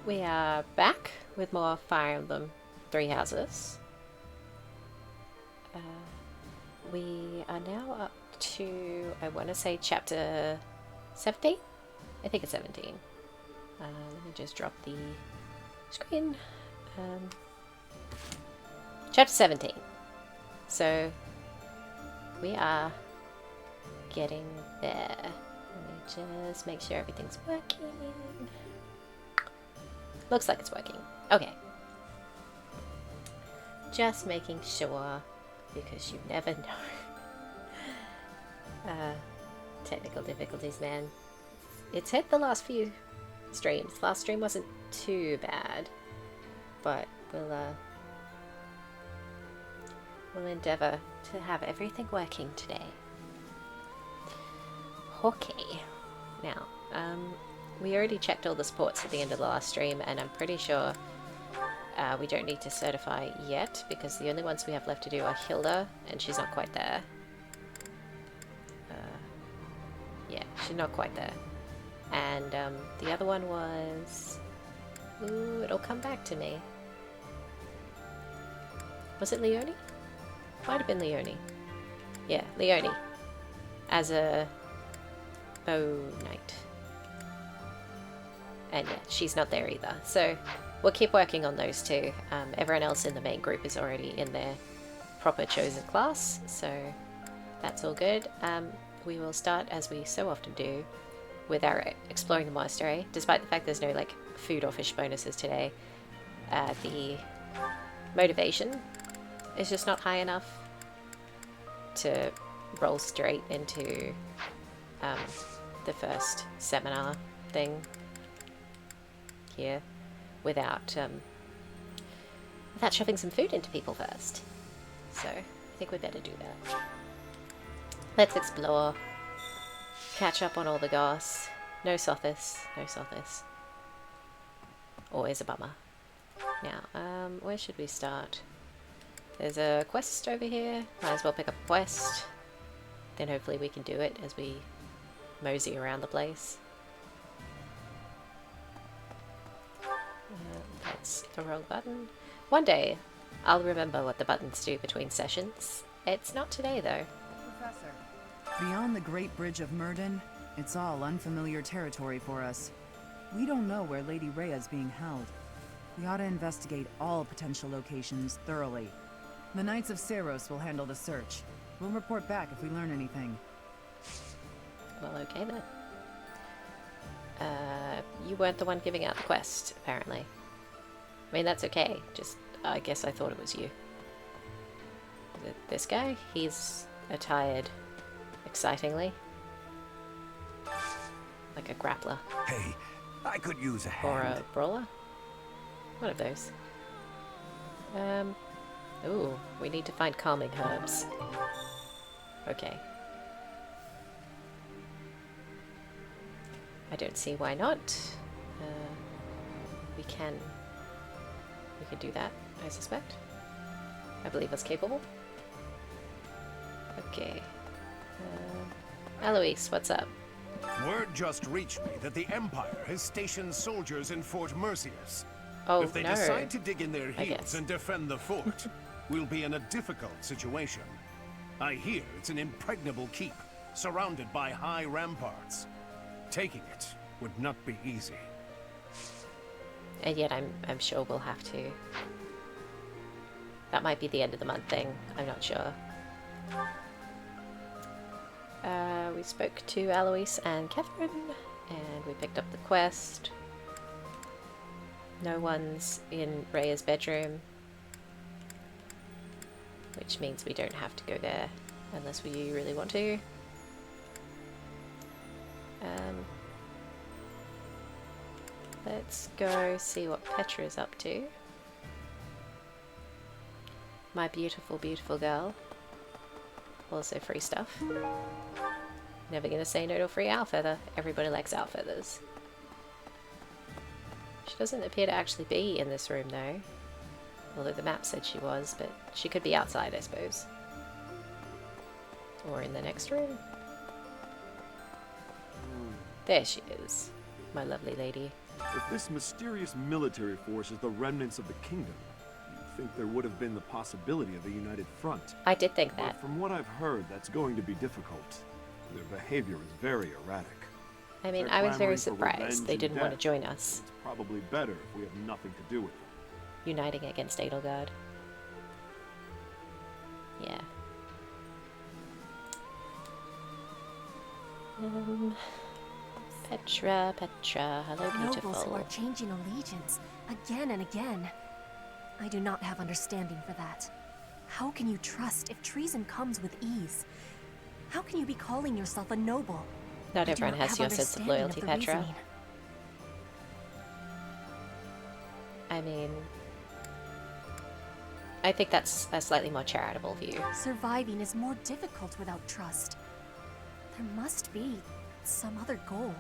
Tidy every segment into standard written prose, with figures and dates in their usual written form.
We are back with more Fire Emblem Three Houses. We are now up to, I want to say, chapter 17? I think it's 17. Let me just drop the screen. Chapter 17. So, we are getting there. Let me just make sure everything's working. Looks like it's working. Okay. Just making sure, because you never know. Technical difficulties, man. It's hit the last few streams. Last stream wasn't too bad, but we'll endeavor to have everything working today. Okay. Now, we already checked all the supports at the end of the last stream, and I'm pretty sure we don't need to certify yet, because the only ones we have left to do are Hilda, and she's not quite there. Yeah, she's not quite there. And the other one was... Ooh, it'll come back to me. Was it Leonie? Might have been Leonie. Yeah, Leonie. As a bow knight. And yeah, she's not there either. So we'll keep working on those two. Everyone else in the main group is already in their proper chosen class, so that's all good. We will start, as we so often do, with our exploring the monastery. Despite the fact there's no like food or fish bonuses today, the motivation is just not high enough to roll straight into the first seminar thing here without shoving some food into people first. So I think we better do that. Let's explore. Catch up on all the goss. No Sothis. No Sothis. Always a bummer. Now, where should we start? There's a quest over here. Might as well pick up a quest. Then hopefully we can do it as we mosey around the place. That's the wrong button. One day, I'll remember what the buttons do between sessions. It's not today, though. Professor, beyond the Great Bridge of Murden, it's all unfamiliar territory for us. We don't know where Lady Rhea's being held. We ought to investigate all potential locations thoroughly. The Knights of Seiros will handle the search. We'll report back if we learn anything. Well, okay then. You weren't the one giving out the quest, apparently. I mean, that's okay. Just, I guess I thought it was you. This guy? He's attired excitingly. Like a grappler. Hey, I could use a Or hand. a brawler? One of those. Ooh, we need to find calming herbs. Okay. I don't see why not. We can do that, I suspect. I believe us capable. Okay. Eloise, what's up? Word just reached me that the Empire has stationed soldiers in Fort Mercius. Oh, If they no. decide to dig in their I heels guess. and defend the fort, we'll be in a difficult situation. I hear it's an impregnable keep, surrounded by high ramparts. Taking it would not be easy. And yet I'm sure we'll have to. That might be the end of the month thing. I'm not sure. We spoke to Eloise and Catherine, and we picked up the quest. No one's in Rhea's bedroom, which means we don't have to go there unless we really want to. Let's go see what Petra's up to. My beautiful, beautiful girl. Also free stuff. Never gonna say no to a free owl feather. Everybody likes owl feathers. She doesn't appear to actually be in this room though. Although the map said she was, but she could be outside, I suppose. Or in the next room. There she is, my lovely lady. If this mysterious military force is the remnants of the kingdom, you'd think there would have been the possibility of a united front. I did think But that. from what I've heard, that's going to be difficult. Their behavior is very erratic. I mean, They're I was very clamoring for surprised revenge they and didn't want to death. join us, It's probably better if we have nothing to do with them. uniting against Edelgard. Yeah. Petra, hello, Nobles who beautiful. are changing allegiance again and again. I do not have understanding for that. How can you trust if treason comes with ease? How can you be calling yourself a noble? Not I do everyone not has have your sense of understanding loyalty, the Petra. reasoning. I mean, I think that's a slightly more charitable view. Surviving is more difficult without trust. There must be some other goal.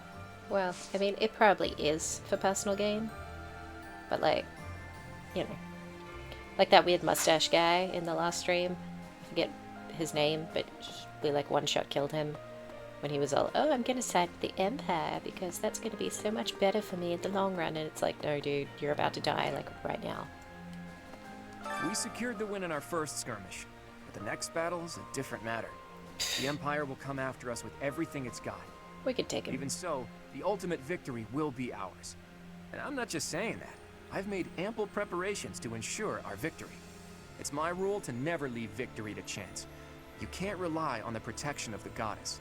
Well, I mean, it probably is for personal gain, but like, you know, like that weird mustache guy in the last stream. I forget his name, but we like one-shot killed him when he was all, oh, I'm gonna side with the Empire because that's gonna be so much better for me in the long run. And it's like, no, dude, you're about to die, like, right now. We secured the win in our first skirmish, but the next battle is a different matter. The Empire will come after us with everything it's got. We could take him. Even so, the ultimate victory will be ours. And I'm not just saying that. I've made ample preparations to ensure our victory. It's my rule to never leave victory to chance. You can't rely on the protection of the goddess.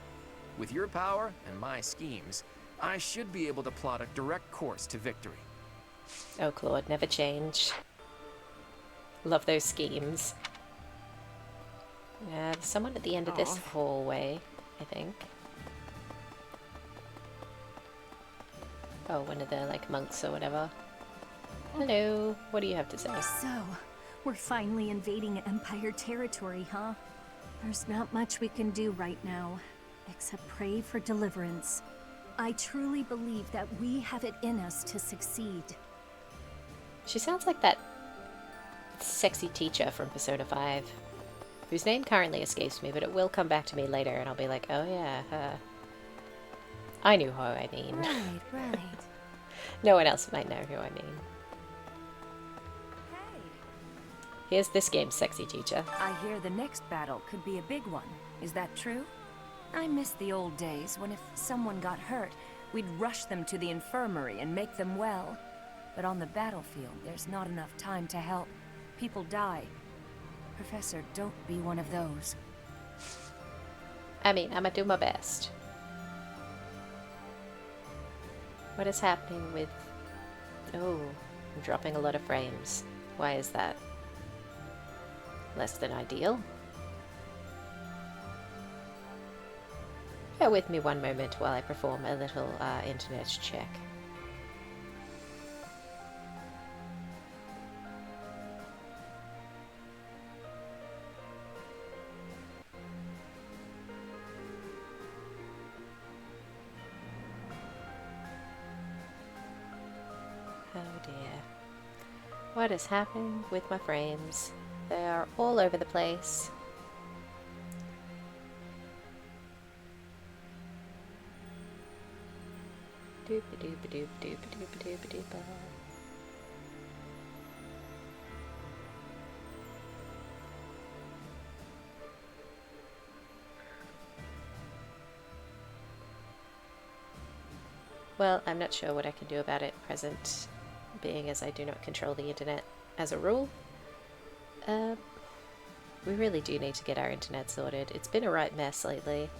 With your power and my schemes, I should be able to plot a direct course to victory. Oh, Claude, never change. Love those schemes. There's someone at the end of this hallway, I think. Oh, one of the, like, monks or whatever. Hello, what do you have to say? So, we're finally invading Empire territory, huh? There's not much we can do right now, except pray for deliverance. I truly believe that we have it in us to succeed. She sounds like that sexy teacher from Persona 5, whose name currently escapes me, but it will come back to me later, and I'll be like, oh yeah, her. I knew who I mean. Right. No one else might know who I mean. Hey, Here's this game's sexy teacher. I hear the next battle could be a big one. Is that true? I miss the old days when if someone got hurt, we'd rush them to the infirmary and make them well. But on the battlefield, there's not enough time to help. People die. Professor, don't be one of those. I mean, I'ma do my best. What is happening with... Oh, I'm dropping a lot of frames. Why is that? Less than ideal? Bear with me one moment while I perform a little internet check. Oh dear. What is happening with my frames? They are all over the place. Doopa doopa doopa doopa doopa doopa doopa. Well, I'm not sure what I can do about it present, being as I do not control the internet as a rule. We really do need to get our internet sorted. It's been a right mess lately.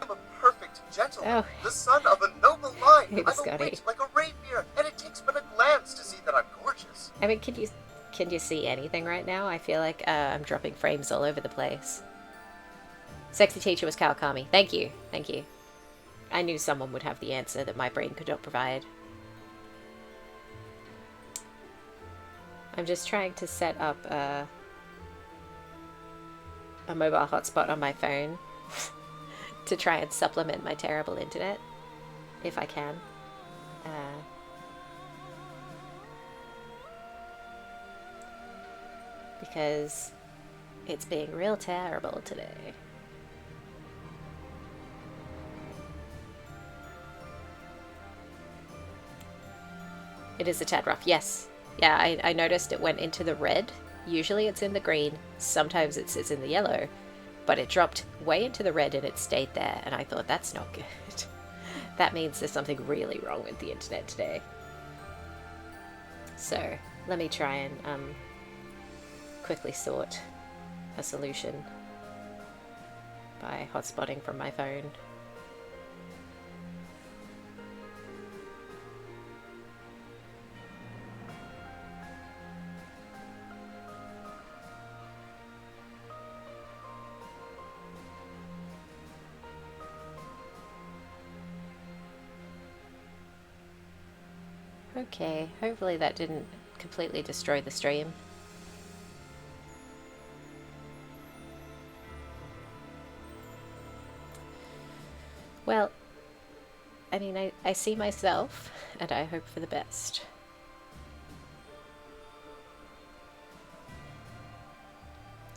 I'm a perfect gentleman, Oh. the son of a noble line. Hey, I'm a Scotty. wit like a rapier, and it takes but a glance to see that I'm gorgeous. I mean, can you see anything right now? I feel like I'm dropping frames all over the place. Sexy teacher was Kawakami. Thank you. Thank you. I knew someone would have the answer that my brain could not provide. I'm just trying to set up a mobile hotspot on my phone to try and supplement my terrible internet, if I can. Because it's being real terrible today. It is a tad rough, yes. Yeah, I noticed it went into the red. Usually it's in the green, sometimes it sits in the yellow, but it dropped way into the red and it stayed there, and I thought, that's not good. That means there's something really wrong with the internet today. So, let me try and quickly sort a solution by hotspotting from my phone. Okay, hopefully that didn't completely destroy the stream. Well, I mean, I see myself, and I hope for the best.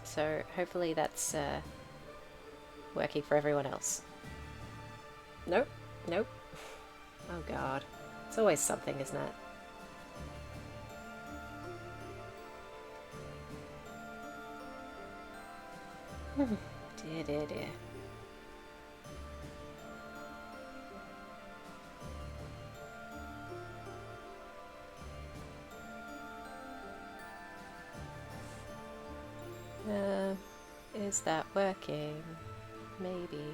So, hopefully that's working for everyone else. Nope, nope. Oh god. It's always something, isn't it? Dear, dear, dear. Is that working? Maybe.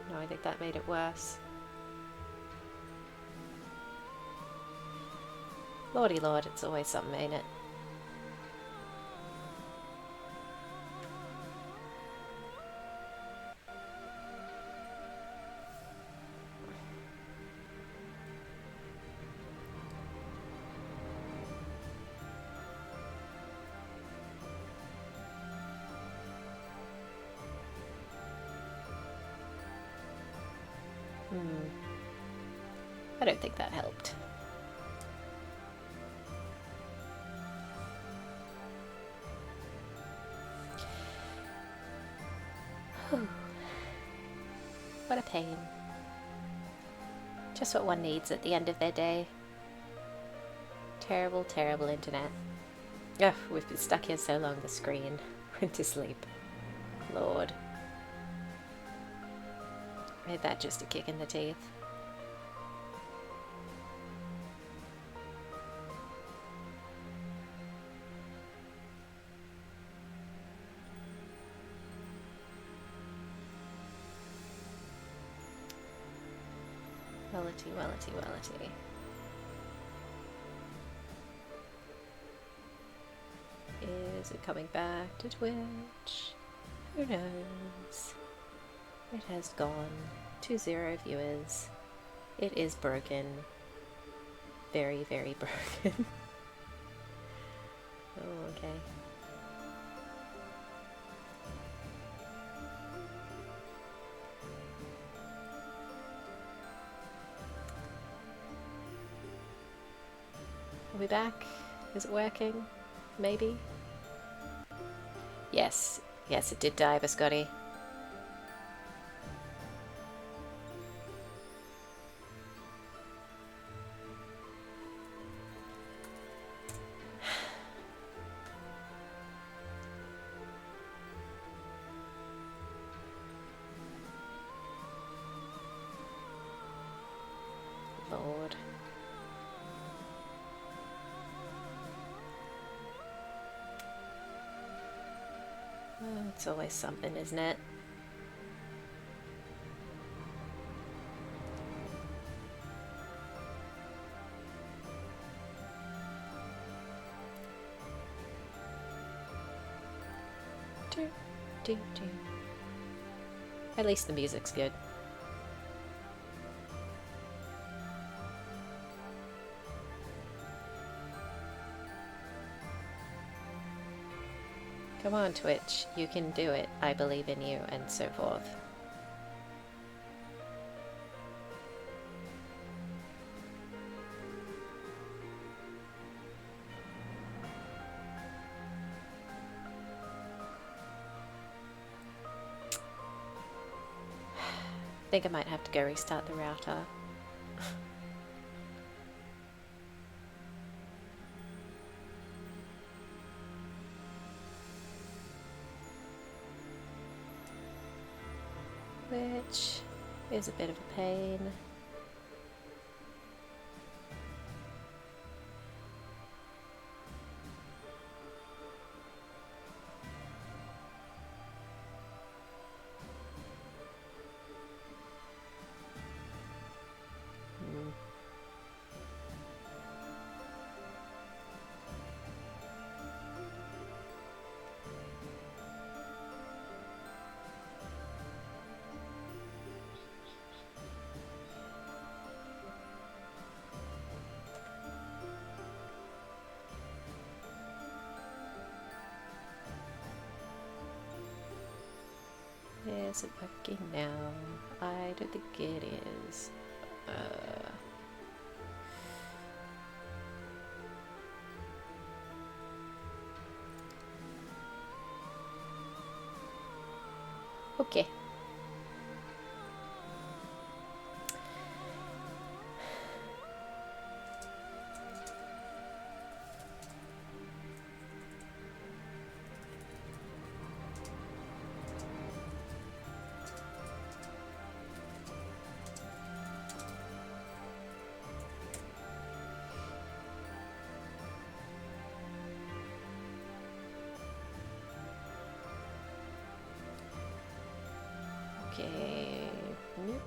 No, I think that made it worse. Lordy lord, it's always something, ain't it? I don't think that helped. What a pain. Just what one needs at the end of their day. Terrible, terrible internet. Ugh, we've been stuck here so long the screen went to sleep. Lord. Made that just a kick in the teeth. Wellity, wellity, wellity. Is it coming back to Twitch? Who knows? It has gone to 0 viewers. It is broken. Very, very broken. Oh, okay. Are we back? Is it working? Maybe? Yes. Yes, it did die, Biscotti. Lord. Oh, it's always something, isn't it? Do, do, do. At least the music's good. Come on, Twitch, you can do it, I believe in you, and so forth. think I might have to go restart the router. Which is a bit of a pain. Is it working now? I don't think it is. Okay. Okay. Nope.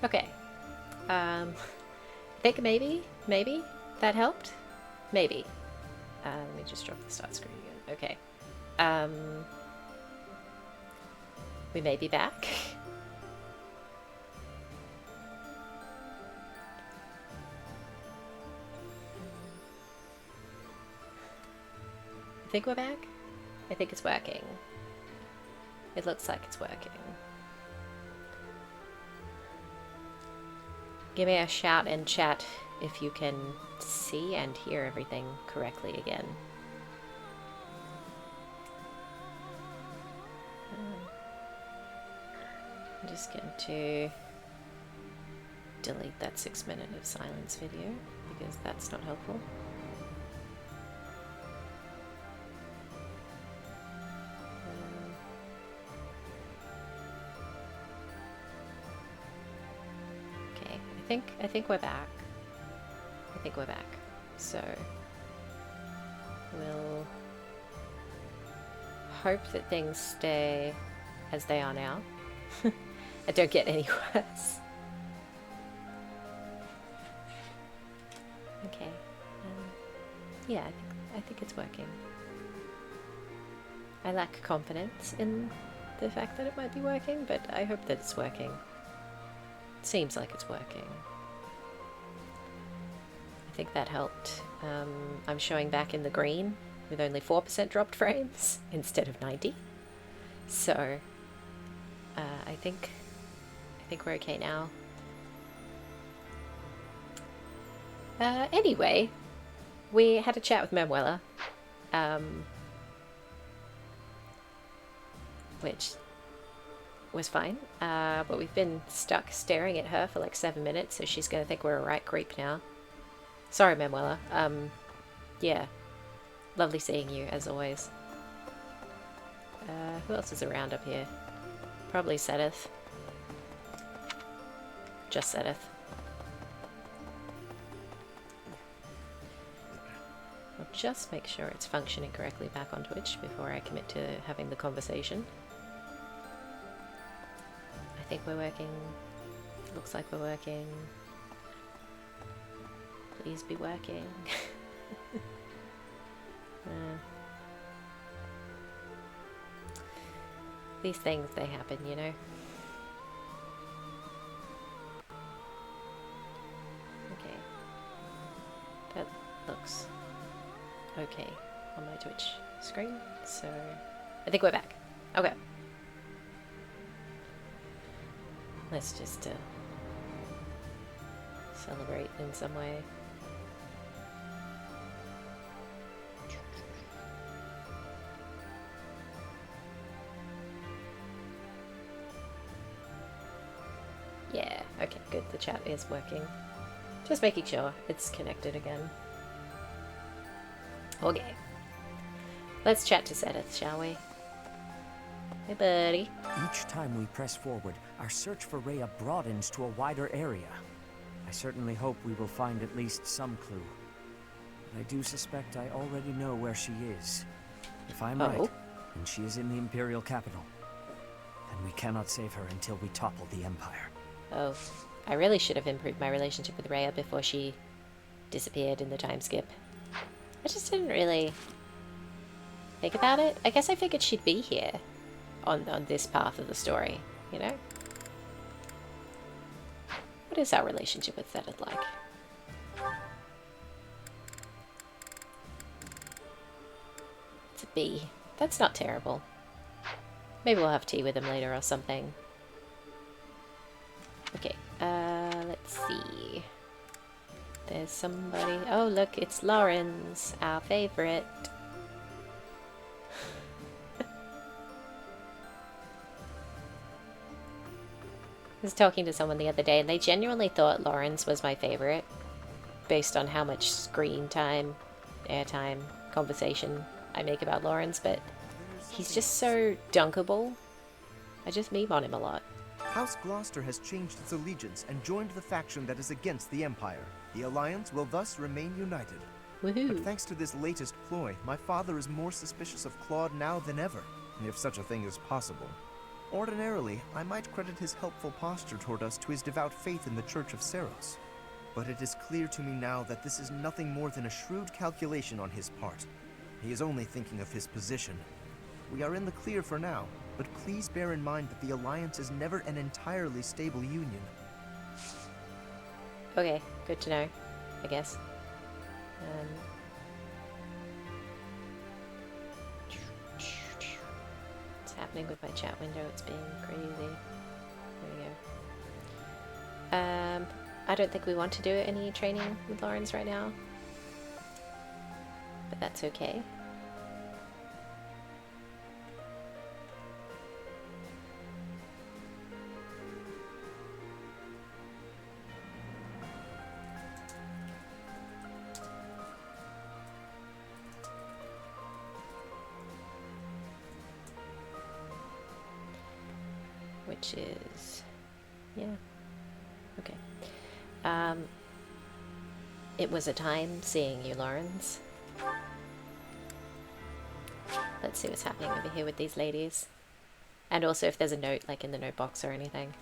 Okay. I think maybe that helped? Maybe. Let me just drop the start screen again. Okay. We may be back. I think we're back. I think it's working. It looks like it's working. Give me a shout in chat if you can see and hear everything correctly again. I'm just going to delete that 6 minute of silence video because that's not helpful. Okay, I think we're back. I think we're back. So we'll hope that things stay as they are now. I don't get any worse. Okay. Yeah, I think it's working. I lack confidence in the fact that it might be working, but I hope that it's working. It seems like it's working. I think that helped. I'm showing back in the green with only 4% dropped frames instead of 90. So I think we're okay now. Anyway, we had a chat with Manuela, which was fine, but we've been stuck staring at her for like 7 minutes, so she's gonna think we're a right creep now. Sorry, Manuela. Yeah, lovely seeing you as always. Who else is around up here? Probably Sedith. Just Sedith. I'll just make sure it's functioning correctly back on Twitch before I commit to having the conversation. I think we're working. Looks like we're working. Please be working. These things, they happen, you know? Okay. That looks okay on my Twitch screen, so I think we're back. Okay. Let's just celebrate in some way. Yeah, okay, good. The chat is working. Just making sure it's connected again. Okay. Let's chat to Sedith, shall we? Hey, buddy. Each time we press forward, our search for Rhea broadens to a wider area. I certainly hope we will find at least some clue. But I do suspect I already know where she is. If I'm right, and she is in the Imperial capital, then we cannot save her until we topple the Empire. Oh, I really should have improved my relationship with Rhea before she disappeared in the time skip. I just didn't really think about it. I guess I figured she'd be here on this path of the story, you know? What is our relationship with Sedith like? It's a B. That's not terrible. Maybe we'll have tea with him later or something. Okay, let's see. There's somebody... Oh, look, it's Lawrence, our favorite. I was talking to someone the other day, and they genuinely thought Lawrence was my favorite, based on how much screen time, airtime, conversation I make about Lawrence, but he's just so dunkable. I just meme on him a lot. House Gloucester has changed its allegiance and joined the faction that is against the Empire. The Alliance will thus remain united. Woohoo. But thanks to this latest ploy, my father is more suspicious of Claude now than ever, if such a thing is possible. Ordinarily, I might credit his helpful posture toward us to his devout faith in the Church of Seros. But it is clear to me now that this is nothing more than a shrewd calculation on his part. He is only thinking of his position. We are in the clear for now, but please bear in mind that the Alliance is never an entirely stable union. Okay, good to know, I guess. What's happening with my chat window? It's being crazy. There we go. I don't think we want to do any training with Lawrence right now. But that's okay. Which is, yeah, okay. It was a time seeing you, Lawrence. Let's see what's happening over here with these ladies. And also if there's a note, like in the note box or anything.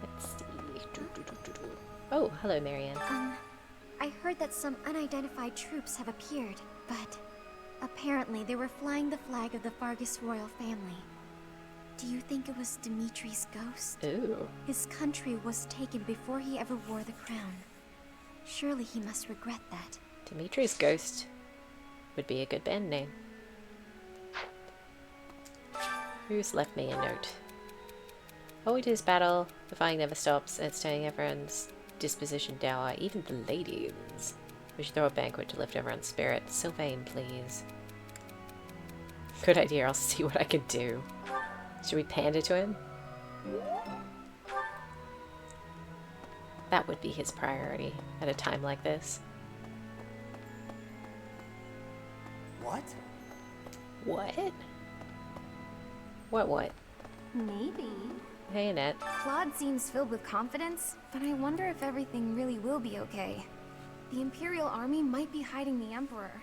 Let's see. Oh, hello, Marianne. I heard that some unidentified troops have appeared, but apparently they were flying the flag of the Fargus royal family. Do you think it was Dimitri's ghost? Ooh. His country was taken before he ever wore the crown. Surely he must regret that. Dimitri's ghost would be a good band name. Who's left me a note? All we do is battle, the fighting never stops, and it's turning everyone's disposition dour, even the ladies. We should throw a banquet to lift everyone's spirit. Sylvain, please. Good idea, I'll see what I can do. Should we pander to him? That would be his priority at a time like this. What? What? What? Maybe. Hey, Annette. Claude seems filled with confidence, but I wonder if everything really will be okay. The Imperial Army might be hiding the Emperor,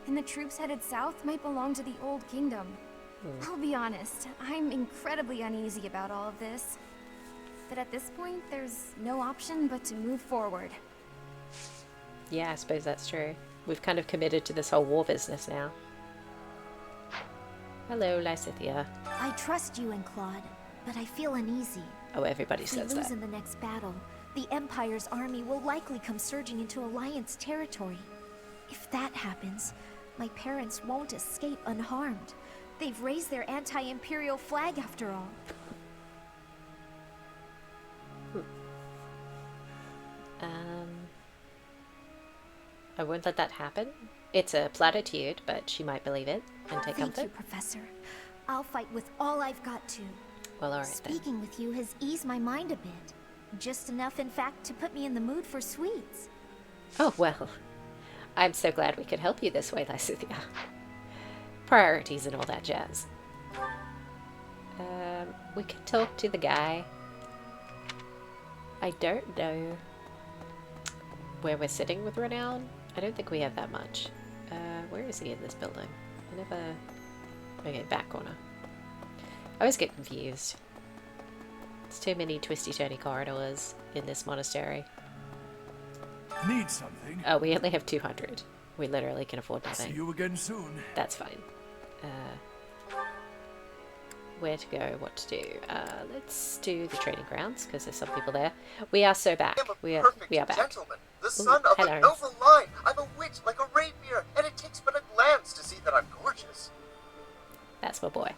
and the troops headed south might belong to the Old Kingdom. I'll be honest, I'm incredibly uneasy about all of this. But at this point, there's no option but to move forward. Yeah, I suppose that's true. We've kind of committed to this whole war business now. Hello, Lysithia. I trust you and Claude, but I feel uneasy. Oh, everybody says If we lose that. in the next battle, the Empire's army will likely come surging into Alliance territory. If that happens, my parents won't escape unharmed. They've raised their anti-imperial flag after all. I won't let that happen. It's a platitude, but she might believe it and take Thank comfort. you, Professor. I'll fight with all I've got to. Well, alright then. Speaking with you has eased my mind a bit. Just enough, in fact, to put me in the mood for sweets. Oh, well. I'm so glad we could help you this way, Lysithia. Priorities and all that jazz. We could talk to the guy. I don't know where we're sitting with Renown. I don't think we have that much. Where is he in this building? I never... Okay, back corner. I always get confused. There's too many twisty-turny corridors in this monastery. Need something? Oh, we only have 200. We literally can afford See nothing. you again soon. That's fine. Where to go, what to do. Let's do the training grounds, because there's some people there. We are so back. We are back. Gentleman, the Ooh, son of hello. a noble line. I'm a wit like a rapier, and it takes but a glance to see that I'm gorgeous. That's my boy.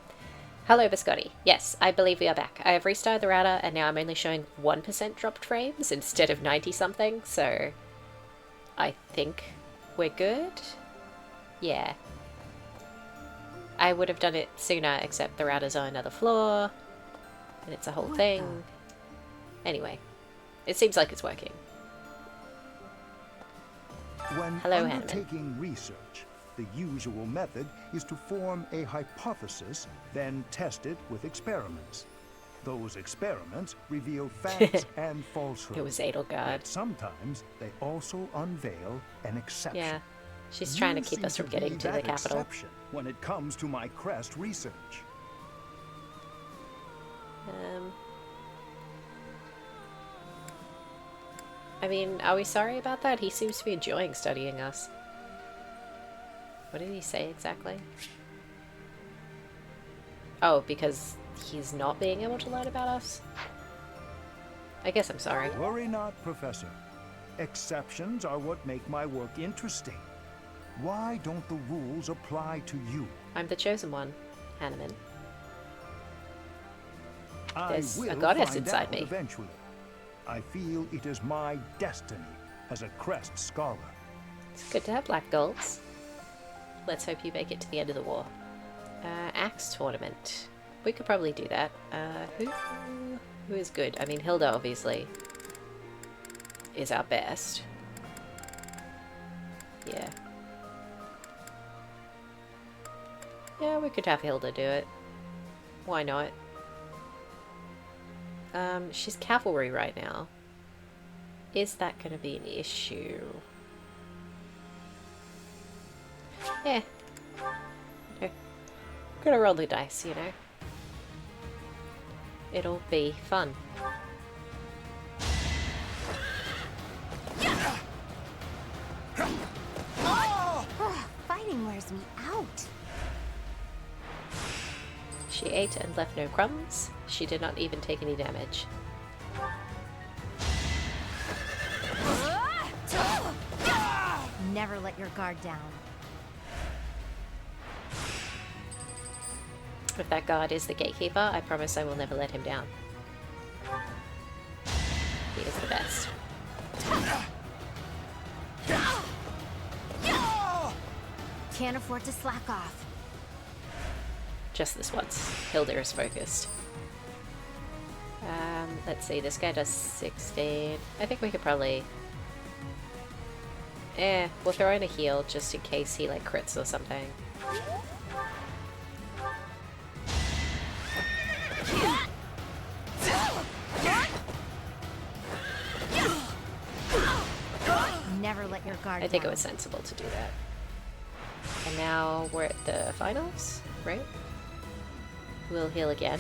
Hello, Biscotti. Yes, I believe we are back. I have restarted the router, and now I'm only showing 1% dropped frames instead of 90-something, so I think we're good? Yeah. I would have done it sooner, except the router's on another floor, and it's a whole thing. Anyway, it seems like it's working. When Hello, Hanneman. undertaking research, the usual method is to form a hypothesis, then test it with experiments. Those experiments reveal facts and falsehoods. It was Edelgard. But sometimes they also unveil an exception. Yeah, she's trying to keep us from getting to the capital. When it comes to my crest research. I mean, are we sorry about that? He seems to be enjoying studying us. What did he say exactly? Oh, because he's not being able to learn about us? I guess I'm sorry. Worry not, Professor. Exceptions are what make my work interesting. Why don't the rules apply to you? I'm the chosen one, Hanneman. There's I will a goddess find inside out me. eventually. I feel it is my destiny as a Crest Scholar. It's good to have black golds. Let's hope you make it to the end of the war. Axe tournament. We could probably do that. Who is good? I mean, Hilda obviously is our best. Yeah. Yeah, we could have Hilda do it. Why not? She's cavalry right now. Is that going to be an issue? Yeah. Okay. Gonna roll the dice, you know. It'll be fun. Fighting wears me out. She ate and left no crumbs. She did not even take any damage. Never let your guard down. If that guard is the gatekeeper, I promise I will never let him down. He is the best. Can't afford to slack off. Just this once. Hilda is focused. Let's see, this guy does 16. I think we could probably... we'll throw in a heal just in case he like crits or something. Never let your guard I think it down. was sensible to do that. And now we're at the finals, right? We'll heal again.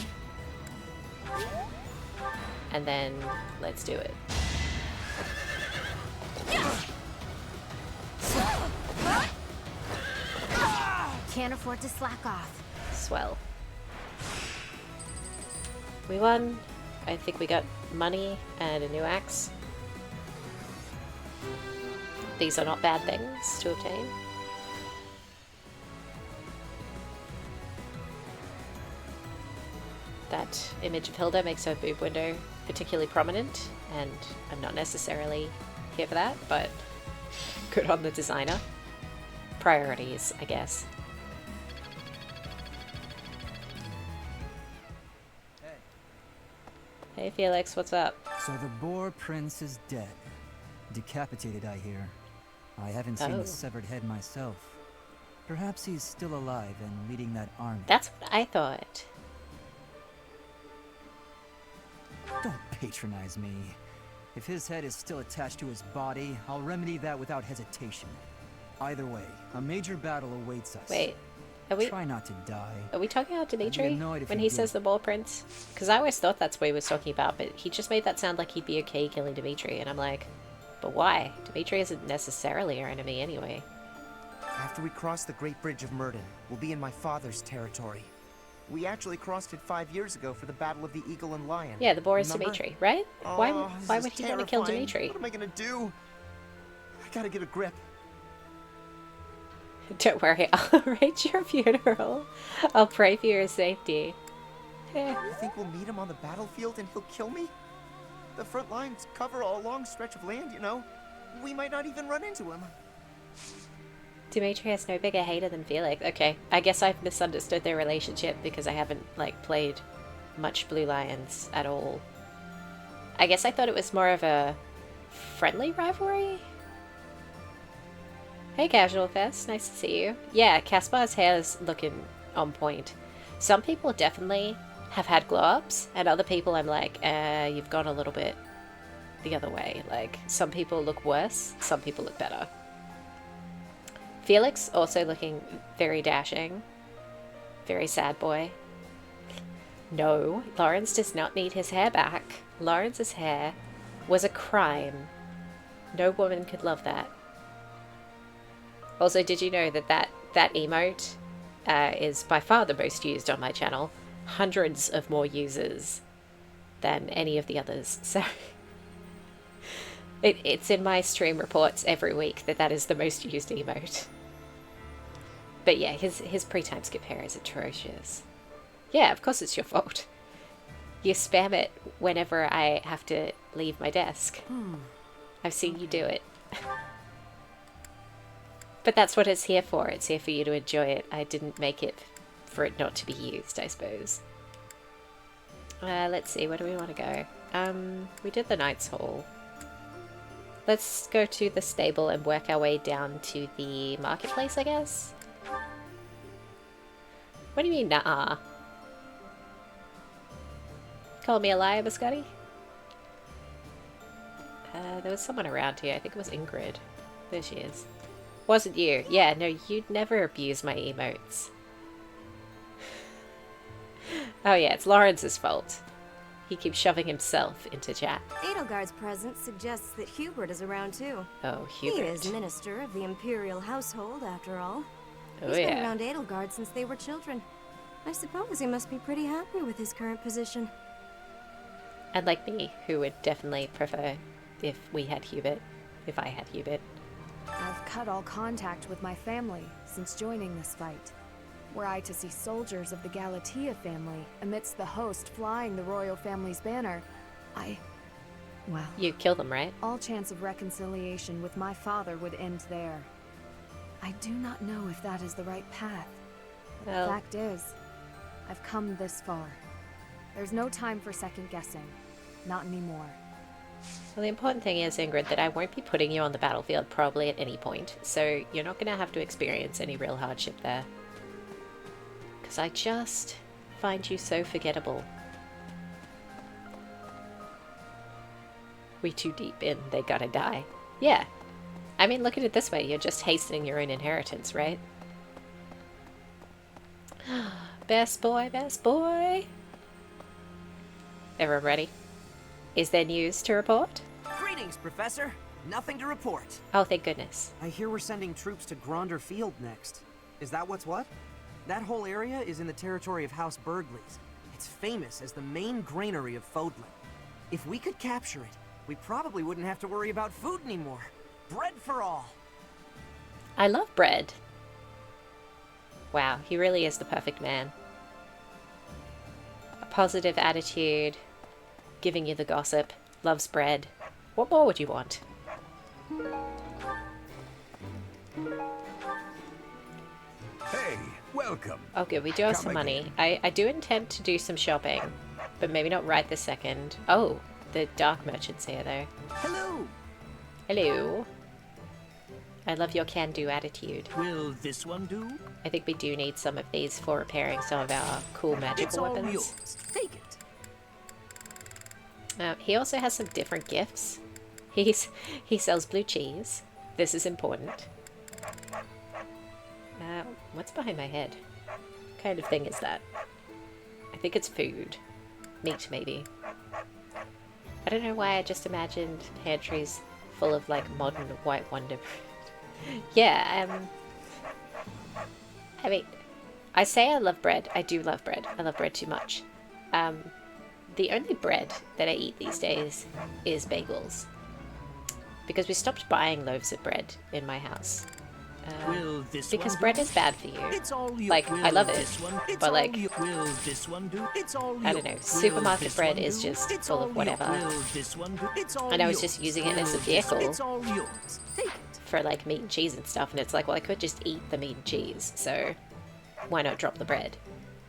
And then let's do it. Can't afford to slack off. Swell. We won. I think we got money and a new axe. These are not bad things to obtain. That image of Hilda makes her boob window particularly prominent, and I'm not necessarily here for that, but good on the designer. Priorities, I guess. Hey Felix, what's up? So the Boar Prince is dead. Decapitated, I hear. I haven't seen Oh. the severed head myself. Perhaps he's still alive and leading that army. That's what I thought. Don't patronize me. If his head is still attached to his body, I'll remedy that without hesitation. Either way, a major battle awaits us. Wait, are we... Try not to die. Are we talking about Dimitri annoyed if when you he did. says the Boar Prince? Because I always thought that's what he was talking about, but he just made that sound like he'd be okay killing Dimitri, and I'm like, but why? Dimitri isn't necessarily our enemy anyway. After we cross the Great Bridge of Murden, we'll be in my father's territory. We actually crossed it 5 years ago for the Battle of the Eagle and Lion. Yeah, the boar is Remember? Dimitri, right? Oh, why this would is he want to kill terrifying. Dimitri? What am I gonna do? I gotta get a grip. Don't worry, I'll arrange your funeral. I'll pray for your safety. You think we'll meet him on the battlefield and he'll kill me? The front lines cover a long stretch of land, you know. We might not even run into him. Dimitri has no bigger hater than Felix. Okay, I guess I've misunderstood their relationship because I haven't, like, played much Blue Lions at all. I guess I thought it was more of a friendly rivalry? Hey, Casual Fest. Nice to see you. Yeah, Caspar's hair's looking on point. Some people definitely have had glow-ups, and other people I'm like, you've gone a little bit the other way. Like, some people look worse, some people look better. Felix also looking very dashing. Very sad boy. No, Lawrence does not need his hair back. Lawrence's hair was a crime. No woman could love that. Also, did you know that that emote is by far the most used on my channel? Hundreds of more users than any of the others. So it's in my stream reports every week that is the most used emote. But yeah, his pre-time skip hair is atrocious. Yeah, of course it's your fault. You spam it whenever I have to leave my desk. I've seen you do it. But that's what it's here for. It's here for you to enjoy it. I didn't make it for it not to be used, I suppose. Let's see, where do we want to go? We did the Knight's Hall. Let's go to the stable and work our way down to the marketplace, I guess? What do you mean, nah? Call me a liar, Biscotti? There was someone around here. I think it was Ingrid. There she is. Wasn't you? Yeah, no, you'd never abuse my emotes. Oh yeah, it's Lawrence's fault. He keeps shoving himself into chat. Edelgard's presence suggests that Hubert is around too. Oh, Hubert. He is minister of the Imperial household, after all. Oh, He's been yeah. around Edelgard since they were children. I suppose he must be pretty happy with his current position. And like me, who would definitely prefer if we had Hubert. If I had Hubert. I've cut all contact with my family since joining this fight. Were I to see soldiers of the Galatea family amidst the host flying the royal family's banner, well... You kill them, right? All chance of reconciliation with my father would end there. I do not know if that is the right path. But Well... the fact is, I've come this far. There's no time for second guessing. Not anymore. Well, the important thing is, Ingrid, that I won't be putting you on the battlefield probably at any point, so you're not going to have to experience any real hardship there. Because I just find you so forgettable. We too deep in, they gotta die. Yeah. I mean, look at it this way, you're just hastening your own inheritance, right? Best boy, best boy! Everyone ready? Is there news to report? Greetings, Professor. Nothing to report. Oh, thank goodness. I hear we're sending troops to Gronder Field next. Is that what's what? That whole area is in the territory of House Burgleys. It's famous as the main granary of Fodlan. If we could capture it, we probably wouldn't have to worry about food anymore. Bread for all. I love bread. Wow, he really is the perfect man. A positive attitude, giving you the gossip, loves bread. What more would you want? Hey, welcome. Oh good, we do have Come some money. again. I do intend to do some shopping, but maybe not right this second. Oh, the dark merchant's here though. Hello. Hello. I love your can-do attitude. Will this one do? I think we do need some of these for repairing some of our cool magical It's all weapons. yours. Take it. He also has some different gifts. He sells blue cheese. This is important. What's behind my head? What kind of thing is that? I think it's food. Meat, maybe. I don't know why I just imagined pantries full of, like, modern white wonder bread. Yeah, I mean, I say I love bread. I do love bread. I love bread too much. The only bread that I eat these days is bagels. Because we stopped buying loaves of bread in my house. Will this because one bread do? is bad for you. It's all you. Like, I love it, This one? It's but all like, you. Will this one do? It's all I you. don't know, Will supermarket this bread one is do? just It's full all of you. whatever. Will this one do? It's all And I was yours. just using it as a Will this- vehicle It's all yours. Take it. for like meat and cheese and stuff, and it's like, well, I could just eat the meat and cheese, so why not drop the bread?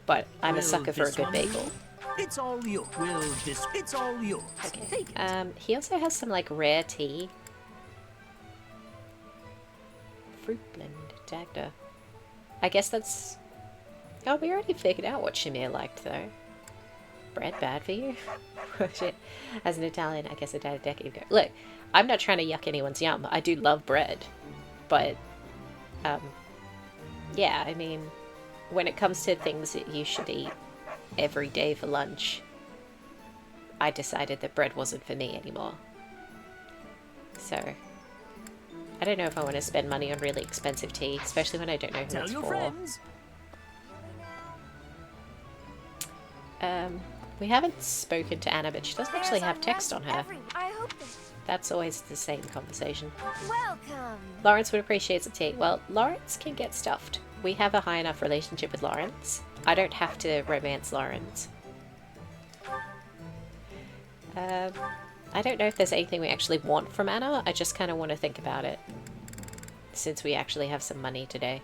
But I'm a Will sucker for a this good one do? bagel. It's all yours. Will this? It's all yours. Okay. Take it. He also has some like rare tea. Fruit blend, Dagda. I guess that's... Oh, we already figured out what Shamir liked, though. Bread bad for you? Oh, shit. As an Italian, I guess I died a decade ago. Look, I'm not trying to yuck anyone's yum. I do love bread. But, yeah, I mean, when it comes to things that you should eat, every day for lunch, I decided that bread wasn't for me anymore. So, I don't know if I want to spend money on really expensive tea, especially when I don't know who Tell it's your for. friends. We haven't spoken to Anna, but she doesn't actually have text on her. I hope that... That's always the same conversation. Welcome. Lawrence would appreciate some tea. Well, Lawrence can get stuffed. We have a high enough relationship with Lawrence. I don't have to romance Lawrence. I don't know if there's anything we actually want from Anna. I just kind of want to think about it, since we actually have some money today.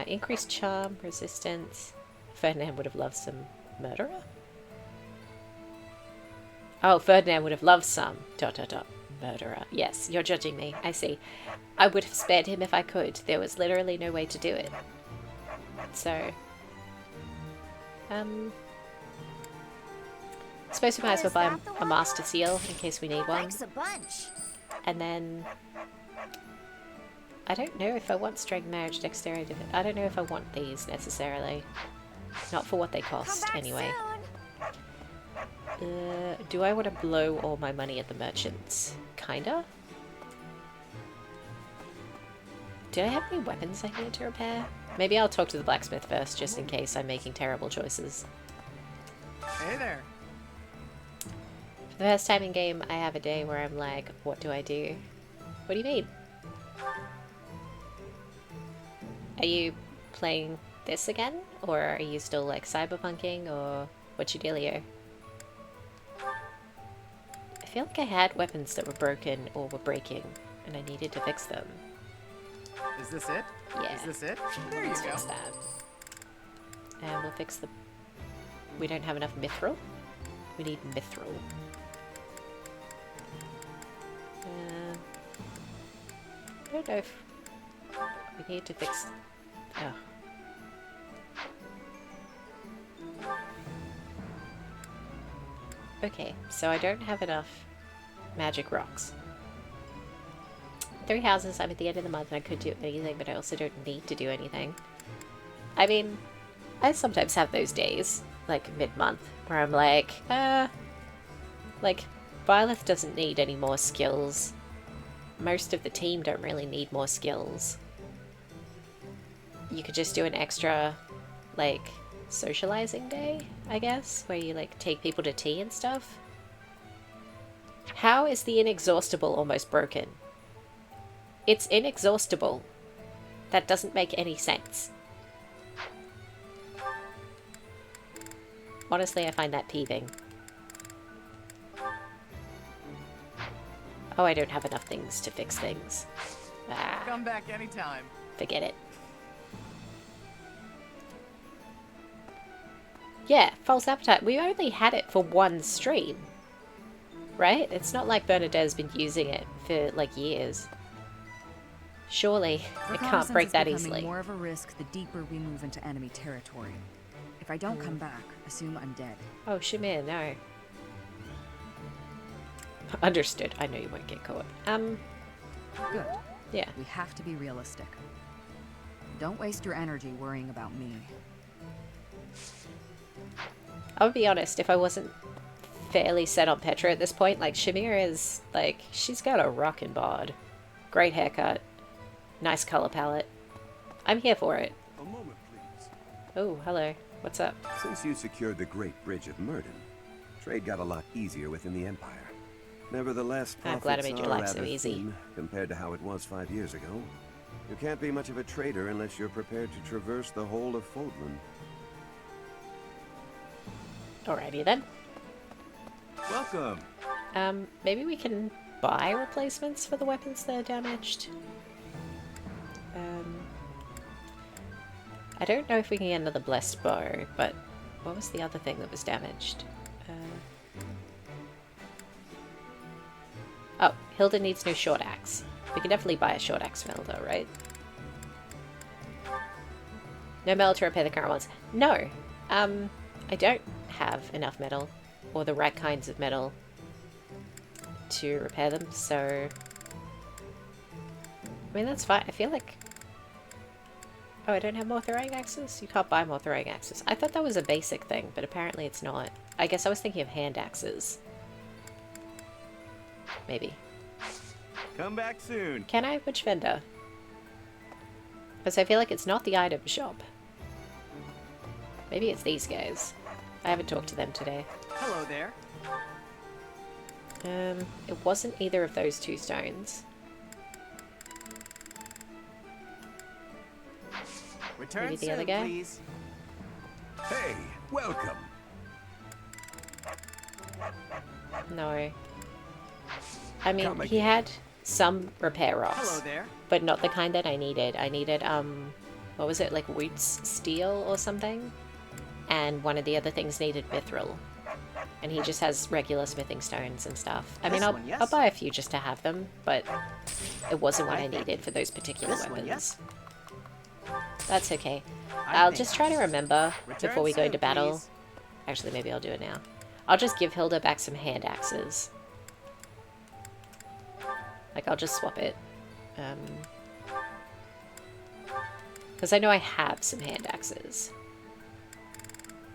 Increased charm, resistance. Ferdinand would have loved some murderer? Oh, Ferdinand would have loved some... ... murderer. Yes, you're judging me. I see. I would have spared him if I could. There was literally no way to do it. So... suppose we might as well buy a master seal in case we need one. And then... I don't know if I want strength, marriage, dexterity... I don't know if I want these necessarily. Not for what they cost, anyway. Do I want to blow all my money at the merchants? Kinda? Do I have any weapons I need to repair? Maybe I'll talk to the blacksmith first, just in case I'm making terrible choices. Hey there. For the first time in game, I have a day where I'm like, what do I do? What do you mean? Are you playing this again? Or are you still like cyberpunking, or what's your dealio? I feel like I had weapons that were broken or were breaking, and I needed to fix them. Is this it? Yeah. Is this it? There you Let's go. fix that. And we'll fix the... We don't have enough mithril? We need mithril. I don't know if... We need to fix... Oh. Okay, so I don't have enough magic rocks. 3 houses, I'm at the end of the month and I could do anything, but I also don't need to do anything. I mean, I sometimes have those days, like mid-month, where I'm like, like, Violet doesn't need any more skills. Most of the team don't really need more skills. You could just do an extra, like, socializing day, I guess, where you like take people to tea and stuff. How is the inexhaustible almost broken? It's inexhaustible. That doesn't make any sense. Honestly, I find that peeving. Oh, I don't have enough things to fix things. Ah, Come back anytime. forget it. Yeah, false appetite. We only had it for one stream, right? It's not like Bernadette's been using it for like years. Surely it can't break that easily. More of a risk the deeper we move into enemy territory. If I don't come back, assume I'm dead. Oh, Shamir, no. Understood. I know you won't get caught. Good. Yeah. We have to be realistic. Don't waste your energy worrying about me. I'll be honest, if I wasn't fairly set on Petra at this point, like, Shamir is, like, she's got a rockin' bod. Great haircut. Nice color palette. I'm here for it. A moment, please. Oh, hello. What's up? Since you secured the Great Bridge of Murden, trade got a lot easier within the Empire. Nevertheless, I'm glad I made your life profits so are easy. thin compared to how it was 5 years ago. You can't be much of a trader unless you're prepared to traverse the whole of Fodlan. Alrighty then. Welcome. Maybe we can buy replacements for the weapons that are damaged. I don't know if we can get another blessed bow, but what was the other thing that was damaged? Oh, Hilda needs new short axe. We can definitely buy a short axe from Hilda, right? No metal to repair the current ones. No! I don't have enough metal, or the right kinds of metal, to repair them, so... I mean, that's fine. I feel like... Oh, I don't have more throwing axes? You can't buy more throwing axes. I thought that was a basic thing, but apparently it's not. I guess I was thinking of hand axes. Maybe. Come back soon. Can I? Which vendor? Because I feel like it's not the item shop. Maybe it's these guys. I haven't talked to them today. Hello there. It wasn't either of those two stones. Return Maybe the soon, other guy? please. Hey, welcome. No. I mean, he had some repair rocks. Hello there. But not the kind that I needed. I needed, what was it, like Woot's steel or something? And one of the other things needed mithril. And he just has regular smithing stones and stuff. I mean, I'll buy a few just to have them, but it wasn't what I needed for those particular weapons. That's okay. I'll just try to remember before we go into battle. Actually, maybe I'll do it now. I'll just give Hilda back some hand axes. Like, I'll just swap it. Because I know I have some hand axes.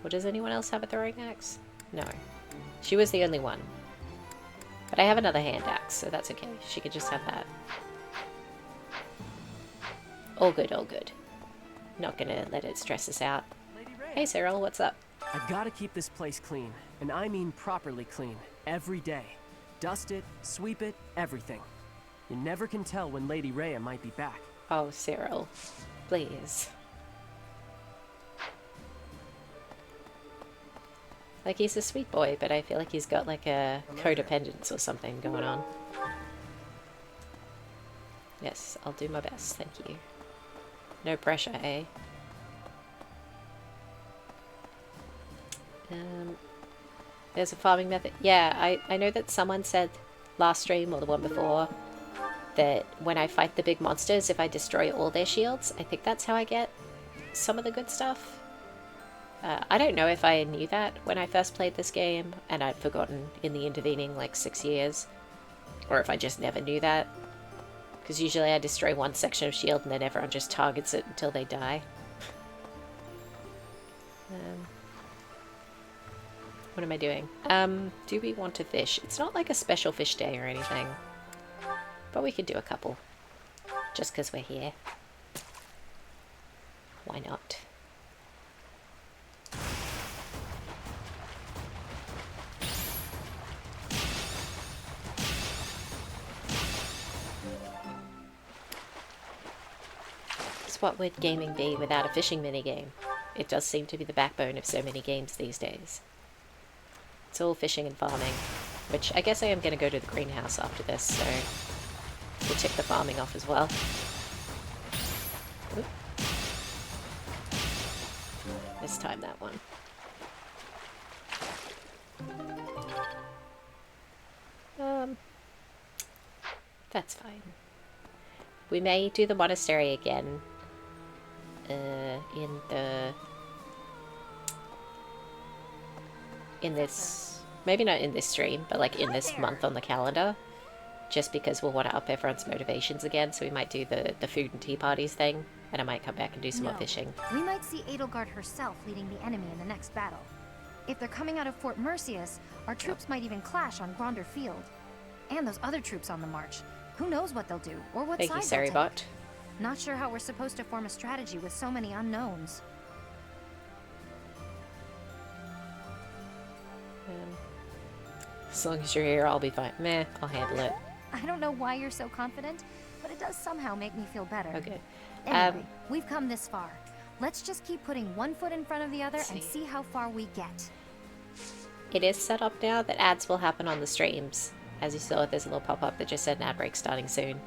Well, does anyone else have a throwing axe? No. She was the only one. But I have another hand axe, so that's okay. She could just have that. All good, all good. Not gonna let it stress us out. Hey Cyril, what's up? I gotta keep this place clean, and I mean properly clean, every day. Dust it, sweep it, everything. You never can tell when Lady Rhea might be back. Oh, Cyril. Please. Like, he's a sweet boy, but I feel like he's got like a codependence or something going on. Yes, I'll do my best, thank you. No pressure, eh? There's a farming method. Yeah, I know that someone said last stream or the one before that when I fight the big monsters, if I destroy all their shields, I think that's how I get some of the good stuff. I don't know if I knew that when I first played this game, and I'd forgotten in the intervening, like, 6 years. Or if I just never knew that. Because usually I destroy one section of shield and then everyone just targets it until they die. What am I doing? Do we want to fish? It's not like a special fish day or anything. But we could do a couple. Just because we're here. Why not? What would gaming be without a fishing minigame? It does seem to be the backbone of so many games these days. It's all fishing and farming, which I guess I am going to go to the greenhouse after this, so we'll tick the farming off as well. Oop. Mistime that one. That's fine. We may do the monastery again. In this, maybe not in this stream, but like in this month on the calendar, just because we'll want to up everyone's motivations again, so we might do the food and tea parties thing, and I might come back and do some more fishing. We might see Edelgard herself leading the enemy in the next battle. If they're coming out of Fort Mercius, our troops might even clash on Gronder Field. And those other troops on the march. Who knows what they'll do, or what side they'll take. Not sure how we're supposed to form a strategy with so many unknowns. As long as you're here, I'll be fine. Meh, I'll handle it. I don't know why you're so confident, but it does somehow make me feel better. Okay. Anyway, we've come this far. Let's just keep putting one foot in front of the other and see how far we get. It is set up now that ads will happen on the streams. As you saw, there's a little pop-up that just said an ad break starting soon.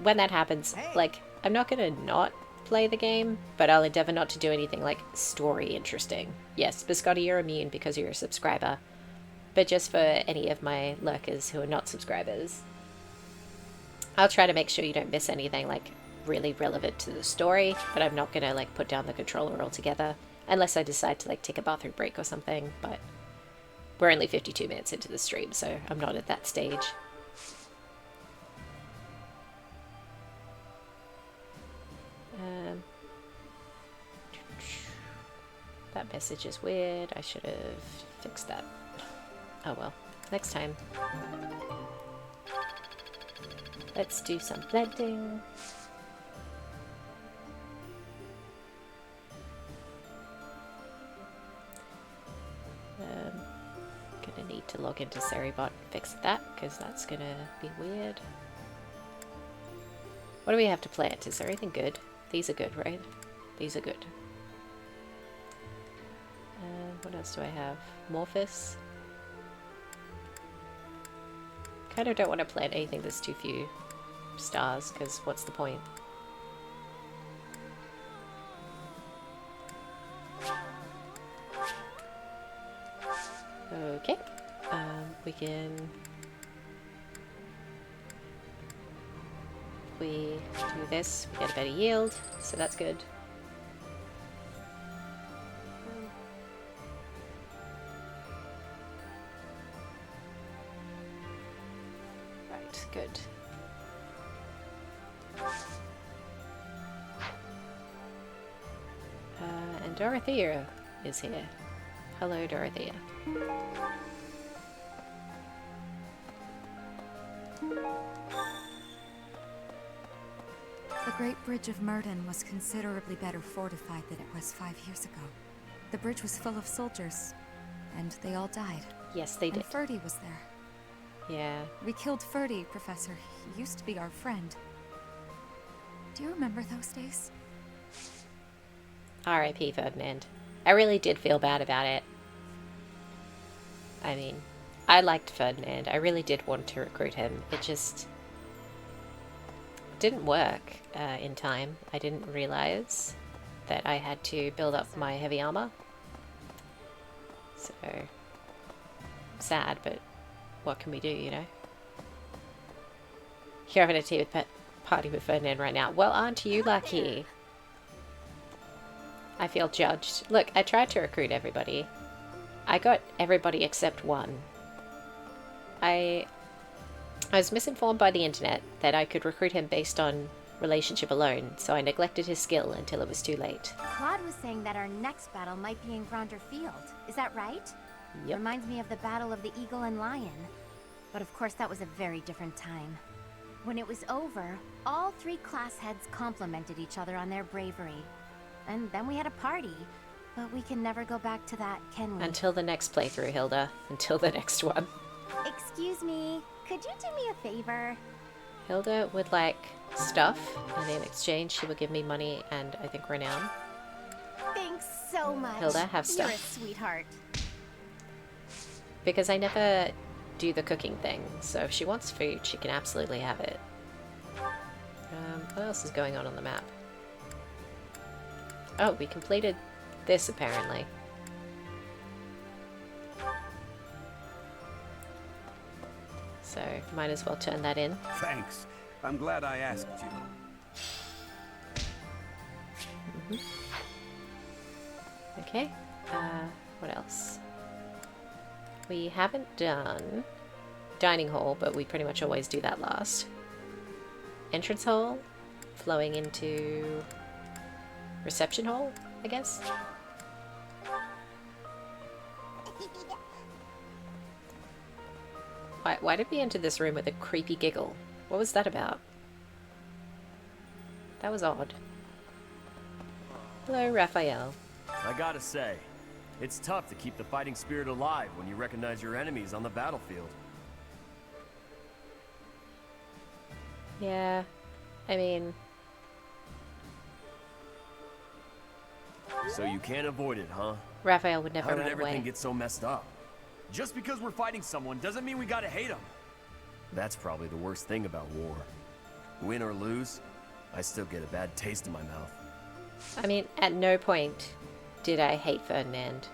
When that happens, like, I'm not gonna not play the game, but I'll endeavor not to do anything, like, story interesting. Yes, Biscotti, you're immune because you're a subscriber. But just for any of my lurkers who are not subscribers, I'll try to make sure you don't miss anything, like, really relevant to the story, but I'm not gonna, like, put down the controller altogether, unless I decide to, like, take a bathroom break or something, but we're only 52 minutes into the stream, so I'm not at that stage. That message is weird. I should have fixed that. Oh well, next time. Let's do some blending. Gonna need to log into Seribot and fix that, because that's gonna be weird. What do we have to plant? Is there anything good? These are good, right? These are good. What else do I have? Morphus. Kind of don't want to plant anything that's too few stars, because what's the point? Okay. We can... If we do this, we get a better yield, so that's good. Right, good. And Dorothea is here. Hello, Dorothea. The Great Bridge of Murden was considerably better fortified than it was 5 years ago. The bridge was full of soldiers, and they all died. Yes, they did. And Ferdy was there. Yeah. We killed Ferdy, Professor. He used to be our friend. Do you remember those days? R.I.P. Ferdinand. I really did feel bad about it. I mean, I liked Ferdinand. I really did want to recruit him. It just didn't work in time. I didn't realize that I had to build up my heavy armor. So, sad, but what can we do, you know? You're having a tea with party with Ferdinand right now. Well, aren't you lucky? I feel judged. Look, I tried to recruit everybody. I got everybody except one. I was misinformed by the internet that I could recruit him based on relationship alone, so I neglected his skill until it was too late. Claude was saying that our next battle might be in Gronder Field. Is that right? Yep. Reminds me of the Battle of the Eagle and Lion. But of course that was a very different time. When it was over, all 3 class heads complimented each other on their bravery. And then we had a party. But we can never go back to that, can we? Until the next playthrough, Hilda. Until the next one. Excuse me, could you do me a favor? Hilda would like stuff, and in exchange she would give me money and I think renown. Thanks so much. Hilda, have stuff. You're a sweetheart. Because I never do the cooking thing, so if she wants food, she can absolutely have it. What else is going on the map? Oh, we completed this apparently. So, might as well turn that in. Thanks. I'm glad I asked you. Okay. What else? We haven't done dining hall, but we pretty much always do that last. Entrance hall, flowing into reception hall, I guess. Why did we enter this room with a creepy giggle? What was that about? That was odd. Hello, Raphael. I gotta say, it's tough to keep the fighting spirit alive when you recognize your enemies on the battlefield. Yeah, I mean... So you can't avoid it, huh? Raphael would never How run did everything away. get so messed up? Just because we're fighting someone doesn't mean we gotta hate them. That's probably the worst thing about war. Win or lose, I still get a bad taste in my mouth. I mean, at no point did I hate Ferdinand.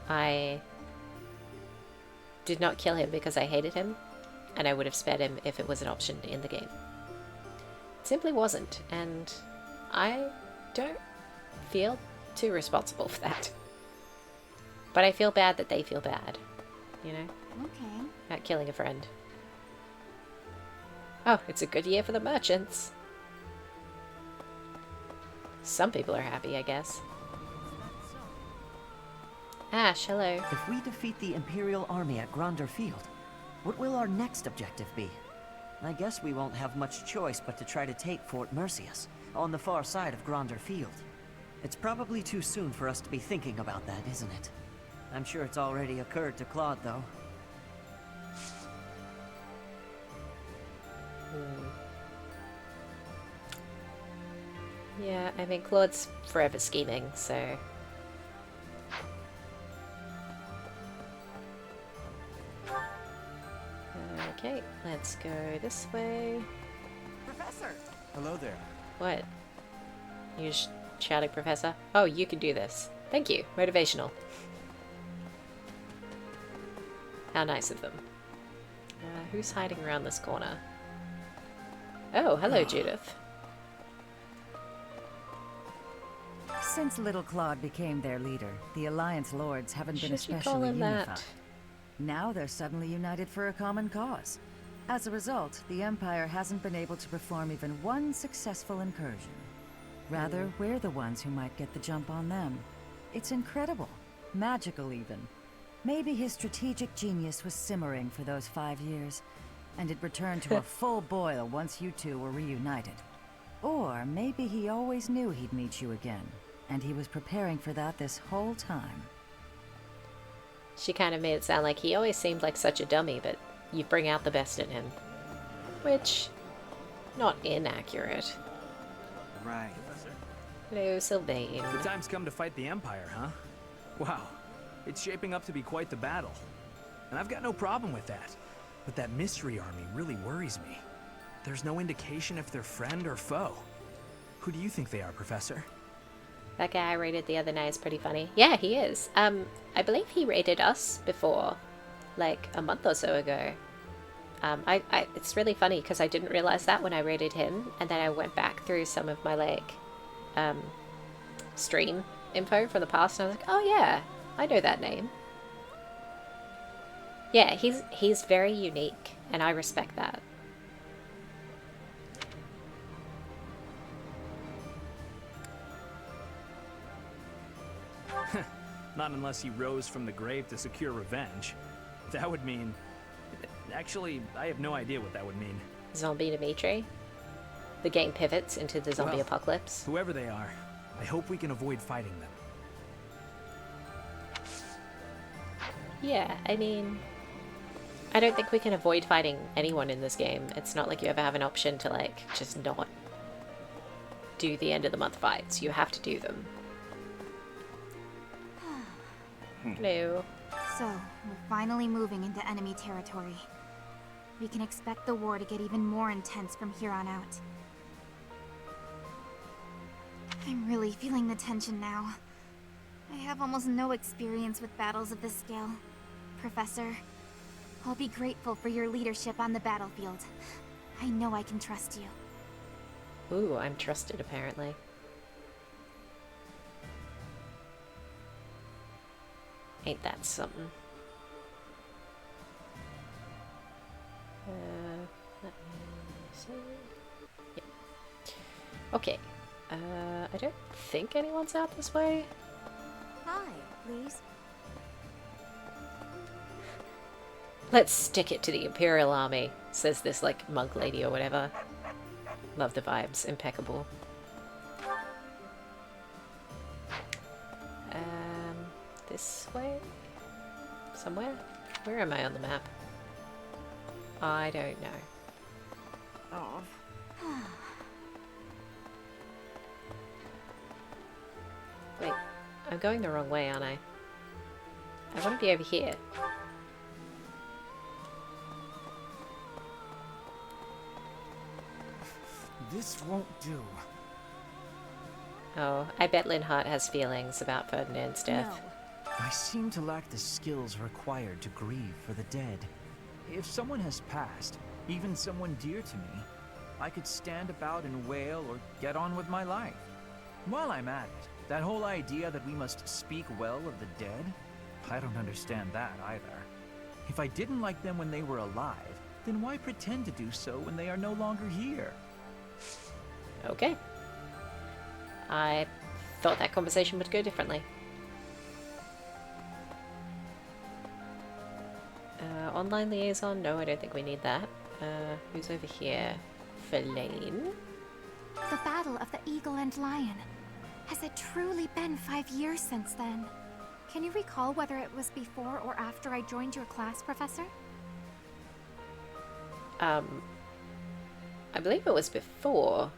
I did not kill him because I hated him, and I would have spared him if it was an option in the game. It simply wasn't, and I don't feel too responsible for that. But I feel bad that they feel bad, you know? Okay. At killing a friend. Oh, it's a good year for the merchants. Some people are happy, I guess. Ash, hello. If we defeat the Imperial army at Gronder Field, what will our next objective be? I guess we won't have much choice but to try to take Fort Mercius, on the far side of Gronder Field. It's probably too soon for us to be thinking about that, isn't it? I'm sure it's already occurred to Claude, though. Yeah, I mean, Claude's forever scheming, so... Okay, let's go this way. Professor! Hello there. What? You shouting, Professor? Oh, you can do this. Thank you. Motivational. How nice of them. Who's hiding around this corner? Oh, hello, Judith. Since little Claude became their leader, the Alliance Lords haven't been Should you call especially him unified. that? Now they're suddenly united for a common cause. As a result, the Empire hasn't been able to perform even one successful incursion. Rather, we're the ones who might get the jump on them. It's incredible. Magical, even. Maybe his strategic genius was simmering for those 5 years, and it returned to a full boil once you two were reunited. Or maybe he always knew he'd meet you again, and he was preparing for that this whole time. She kind of made it sound like he always seemed like such a dummy, but you bring out the best in him. Which, not inaccurate. Right. Hello, Sylvain. The time's come to fight the Empire, huh? Wow, it's shaping up to be quite the battle. And I've got no problem with that. But that mystery army really worries me. There's no indication if they're friend or foe. Who do you think they are, Professor? That guy I raided the other night is pretty funny. Yeah, he is. I believe he raided us before, like a month or so ago. It's really funny because I didn't realize that when I raided him, and then I went back through some of my like stream info from the past, and I was like, oh yeah, I know that name. Yeah, he's very unique, and I respect that. Not unless he rose from the grave to secure revenge. That would mean... Actually, I have no idea what that would mean. Zombie Dimitri? The game pivots into the zombie apocalypse. Whoever they are, I hope we can avoid fighting them. Yeah, I mean... I don't think we can avoid fighting anyone in this game. It's not like you ever have an option to, like, just not do the end of the month fights. You have to do them. Hello. So, we're finally moving into enemy territory. We can expect the war to get even more intense from here on out. I'm really feeling the tension now. I have almost no experience with battles of this scale. Professor, I'll be grateful for your leadership on the battlefield. I know I can trust you. Ooh, I'm trusted apparently. Ain't that something? Let me see. Yep. Okay. I don't think anyone's out this way. Hi, please. Let's stick it to the Imperial Army, says this, like, monk lady or whatever. Love the vibes. Impeccable. This way? Somewhere? Where am I on the map? I don't know. Oh. Wait, I'm going the wrong way, aren't I? I want to be over here. This won't do. Oh, I bet Linhart has feelings about Ferdinand's death. I seem to lack the skills required to grieve for the dead. If someone has passed, even someone dear to me, I could stand about and wail or get on with my life. While I'm at it, that whole idea that we must speak well of the dead, I don't understand that either. If I didn't like them when they were alive, then why pretend to do so when they are no longer here? Okay. I thought that conversation would go differently. online liaison? No, I don't think we need that. Who's over here? Verlaine? The Battle of the Eagle and Lion. Has it truly been 5 years since then? Can you recall whether it was before or after I joined your class, Professor? I believe it was before.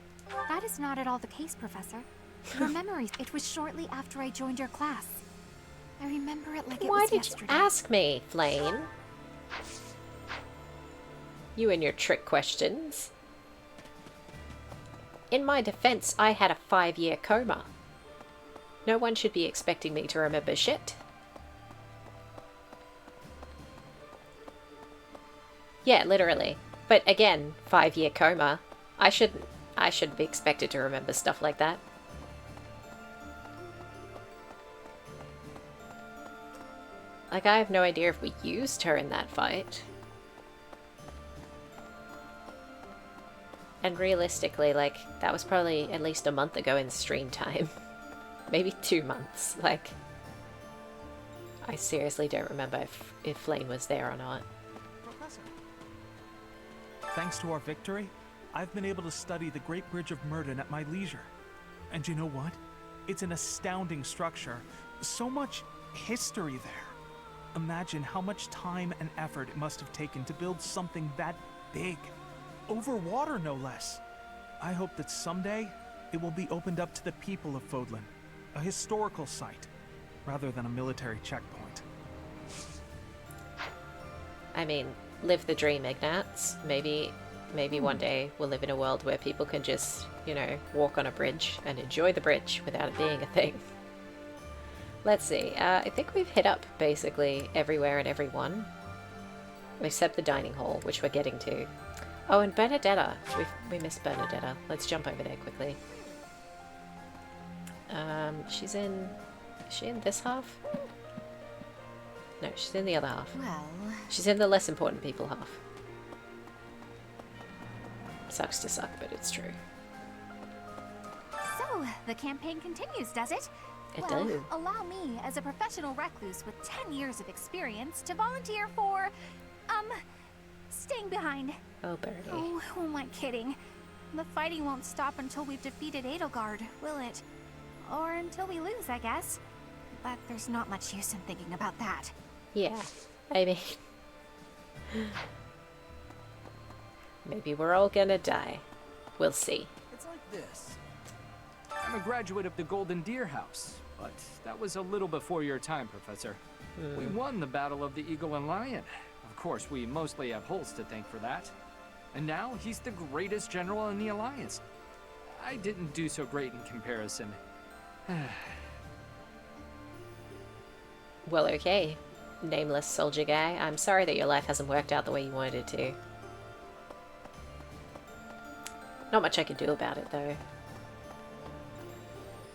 That is not at all the case, Professor. Your memories, it was shortly after I joined your class. I remember it like it Why was did yesterday. you ask me, Flame? You and your trick questions. In my defense, I had a 5-year coma. No one should be expecting me to remember shit. Yeah, literally. But again, 5-year coma. I shouldn't be expected to remember stuff like that. Like, I have no idea if we used her in that fight. And realistically, like, that was probably at least a month ago in stream time. Maybe 2 months. Like, I seriously don't remember if Flame was there or not. Professor. Thanks to our victory, I've been able to study the Great Bridge of Murden at my leisure. And you know what? It's an astounding structure. So much history there. Imagine how much time and effort it must have taken to build something that big. Over water, no less. I hope that someday it will be opened up to the people of Fodlan. A historical site, rather than a military checkpoint. I mean, live the dream, Ignatz. Maybe one day we'll live in a world where people can just, you know, walk on a bridge and enjoy the bridge without it being a thing. Let's see. I think we've hit up basically everywhere and everyone. Except the dining hall, which we're getting to. Oh, and Bernadetta. We missed Bernadetta. Let's jump over there quickly. Is she in this half? No, she's in the other half. Well... She's in the less important people half. Sucks to suck, but it's true. So, the campaign continues, does it? It well, does. allow me, as a professional recluse with 10 years of experience, to volunteer for, staying behind. Oh, Birdie. Oh, who am I kidding? The fighting won't stop until we've defeated Edelgard, will it? Or until we lose, I guess. But there's not much use in thinking about that. Yeah, I mean... maybe we're all gonna die. We'll see. It's like this. I'm a graduate of the Golden Deer House, but that was a little before your time, Professor. We won the Battle of the Eagle and Lion. Of course, we mostly have Holst to thank for that. And now he's the greatest general in the Alliance. I didn't do so great in comparison. Well, okay. Nameless soldier guy. I'm sorry that your life hasn't worked out the way you wanted it to. Not much I can do about it, though.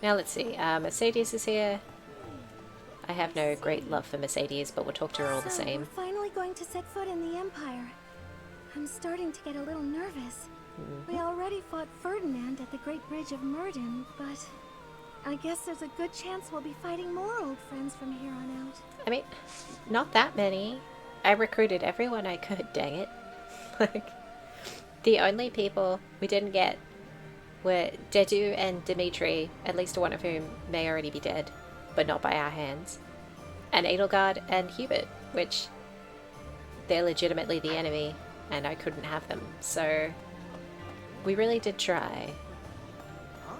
Now, let's see. Mercedes is here. I have no great love for Mercedes, but we'll talk to her all the same. We're finally going to set foot in the Empire. I'm starting to get a little nervous. We already fought Ferdinand at the Great Bridge of Murden, but I guess there's a good chance we'll be fighting more old friends from here on out. I mean, not that many. I recruited everyone I could, dang it. Like, the only people we didn't get were Dedu and Dimitri, at least one of whom may already be dead, but not by our hands. And Edelgard and Hubert, which they're legitimately the enemy, and I couldn't have them, so we really did try. Huh?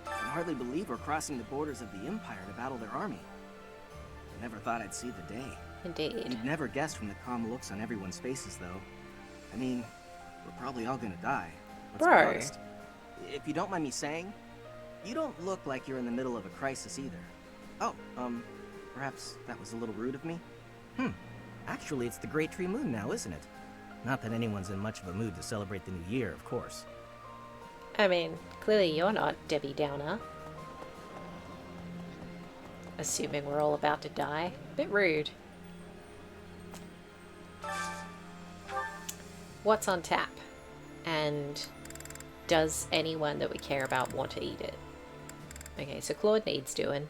I can hardly believe we're crossing the borders of the Empire to battle their army. Never thought I'd see the day. Indeed. You'd never guess from the calm looks on everyone's faces, though. I mean, we're probably all gonna die. Let's be honest. If you don't mind me saying, you don't look like you're in the middle of a crisis either. Oh, perhaps that was a little rude of me? Actually, it's the Great Tree Moon now, isn't it? Not that anyone's in much of a mood to celebrate the new year, of course. I mean, clearly you're not, Debbie Downer. Assuming we're all about to die. Bit rude. What's on tap? And does anyone that we care about want to eat it? Okay, so Claude needs doing.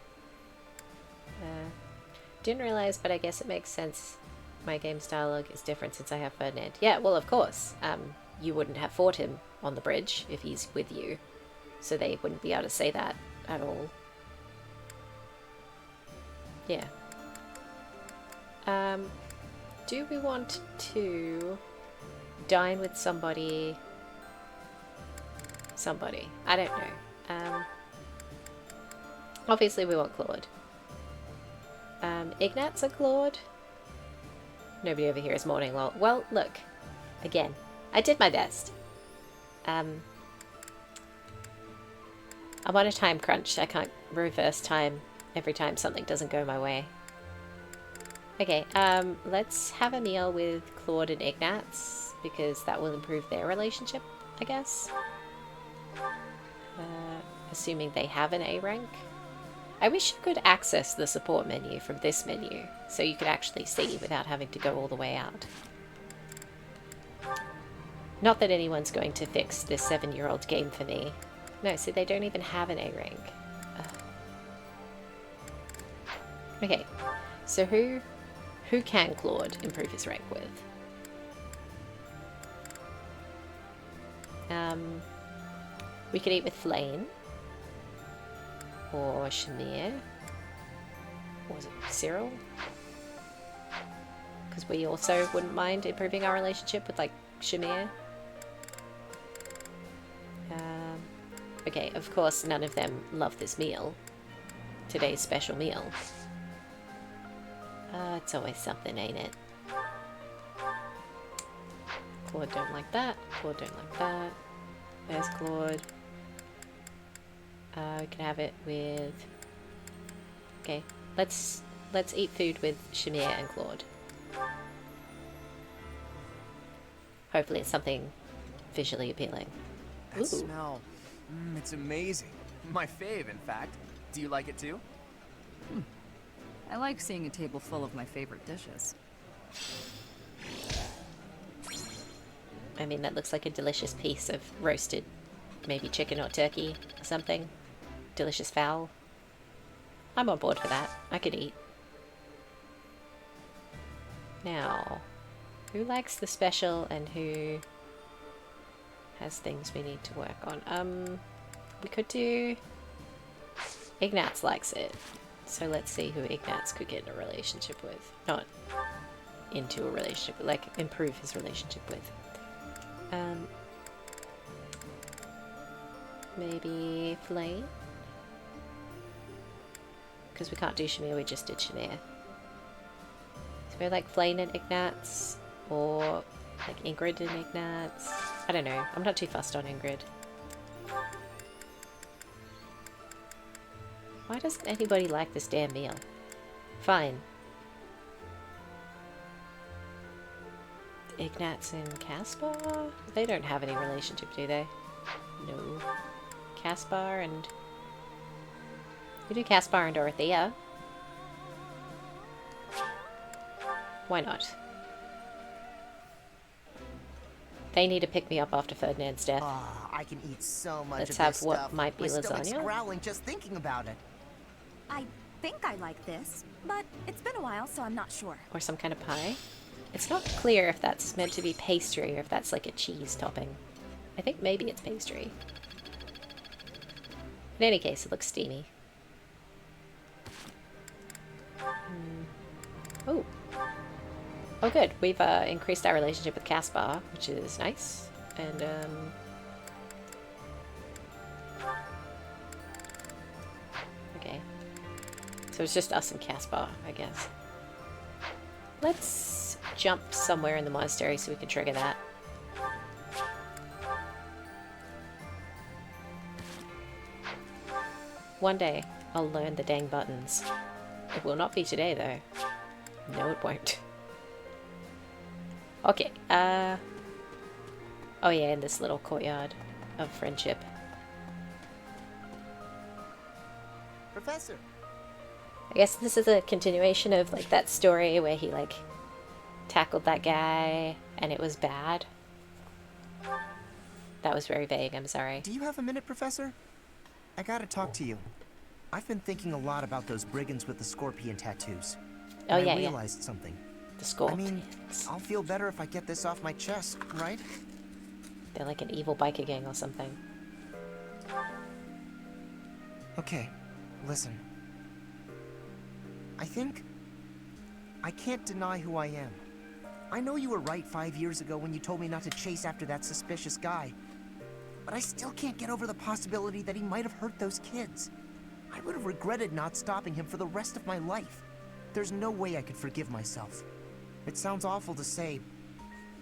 Didn't realize, but I guess it makes sense My game's dialogue is different since I have Ferdinand. Yeah, well, of course. You wouldn't have fought him on the bridge if he's with you. So they wouldn't be able to say that at all. Yeah. Do we want to dine with somebody? I don't know. Obviously we want Claude. Ignat's a Claude? Nobody over here is mourning. Well, look. Again, I did my best. I'm on a time crunch. I can't reverse time every time something doesn't go my way. Okay, let's have a meal with Claude and Ignatz, because that will improve their relationship, I guess. Assuming they have an A rank. I wish you could access the support menu from this menu, so you could actually see without having to go all the way out. Not that anyone's going to fix this 7-year-old game for me. No, see, they don't even have an A rank. Okay, so who can Claude improve his rank with? We could eat with Flame. Or Shamir. Or was it Cyril? Because we also wouldn't mind improving our relationship with, like, Shamir. Okay, of course none of them love this meal. Today's special meal. It's always something, ain't it? Claude don't like that. Claude don't like that. There's Claude. We can have it with... Okay, let's eat food with Shamir and Claude. Hopefully it's something visually appealing. That Ooh. smell. It's amazing. My fave, in fact. Do you like it too? I like seeing a table full of my favorite dishes. I mean, that looks like a delicious piece of roasted, maybe chicken or turkey or something. Delicious fowl. I'm on board for that. I could eat. Now, who likes the special and who has things we need to work on? We could do... Ignatz likes it. So let's see who Ignatz could get in a relationship with. Not into a relationship, but like improve his relationship with. Maybe Flame? Because we can't do Shamir, we just did Shamir. So maybe like Flame and Ignatz, or like Ingrid and Ignatz. I don't know, I'm not too fussed on Ingrid. Why doesn't anybody like this damn meal? Fine. Ignatz and Caspar? They don't have any relationship, do they? No. Caspar and... We do Caspar and Dorothea. Why not? They need to pick me up after Ferdinand's death. I can eat so much Let's of have this what stuff. might be My stomach's lasagna. growling just thinking about it. I think I like this, but it's been a while, so I'm not sure. Or some kind of pie. It's not clear if that's meant to be pastry or if that's like a cheese topping. I think maybe it's pastry. In any case, it looks steamy. Oh. Oh good, we've increased our relationship with Caspar, which is nice. And okay. So it's just us and Caspar, I guess. Let's jump somewhere in the monastery so we can trigger that. One day, I'll learn the dang buttons. It will not be today, though. No, it won't. Okay, oh yeah, in this little courtyard of friendship. Professor! I guess this is a continuation of, like, that story where he, like, tackled that guy and it was bad. That was very vague, I'm sorry. Do you have a minute, Professor? I gotta talk to you. I've been thinking a lot about those brigands with the scorpion tattoos. Oh, and yeah, I realized something. The scorpions. I mean, I'll feel better if I get this off my chest, right? They're like an evil biker gang or something. Okay, listen. I can't deny who I am. I know you were right 5 years ago when you told me not to chase after that suspicious guy. But I still can't get over the possibility that he might have hurt those kids. I would have regretted not stopping him for the rest of my life. There's no way I could forgive myself. It sounds awful to say,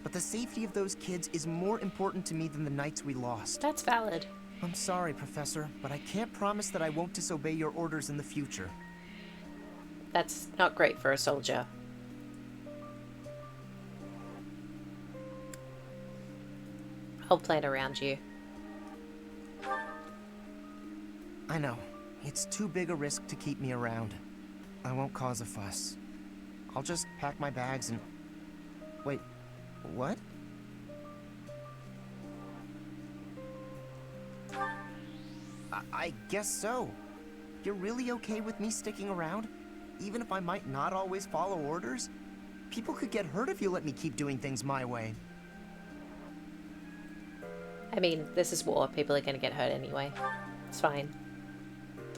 but the safety of those kids is more important to me than the knights we lost. That's valid. I'm sorry, Professor, but I can't promise that I won't disobey your orders in the future. That's not great for a soldier. I'll plan around you. I know. It's too big a risk to keep me around. I won't cause a fuss. I'll just pack my bags and... Wait, what? I guess so. You're really okay with me sticking around? Even if I might not always follow orders? People could get hurt if you let me keep doing things my way. I mean, this is war. People are going to get hurt anyway. It's fine.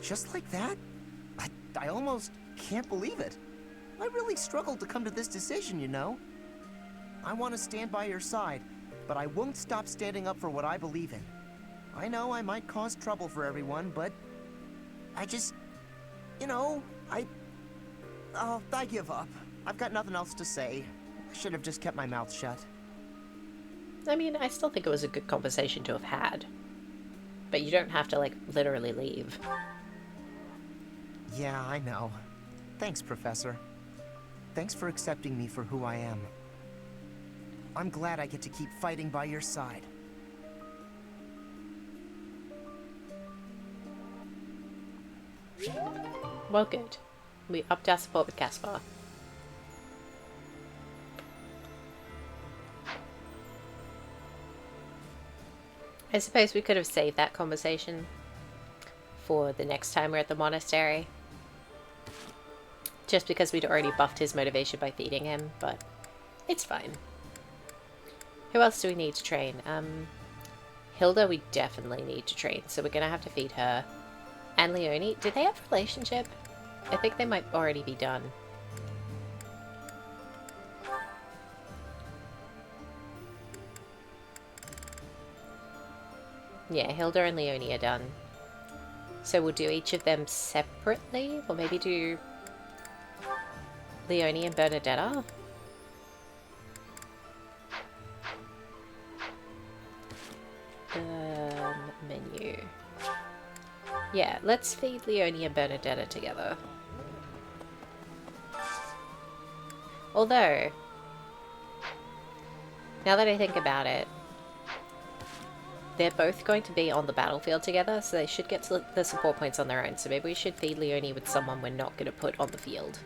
Just like that? I almost can't believe it. I really struggled to come to this decision, you know? I want to stand by your side, but I won't stop standing up for what I believe in. I know I might cause trouble for everyone, but I just... You know, I give up. I've got nothing else to say. I should have just kept my mouth shut. I mean, I still think it was a good conversation to have had. But you don't have to, like, literally leave. Yeah, I know. Thanks, Professor. Thanks for accepting me for who I am. I'm glad I get to keep fighting by your side. Well, good. We upped our support with Caspar. I suppose we could have saved that conversation for the next time we're at the monastery. Just because we'd already buffed his motivation by feeding him, but it's fine. Who else do we need to train? Hilda we definitely need to train, so we're gonna have to feed her. And Leonie, do they have a relationship? I think they might already be done. Yeah, Hilda and Leonie are done. So we'll do each of them separately, or maybe do Leonie and Bernadetta. Menu. Yeah, let's feed Leonie and Bernadetta together. Although, now that I think about it, they're both going to be on the battlefield together, so they should get the support points on their own. So maybe we should feed Leonie with someone we're not going to put on the field.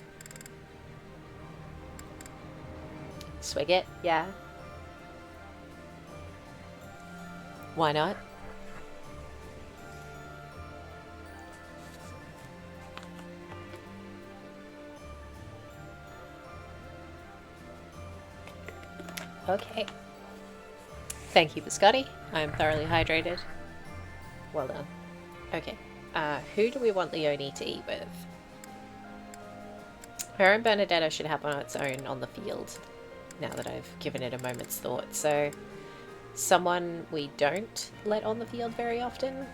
Swig it? Yeah. Why not? Okay. Thank you, Biscotti. I'm thoroughly hydrated. Well done. Okay. Who do we want Leonie to eat with? Her and Bernadetta should have on its own on the field, now that I've given it a moment's thought. So, someone we don't let on the field very often.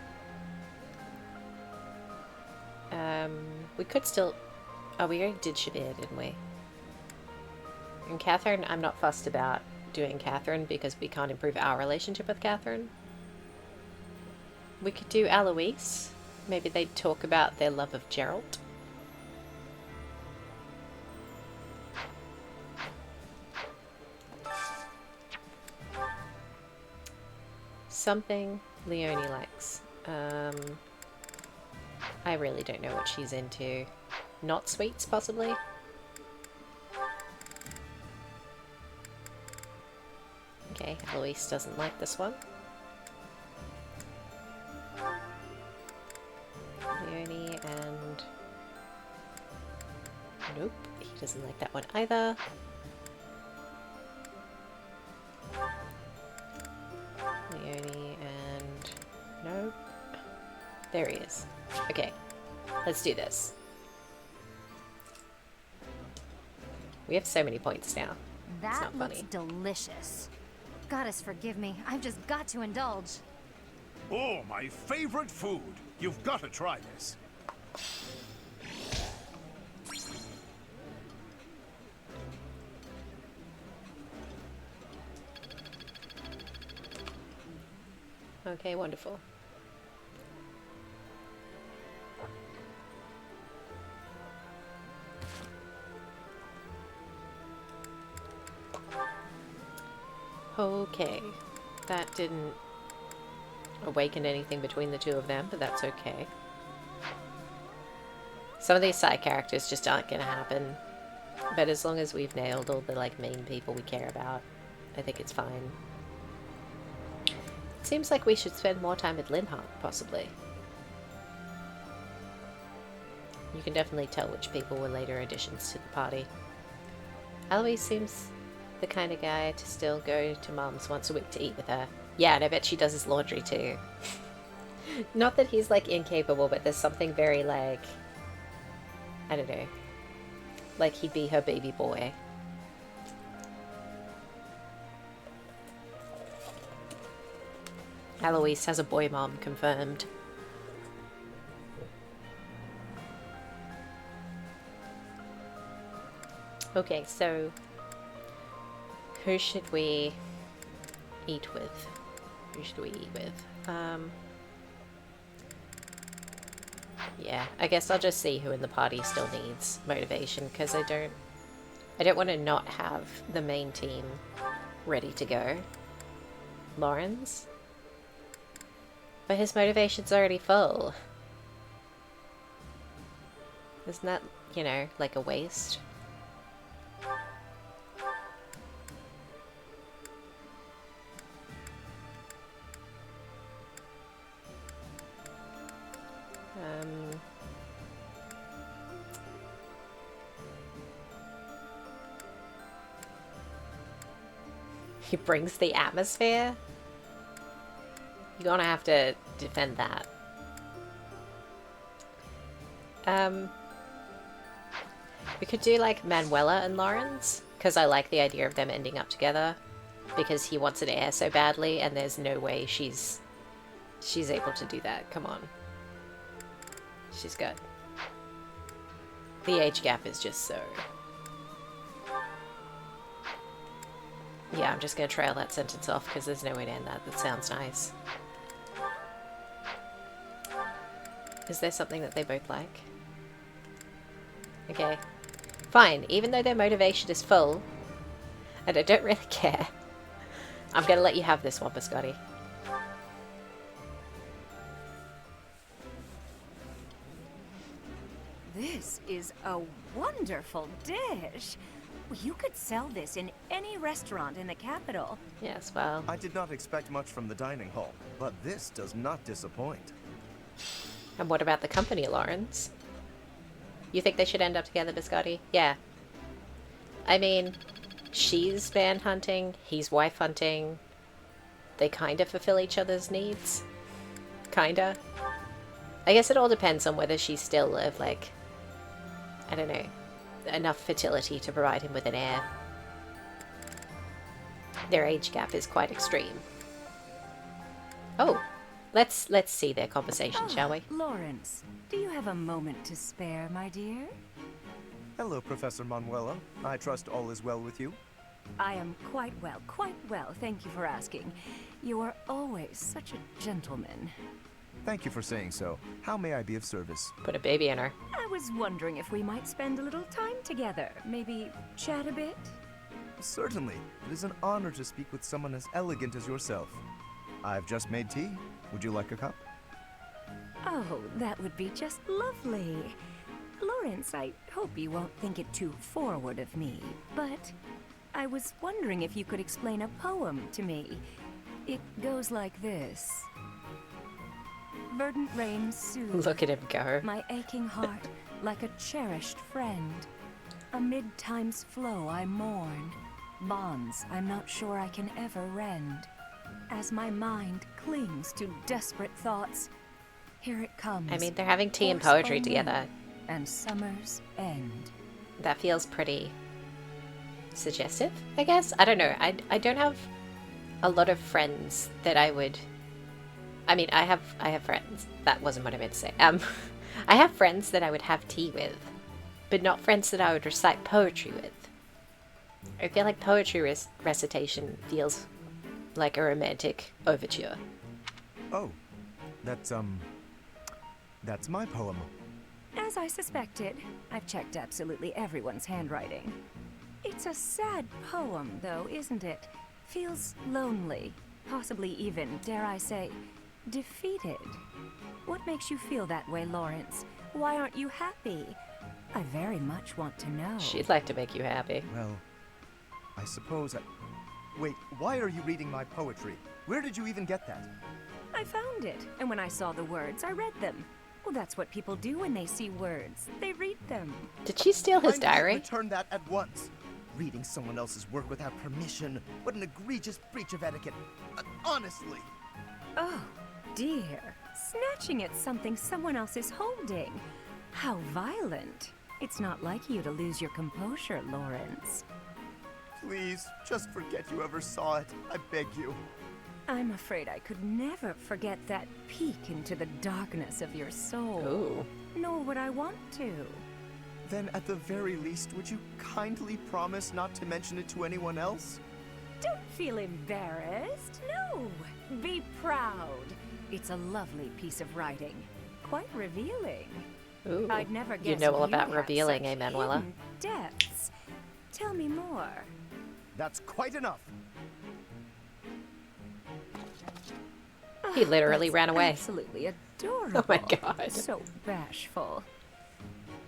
We could still... Oh, we already did Shabir, didn't we? And Catherine, I'm not fussed about doing Catherine because we can't improve our relationship with Catherine. We could do Eloise. Maybe they'd talk about their love of Geralt. Something Leonie likes. I really don't know what she's into. Not sweets, possibly? Okay, Eloise doesn't like this one. Leonie and... Nope, he doesn't like that one either. There he is. Okay, let's do this. We have so many points now. It's That not looks funny. delicious. Goddess forgive me, I've just got to indulge. Oh, my favorite food. You've got to try this. Okay, wonderful. Okay, that didn't awaken anything between the two of them, but that's okay. Some of these side characters just aren't gonna happen, but as long as we've nailed all the like main people we care about, I think it's fine. It seems like we should spend more time with Linhardt, possibly. You can definitely tell which people were later additions to the party. Eloise seems the kind of guy to still go to Mom's once a week to eat with her. Yeah, and I bet she does his laundry too. Not that he's like incapable, but there's something very like, I don't know, like he'd be her baby boy. Eloise has a boy mom confirmed. Okay, so who should we eat with? Who should we eat with? Yeah, I guess I'll just see who in the party still needs motivation, because I don't want to not have the main team ready to go. Lawrence? But his motivation's already full. Isn't that, you know, like a waste? He brings the atmosphere? You're gonna have to defend that. We could do like Manuela and Lawrence, because I like the idea of them ending up together, because he wants an heir so badly, and there's no way she's able to do that. Come on. She's good. The age gap is just so... Yeah, I'm just gonna trail that sentence off because there's no way to end that. That sounds nice. Is there something that they both like? Okay. Fine, even though their motivation is full, and I don't really care, I'm gonna let you have this one, Biscotti. This is a wonderful dish. You could sell this in any restaurant in the capital. Yes, well... I did not expect much from the dining hall, but this does not disappoint. And what about the company, Lawrence? You think they should end up together, Biscotti? Yeah. I mean, she's man hunting, he's wife hunting. They kind of fulfill each other's needs. Kinda. I guess it all depends on whether she's still of, like, I don't know, enough fertility to provide him with an heir. Their age gap is quite extreme. Oh, let's see their conversation, shall we? Lawrence, do you have a moment to spare, my dear? Hello, Professor Manuela. I trust all is well with you. I am quite well, thank you for asking. You are always such a gentleman. Thank you for saying so. How may I be of service? Put a baby in her. I was wondering if we might spend a little time together. Maybe chat a bit? Certainly. It is an honor to speak with someone as elegant as yourself. I've just made tea. Would you like a cup? Oh, that would be just lovely. Lawrence, I hope you won't think it too forward of me, but I was wondering if you could explain a poem to me. It goes like this. Verdant rains soothe. Look at him go. My aching heart, like a cherished friend. Amid time's flow I mourn. Bonds I'm not sure I can ever rend. As my mind clings to desperate thoughts, Here it comes. I mean, they're having tea and Forceful poetry together. moon And summer's end. That feels pretty suggestive, I guess. I don't know. I don't have a lot of friends that I would... I mean, I have friends. That wasn't what I meant to say. I have friends that I would have tea with, but not friends that I would recite poetry with. I feel like poetry recitation feels like a romantic overture. Oh, that's my poem. As I suspected, I've checked absolutely everyone's handwriting. It's a sad poem, though, isn't it? Feels lonely. Possibly even, dare I say, defeated. What makes you feel that way, Lawrence? Why aren't you happy? I very much want to know. She'd like to make you happy. Well, I suppose Wait, why are you reading my poetry? Where did you even get that? I found it, and when I saw the words, I read them. Well, that's what people do when they see words. They read them. Did she steal his diary? Return that at once. Reading someone else's work without permission. What an egregious breach of etiquette. Honestly. Oh, dear. Snatching at something someone else is holding. How violent. It's not like you to lose your composure, Lawrence. Please, just forget you ever saw it. I beg you. I'm afraid I could never forget that peek into the darkness of your soul. Ooh. Nor would I want to. Then at the very least, would you kindly promise not to mention it to anyone else? Don't feel embarrassed. No. Be proud. It's a lovely piece of writing. Quite revealing. Ooh. I'd never guessed you know all you about had revealing, such eh, Manuela? hidden depths. Tell me more. That's quite enough. He literally ran away. Absolutely adorable. Oh my god. So bashful.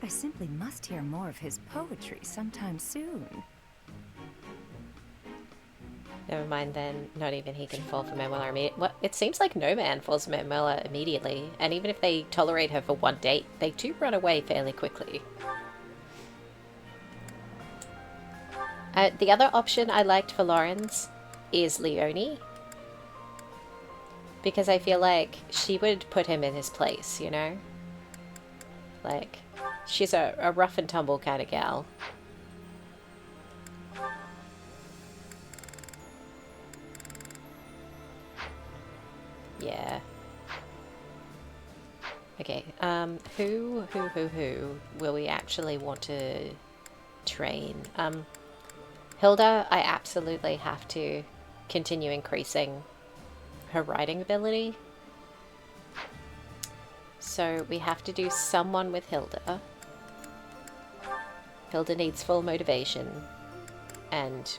I simply must hear more of his poetry sometime soon. Never mind then. Not even he can fall for Manuela immediately. Well, it seems like no man falls for Manuela immediately. And even if they tolerate her for one date, they do run away fairly quickly. The other option I liked for Lawrence is Leonie. Because I feel like she would put him in his place, you know? Like, she's a rough and tumble kind of gal. Yeah. Okay, who will we actually want to train? Hilda, I absolutely have to continue increasing her writing ability. So we have to do someone with Hilda. Hilda needs full motivation. And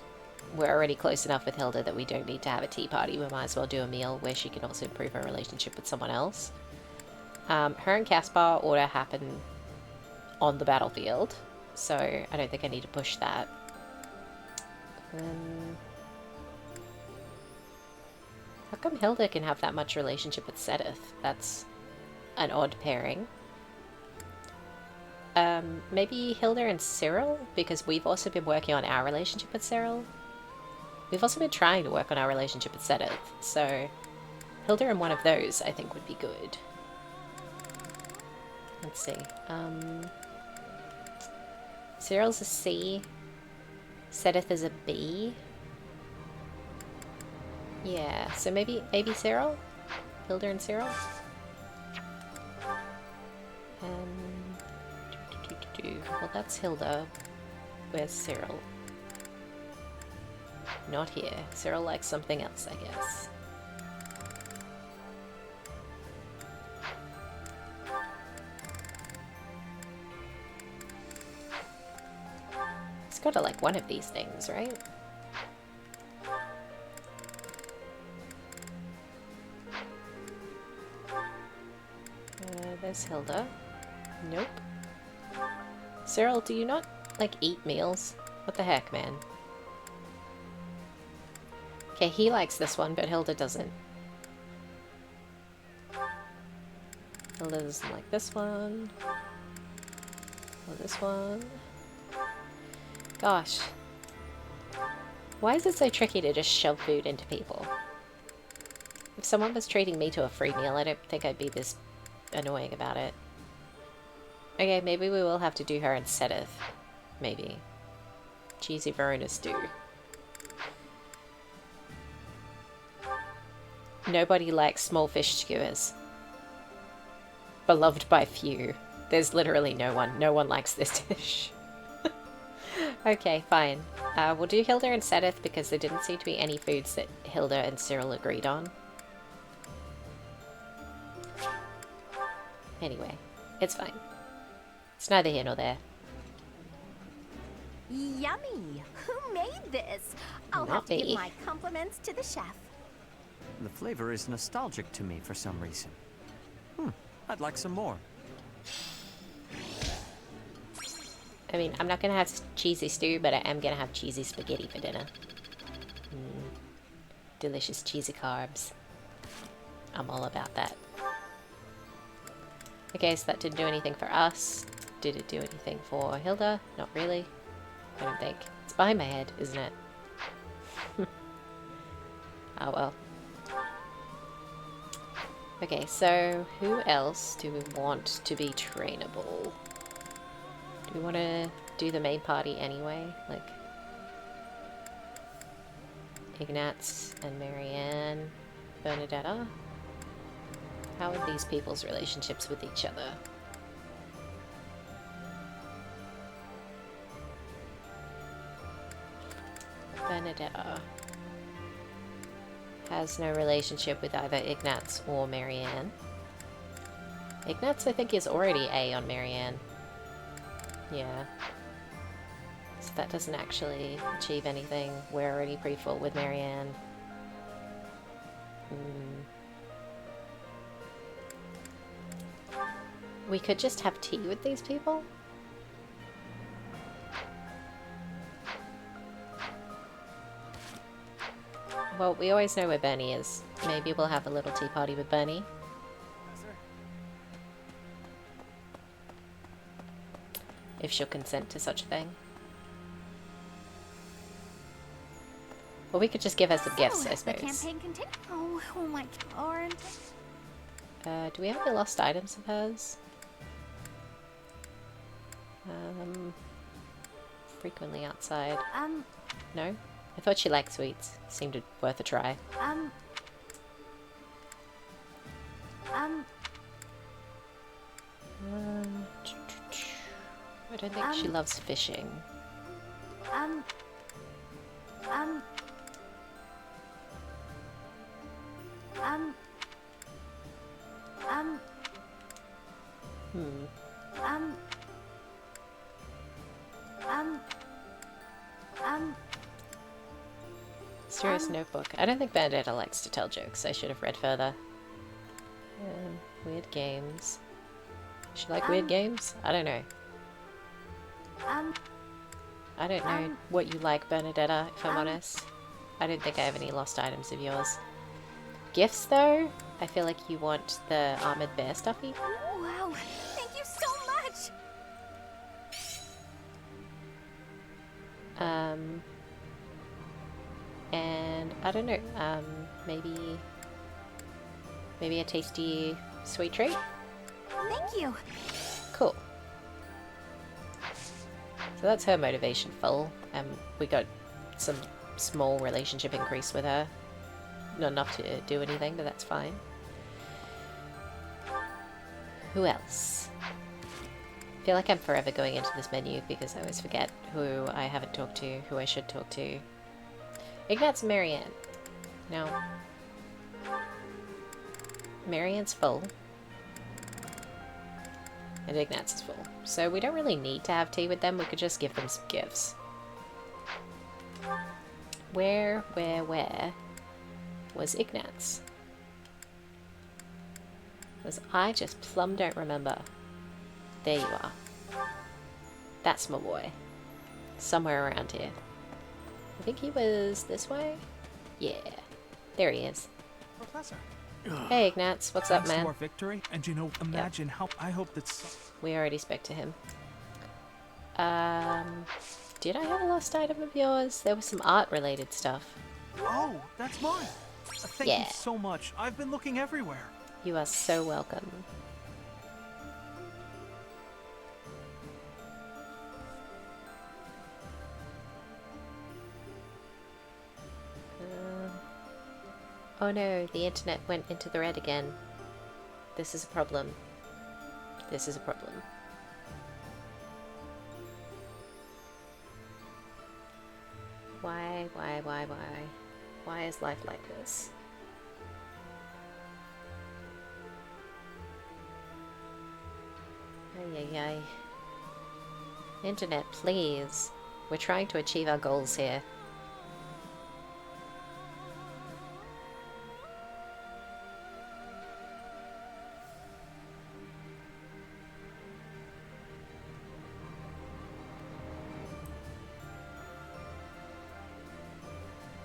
we're already close enough with Hilda that we don't need to have a tea party. We might as well do a meal where she can also improve her relationship with someone else. Her and Caspar ought to happen on the battlefield. So I don't think I need to push that. How come Hilda can have that much relationship with Sedith? That's an odd pairing. Maybe Hilda and Cyril? Because we've also been working on our relationship with Cyril. We've also been trying to work on our relationship with Sedith. So Hilda and one of those I think would be good. Let's see. Cyril's a C. Sedith is a B. Yeah, so maybe Cyril? Hilda and Cyril? Well, that's Hilda. Where's Cyril? Not here. Cyril likes something else, I guess. He's got to like one of these things, right? There's Hilda. Nope. Cyril, do you not, like, eat meals? What the heck, man? Okay, he likes this one, but Hilda doesn't. Hilda doesn't like this one. Or this one. Gosh. Why is it so tricky to just shove food into people? If someone was treating me to a free meal, I don't think I'd be this annoying about it. Okay, maybe we will have to do her in Sedith. Maybe. Cheesy Verona stew. Nobody likes small fish skewers. Beloved by few. There's literally no one. No one likes this dish. Okay, fine. We'll do Hilda and Sedith because there didn't seem to be any foods that Hilda and Cyril agreed on. Anyway, it's fine. It's neither here nor there. Yummy! Who made this? I'll Not have to me. give my compliments to the chef. The flavor is nostalgic to me for some reason. I'd like some more. I mean, I'm not gonna have cheesy stew, but I am gonna have cheesy spaghetti for dinner. Delicious cheesy carbs. I'm all about that. Okay, so that didn't do anything for us. Did it do anything for Hilda? Not really. I don't think. It's behind my head, isn't it? Oh well. Okay, so who else do we want to be trainable? Do we want to do the main party anyway? Like Ignatz and Marianne, Bernadetta? How are these people's relationships with each other? Bernadetta has no relationship with either Ignatz or Marianne. Ignatz, I think, is already A on Marianne. Yeah. So that doesn't actually achieve anything. We're already pretty full with Marianne. We could just have tea with these people? Well, we always know where Bernie is. Maybe we'll have a little tea party with Bernie. If she'll consent to such a thing. Or we could just give her some gifts, I The suppose. campaign continues. Oh my lord. Do we have any lost items of hers? Frequently outside. No? I thought she liked sweets. Seemed worth a try. I don't think she loves fishing. Mysterious notebook. I don't think Bandetta likes to tell jokes. I should have read further. Weird games. She like weird games? I don't know. I don't know what you like, Bernadetta, if I'm honest. I don't think I have any lost items of yours. Gifts, though? I feel like you want the armored bear stuffy. Wow, thank you so much! And I don't know, maybe a tasty sweet treat? Thank you! Cool. So that's her motivation full. We got some small relationship increase with her. Not enough to do anything, but that's fine. Who else? I feel like I'm forever going into this menu because I always forget who I haven't talked to, who I should talk to. Ignatz and Marianne. Now, Marianne's full. And Ignatz is full. So we don't really need to have tea with them, we could just give them some gifts. Where was Ignatz? Because I just plumb don't remember. There you are. That's my boy. Somewhere around here. I think he was this way? Yeah. There he is. Professor. Hey Ignatz, what's up, Thanks man? to our victory, and you know, imagine how I hope that We already spoke to him. Did I have a lost item of yours? There was some art-related stuff. Oh, that's mine. Thank Yeah. you so much. I've been looking everywhere. You are so welcome. Oh no, the internet went into the red again. This is a problem. This is a problem. Why? Why is life like this? Ay, ay, ay. Internet, please. We're trying to achieve our goals here.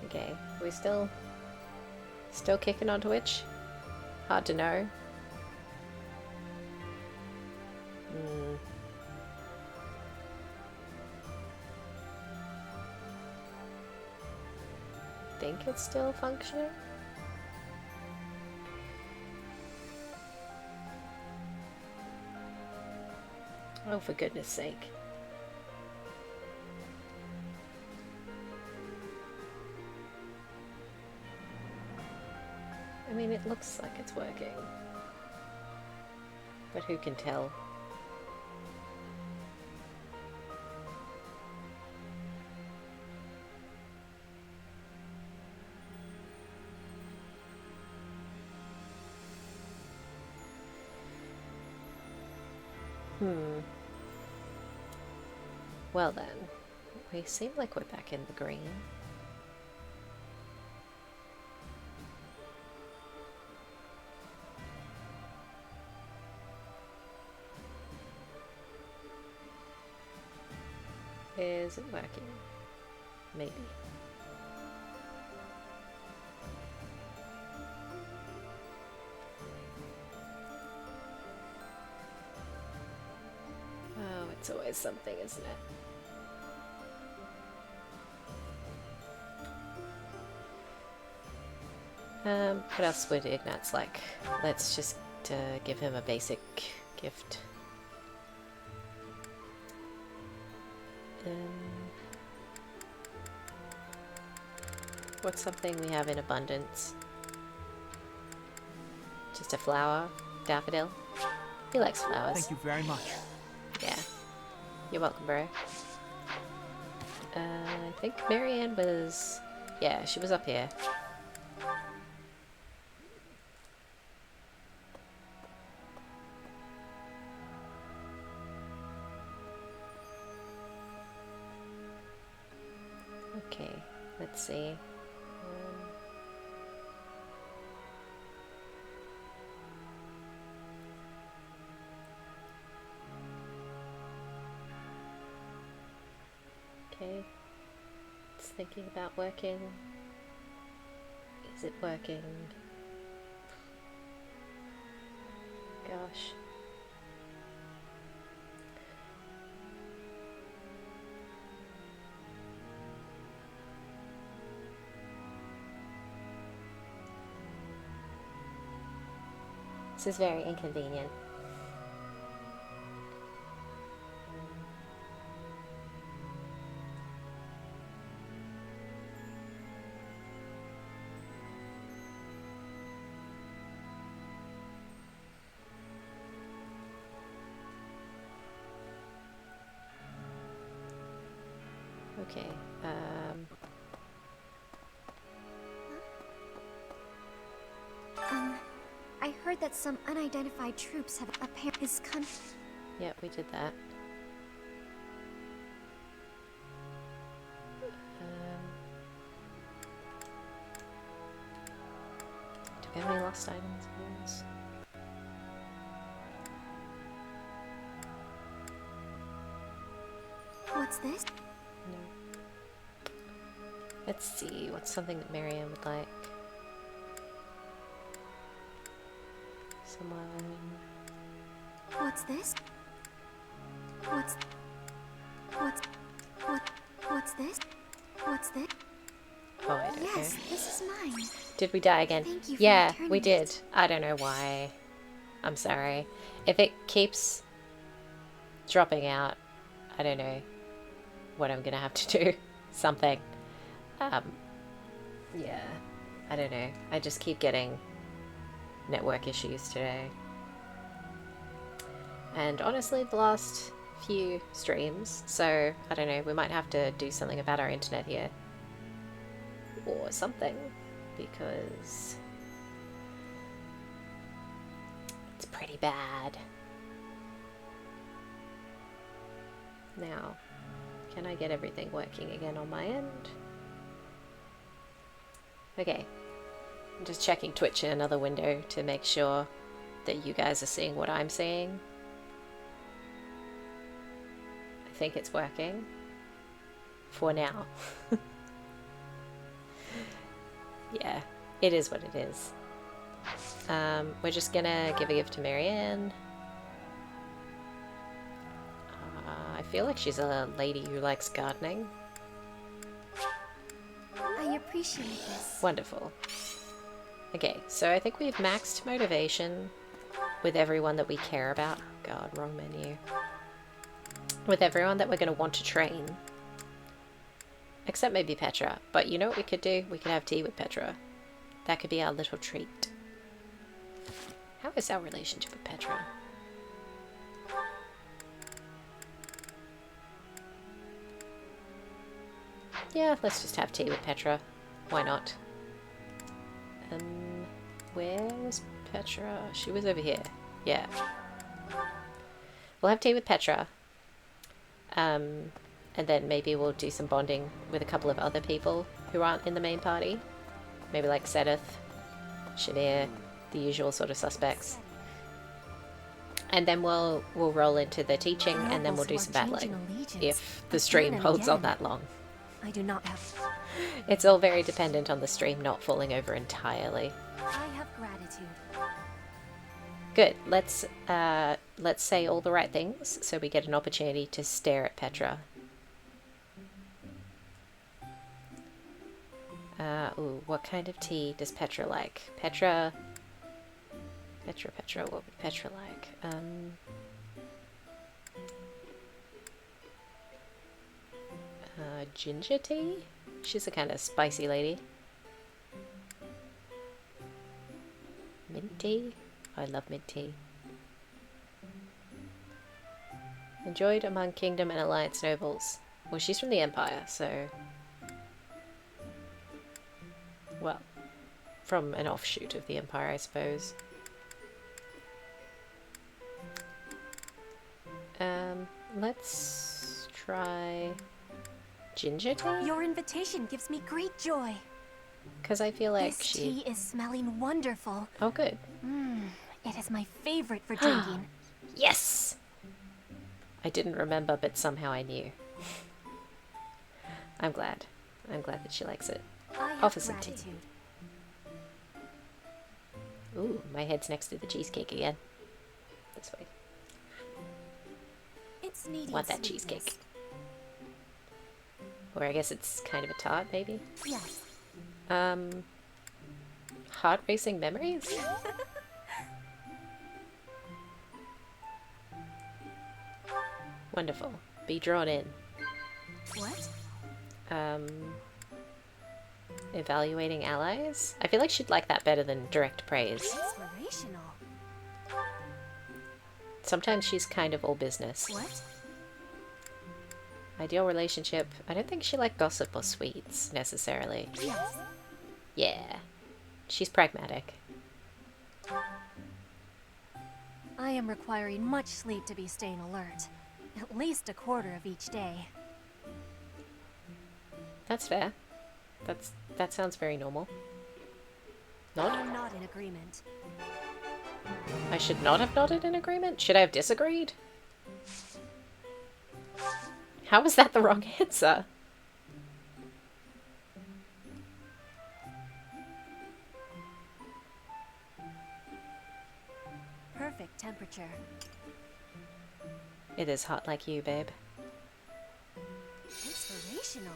Okay, we still kicking on Twitch? Hard to know. Think it's still functioning? Oh, for goodness sake. I mean, it looks like it's working. But who can tell? Well then, we seem like we're back in the green. Is it working? Maybe. Oh, it's always something, isn't it? What else would Ignatz like? Let's just give him a basic gift. What's something we have in abundance? Just a flower? Daffodil? He likes flowers. Thank you very much. Yeah. You're welcome, bro. I think Marianne was... Yeah, she was up here. Okay, let's see. Okay, it's thinking about working. Is it working? Gosh. This is very inconvenient. Okay, I heard that some unidentified troops have appeared his country. Yep, we did that. Do we have any lost items? What's this? No. Let's see, what's something that Marianne would like? Someone... What's this? What's this? What's this? Oh, I don't know. Yes, this is mine. Did we die again? Thank you for Yeah, returning we it. did. I don't know why. I'm sorry. If it keeps dropping out, I don't know what I'm gonna have to do. Something. Yeah. I don't know. I just keep getting network issues today. And honestly, the last few streams, so I don't know, we might have to do something about our internet here. Or something, because it's pretty bad. Now, can I get everything working again on my end? Okay. I'm just checking Twitch in another window to make sure that you guys are seeing what I'm seeing. I think it's working. For now. Yeah, it is what it is. We're just gonna give a gift to Marianne. I feel like she's a lady who likes gardening. I appreciate this. Wonderful. Okay, so I think we've maxed motivation with everyone that we care about. God, wrong menu. With everyone that we're going to want to train. Except maybe Petra. But you know what we could do? We could have tea with Petra. That could be our little treat. How is our relationship with Petra? Yeah, let's just have tea with Petra. Why not? Where was Petra? She was over here. Yeah. We'll have tea with Petra. And then maybe we'll do some bonding with a couple of other people who aren't in the main party. Maybe like Sedith, Shamir, the usual sort of suspects. And then we'll roll into the teaching, and then we'll do some battling. If the stream holds on that long. I do not have... It's all very dependent on the stream not falling over entirely. I have gratitude. Good. Let's say all the right things so we get an opportunity to stare at Petra. Ooh, what kind of tea does Petra like? Petra, what would Petra like? Ginger tea? She's a kind of spicy lady. Mint tea? I love mint tea. Enjoyed among Kingdom and Alliance nobles. Well, she's from the Empire, so... Well, from an offshoot of the Empire, I suppose. Let's try... ginger tea? Your invitation gives me great joy. Because I feel like this tea is smelling wonderful. Oh, good. It is my favorite for drinking. Yes! I didn't remember, but somehow I knew. I'm glad. I'm glad that she likes it. Offer some tea. Ooh, my head's next to the cheesecake again. This way. It's needing Want that cheesecake. Or I guess it's kind of a tart, maybe? Yes. Heart racing memories? Wonderful. Be drawn in. What? Evaluating allies? I feel like she'd like that better than direct praise. Inspirational. Sometimes she's kind of all business. What? Ideal relationship. I don't think she liked gossip or sweets, necessarily. Yes. Yeah. She's pragmatic. I am requiring much sleep to be staying alert. At least a quarter of each day. That's fair. That sounds very normal. Nod? I am not in agreement. I should not have nodded in agreement? Should I have disagreed? How was that the wrong answer? Perfect temperature. It is hot like you, babe. Inspirational.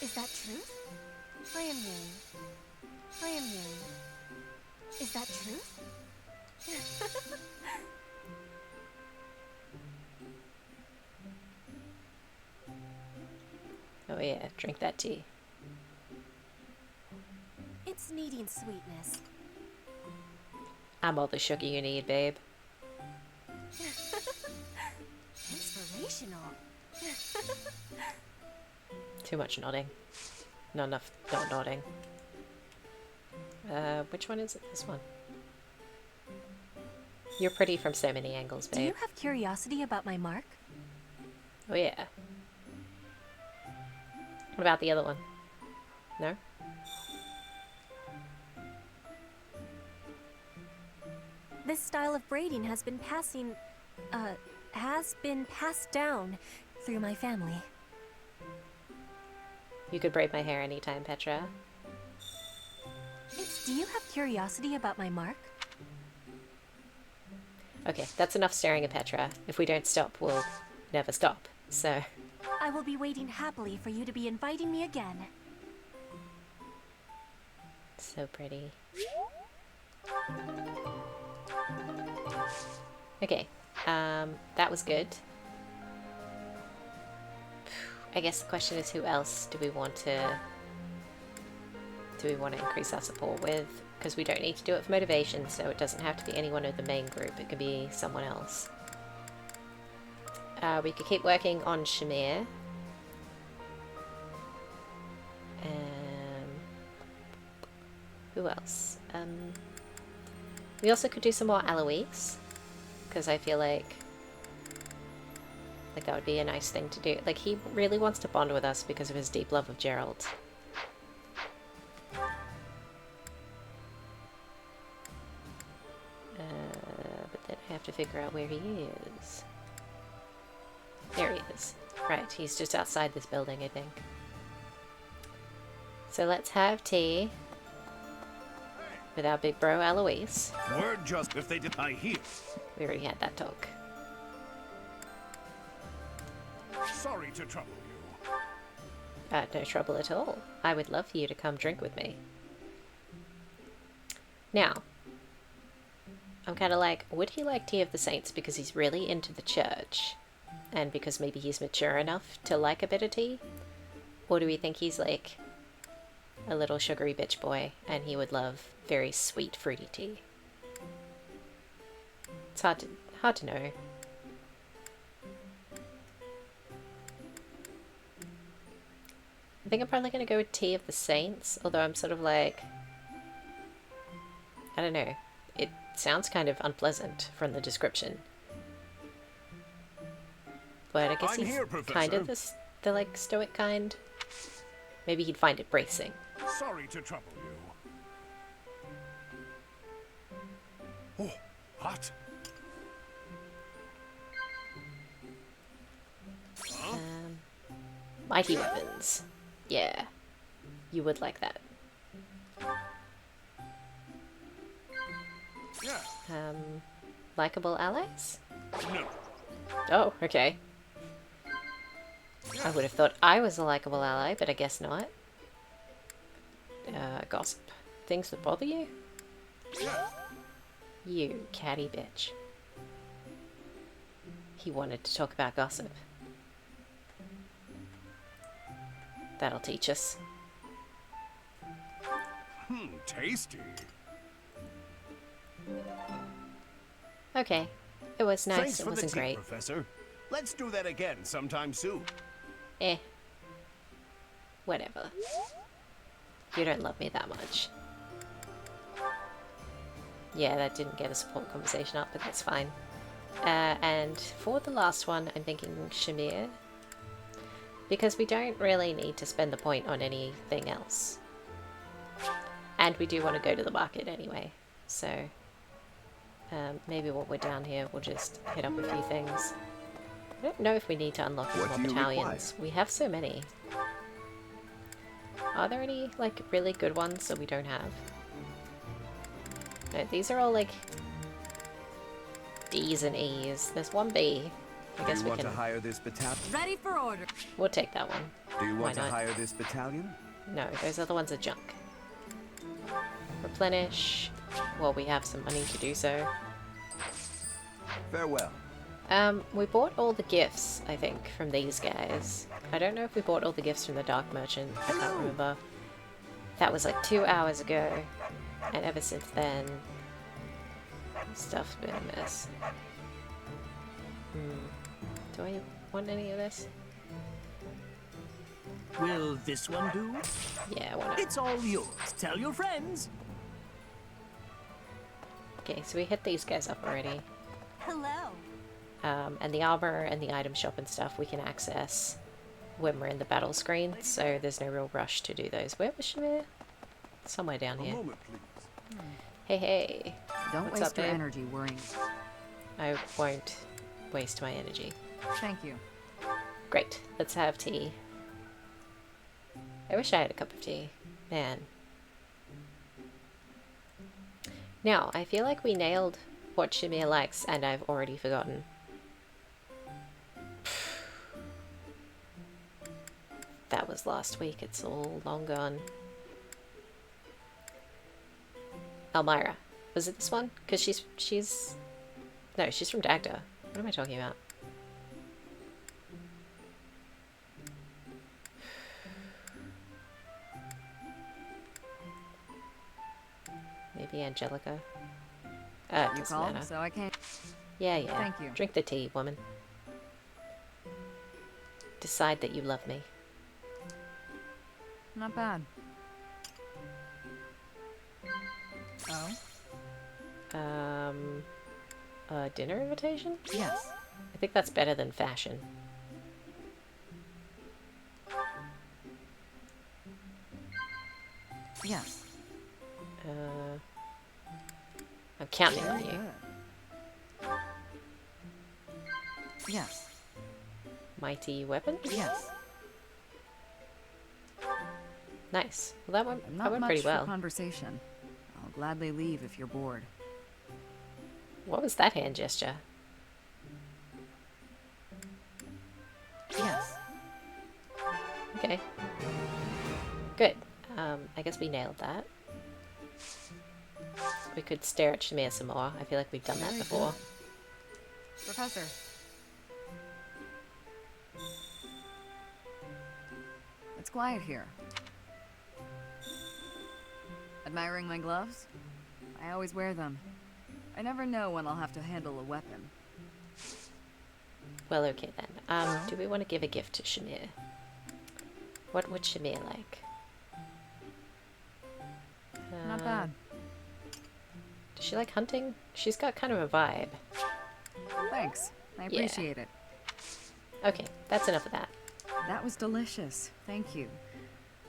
Is that truth? I am young. I am young. Is that truth? Oh yeah, drink that tea. It's just needing sweetness. I'm all the sugar you need, babe. Inspirational. Too much nodding. Not enough not nodding. Which one is it? This one. You're pretty from so many angles, babe. Do you have curiosity about my mark? Oh yeah. What about the other one? No? This style of braiding has been passed down through my family. You could braid my hair anytime, Petra. Do you have curiosity about my mark? Okay, that's enough staring at Petra. If we don't stop, we'll never stop. So... I will be waiting happily for you to be inviting me again. So pretty. Okay, that was good. I guess the question is, who else do we want to increase our support with? Because we don't need to do it for motivation, so it doesn't have to be anyone in the main group. It could be someone else. We could keep working on Shamir. Who else? We also could do some more Eloise, because I feel like that would be a nice thing to do. Like, he really wants to bond with us because of his deep love of Gerald. But then I have to figure out where he is. There he is. Right, he's just outside this building, I think. So let's have tea with our big bro Eloise. Word just if they did I hear. We already had that talk. Sorry to trouble you. No trouble at all. I would love for you to come drink with me. Now, I'm kind of like, would he like Tea of the Saints because he's really into the church? And because maybe he's mature enough to like a bit of tea? Or do we think he's like a little sugary bitch boy and he would love very sweet fruity tea? It's hard to know. I think I'm probably going to go with Tea of the Saints, although I'm sort of like, I don't know. It sounds kind of unpleasant from the description. But I guess I'm he's here, kind of the like stoic kind. Maybe he'd find it bracing. Sorry to trouble you. Oh, what? Huh? Mighty weapons. Yeah. You would like that. Yeah. Likeable allies? No. Oh, okay. I would have thought I was a likable ally, but I guess not. Gossip. Things that bother you? Yeah. You catty bitch. He wanted to talk about gossip. That'll teach us. Tasty. Okay. It was nice. Thanks It for wasn't the tea, great. Professor. Let's do that again sometime soon. Eh. Whatever. You don't love me that much. Yeah, that didn't get a support conversation up, but that's fine. And for the last one, I'm thinking Shamir. Because we don't really need to spend the point on anything else. And we do want to go to the market anyway. So, maybe while we're down here, we'll just hit up a few things. I don't know if we need to unlock more battalions. We have so many. Are there any, like, really good ones that we don't have? No, these are all, like, D's and E's. There's one B. I guess Do you we want can... to hire this battalion? Ready for order. We'll take that one. Do you want Why to not? hire this battalion? No, those other ones are junk. Replenish. Well, we have some money to do so. Farewell. We bought all the gifts, I think, from these guys. I don't know if we bought all the gifts from the Dark Merchant. I can't remember. That was like 2 hours ago, and ever since then, stuff's been a mess. Do I want any of this? Will this one do? Yeah, why not? It's all yours. Tell your friends. Okay, so we hit these guys up already. Hello. And the armor and the item shop and stuff we can access when we're in the battle screen, so there's no real rush to do those. Where was Shamir? Somewhere down here. Hey, hey. Don't What's waste up, your babe? energy worrying. I won't waste my energy. Thank you. Great, let's have tea. I wish I had a cup of tea. Man. Now, I feel like we nailed what Shamir likes, and I've already forgotten. That was last week, it's all long gone. Elmira. Was it this one? Because she's... No, she's from Dagda. What am I talking about? Maybe Angelica? It You doesn't called, matter. so I can't. Yeah, yeah. Thank you. Drink the tea, woman. Decide that you love me. Not bad. Oh? A dinner invitation? Yes. I think that's better than fashion. Yes. I'm counting on Very you. good. Yes. Mighty weapons? Yes. Nice. Well, that went Not much pretty well. for conversation. I'll gladly leave if you're bored. What was that hand gesture? Yes. Okay. Good. I guess we nailed that. We could stare at Shamir some more. I feel like we've done that Very before. good. Professor. It's quiet here. Admiring my gloves? I always wear them. I never know when I'll have to handle a weapon. Well, okay then. Do we want to give a gift to Shamir? What would Shamir like? Not bad. Does she like hunting? She's got kind of a vibe. Thanks. I Yeah. appreciate it. Okay, that's enough of that. That was delicious. Thank you.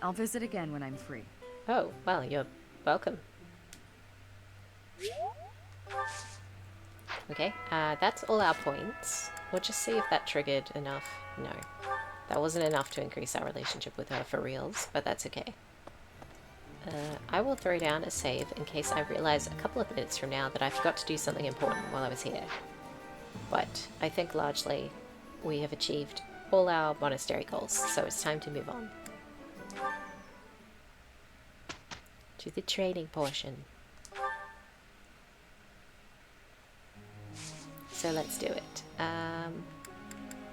I'll visit again when I'm free. Oh, well, you're welcome. Okay, that's all our points. We'll just see if that triggered enough. No, that wasn't enough to increase our relationship with her for reals, but that's okay. I will throw down a save in case I realize a couple of minutes from now that I forgot to do something important while I was here. But I think largely we have achieved all our monastery goals, so it's time to move on. To the training portion. So let's do it. I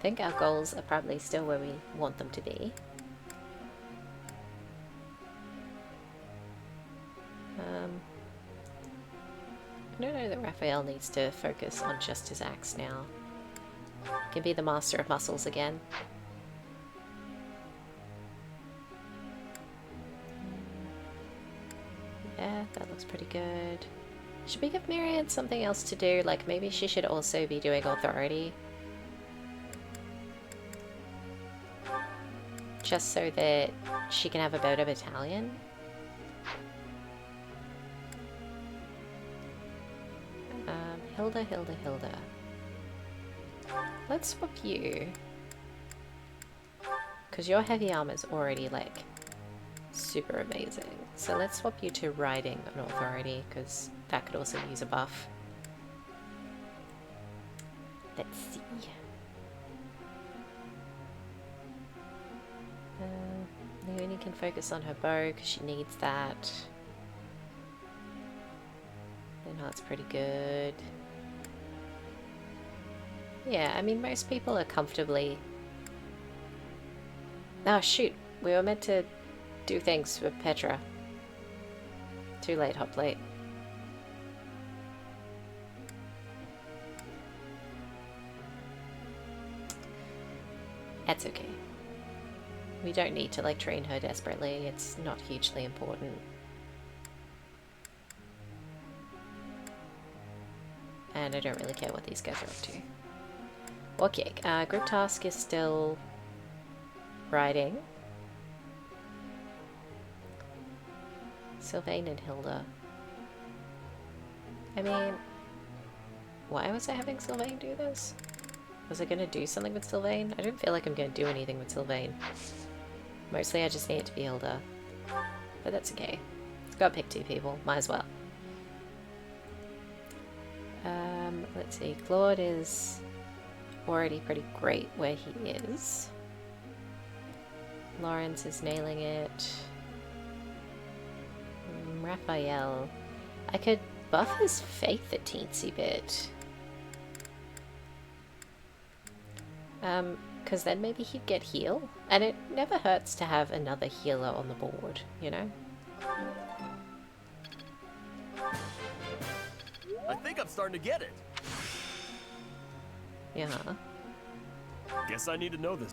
think our goals are probably still where we want them to be. I don't know that Raphael needs to focus on just his axe now. Can be the master of muscles again. Yeah, that looks pretty good. Should we give Myriad something else to do? Like, maybe she should also be doing authority. Just so that she can have a better battalion. Hilda. Let's swap you. Because your heavy armor's already, like, super amazing. So let's swap you to riding an authority, because that could also use a buff. Let's see. Leonie can focus on her bow, because she needs that. And that's pretty good. Yeah, I mean, most people are comfortably... Oh, shoot. We were meant to do things for Petra. Too late, Hoplite. That's okay. We don't need to, like, train her desperately. It's not hugely important. And I don't really care what these guys are up to. Okay, group task is still riding. Sylvain and Hilda. I mean, why was I having Sylvain do this? Was I gonna do something with Sylvain? I don't feel like I'm gonna do anything with Sylvain. Mostly I just need it to be Hilda. But that's okay. Gotta pick 2 people, might as well. Let's see, Claude is already pretty great where he is. Lawrence is nailing it. Raphael. I could buff his faith a teensy bit. Because then maybe he'd get heal. And it never hurts to have another healer on the board, you know? I think I'm starting to get it. Yeah. Guess I need to know this.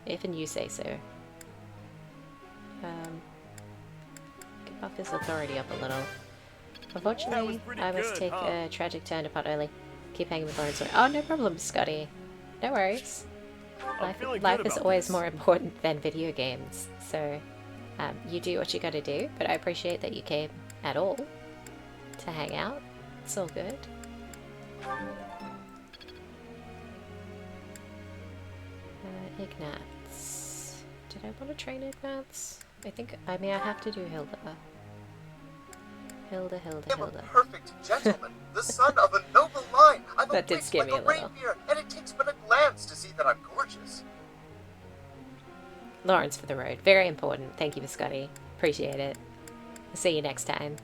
Even you say so. Could buff his authority up a little. Unfortunately, I must take a tragic turn to pot early. Keep hanging with Lawrence. Oh, no problem, Scotty. No worries. Life is always more important than video games, so you do what you gotta do, but I appreciate that you came at all to hang out. It's all good. Ignatz. Did I want to train Ignatz? I mean, I have to do Hilda. Hilda. I am a perfect gentleman, the son of a noble line. I'm that did scare me a little. Reindeer, and it takes but a glance to see that I'm gorgeous. Lawrence for the road. Very important. Thank you, Scotty. Appreciate it. I'll see you next time.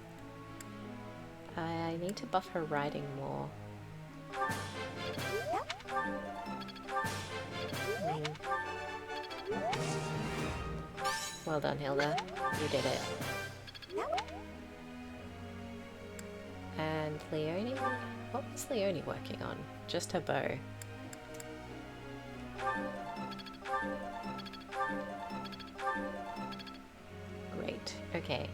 I need to buff her riding more. Well done, Hilda. You did it. And Leonie? What was Leonie working on? Just her bow. Great. Okay,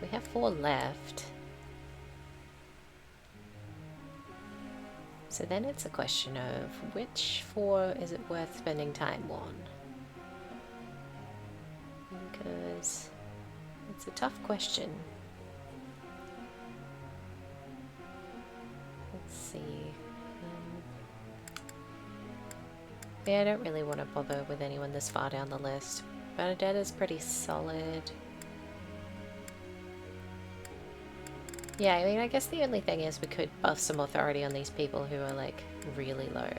we have 4 left. So then it's a question of which 4 is it worth spending time on? Because it's a tough question. Let's see. Yeah, I don't really want to bother with anyone this far down the list. Bernadetta's pretty solid. Yeah, I mean, I guess the only thing is we could buff some authority on these people who are, like, really low.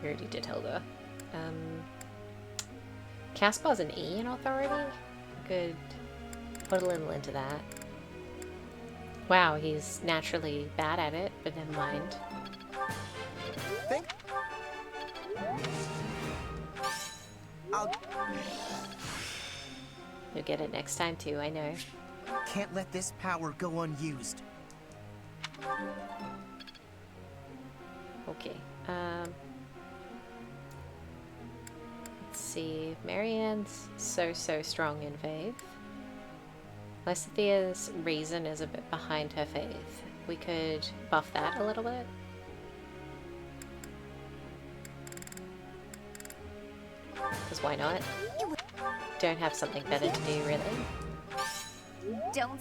We already did Hilda. Caspar's an E in authority? We could put a little into that. Wow, he's naturally bad at it, but never mind. You'll get it next time too, I know. Can't let this power go unused. Okay, let's see. Marianne's so strong in faith. Lysithea's reason is a bit behind her faith. We could buff that a little bit. Because why not? Don't have something better to do, really. Don't.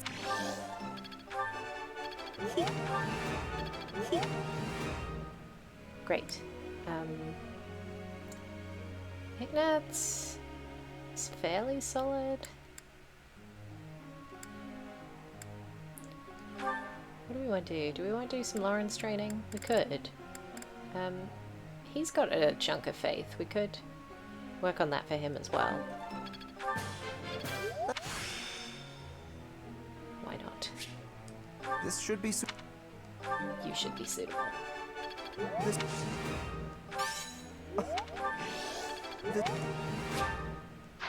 Great. Ignatz is fairly solid. What do we want to do? Do we want to do some Lawrence training? We could. He's got a chunk of faith. We could work on that for him as well. Why not? This should be You should be suitable.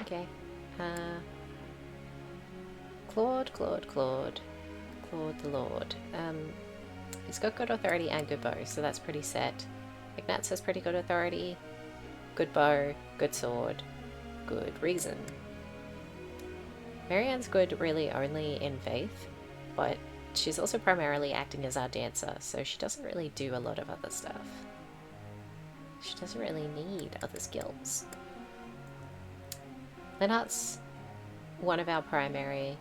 Okay. Claude the Lord. He's got good authority and good bow, so that's pretty set. Ignatz has pretty good authority, good bow, good sword, good reason. Marianne's good really only in faith, but she's also primarily acting as our dancer, so she doesn't really do a lot of other stuff. She doesn't really need other skills. Lenart's one of our primary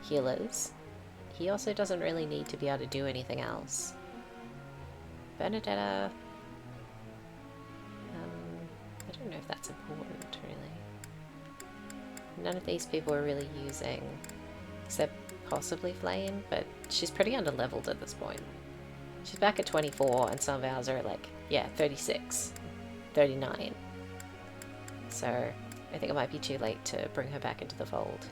healers. He also doesn't really need to be able to do anything else. Bernadetta... I don't know if that's important, really. None of these people are really using, except possibly Flame, but she's pretty underleveled at this point. She's back at 24, and some of ours are like, yeah, 36, 39. So, I think it might be too late to bring her back into the fold.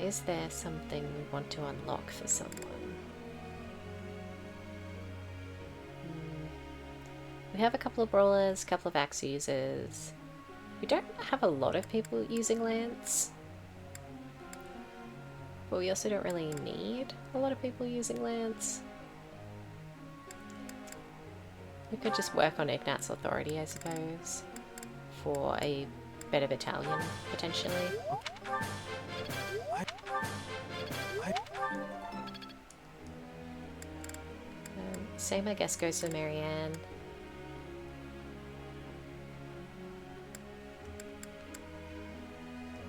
Is there something we want to unlock for someone? We have a couple of brawlers, a couple of axe users. We don't have a lot of people using lance. But we also don't really need a lot of people using lance. We could just work on Ignat's authority, I suppose, for a better battalion, potentially. Same, I guess, goes for Marianne.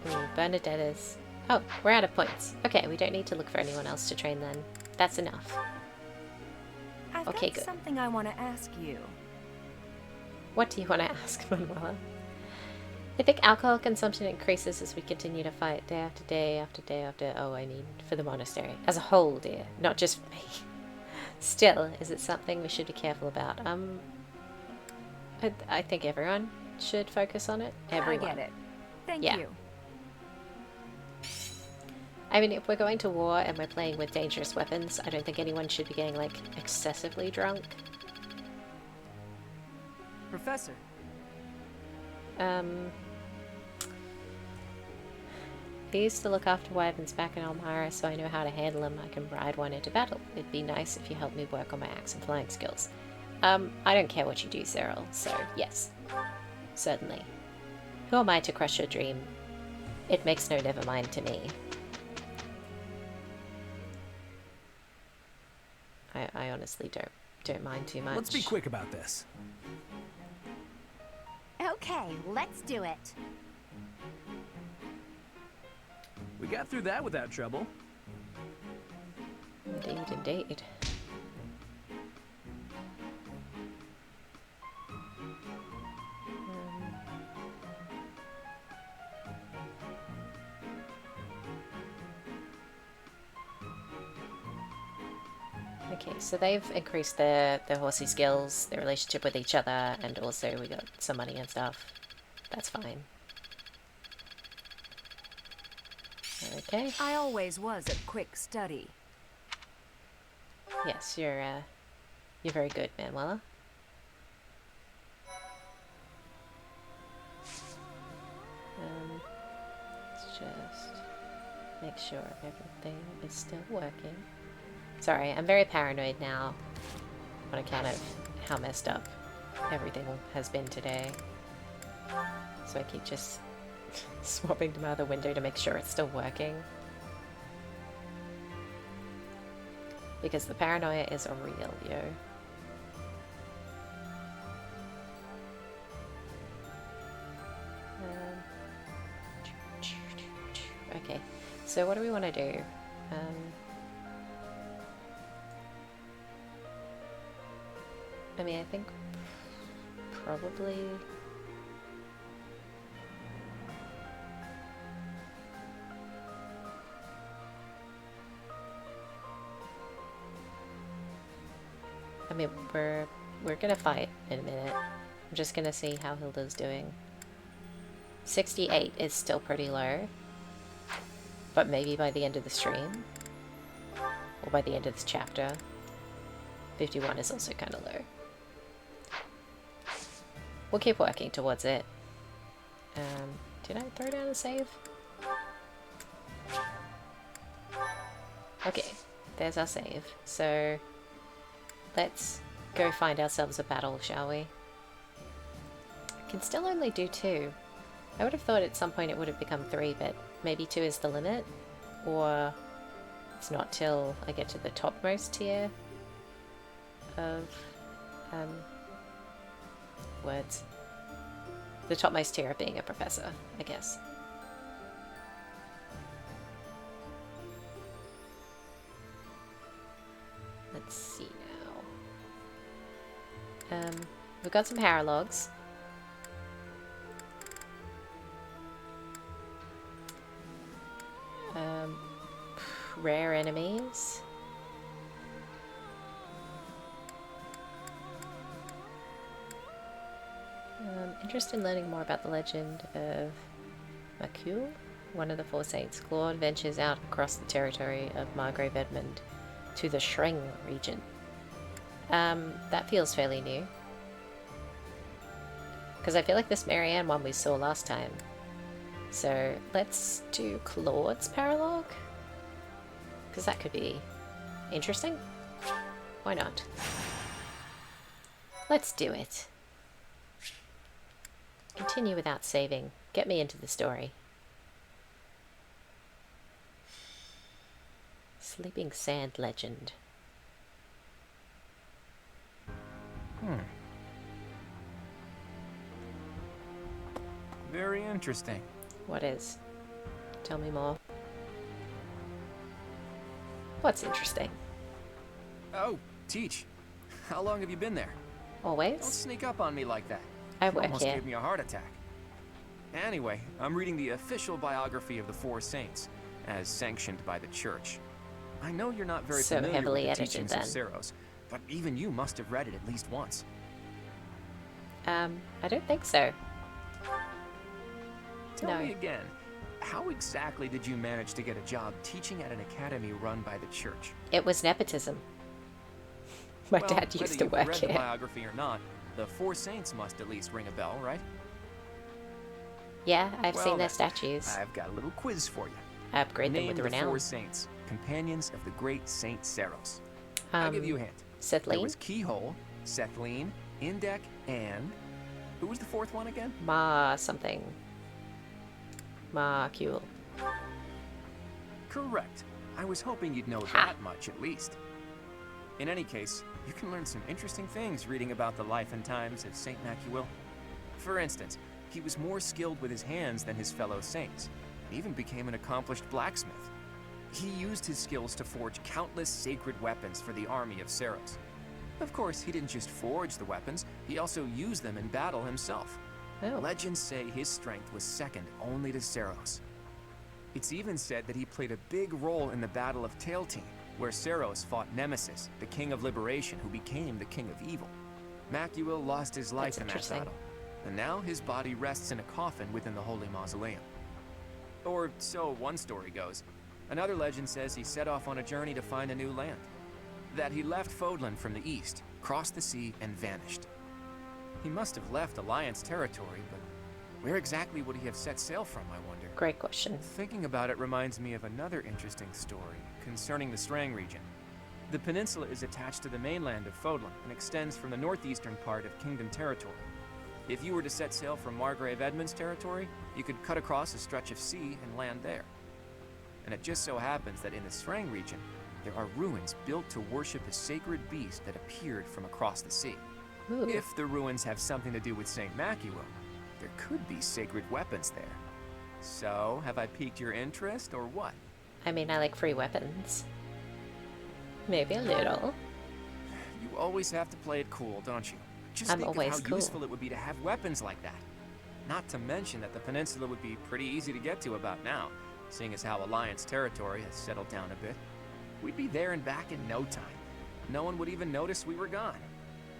Ooh, Bernadetta's... Oh, we're out of points. Okay, we don't need to look for anyone else to train then. That's enough. I've Okay, got good. something I want to ask you. What do you want to ask, Manuela? I think alcohol consumption increases as we continue to fight day after day after day after... Oh, I mean, for the monastery. As a whole, dear. Not just for me. Still, is it something we should be careful about? I think everyone should focus on it. Everyone. I get it. Thank Yeah. you. I mean, if we're going to war and we're playing with dangerous weapons, I don't think anyone should be getting, like, excessively drunk. Professor. I used to look after wyverns back in Elmira, so I know how to handle them. I can ride one into battle. It'd be nice if you helped me work on my axe and flying skills. I don't care what you do, Cyril, so yes. Certainly. Who am I to crush your dream? It makes no never mind to me. I honestly don't mind too much. Let's be quick about this. Okay, let's do it. We got through that without trouble. Indeed, indeed. Okay, so they've increased their horsey skills, their relationship with each other, and also we got some money and stuff. That's fine. Okay. I always was a quick study. Yes, you're very good, Manuela. Let's just make sure everything is still working. Sorry, I'm very paranoid now on account of how messed up everything has been today. So I keep just swapping them out of the window to make sure it's still working. Because the paranoia is real, yo. Okay, so what do we want to do? I mean, I think probably... I mean, we're gonna fight in a minute. I'm just gonna see how Hilda's doing. 68 is still pretty low. But maybe by the end of the stream, or by the end of this chapter, 51 is also kind of low. We'll keep working towards it. Did I throw down a save? Okay, there's our save. So let's go find ourselves a battle, shall we? I can still only do 2. I would have thought at some point it would have become 3, but maybe 2 is the limit, or it's not till I get to the topmost tier of words. The topmost tier of being a professor, I guess. Let's see now. We've got some paralogs. Rare enemies. Interested in learning more about the legend of Macule, one of the Four Saints. Claude ventures out across the territory of Margrave Edmund to the Shreng region. That feels fairly new. Because I feel like this Marianne one we saw last time. So let's do Claude's paralogue. Because that could be interesting. Why not? Let's do it. Continue without saving. Get me into the story. Sleeping Sand Legend. Very interesting. What is? Tell me more. What's interesting? Oh, Teach. How long have you been there? Always? Don't sneak up on me like that. I You work almost here. gave me a heart attack. Anyway, I'm reading the official biography of the Four Saints, as sanctioned by the Church. I know you're not very So familiar heavily with the edited teachings then. of Seros, but even you must have read it at least once. I don't think so. Tell No. me again, how exactly did you manage to get a job teaching at an academy run by the Church? It was nepotism. My Well, dad used whether to you've work read here. the biography or not, the Four Saints must at least ring a bell, right? Yeah, I've Well seen their then, statues. I've got a little quiz for you. I upgrade them Name with the renown. Four Saints, companions of the great Saint Seros. I'll give you a hint. There Sethline? was Keyhole, Sethline, Indek, and... Who was the fourth one again? Ma something. Macule. Correct. I was hoping you'd know that much at least. In any case, you can learn some interesting things reading about the life and times of Saint Macule. For instance, he was more skilled with his hands than his fellow saints. He even became an accomplished blacksmith. He used his skills to forge countless sacred weapons for the army of Seros. Of course, he didn't just forge the weapons, he also used them in battle himself. Oh. Legends say his strength was second only to Seros. It's even said that he played a big role in the Battle of Tailtean, where Seros fought Nemesis, the king of liberation who became the king of evil. Macule lost his life in that interesting. battle, and now his body rests in a coffin within the Holy Mausoleum. Or so one story goes. Another legend says he set off on a journey to find a new land. That he left Fodlan from the east, crossed the sea, and vanished. He must have left Alliance territory, but where exactly would he have set sail from, I wonder? Great question. Thinking about it reminds me of another interesting story concerning the Srang region. The peninsula is attached to the mainland of Fodlan and extends from the northeastern part of Kingdom territory. If you were to set sail from Margrave Edmund's territory, you could cut across a stretch of sea and land there. And it just so happens that in the Srang region, there are ruins built to worship a sacred beast that appeared from across the sea. Ooh. If the ruins have something to do with Saint Macule, there could be sacred weapons there. So, have I piqued your interest, or what? I mean, I like free weapons. Maybe a little. You always have to play it cool, don't you? Just I'm think of always how cool. useful it would be to have weapons like that. Not to mention that the peninsula would be pretty easy to get to about now, seeing as how Alliance territory has settled down a bit. We'd be there and back in no time. No one would even notice we were gone.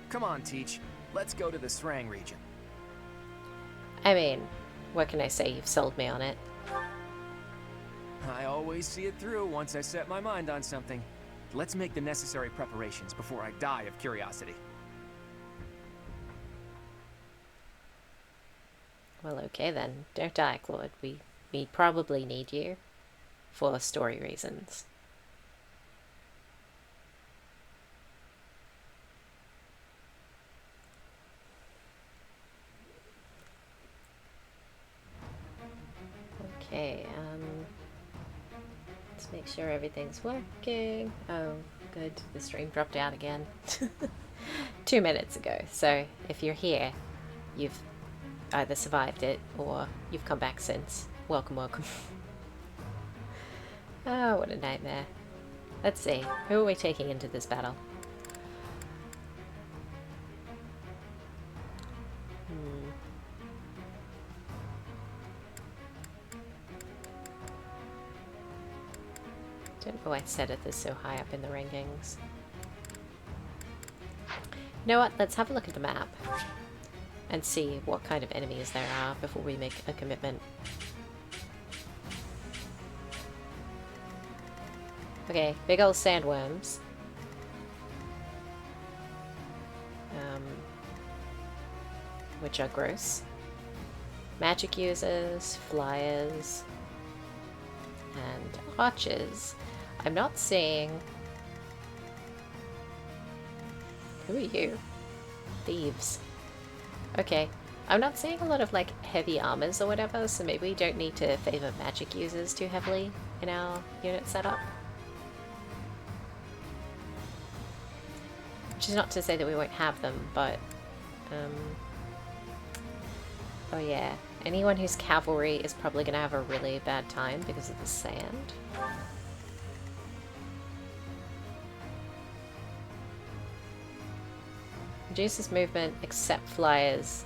Come on, Teach. Let's go to the Srang region. I mean, what can I say? You've sold me on it. I always see it through once I set my mind on something. Let's make the necessary preparations before I die of curiosity. Well, okay then. Don't die, Claude. We probably need you for story reasons. Okay, let's make sure everything's working. Oh, good. The stream dropped out again 2 minutes ago. So if you're here, you've either survived it or you've come back since. Welcome, welcome. Oh, what a nightmare. Let's see. Who are we taking into this battle? Don't know why Sedith is so high up in the rankings. You know what? Let's have a look at the map and see what kind of enemies there are before we make a commitment. Okay, big old sandworms. Which are gross. Magic users, flyers, and archers. I'm not seeing... Who are you? Thieves. Okay. I'm not seeing a lot of, like, heavy armors or whatever, so maybe we don't need to favor magic users too heavily in our unit setup. Which is not to say that we won't have them, but... Oh yeah. Anyone who's cavalry is probably going to have a really bad time because of the sand. Reduces movement except flyers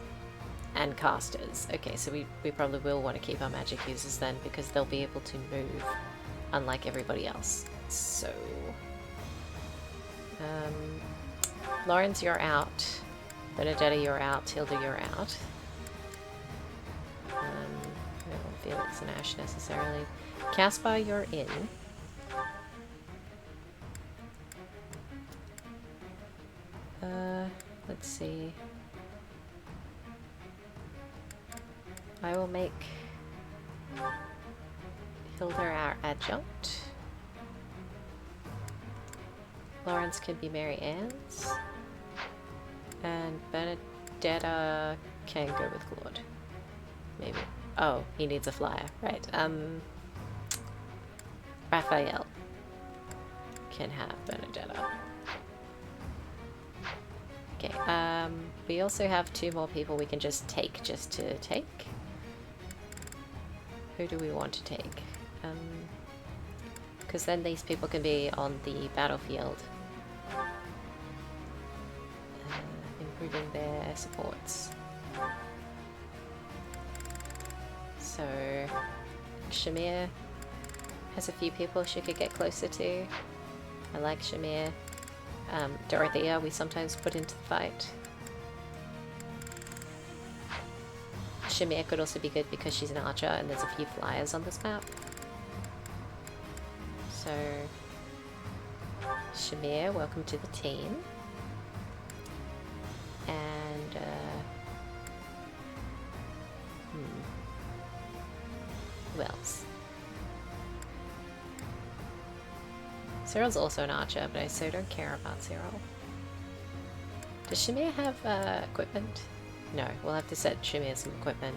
and casters. Okay, so we probably will want to keep our magic users then because they'll be able to move unlike everybody else. So... Lawrence, you're out. Benedetta, you're out. Tilda, you're out. I don't want Felix and Ash necessarily. Caspar, you're in. Let's see. I will make Hilda our adjunct. Lawrence can be Mary Ann's. And Benedetta can go with Claude. Maybe. Oh, he needs a flyer. Right. Raphael can have Benedetta. Okay, we also have 2 more people we can just take to take. Who do we want to take? Because then these people can be on the battlefield. Improving their supports. So, Shamir has a few people she could get closer to. I like Shamir. Dorothea we sometimes put into the fight. Shamir could also be good because she's an archer and there's a few flyers on this map. So, Shamir, welcome to the team. And, who else? Cyril's also an archer, but I so don't care about Cyril. Does Shamir have equipment? No, we'll have to set Shamir some equipment.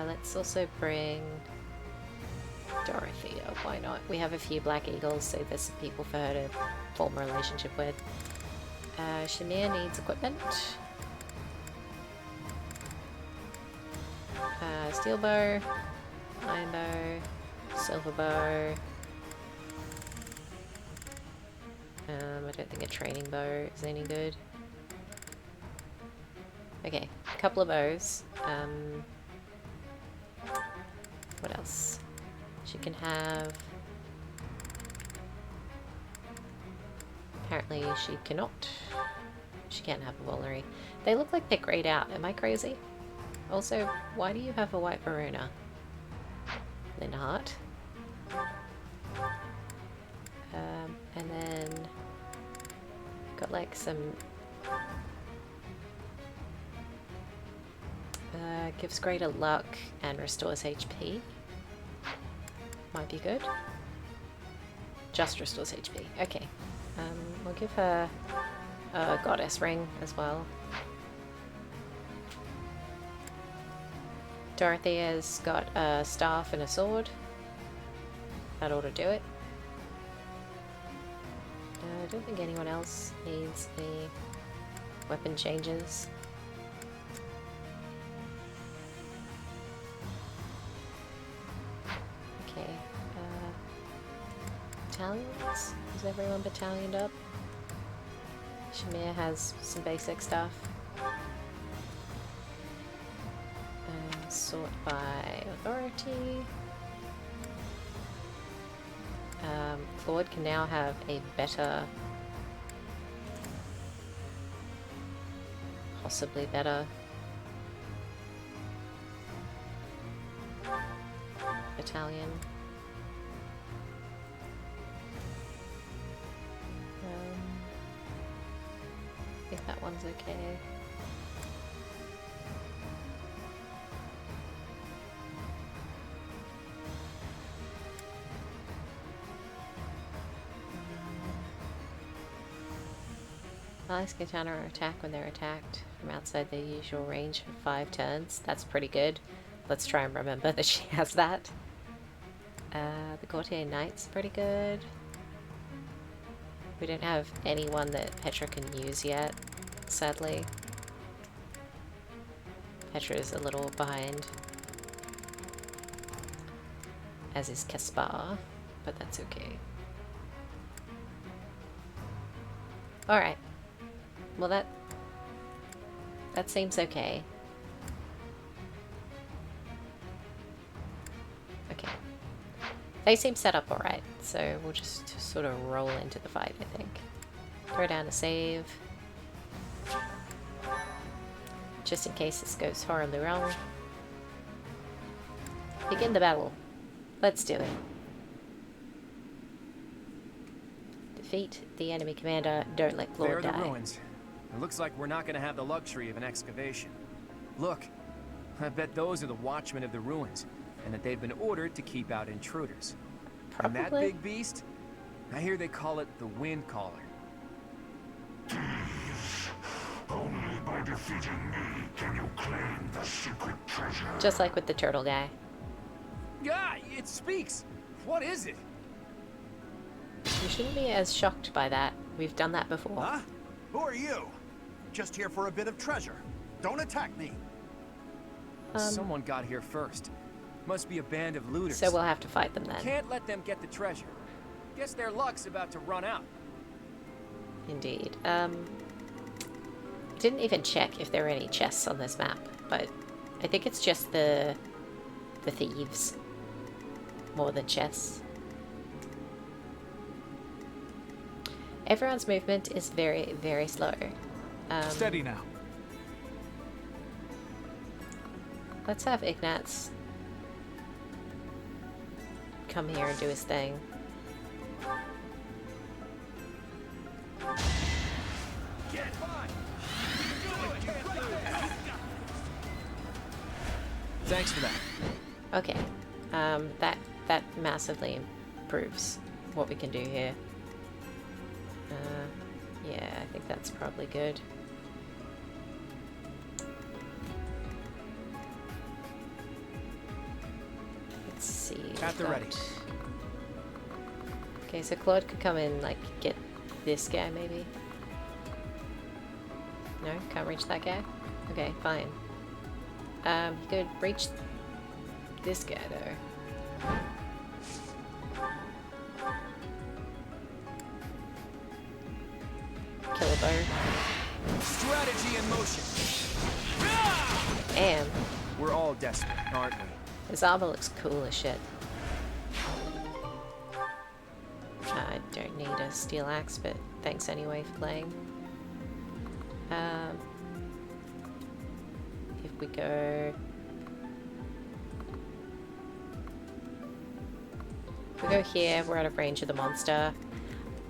Let's also bring Dorothea, why not? We have a few Black Eagles, so there's some people for her to form a relationship with. Shamir needs equipment. Steel bow, iron bow, silver bow. I don't think a training bow is any good. Okay, a couple of bows. What else? She can have... Apparently she cannot. She can't have a Volnary. They look like they're grayed out. Am I crazy? Also, why do you have a white Baruna? Linhart. And then... got like some... gives greater luck and restores HP. Might be good. Just restores HP. Okay. We'll give her a goddess ring as well. Dorothea's got a staff and a sword. That ought to do it. I don't think anyone else needs any weapon changes. Okay. Battalions? Is everyone battalioned up? Shamir has some basic stuff. Sort by authority. Claude can now have a better, possibly better, battalion. I think that one's okay. Allies can counter-attack when they're attacked from outside their usual range for 5 turns. That's pretty good. Let's try and remember that she has that. The Courtier Knight's pretty good. We don't have anyone that Petra can use yet, sadly. Petra is a little behind. As is Caspar, but that's okay. Alright. Well, that seems okay. Okay. They seem set up alright, so we'll just sort of roll into the fight, I think. Throw down a save. Just in case this goes horribly wrong. Begin the battle. Let's do it. Defeat the enemy commander. Don't let Claude die. There are the ruins. It looks like we're not going to have the luxury of an excavation. Look, I bet those are the watchmen of the ruins, and that they've been ordered to keep out intruders. Probably. And that big beast? I hear they call it the Wind Caller. Only by defeating me can you claim the secret treasure. Just like with the turtle guy. Yeah, it speaks. What is it? You shouldn't be as shocked by that. We've done that before. Huh? Who are you? Just here for a bit of treasure. Don't attack me. Someone got here first. Must be a band of looters. So we'll have to fight them then. Can't let them get the treasure. Guess their luck's about to run out. Indeed. Didn't even check if there are any chests on this map, but I think it's just the thieves more than chests. Everyone's movement is very, very slow. Steady now. Let's have Ignatz come here and do his thing. Thanks for that. Okay. That massively improves what we can do here. Yeah, I think that's probably good. Let's see. At the ready. Okay, so Claude could come in, like, get this guy, maybe? No? Can't reach that guy? Okay, fine. He could reach this guy, though. Kill a bird. Strategy in motion. Damn. We're all desperate, aren't we? His armor looks cool as shit. I don't need a steel axe, but thanks anyway for playing. If we go... If we go here, we're out of range of the monster.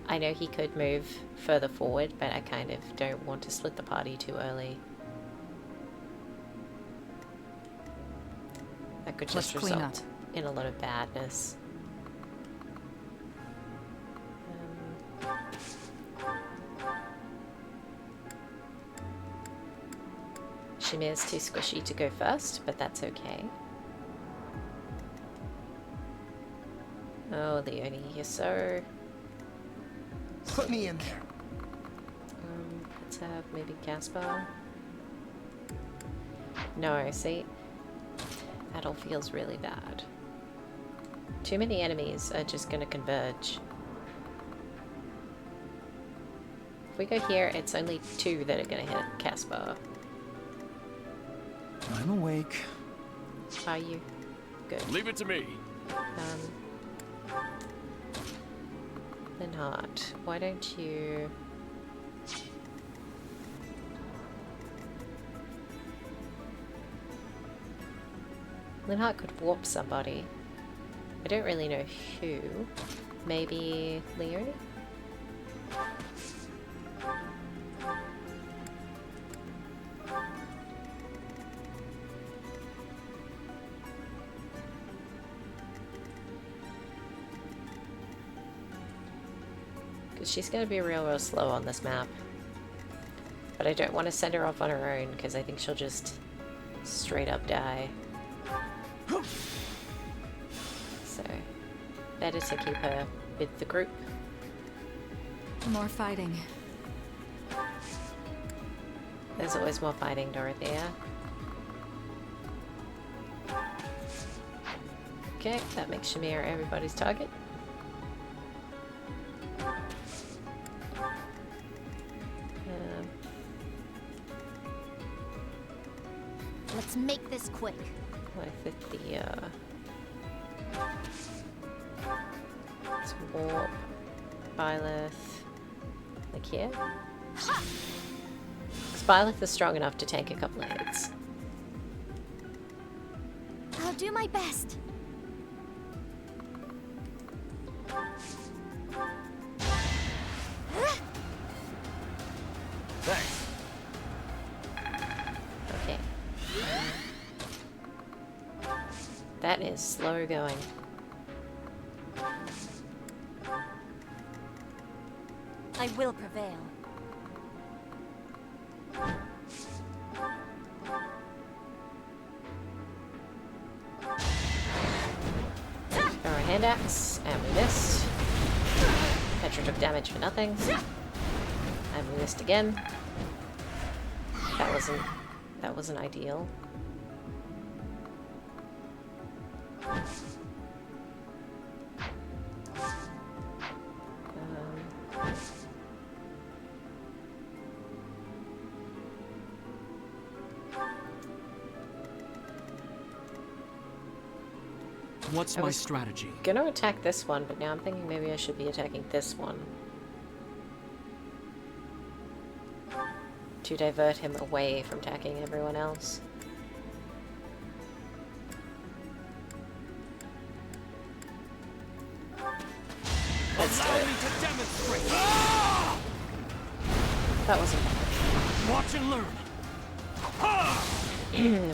I know he could move further forward, but I kind of don't want to split the party too early. That could just result in a lot of badness. Shamir's too squishy to go first, but that's okay. Oh, Leonie, you're so... Put me in there. Let's have maybe Caspar. No, see? That all feels really bad. Too many enemies are just gonna converge. If we go here, it's only 2 that are gonna hit Caspar. I'm awake. Are you? Good. Leave it to me. Linhardt, why don't you... Linhardt could warp somebody. I don't really know who. Maybe Leonie? Because she's going to be real slow on this map. But I don't want to send her off on her own because I think she'll just straight up die. So, better to keep her with the group. More fighting. There's always more fighting, Dorothea. Okay, that makes Shamir everybody's target. Let's make this quick. With the let's warp Byleth like here. Byleth is strong enough to take a couple of hits. I'll do my best. Thanks. Okay. That is slow going. I will prevail. Throw a hand axe, and we missed. Petra took damage for nothing. And we missed again. That wasn't ideal. What's my strategy? Gonna attack this one, but now I'm thinking maybe I should be attacking this one. To divert him away from attacking everyone else. Let's do it. To demonstrate. That wasn't bad. Watch and learn.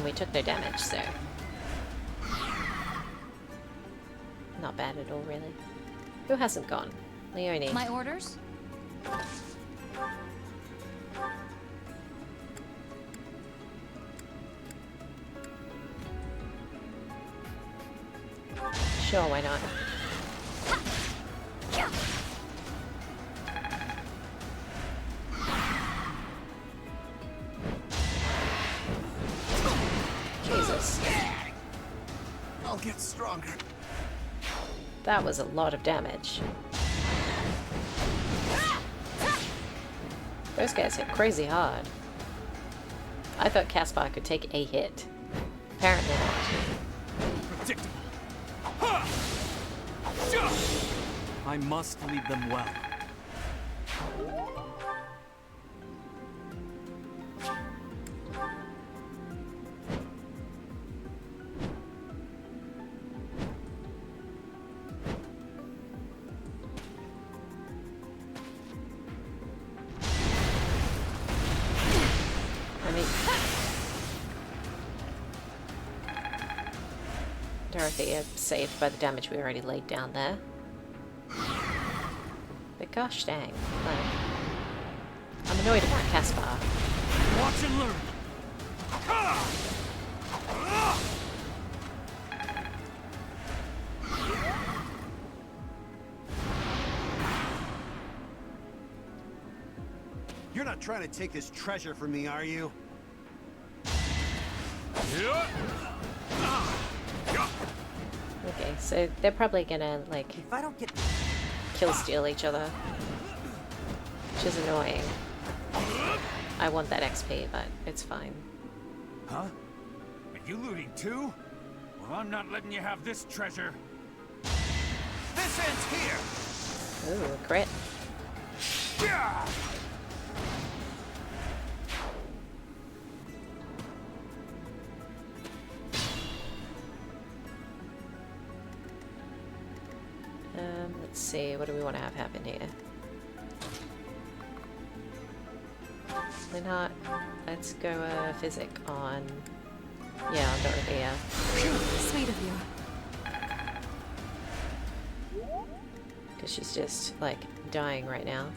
We took no damage, so... Not bad at all, really. Who hasn't gone? Leonie. My orders? Sure, why not? Jesus. I'll get stronger. That was a lot of damage. Those guys hit crazy hard. I thought Caspar could take a hit. Apparently not. Predictable. I must lead them well. Dorothea saved by the damage we already laid down there. But gosh dang, like, I'm annoyed about Caspar. Watch and learn. You're not trying to take this treasure from me, are you? Okay, so they're probably gonna, like, If I don't get kill steal each other. Which is annoying. I want that XP, but it's fine. Huh? Are you looting too? Well, I'm not letting you have this treasure. This ends here! Ooh, a crit. Yeah! Let's see, what do we want to have happen here? Probably not. Let's go physic on... Yeah, on Dorothea. Sweet of you. Because she's just, like, dying right now.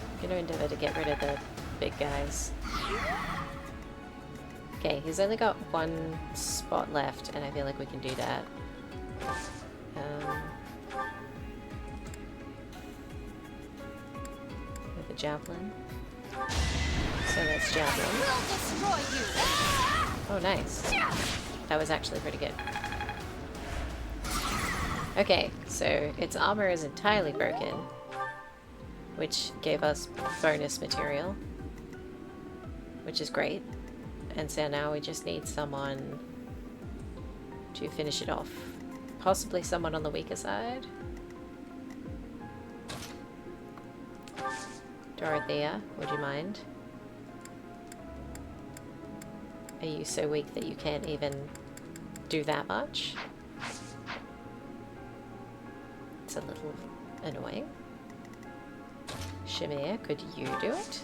I'm gonna endeavor to get rid of the big guys. Okay, he's only got one spot left, and I feel like we can do that. With a javelin. So that's javelin. We'll destroy you. Oh, nice. That was actually pretty good. Okay, so its armor is entirely broken, which gave us bonus material, which is great. And so now we just need someone to finish it off. Possibly someone on the weaker side. Dorothea, would you mind? Are you so weak that you can't even do that much? It's a little annoying. Shamir, could you do it?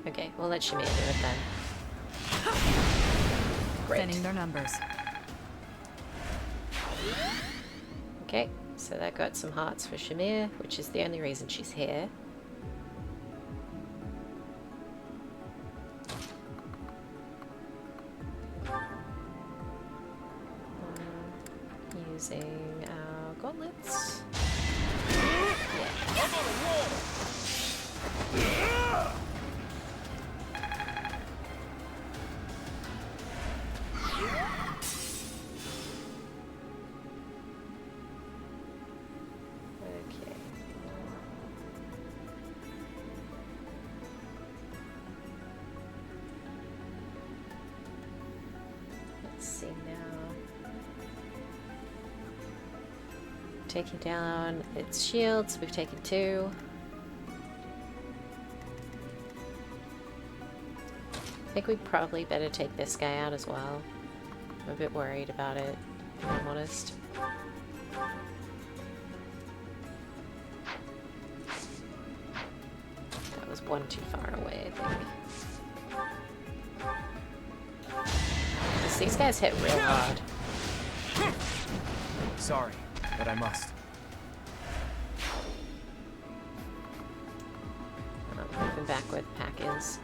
Okay, we'll let Shamir do it then. Great. Thinning their numbers. Okay, so that got some hearts for Shamir, which is the only reason she's here. Using our gauntlets. Okay. Let's see now. Taking down its shields, we've taken 2. I think we probably better take this guy out as well. I'm a bit worried about it, if I'm honest. That was one too far away, I think. 'Cause these guys hit real hard. Sorry, but I must. Moving back where the pack is.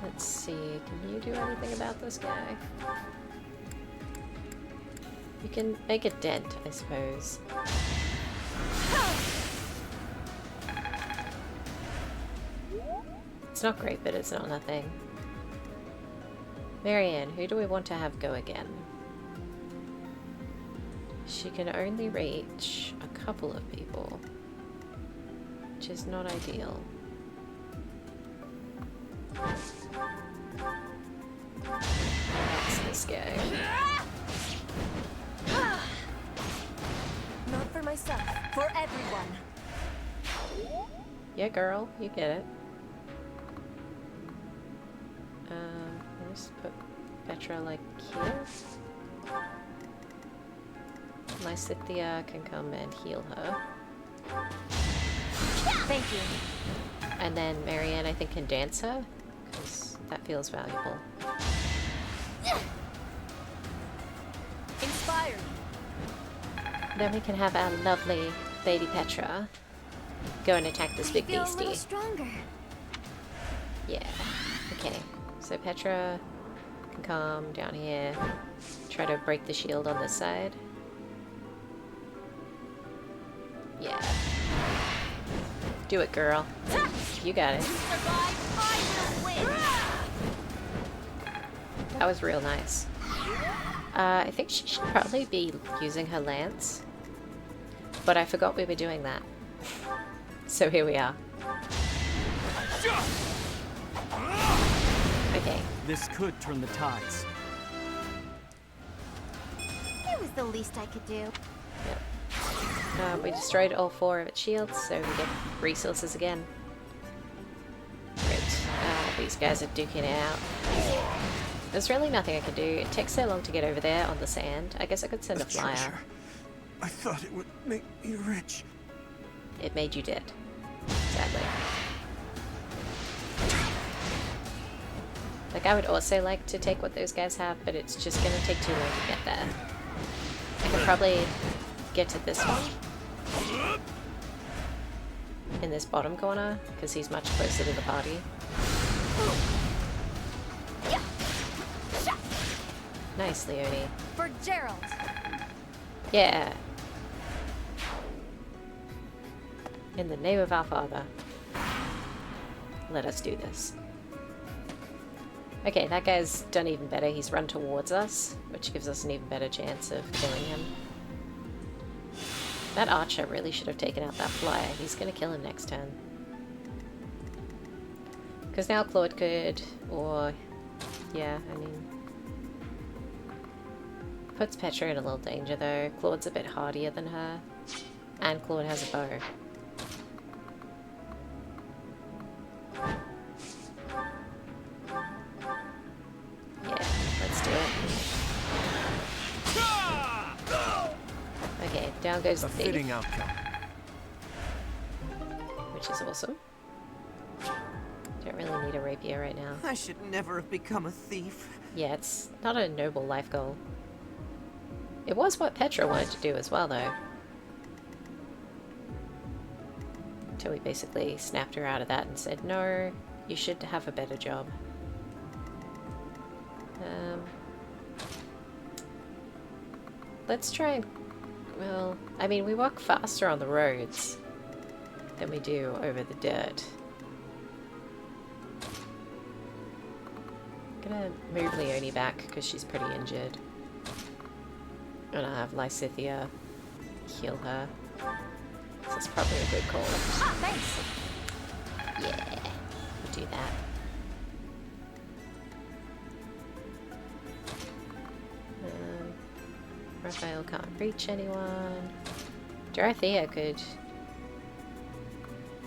Let's see, can you do anything about this guy? You can make a dent, I suppose. It's not great, but it's not nothing. Marianne, who do we want to have go again? She can only reach a couple of people, which is not ideal. That's this guy. Not for myself, for everyone. Yeah, girl, you get it. I'll just put Petra like here. Lysithea can come and heal her. Thank you. And then Marianne, I think, can dance her, because that feels valuable. Inspired. Then we can have our lovely Lady Petra go and attack this big I feel a beastie. little stronger. Yeah. Okay. So Petra can come down here, try to break the shield on this side. Yeah. Do it, girl. You got it. That was real nice. I think she should probably be using her lance, but I forgot we were doing that. So here we are. Okay. This could turn the tides. It was the least I could do. Yep. We destroyed all 4 of its shields, so we get resources again. Great. These guys are duking it out. There's really nothing I can do. It takes so long to get over there on the sand. I guess I could send a flyer. Treasure. I thought it would make me rich. It made you dead. Sadly. Like, I would also like to take what those guys have, but it's just gonna take too long to get there. I could probably get to this one. In this bottom corner, because he's much closer to the party. Nice, Leonie. For Gerald. Yeah. In the name of our Father, let us do this. Okay, that guy's done even better. He's run towards us, which gives us an even better chance of killing him. That archer really should have taken out that flyer. He's gonna kill him next turn. Because now Claude could, or... yeah, I mean... puts Petra in a little danger though. Claude's a bit hardier than her. And Claude has a bow. Yeah, let's do it. Okay, down goes the thief. Fitting outcome. Which is awesome. Don't really need a rapier right now. I should never have become a thief. Yeah, it's not a noble life goal. It was what Petra wanted to do as well, though. Until we basically snapped her out of that and said, no, you should have a better job. Let's try and... well, I mean, we walk faster on the roads than we do over the dirt. I'm gonna move Leonie back because she's pretty injured. And I'll have Lysithea heal her. This is probably a good call. Ah, thanks. Yeah, we'll do that. Raphael can't reach anyone. Dorothea could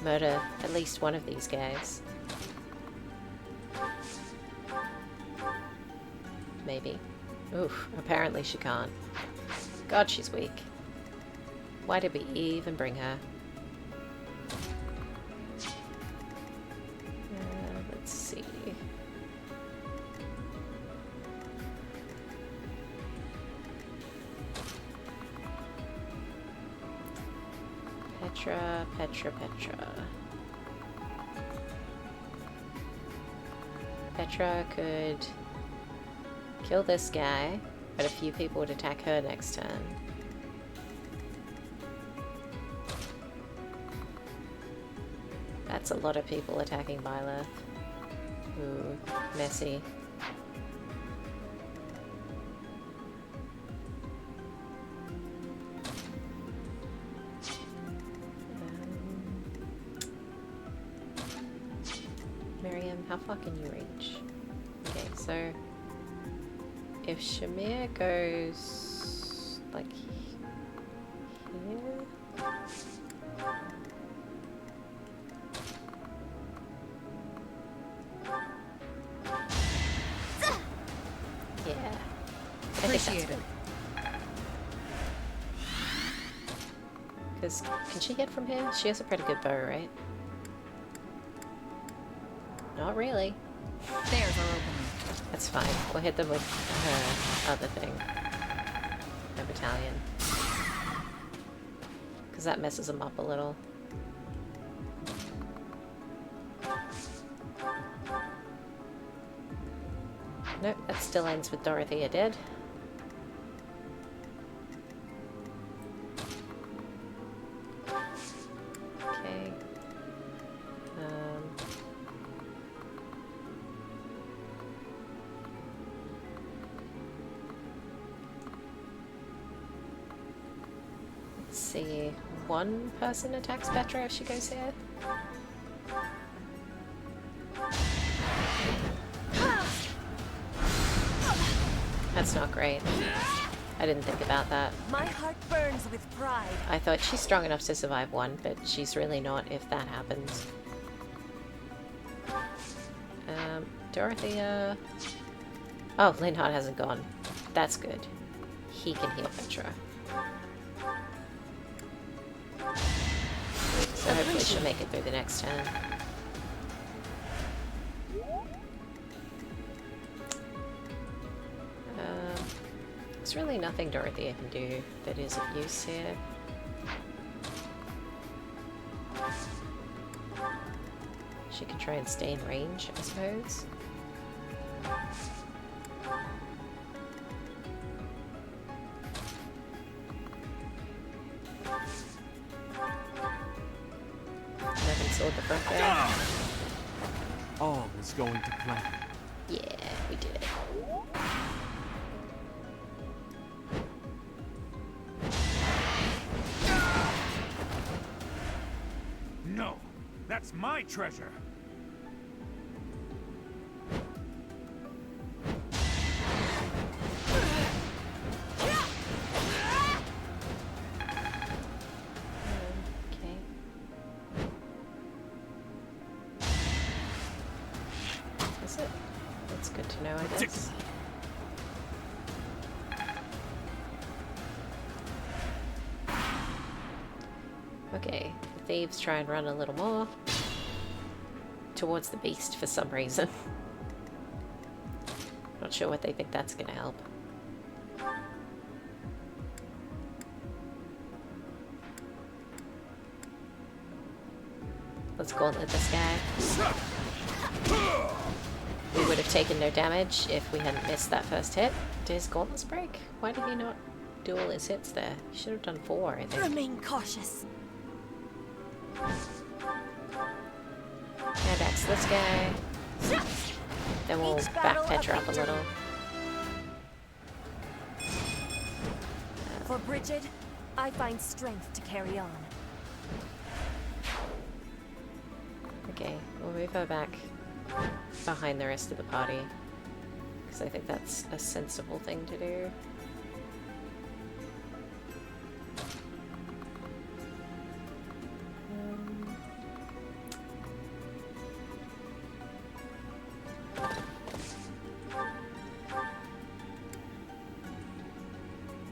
murder at least one of these guys. Maybe. Oof, apparently she can't. God, she's weak. Why did we even bring her? Let's see. Petra, Petra, Petra. Petra could kill this guy, but a few people would attack her next turn. That's a lot of people attacking Byleth. Ooh, messy. Miriam, how far can you reach? Okay, so if Shamir goes like here, yeah, I think that's good. Because can she hit from here? She has a pretty good bow, right? Not really. There's our opening. That's fine. We'll hit them with her other thing. Her battalion. Because that messes them up a little. Nope, that still ends with Dorothea dead. Okay. Let's see. One person attacks Petra if she goes here. That's not great. I didn't think about that. My heart burns with pride. I thought she's strong enough to survive one, but she's really not if that happens. Dorothea... Oh, Linhardt hasn't gone. That's good. He can heal Petra. So hopefully she'll make it through the next turn. There's really nothing Dorothea can do that is of use here. She could try and stay in range, I suppose. Haven't sold the front there. All is going to plan. Yeah, we did it. No, that's my treasure. Okay, the thieves try and run a little more towards the beast for some reason. Not sure what they think that's gonna help. Let's gauntlet this guy. We would have taken no damage if we hadn't missed that first hit. Did his gauntlets break? Why did he not do all his hits there? He should have done 4, I think. Remain cautious. Hand axe this guy. Then we'll back Petra up a little. For Bridget, I find strength to carry on. Okay, we'll move her back behind the rest of the party. Because I think that's a sensible thing to do.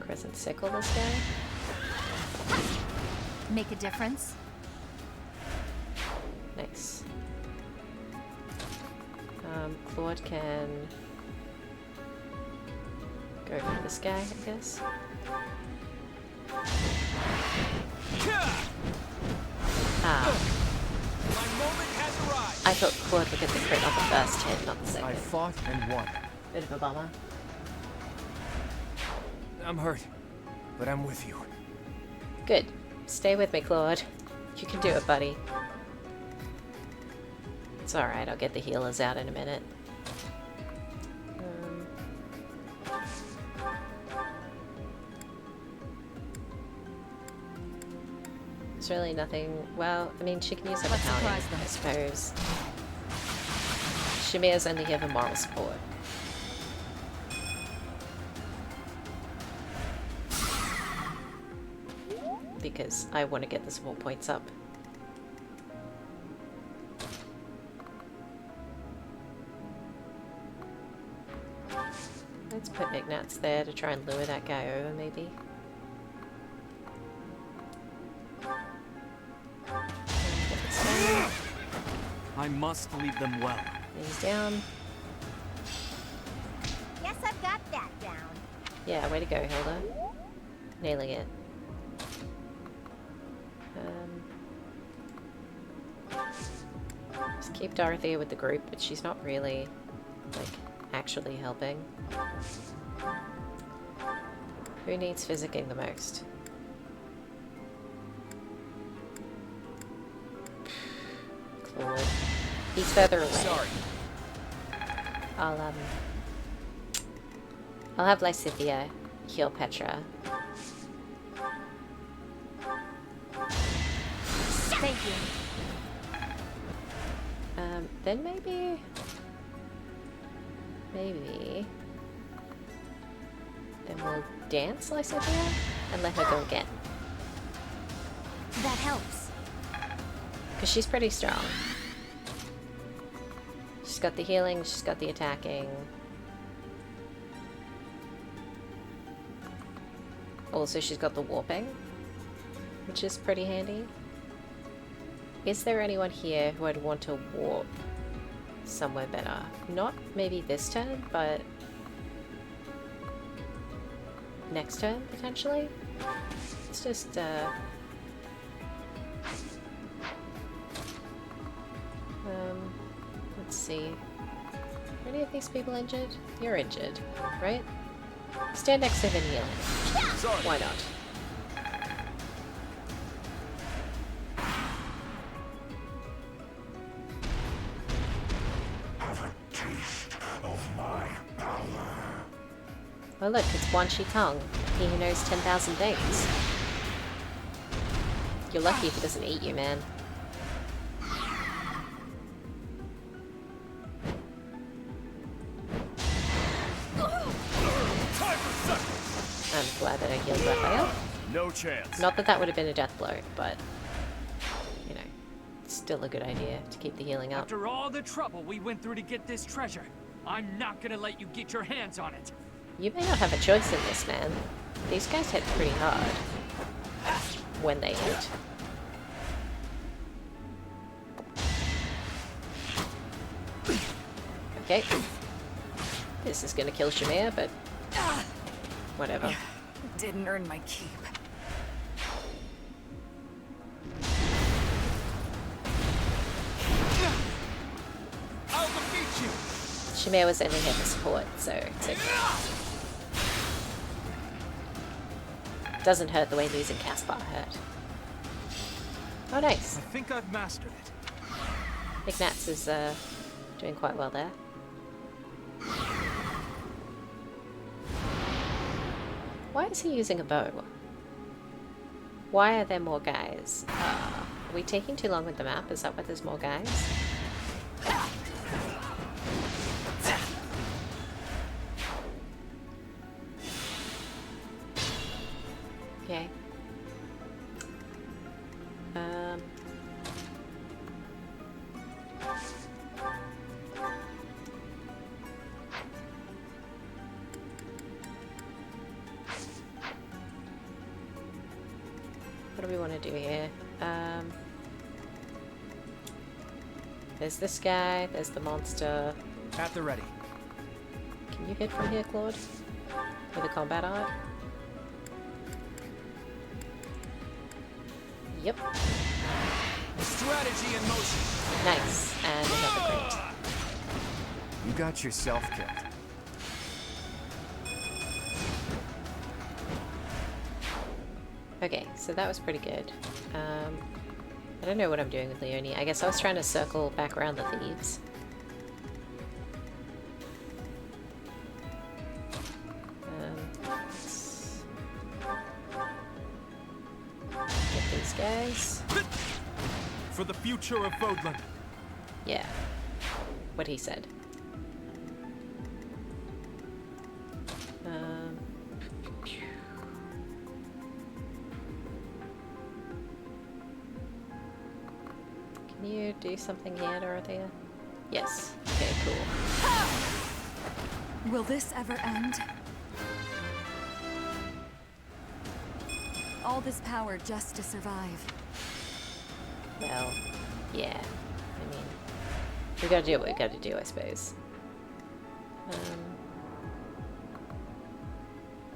Crescent sickle this guy. Make a difference? Nice. Claude can go for this guy, I guess. Ah. I thought Claude would get the crit on the first hit, not the second. I fought and won. Bit of a bummer. I'm hurt, but I'm with you. Good. Stay with me, Claude. You can do it, buddy. It's alright, I'll get the healers out in a minute. There's really nothing... Well, I mean, she can use her battalion, I suppose. Shamir's only here for moral support. Because I want to get the support points up. Let's put Ignatz there to try and lure that guy over, maybe. I must lead them well. He's down. Guess I've got that down. Yeah, way to go, Hilda. Nailing it. Just keep Dorothea with the group, but she's not really, like, actually helping. Who needs physicking the most? Claude. He's further away. Sorry. I'll have Lysithea heal Petra. Thank you. Then maybe... Then we'll dance Lysithea and let her go again. That helps. Because she's pretty strong. She's got the healing, she's got the attacking. Also, she's got the warping, which is pretty handy. Is there anyone here who I'd want to warp somewhere better? Not maybe this turn, but next turn, potentially? Let's just, let's see. Are any of these people injured? You're injured, right? Stand next to him and heal him. Sorry. Why not? Oh look, it's Quan Shi Tong, he who knows 10,000 things. You're lucky if he doesn't eat you, man. I'm glad that I healed Raphael. No chance. Not that that would have been a death blow, but, you know, it's still a good idea to keep the healing up. After all the trouble we went through to get this treasure, I'm not gonna let you get your hands on it. You may not have a choice in this, man. These guys hit pretty hard. When they hit. Okay. This is gonna kill Shamir, but whatever. Didn't earn my keep. I'll defeat you. Shamir was only here for support, so it's okay. Doesn't hurt the way losing Caspar hurt. Oh, nice. I think I've mastered it. Ignatz is doing quite well there. Why is he using a bow? Why are there more guys? Are we taking too long with the map? Is that why there's more guys? Okay. What do we want to do here? There's this guy, there's the monster. At the ready. Can you hit from here, Claude? With a combat art? Yep. Strategy in motion. Nice. And another crit. You got yourself killed. Okay, so that was pretty good. I don't know what I'm doing with Leonie. I guess I was trying to circle back around the thieves. Let's get these guys. For the future of Vodland. Yeah, what he said. Can you do something here, Dorothea? Yes. Okay, cool. Will this ever end? All this power just to survive. Well, yeah. I mean, We gotta do what we gotta do, I suppose.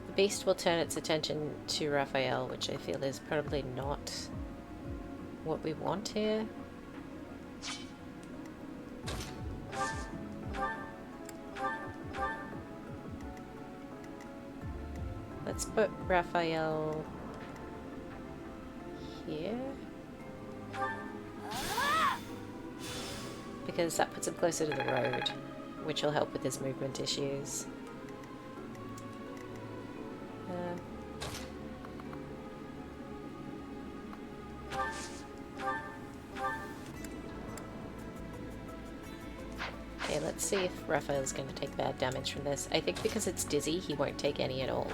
The beast will turn its attention to Raphael, which I feel is probably not what we want here. Let's put Raphael here. Because that puts him closer to the road, which will help with his movement issues. Okay, let's see if Raphael's going to take bad damage from this. I think because it's dizzy, he won't take any at all.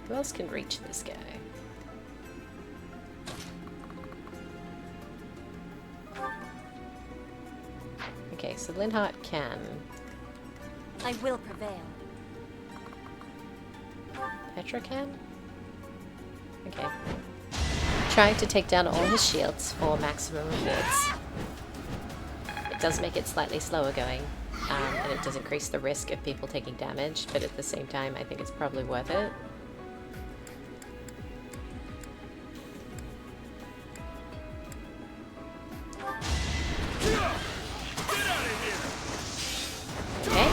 Who else can reach this guy? Okay, so Linhardt can. I will prevail. Petra can? Okay. Trying to take down all his shields for maximum rewards. It does make it slightly slower going, and it does increase the risk of people taking damage, but at the same time I think it's probably worth it. Okay.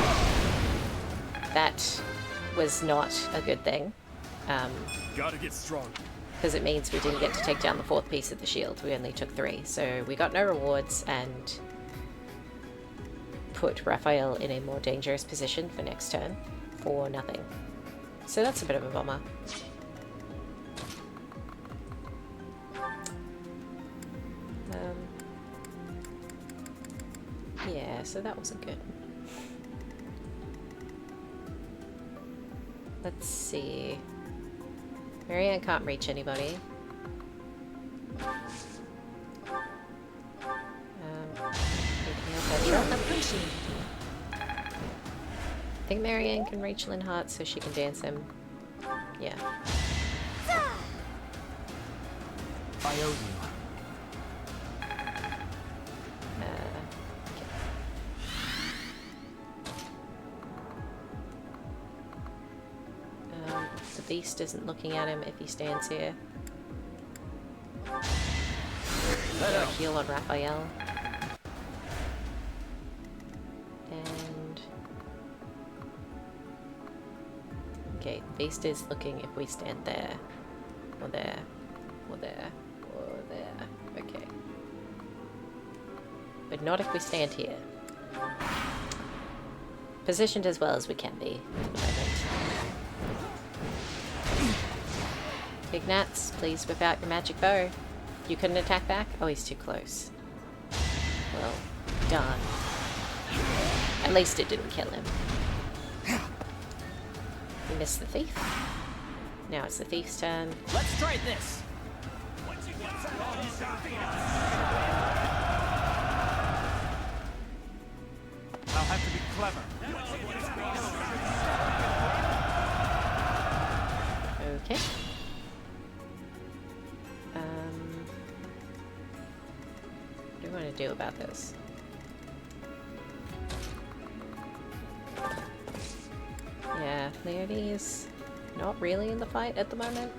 That was not a good thing. Gotta get strong. Because it means we didn't get to take down the fourth piece of the shield. We only took 3. So we got no rewards and put Raphael in a more dangerous position for next turn for nothing. So that's a bit of a bummer. Yeah, so that wasn't good. Let's see. Marianne can't reach anybody. I think Marianne can reach Linhardt so she can dance him. Yeah. I owe you. The beast isn't looking at him if he stands here. Got a heal on Raphael. And okay, the beast is looking if we stand there. Or there. Or there. Or there. Okay. But not if we stand here. Positioned as well as we can be at the moment. Ignatz, please whip out your magic bow. You couldn't attack back? Oh, he's too close. Well, done. At least it didn't kill him. We missed the thief. Now it's the thief's turn. Let's try this. I'll have to be clever. Okay. What do we want to do about this? Yeah, Leonie's not really in the fight at the moment.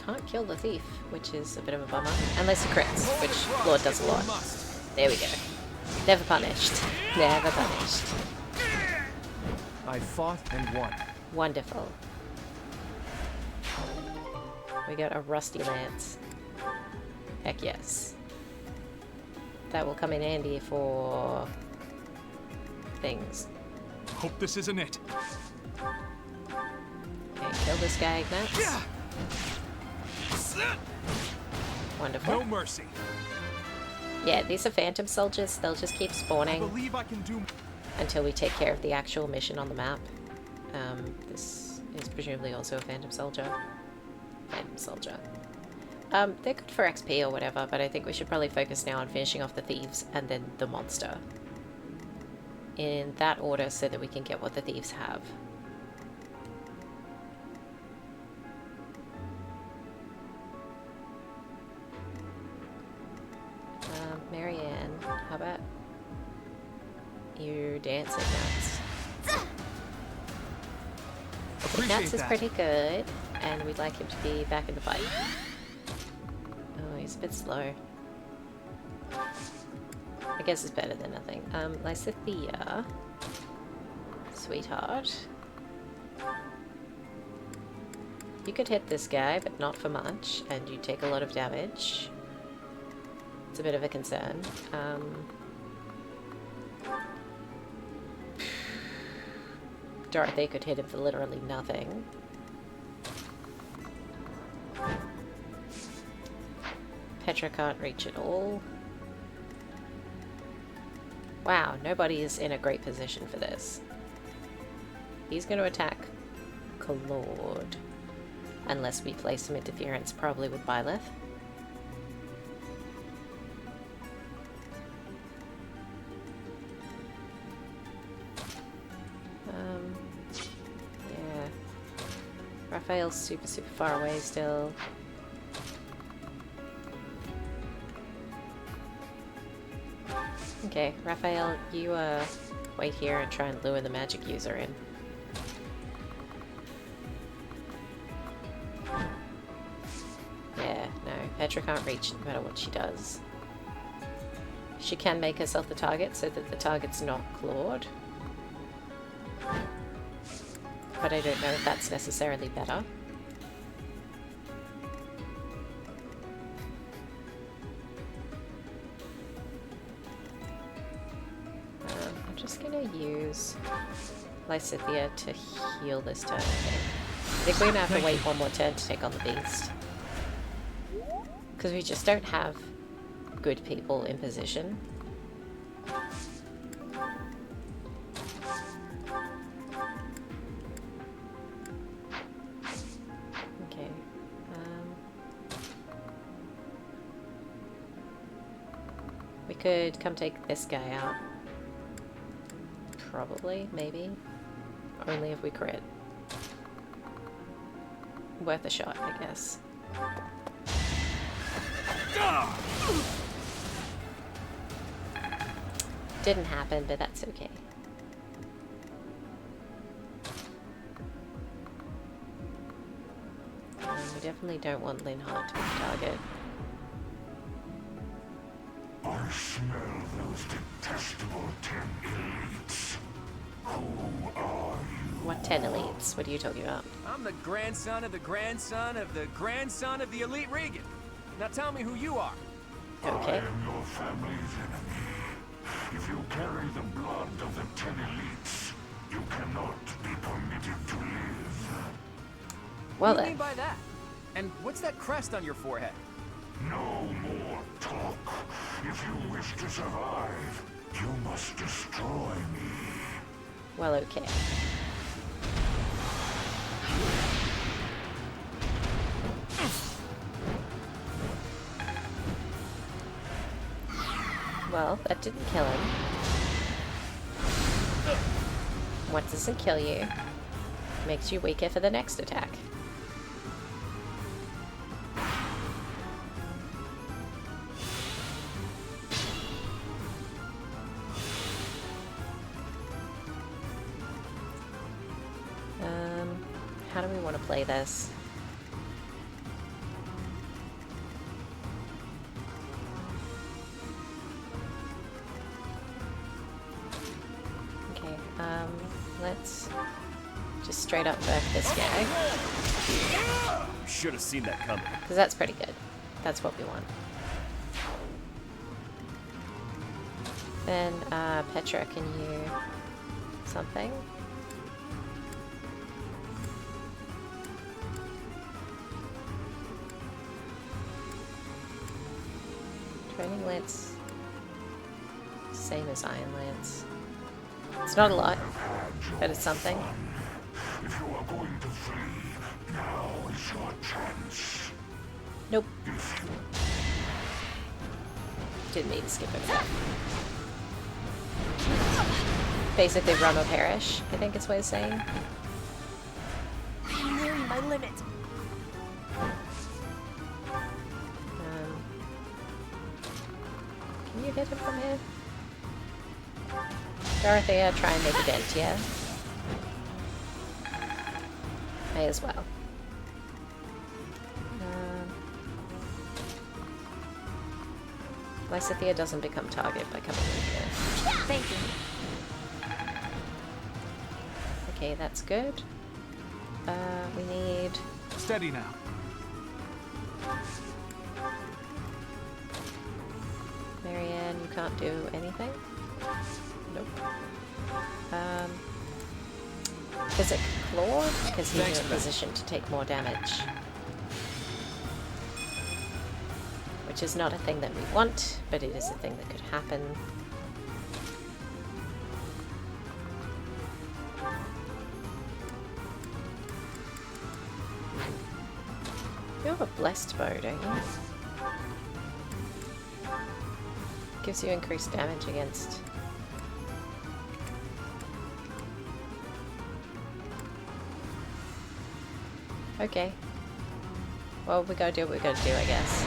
Can't kill the thief, which is a bit of a bummer. Unless he crits, which Lord does a lot. There we go. Never punished. Never punished. I fought and won. Wonderful. We got a rusty lance. Heck yes. That will come in handy for things. Hope this isn't it. Okay, kill this guy, Ignatz. Wonderful. No mercy. Yeah, these are phantom soldiers. They'll just keep spawning I believe I can do until we take care of the actual mission on the map. This is presumably also a phantom soldier. Phantom soldier. They're good for XP or whatever, but I think we should probably focus now on finishing off the thieves and then the monster. In that order so that we can get what the thieves have. Marianne, how about you dance at Nuts? Nuts is pretty good, and we'd like him to be back in the fight. Oh, he's a bit slow. I guess it's better than nothing. Lysithea. Sweetheart. You could hit this guy, but not for much, and you take a lot of damage. It's a bit of a concern. Dorothy could hit him for literally nothing. Petra can't reach at all. Wow, nobody is in a great position for this. He's going to attack Claude. Unless we play some interference, probably with Byleth. Yeah. Raphael's super far away still. Okay, Raphael, you wait here and try and lure the magic user in. Yeah, no, Petra can't reach no matter what she does. She can make herself the target so that the target's not Claude. But I don't know if that's necessarily better. I'm just gonna use Lysithea to heal this turn, I think. I think we're gonna have to wait one more turn to take on the beast. Because we just don't have good people in position. Okay. We could come take this guy out. Probably, maybe. Only if we crit. Worth a shot, I guess. Didn't happen, but that's okay. We definitely don't want Linhardt to be the target. I smell those detestable 10 elites. Who are you? What 10 elites? What are you talking about? I'm the grandson of the grandson of the grandson of the elite Regan. Now tell me who you are. Okay. I am your family's enemy. If you carry the blood of the 10 elites, you cannot be permitted to live. Well what do then. you mean by that? And what's that crest on your forehead? No more talk. If you wish to survive, you must destroy me. Well, okay. Well, that didn't kill him. What doesn't kill you makes you weaker for the next attack. How do we want to play this? Okay, let's just straight up back this guy. Should have seen that coming. Because that's pretty good. That's what we want. Then, Petra, can you... something? Training Lance, same as Iron Lance. It's not a lot, but it's something. If you are going to flee, now is your chance. Nope. Didn't mean to skip over that. Basically, run or perish, I think is what it's saying. I'm nearing my limit. Can you hit him from here? Dorothea, try and make a dent, yeah? May as well. Lysithea doesn't become target by coming in here. Thank you. Okay, that's good. We need... Steady now. Marianne, you can't do anything? Nope. Physic Claw? Because he's in a position to take more damage. Which is not a thing that we want, but it is a thing that could happen. You have a blessed bow, don't you? Gives you increased damage against... Okay. Well, we gotta do what we gotta do, I guess.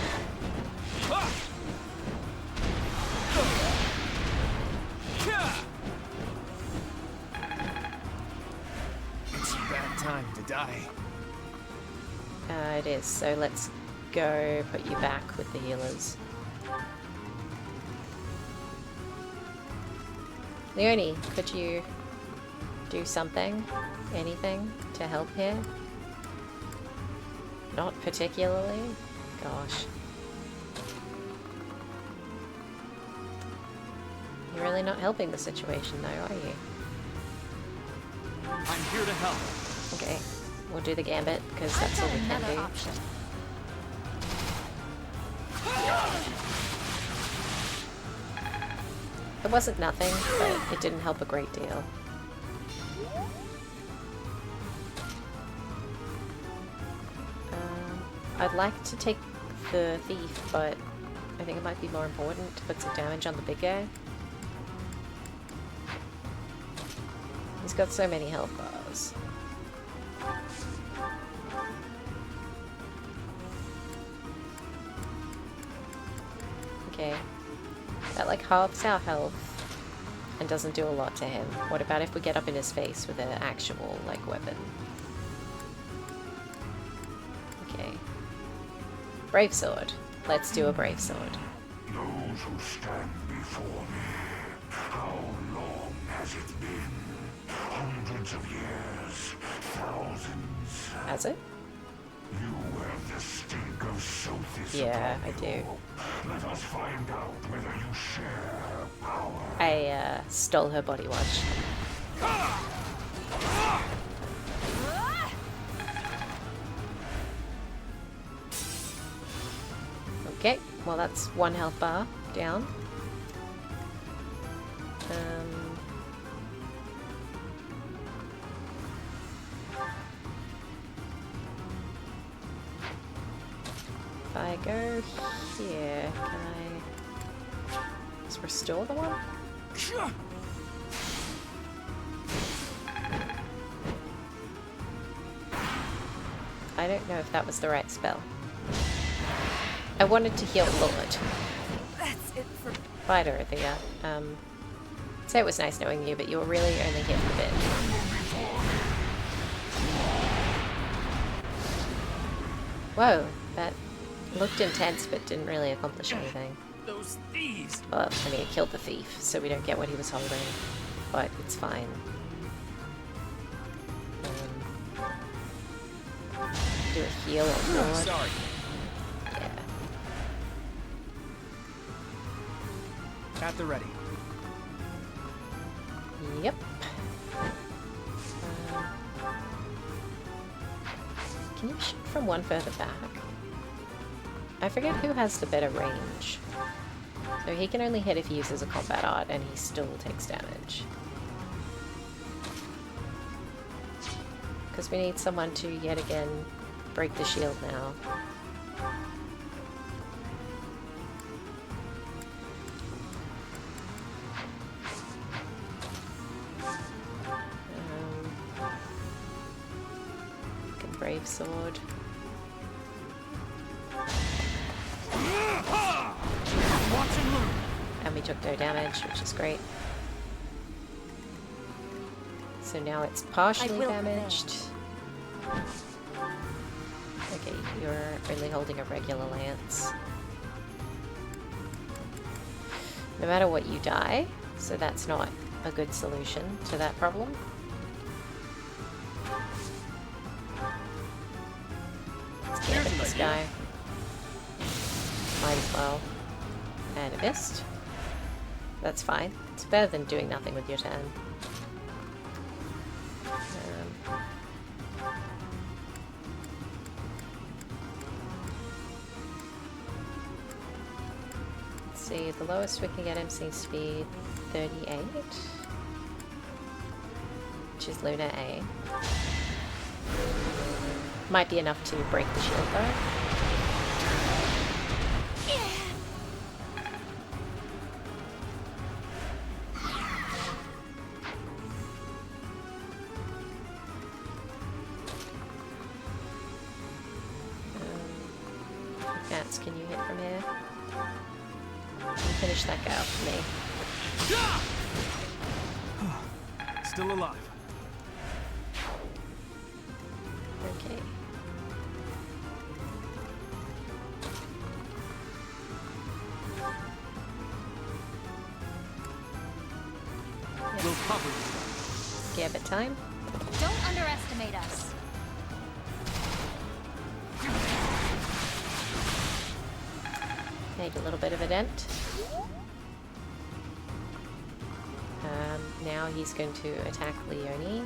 It's a bad time to die. It is, so let's go put you back with the healers. Leonie, could you do something? Anything to help here? Not particularly? Gosh. You're really not helping the situation though, are you? I'm here to help. Okay, we'll do the gambit, because that's all we can do. Option. It wasn't nothing, but it didn't help a great deal. I'd like to take the thief, but I think it might be more important to put some damage on the big guy. He's got so many health bars. Okay. That like halves our health and doesn't do a lot to him. What about if we get up in his face with an actual like weapon? Okay. Brave sword. Let's do a brave sword. Those who stand before me, how long has it been? Hundreds of years, thousands. Has it? You have the stink of Sothis. Yeah, I do. Let us find out whether you share her power. I stole her body watch. Okay, well that's one health bar down. If I go here, can I just restore the one? I don't know if that was the right spell. I wanted to heal Lord. That's it for... Bye, Dorothea. Say it was nice knowing you, but you were really only here for a bit. Whoa, that looked intense, but didn't really accomplish anything. Those thieves! Well, I mean, it killed the thief, so we don't get what he was holding. But it's fine. Do a heal on Lord. Sorry. Yeah. At the ready. Yep. Can you shoot from one further back? I forget who has the better range. So he can only hit if he uses a combat art, and he still takes damage. Because we need someone to, yet again, break the shield now. Brave sword. And we took no damage, which is great. So now it's partially damaged. Okay, you're only holding a regular lance. No matter what, you die, so that's not a good solution to that problem. Let's get this guy. Might as well. And it missed. That's fine. It's better than doing nothing with your turn. Let's see, the lowest we can get him seems to be 38, which is Luna A. Might be enough to break the shield though. Nats, can you hit from here? Can you finish that guy off for me? Still alive. Okay. We'll cover you. Gambit time. Don't underestimate us. Made a little bit of a dent. Now he's going to attack Leonie.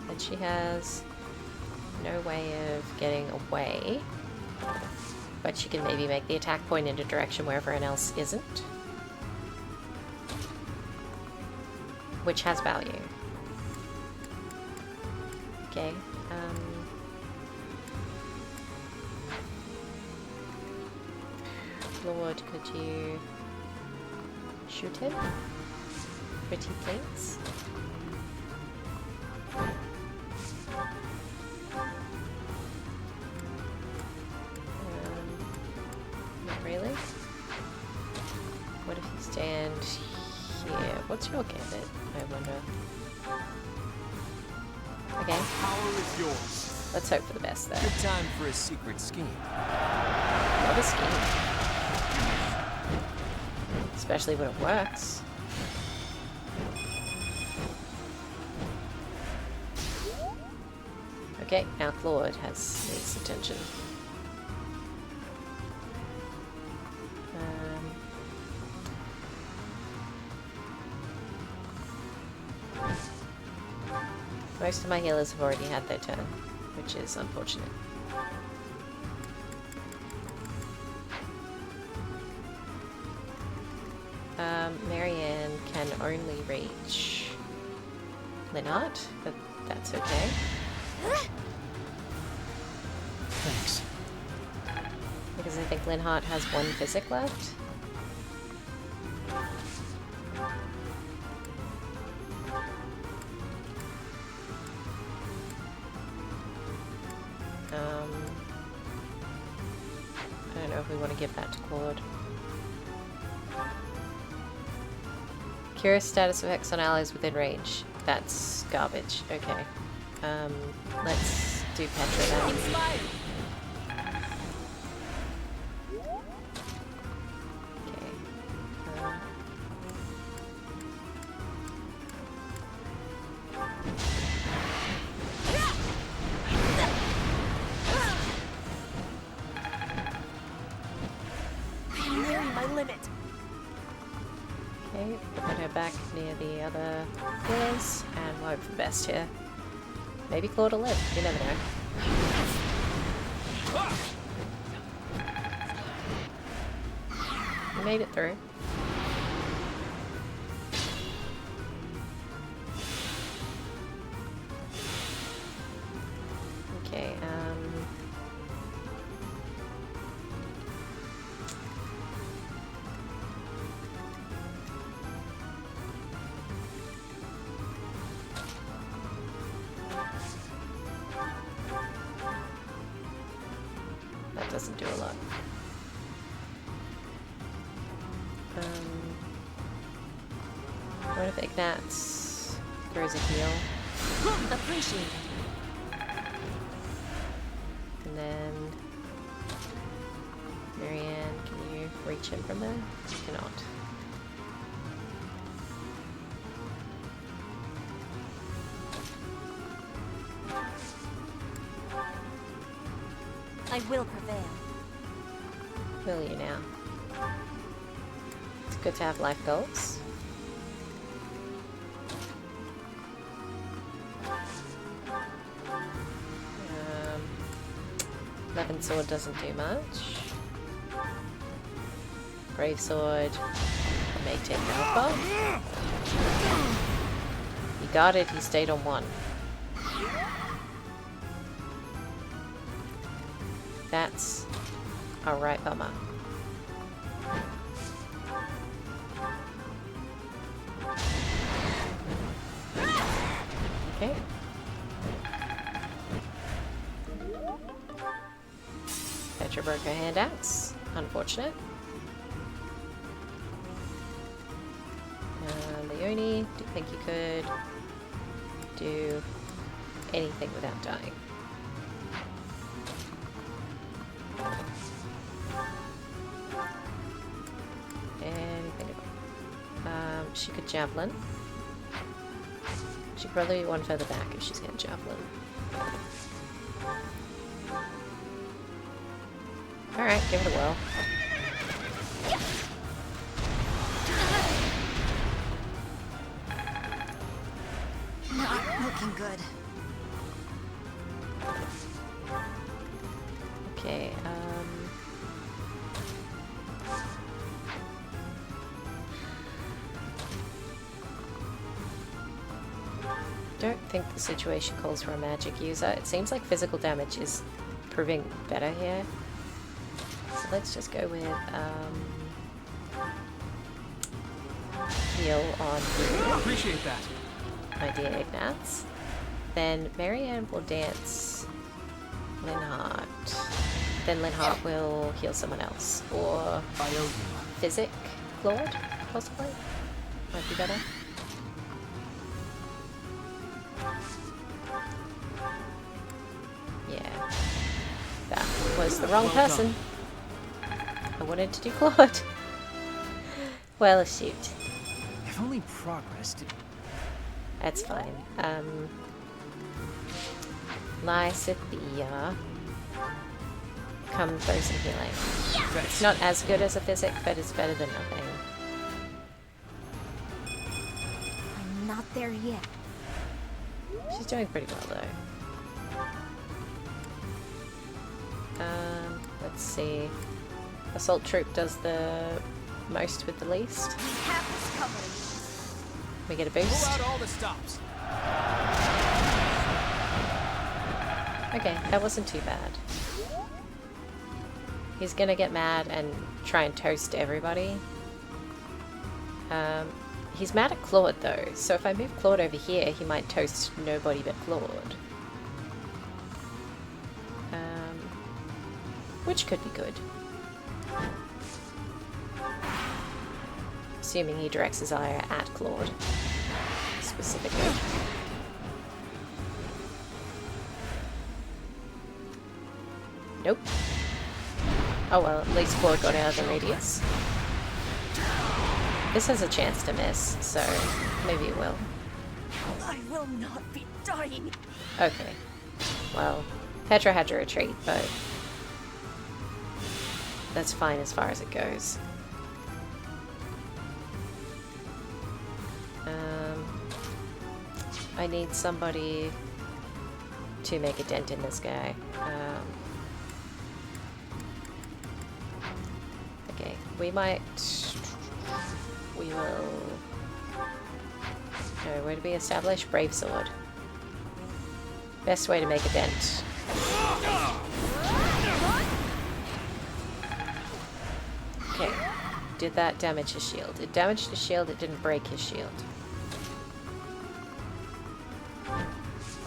And she has no way of getting away. But she can maybe make the attack point in a direction where everyone else isn't. Which has value. Okay. Lord, could you shoot him? Pretty please. Not really. What if you stand here? What's your gambit, I wonder? Okay. Power is yours. Let's hope for the best there. Good time for a secret scheme. Not a scheme. Especially when it works. Okay, now Claude needs attention. Most of my healers have already had their turn, which is unfortunate. Marianne can only reach Lynart, but that's okay. Thanks. Because I think Linhart has one physic left. I don't know if we want to give that to Claude. Curious status effects on allies within range. That's garbage. Okay. Let's do Petra then. My limit. Okay, put her back near the other healers, and we'll hope for the best here. Maybe Claude will live, you never know. We made it through. Okay, doesn't do a lot. What if Ignatz throws a heal? Appreciate it. And then Marianne, can you reach him from there? You cannot. I will prevail. Will you now? It's good to have life goals. Levin Sword doesn't do much. Brave Sword may take Alpha. He guarded, he stayed on 1. That's a right bummer. Okay. Petra broke her handouts. Unfortunate. Leonie, do you think you could do anything without dying? Anything at all. She could javelin. She could probably be one further back if she's getting javelin. Alright, give it a whirl. Not looking good. Okay, don't think the situation calls for a magic user. It seems like physical damage is proving better here. So let's just go with heal on Appreciate that. my dear Ignatz. Then Marianne will dance Linhardt. Then Linhardt will heal someone else. Or Physic Claude, possibly? Might be better. Yeah. That was the wrong person. I wanted to do Claude. Well, shoot. If only progress did... That's fine. Lysithea. Come throw some healing. It's not as good as a physic, but it's better than nothing. I'm not there yet. She's doing pretty well though. Let's see. Assault troop does the most with the least. We have this covered. We get a boost. Pull out all the stops. Okay, that wasn't too bad. He's gonna get mad and try and toast everybody. He's mad at Claude though, so if I move Claude over here, he might toast nobody but Claude. Which could be good. Assuming he directs his ire at Claude, specifically. Nope. Oh well, at least Claude got out of the radius. This has a chance to miss, so maybe it will. I will not be dying. Okay. Well, Petra had to retreat, but that's fine as far as it goes. I need somebody to make a dent in this guy. Okay, we will... No, where do we establish? Brave Sword. Best way to make a dent. Okay, did that damage his shield? It damaged his shield, it didn't break his shield.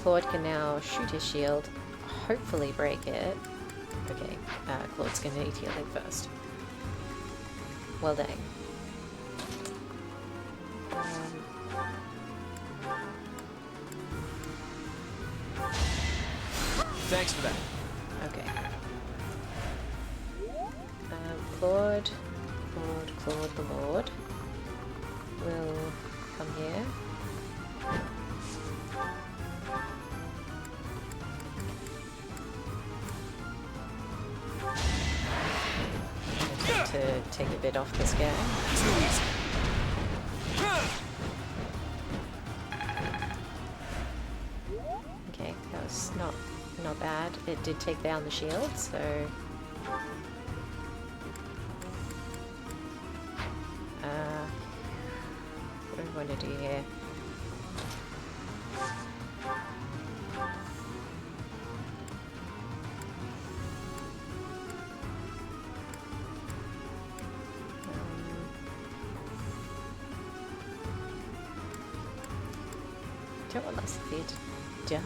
Claude can now shoot his shield, hopefully break it. Okay, Claude's gonna need healing first. Well, dang. Thanks for that. Okay. Claude the Lord will come here. To take a bit off this guy. Okay, that was not bad. It did take down the shield, so what do we want to do here? Don't want Leslie to die.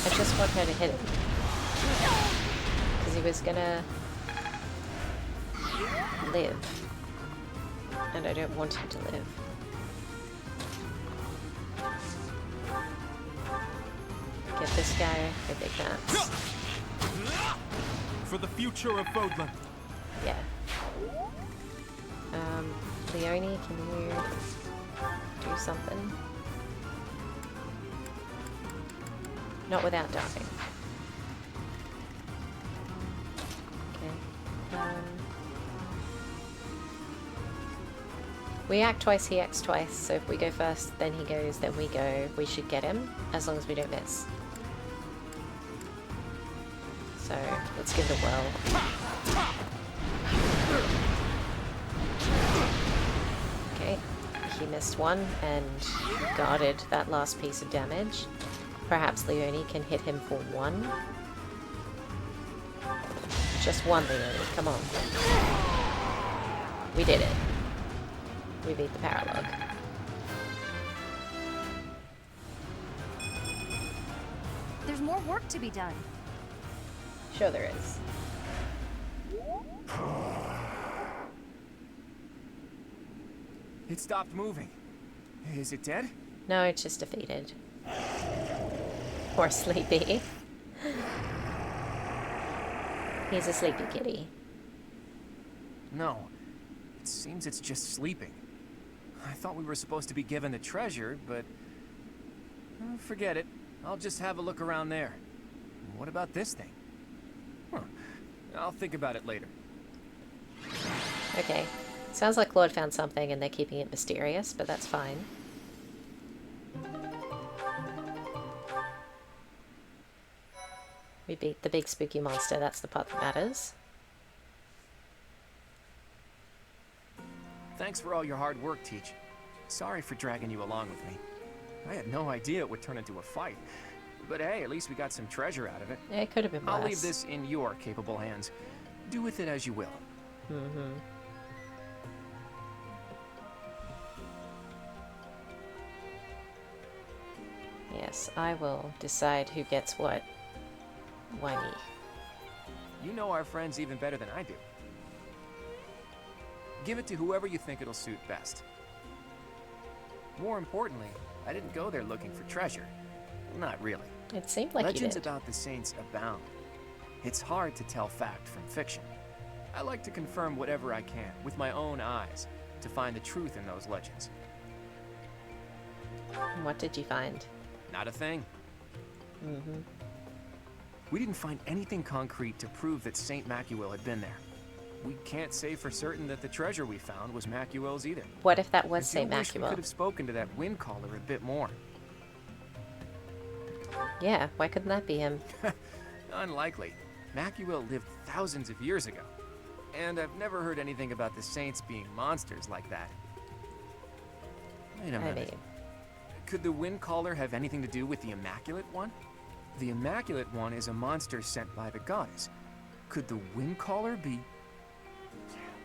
I just want her to hit him. Because he was gonna live. And I don't want him to live. Get this guy a big dance. For the future of Vodland. Yeah. Leone, can you do something? Not without dying. Okay. We act twice, he acts twice, so if we go first, then he goes, then we go. We should get him, as long as we don't miss. So, let's give it a whirl. Okay, he missed one and guarded that last piece of damage. Perhaps Leone can hit him for one. Just one, Leone, come on. We did it. We beat the paralog. There's more work to be done. Sure there is. It stopped moving. Is it dead? No, it's just defeated. Or sleepy. He's a sleepy kitty. No. It seems it's just sleeping. I thought we were supposed to be given the treasure, but... forget it. I'll just have a look around there. What about this thing? Huh. I'll think about it later. Okay. Sounds like Claude found something and they're keeping it mysterious, but that's fine. We beat the big spooky monster, that's the part that matters. Thanks for all your hard work, Teach. Sorry for dragging you along with me. I had no idea it would turn into a fight. But hey, at least we got some treasure out of it. Yeah, it could have been worse. I'll leave this in your capable hands. Do with it as you will. Mm-hmm. Yes, I will decide who gets what. Why me? You know our friends even better than I do. Give it to whoever you think it'll suit best. More importantly, I didn't go there looking for treasure. Not really. It seemed like Legends you did. about the saints abound. It's hard to tell fact from fiction. I like to confirm whatever I can with my own eyes to find the truth in those legends. What did you find? Not a thing. Mm-hmm. We didn't find anything concrete to prove that Saint Macuil had been there. We can't say for certain that the treasure we found was Macuil's either. What if that was I Saint do wish we Macuil? could have spoken to that wind caller a bit more. Yeah, why couldn't that be him? Unlikely. Macuil lived thousands of years ago. And I've never heard anything about the saints being monsters like that. Wait a minute. Could the wind caller have anything to do with the Immaculate One? The Immaculate One is a monster sent by the goddess. Could the wind caller be...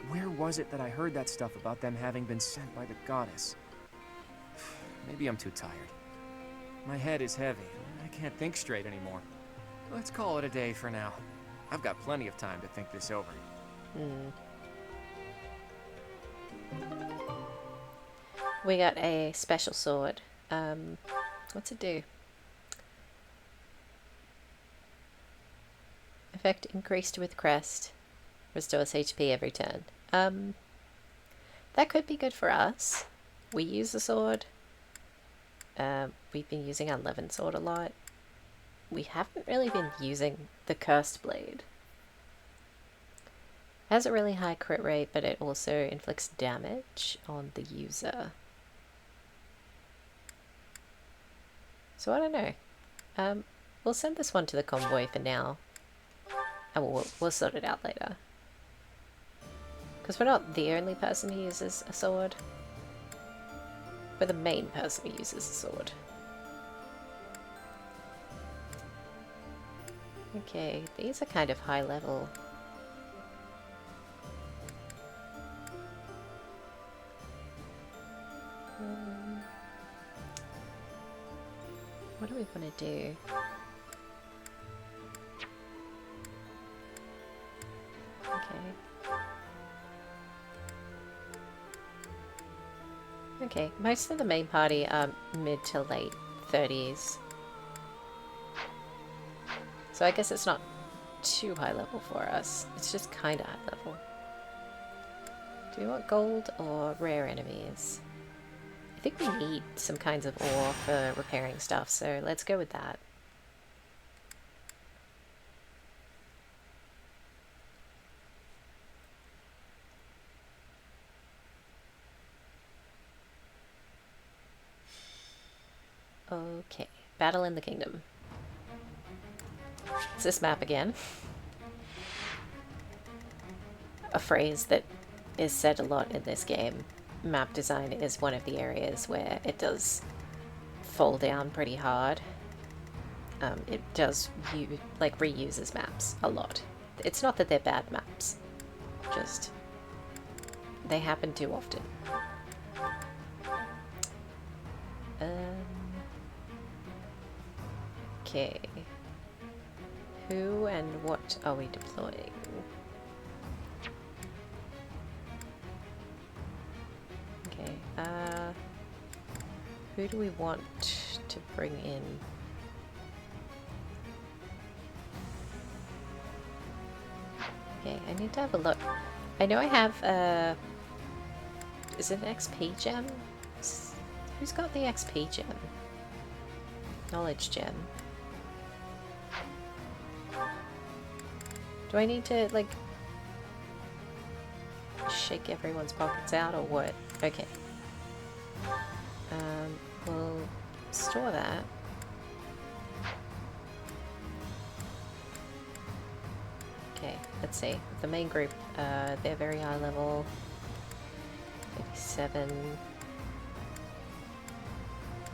Where was it that I heard that stuff about them having been sent by the goddess? Maybe I'm too tired. My head is heavy. I can't think straight anymore. Let's call it a day for now. I've got plenty of time to think this over. We got a special sword. What's it do? Effect increased with crest. Restores HP every turn. That could be good for us. We use the sword. We've been using our Levin sword a lot. We haven't really been using the Cursed Blade. It has a really high crit rate, but it also inflicts damage on the user. So I don't know. We'll send this one to the convoy for now. And we'll sort it out later. Because we're not the only person who uses a sword. We're the main person who uses a sword. Okay, these are kind of high level. What do we want to do? Okay, most of the main party are mid to late 30s. So I guess it's not too high level for us. It's just kind of high level. Do we want gold or rare enemies? I think we need some kinds of ore for repairing stuff, so let's go with that. Okay, Battle in the Kingdom. It's this map again. A phrase that is said a lot in this game. Map design is one of the areas where it does fall down pretty hard. It does reuses maps a lot. It's not that they're bad maps, just they happen too often. Okay. Who and what are we deploying? Okay, who do we want to bring in? Okay, I need to have a look. I know I have, is it an XP gem? Who's got the XP gem? Knowledge gem. Do I need to, like, shake everyone's pockets out or what? Okay. We'll store that. Okay, let's see. The main group, they're very high level. 57.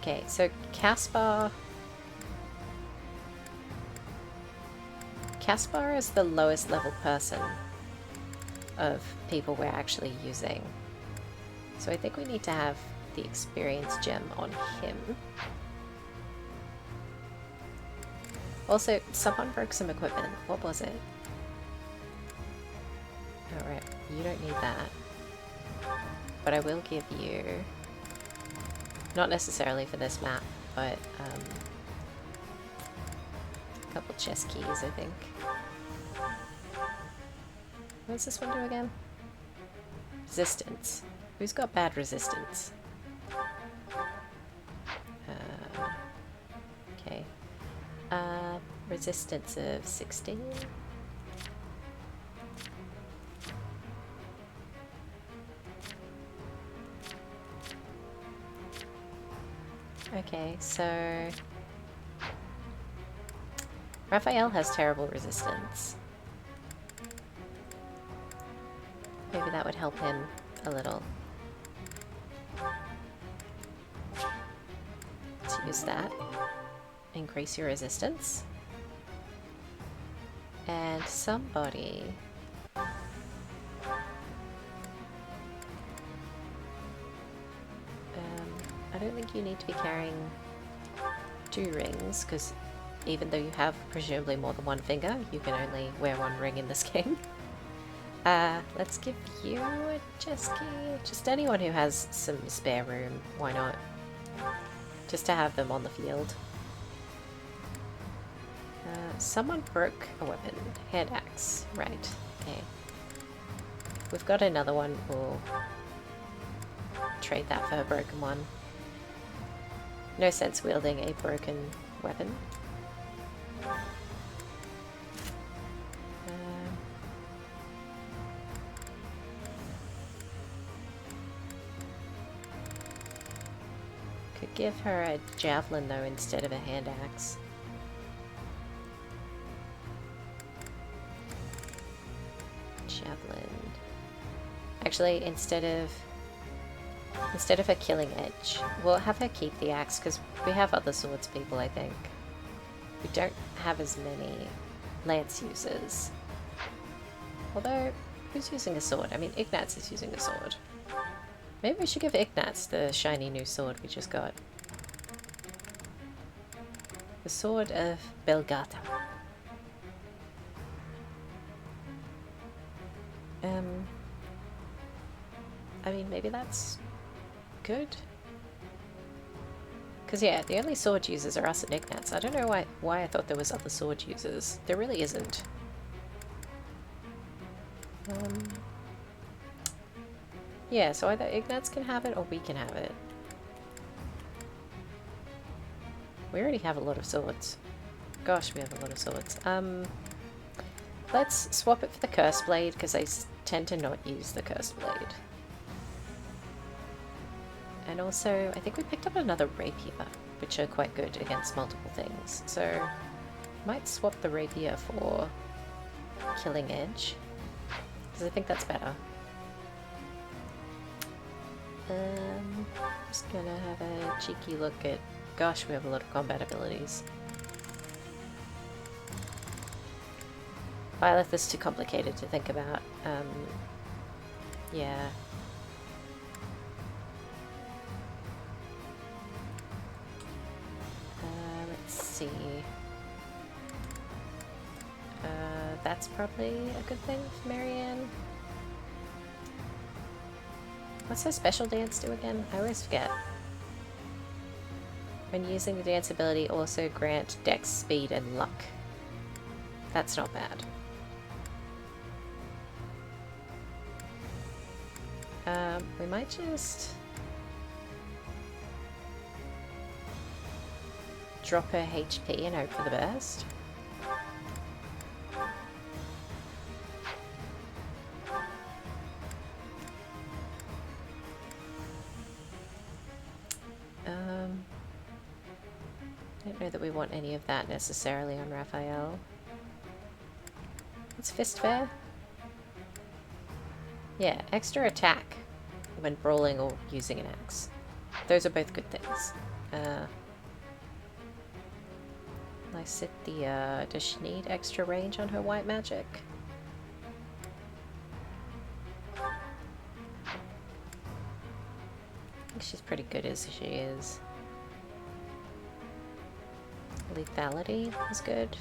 Okay, so Caspar is the lowest level person of people we're actually using. So I think we need to have the experience gem on him. Also, someone broke some equipment. What was it? Alright, you don't need that. But I will give you... Not necessarily for this map, but a couple chest keys, I think. What does this one do again? Resistance. Who's got bad resistance? Okay. Resistance of 16. Okay, so Raphael has terrible resistance. Maybe that would help him a little. Let's use that. Increase your resistance. And somebody... I don't think you need to be carrying 2 rings, because even though you have presumably more than one finger, you can only wear one ring in this game. Let's give you a chest key. Just anyone who has some spare room, why not? Just to have them on the field. Someone broke a weapon. Hand axe. Right. Okay. We've got another one. We'll trade that for a broken one. No sense wielding a broken weapon. Could give her a javelin though instead of a hand axe. Javelin. Actually, instead of a killing edge, we'll have her keep the axe because we have other swords people, I think. We don't have as many lance users. Although, who's using a sword? I mean, Ignatz is using a sword. Maybe we should give Ignatz the shiny new sword we just got. The Sword of Belgata. I mean, maybe that's good. Because yeah, the only sword users are us and Ignatz. I don't know why I thought there was other sword users. There really isn't. Yeah, so either Ignatz can have it or we can have it. We already have a lot of swords. Gosh, we have a lot of swords. Let's swap it for the Curse Blade, because I tend to not use the Curse Blade. And also, I think we picked up another Rapier, which are quite good against multiple things. So, might swap the Rapier for Killing Edge, because I think that's better. Just gonna have a cheeky look at... Gosh, we have a lot of combat abilities. Byleth is too complicated to think about. Yeah. Let's see. That's probably a good thing for Marianne. What's her special dance do again? I always forget. When using the dance ability, also grant dex, speed, and luck. That's not bad. We might just drop her HP and hope for the best. I don't know that we want any of that necessarily on Raphael. What's Fist Fair? Yeah, extra attack when brawling or using an axe. Those are both good things. Lysithea, does she need extra range on her white magic? I think she's pretty good as she is. Lethality is good.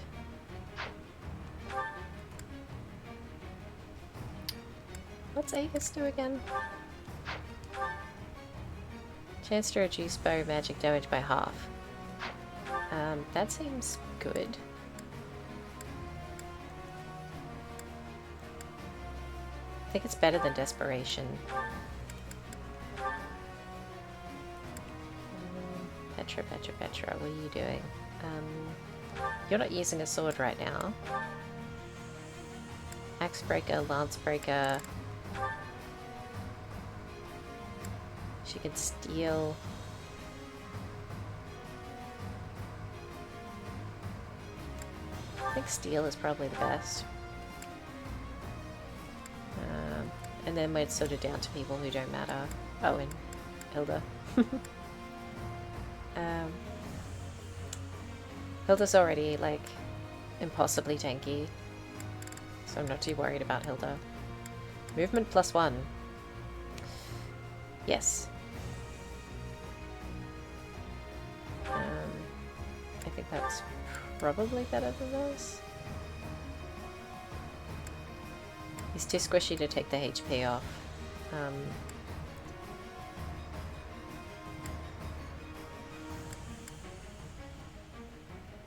What's Aegis do again? Chance to reduce bow magic damage by half. That seems good. I think it's better than Desperation. Petra, what are you doing? You're not using a sword right now. Axe Breaker, Lance Breaker. She can steal. I think steel is probably the best. And then we're sort of down to people who don't matter. Oh, and Hilda. Hilda's already, like, impossibly tanky. So I'm not too worried about Hilda. Movement +1. Yes. I think that's probably better than those. He's too squishy to take the HP off.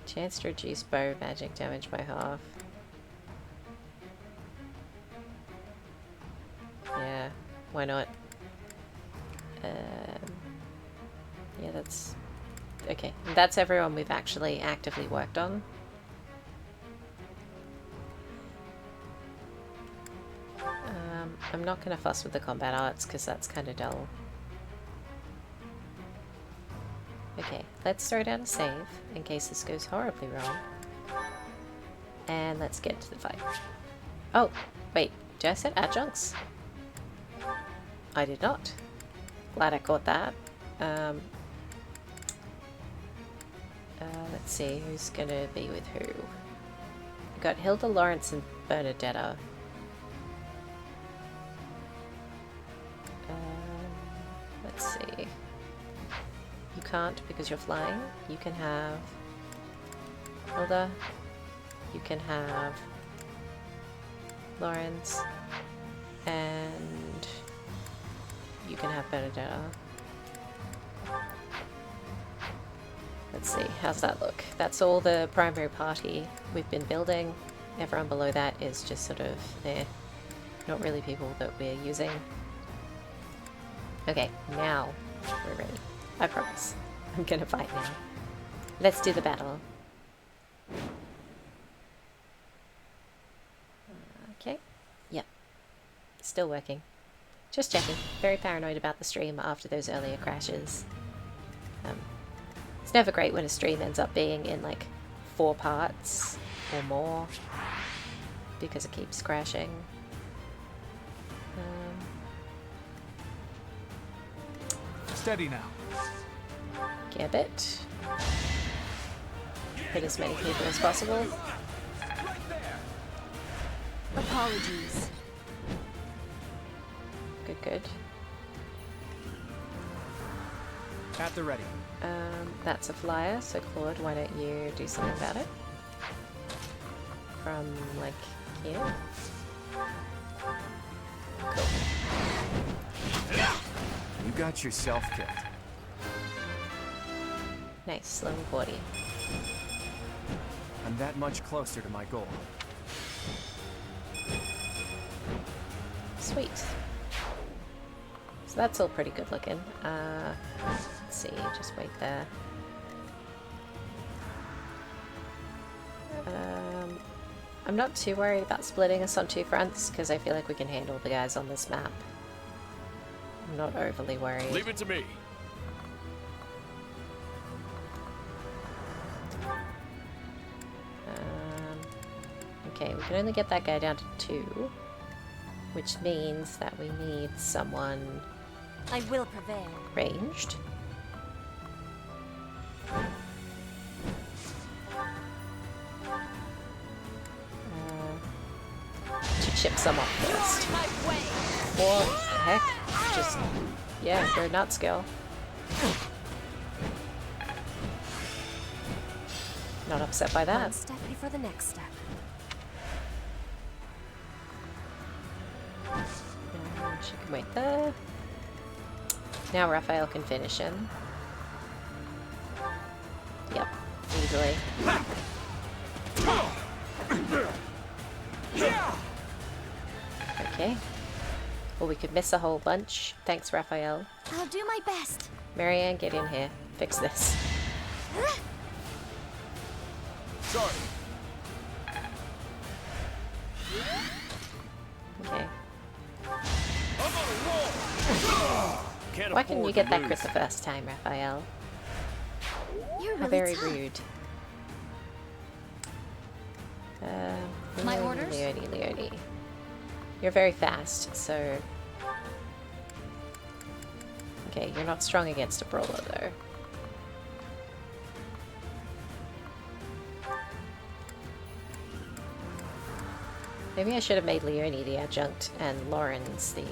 Chance to reduce bow magic damage by half. Yeah, why not? Yeah, that's... Okay, that's everyone we've actually actively worked on. I'm not going to fuss with the combat arts because that's kind of dull. Okay, let's throw down a save in case this goes horribly wrong. And let's get to the fight. Oh, wait, did I set adjuncts? I did not. Glad I caught that. Let's see, who's gonna be with who? We've got Hilda, Lawrence, and Bernadetta. Let's see. You can't because you're flying. You can have Hilda. You can have Lawrence. And you can have Bernadetta. Let's see, how's that look? That's all the primary party we've been building. Everyone below that is just sort of there. Not really people that we're using. Okay, now we're ready. I promise. I'm gonna fight now. Let's do the battle. Okay. Yep. Still working. Just checking. Very paranoid about the stream after those earlier crashes. It's never great when a stream ends up being in like 4 parts or more because it keeps crashing. Steady now. Gambit. Hit as many people as possible. Apologies. Good, good. At the ready. That's a flyer, so Claude, why don't you do something about it? From, like, here? Cool. You got yourself killed. Nice, level 40. I'm that much closer to my goal. Sweet. So that's all pretty good looking. Let's see, just wait there. I'm not too worried about splitting us on 2 fronts because I feel like we can handle the guys on this map. I'm not overly worried. Leave it to me. Okay, we can only get that guy down to 2, which means that we need someone I will prevail. ranged. To chip some off first. Or, heck, just, yeah, go nuts, girl. Not upset by that. One step before the next step. She can wait there. Now Raphael can finish him. Yep, easily. Okay. Well, we could miss a whole bunch. Thanks, Raphael. I'll do my best. Marianne, get in here. Fix this. Sorry. Okay. Can't Why couldn't you afford get to that lose. crit the first time, Raphael? You're How really very tough. rude. My Leone, orders? Leone. You're very fast, so... Okay, you're not strong against a brawler, though. Maybe I should have made Leone the adjunct and Lawrence the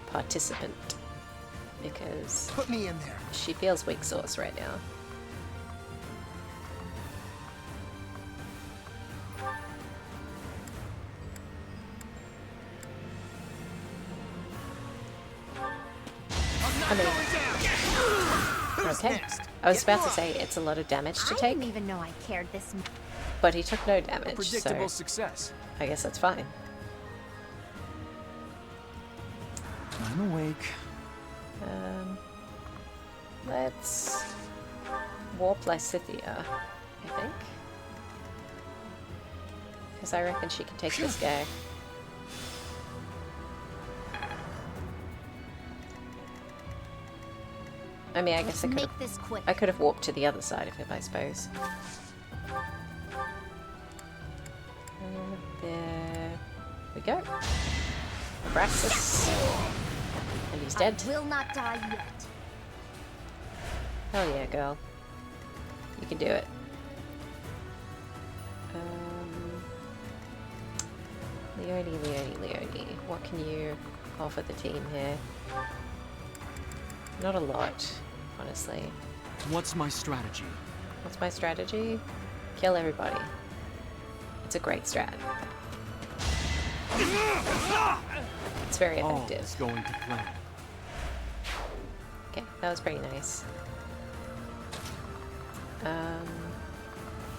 participant. Because... Put me in there. She feels weak sauce right now. mean... Okay. I was about to say it's a lot of damage to I take. didn't even know I cared this much. But he took no damage, Predictable so success. I guess that's fine. I'm awake. Let's warp Lysithia, I think. Because I reckon she can take this guy. I mean, I guess I could have walked to the other side of him, I suppose. There we go. Abraxas. And he's dead. I will not die yet. Hell yeah, girl. You can do it. Leone. What can you offer the team here? Not a lot, honestly. What's my strategy? What's my strategy? Kill everybody. It's a great strat. It's very effective. It's going to plan. Okay, that was pretty nice.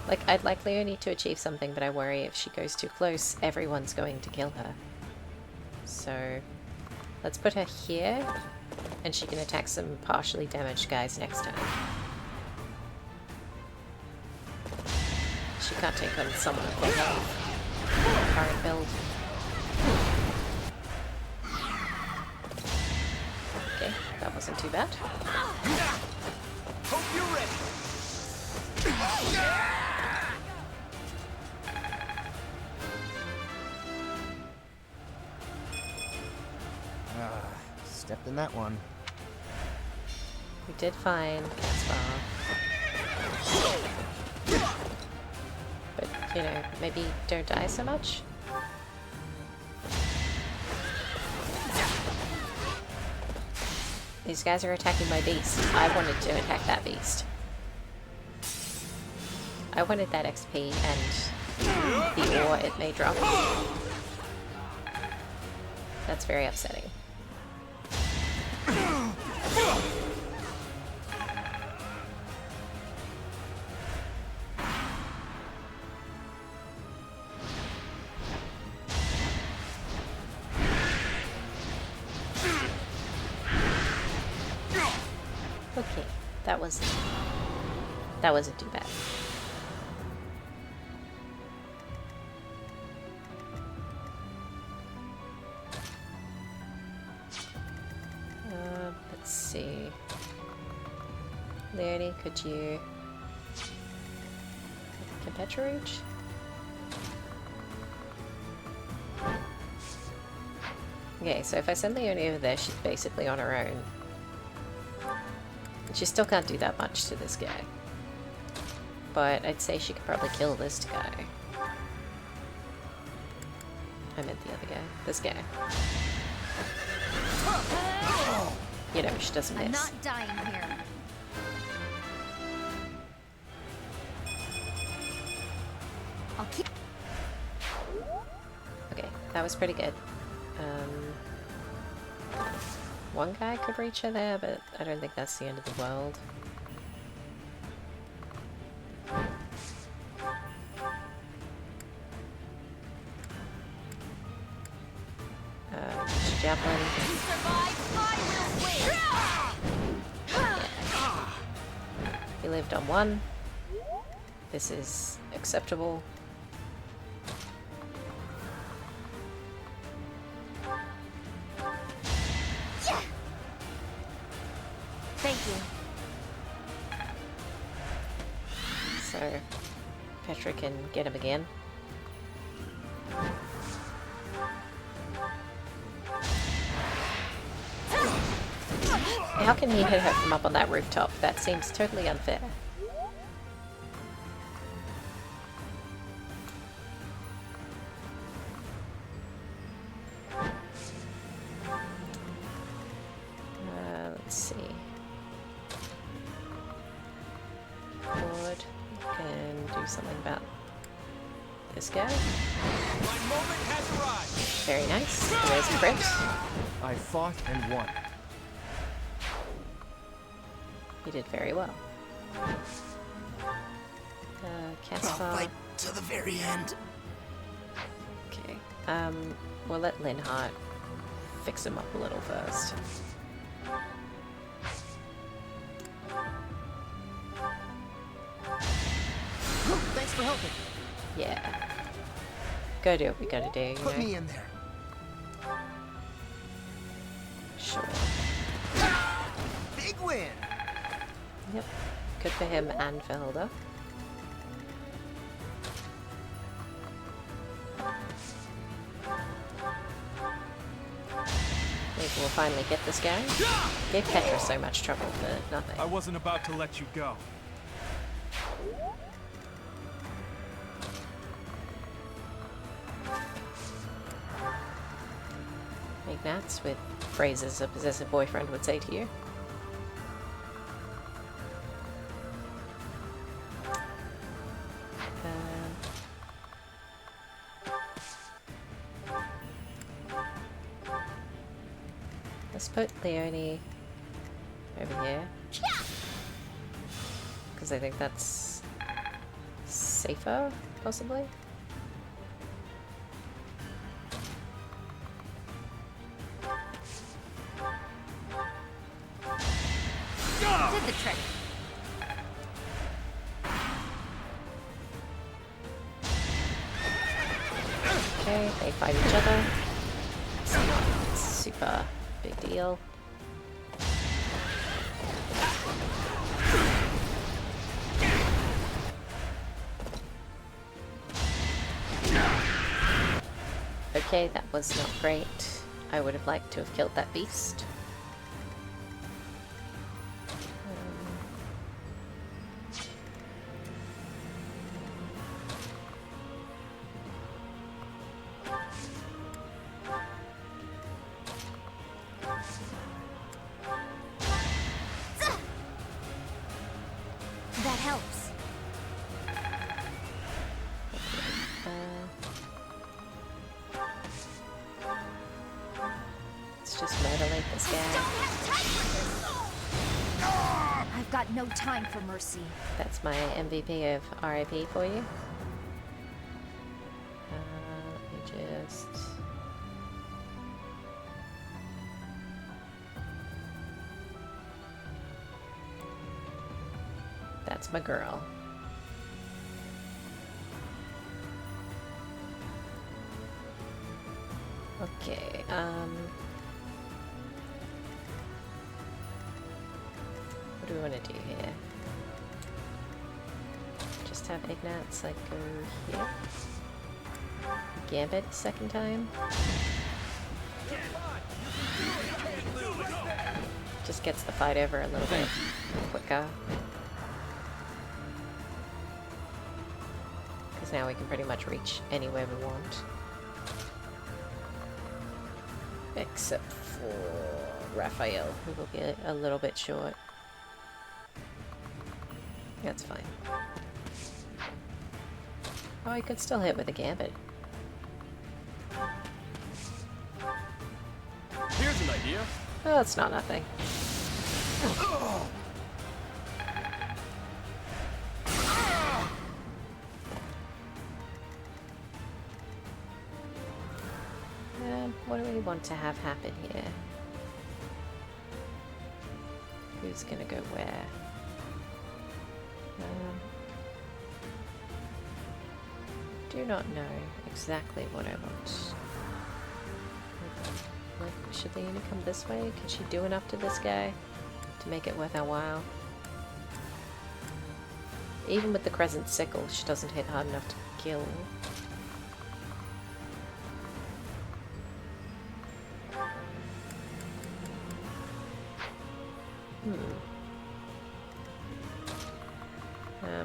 Like, I'd like Leone to achieve something, but I worry if she goes too close, everyone's going to kill her. So, let's put her here, and she can attack some partially damaged guys next turn. She can't take on someone at full health. Current build. Okay, that wasn't too bad. Hope you're ready. Stepped in that one. We did find Caspar. But, you know, maybe don't die so much. These guys are attacking my beast. I wanted to attack that beast. I wanted that XP and the ore it may drop. That's very upsetting. Okay, that wasn't too bad. Let's see. Leone, could you... Campeche? Okay, so if I send Leone over there, she's basically on her own. She still can't do that much to this guy. But I'd say she could probably kill this guy. I meant the other guy. This guy. You know, she doesn't miss. I'm not dying here. I'll keep. Okay, that was pretty good. One guy could reach her there, but I don't think that's the end of the world. Javelin. Yeah. He lived on one. This is acceptable. Thank you. So, Petra can get him again. How can he hit her from up on that rooftop? That seems totally unfair. Let's see. Board can do something about this guy. My moment has arrived. Very nice. There's a crit. I fought and won. You did very well. Caspar. I'll fight to the very end. Okay. We'll let Linhardt fix him up a little first. Thanks for helping. Yeah. Go do what we gotta do, you Put know? me in there. Sure. Big win. Yep. Good for him and for Hilda. Maybe we'll finally get this guy. Gave Petra so much trouble for nothing. I wasn't about to let you go. Ignatz with phrases a possessive boyfriend would say to you. Let's put Leonie over here. Because I think that's safer, possibly. Did the trick. Okay, they fight each other. It's not super big deal. Okay, that was not great. I would have liked to have killed that beast. That helps. Let's just mutilate this guy. I've got no time for mercy. That's my MVP of RIP for you. Let me just... That's my girl. Okay, what do we want to do here? Just have Ignatz, like, go here. Gambit second time. Just gets the fight over a little bit quicker. Because now we can pretty much reach anywhere we want. Except for Raphael, who will be a little bit short. That's fine. Oh, I could still hit with a gambit. Here's an idea. Oh, it's not nothing. What do we want to have happen here? Who's gonna go where? Do not know exactly what I want. Like, should Leonie come this way? Can she do enough to this guy to make it worth our while? Even with the crescent sickle, she doesn't hit hard enough to kill.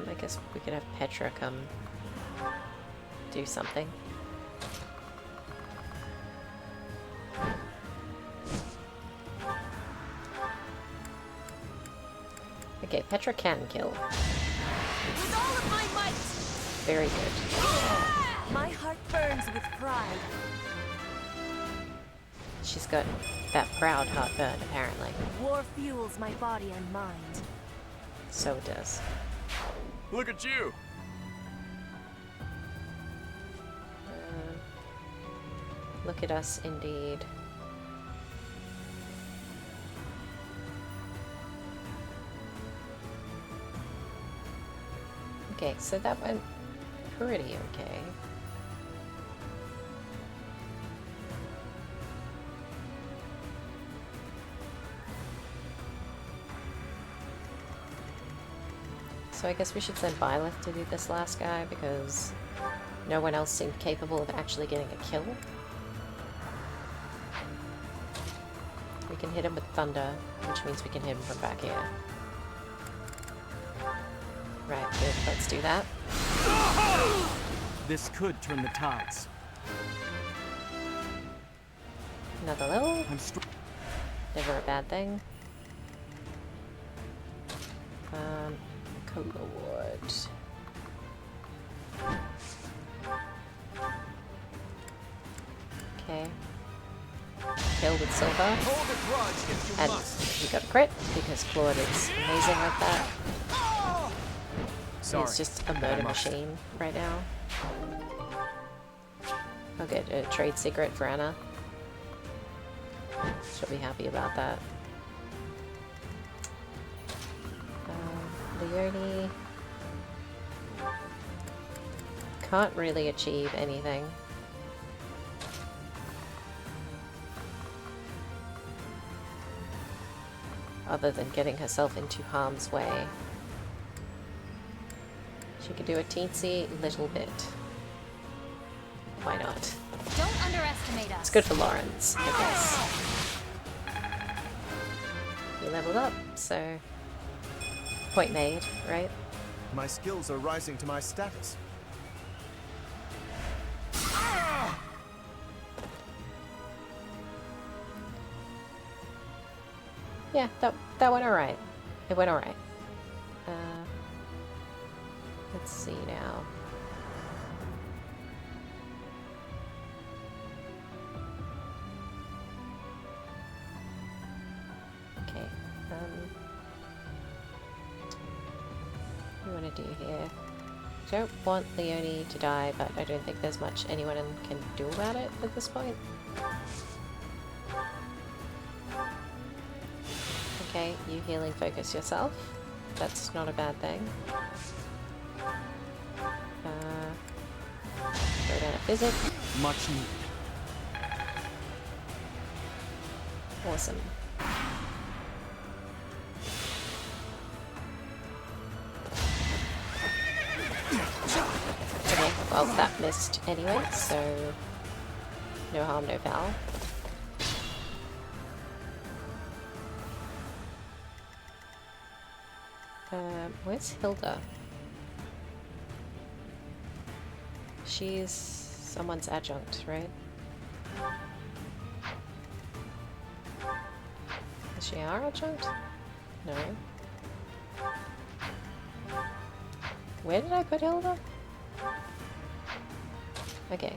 I guess we could have Petra come do something. Okay, Petra can kill. With all of my might! Very good. My heart burns with pride. She's got that proud heartburn, apparently. War fuels my body and mind. So it does. Look at you! Look at us, indeed. Okay, so that went pretty okay. So I guess we should send Byleth to do this last guy because no one else seemed capable of actually getting a kill. We can hit him with thunder, which means we can hit him from back here. Right, good, let's do that. This could turn the tides. Another level. Never a bad thing. Cocoa wood. Okay. Kill with silver. And he got a crit because Claude is amazing like that. Sorry. He's just a murder machine right now. I'll get a trade secret for Anna. She'll be happy about that. Leone can't really achieve anything. Other than getting herself into harm's way. She could do a teensy little bit. Why not? Don't underestimate us. It's good for Lawrence, I guess. He leveled up, so point made, right? My skills are rising to my status. Yeah, that went alright. It went alright. Let's see now. Okay. What do we want to do here? I don't want Leone to die, but I don't think there's much anyone can do about it at this point. Okay, you healing focus yourself. That's not a bad thing. Throw down a physic. Much needed. Awesome. Okay, well that missed anyway, so no harm, no foul. Where's Hilda? She's someone's adjunct, right? Is she our adjunct? No. Where did I put Hilda? Okay.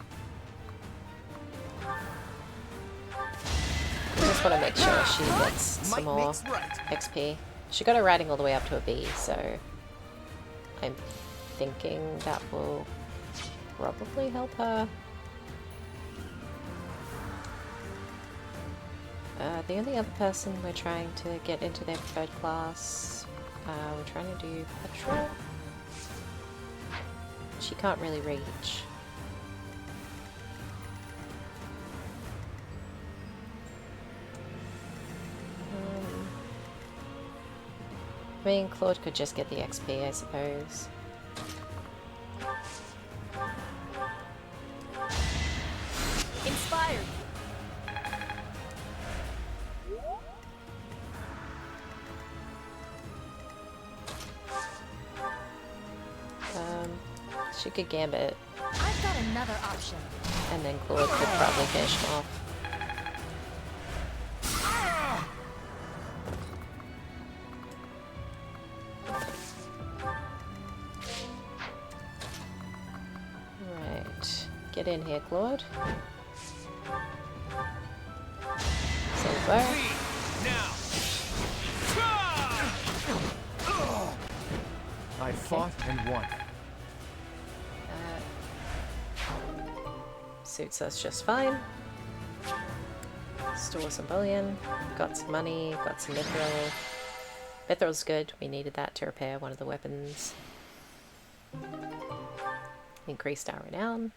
I just want to make sure she gets some more XP. She got her rating all the way up to a B, so I'm thinking that will probably help her. The only other person we're trying to get into their preferred class, we're trying to do Petra. She can't really reach. I mean, Claude could just get the XP, I suppose. Inspired. She could gambit. I've got another option. And then Claude could probably finish him off. Right. Get in here, Claude. Silver. I fought and won. Suits us just fine. Store some bullion. Got some money. Got some mithril. Mithril's good. We needed that to repair one of the weapons. Increased our renown.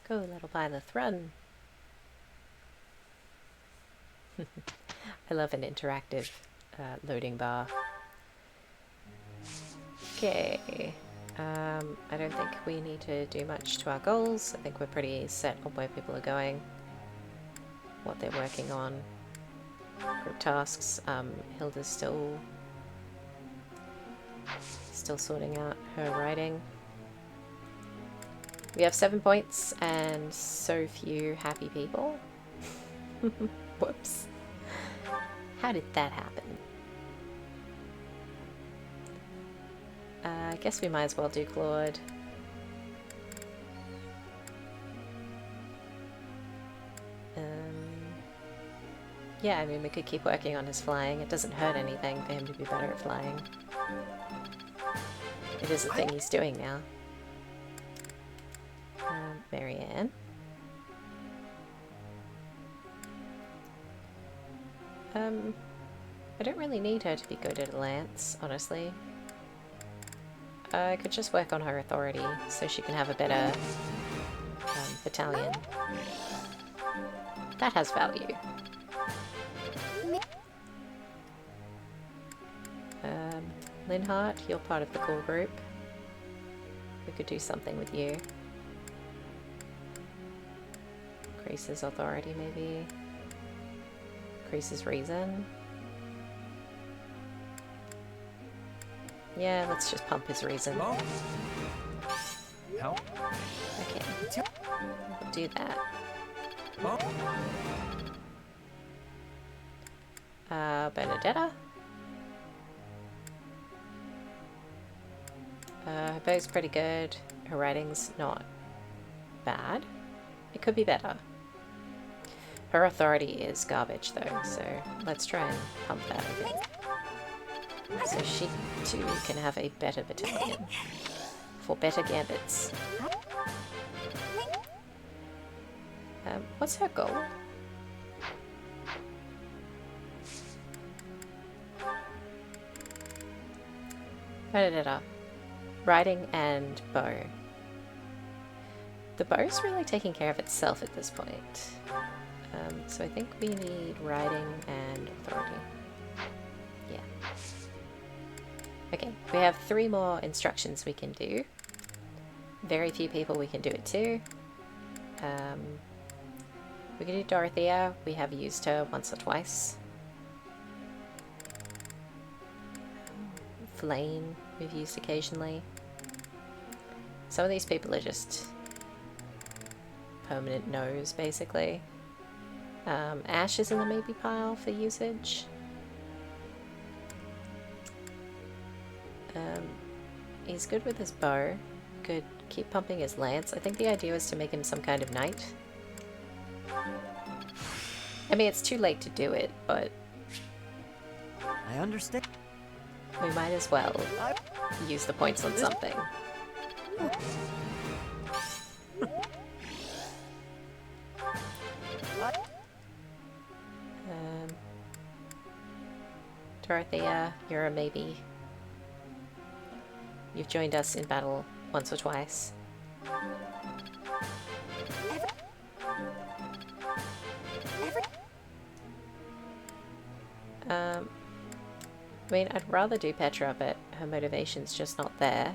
Go, little Byleth, run! I love an interactive loading bar. Okay. I don't think we need to do much to our goals. I think we're pretty set on where people are going, what they're working on. Group tasks. Hilda's still sorting out her writing. We have 7 points and so few happy people. Whoops. How did that happen? I guess we might as well do Claude. Yeah, I mean, we could keep working on his flying. It doesn't hurt anything for him to be better at flying. It is a thing he's doing now. Marianne. I don't really need her to be good at a lance, honestly. I could just work on her authority so she can have a better battalion. That has value. Linhart, you're part of the core group. We could do something with you. Increase his authority, maybe. Increase his reason. Yeah, let's just pump his reason. Help? Okay. We'll do that. Benedetta? Her bow's pretty good. Her writing's not bad. It could be better. Her authority is garbage though, so let's try and pump that a bit. So she too can have a better battalion. For better gambits. What's her goal? Benedetta. Riding and bow. The bow's really taking care of itself at this point. So I think we need riding and authority. Yeah. Okay, we have 3 more instructions we can do. Very few people we can do it to. We can do Dorothea. We have used her once or twice. Flame, we've used occasionally. Some of these people are just permanent no's, basically. Ash is in the maybe pile for usage. He's good with his bow. Could keep pumping his lance. I think the idea was to make him some kind of knight. I mean, it's too late to do it, but I understand. We might as well use the points on something. Dorothea, you're a maybe. You've joined us in battle once or twice. I mean, I'd rather do Petra, but her motivation's just not there.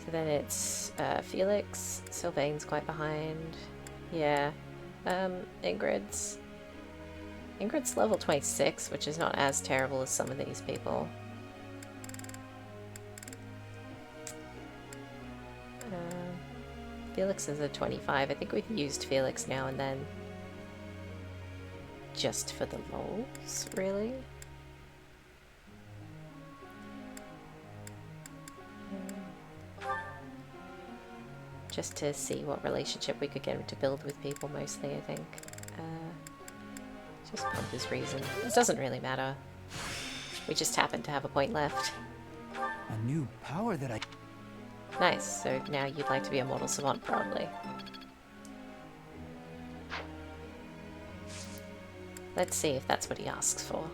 So then it's Felix. Sylvain's quite behind. Yeah. Ingrid's level 26, which is not as terrible as some of these people. Felix is a 25. I think we've used Felix now and then. Just for the lols, really? just to see what relationship we could get him to build with people, mostly, I think. Just Pompous reason. It doesn't really matter. We just happen to have a point left. A new power that I... Nice, so now you'd like to be a mortal savant, probably. Let's see if that's what he asks for.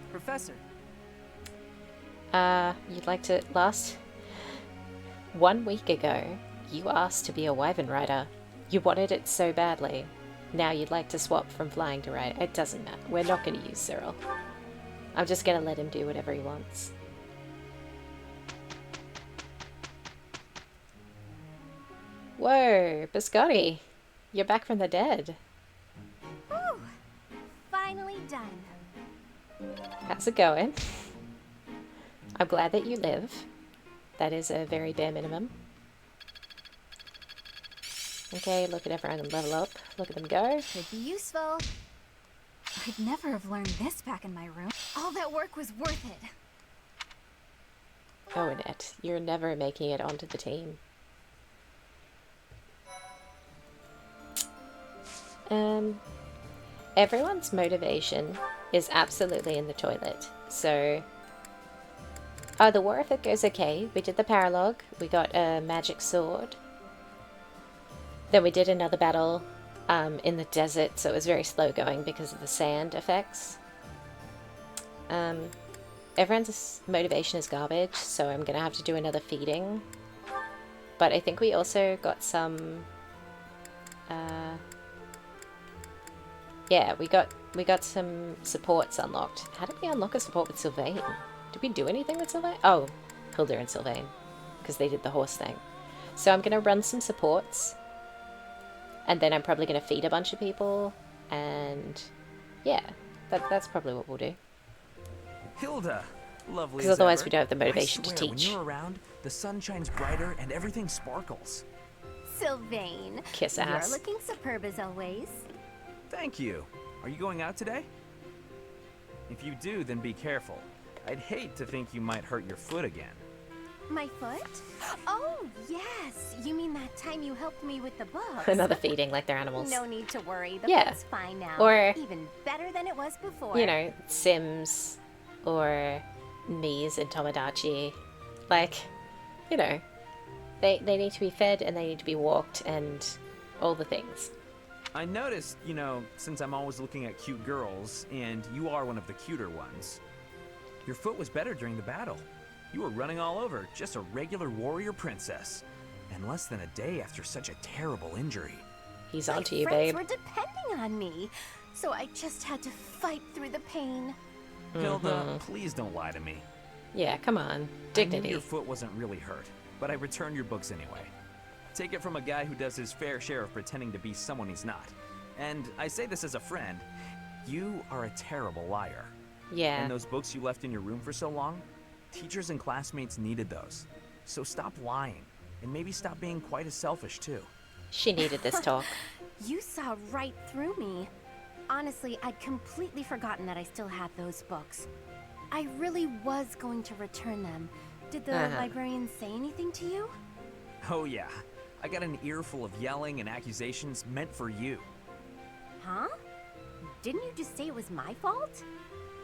Professor. You'd like to... Last... 1 week ago, you asked to be a wyvern rider. You wanted it so badly. Now you'd like to swap from flying to ride. It doesn't matter. We're not going to use Cyril. I'm just going to let him do whatever he wants. Whoa, Biscotti. You're back from the dead. Whew. Finally done. How's it going? I'm glad that you live. That is a very bare minimum. Okay, look at everyone level up. Look at them go. Could be useful. I'd never have learned this back in my room. All that work was worth it. Oh, Annette, you're never making it onto the team. Everyone's motivation is absolutely in the toilet. So, the war effort goes okay. We did the paralogue. We got a magic sword. Then we did another battle in the desert, so it was very slow going because of the sand effects. Everyone's motivation is garbage, so I'm gonna have to do another feeding. But I think we also got some... yeah, we got some supports unlocked. How did we unlock a support with Sylvain? Did we do anything with Sylvain? Oh, Hilda and Sylvain, because they did the horse thing. So I'm gonna run some supports. And then I'm probably going to feed a bunch of people, and yeah, that's probably what we'll do. Hilda, lovely. Because otherwise we don't have the motivation to teach. When you're around, the sun shines brighter and everything sparkles. Sylvain. Kiss ass. You're looking superb as always. Thank you. Are you going out today? If you do, then be careful. I'd hate to think you might hurt your foot again. My foot? Oh, yes. You mean that time you helped me with the bugs? Another feeding like they're animals. No need to worry. The Yeah. foot's fine now. Or, even better than it was before. you know, Sims or Mies and Tomodachi. Like, you know, they need to be fed and they need to be walked and all the things. I noticed, you know, since I'm always looking at cute girls, and you are one of the cuter ones, your foot was better during the battle. You were running all over, just a regular warrior princess. And less than a day after such a terrible injury. He's onto you, My babe. friends were depending on me, so I just had to fight through the pain. Hilda, please don't lie to me. Yeah, come on. I knew Dignity. your foot wasn't really hurt, but I returned your books anyway. Take it from a guy who does his fair share of pretending to be someone he's not. And I say this as a friend, you are a terrible liar. Yeah. And those books you left in your room for so long? Teachers and classmates needed those. So stop lying, and maybe stop being quite as selfish too. She needed this talk. You saw right through me. Honestly, I'd completely forgotten that I still had those books. I really was going to return them. Did the librarian say anything to you? Oh yeah, I got an earful of yelling and accusations meant for you. Huh? Didn't you just say it was my fault?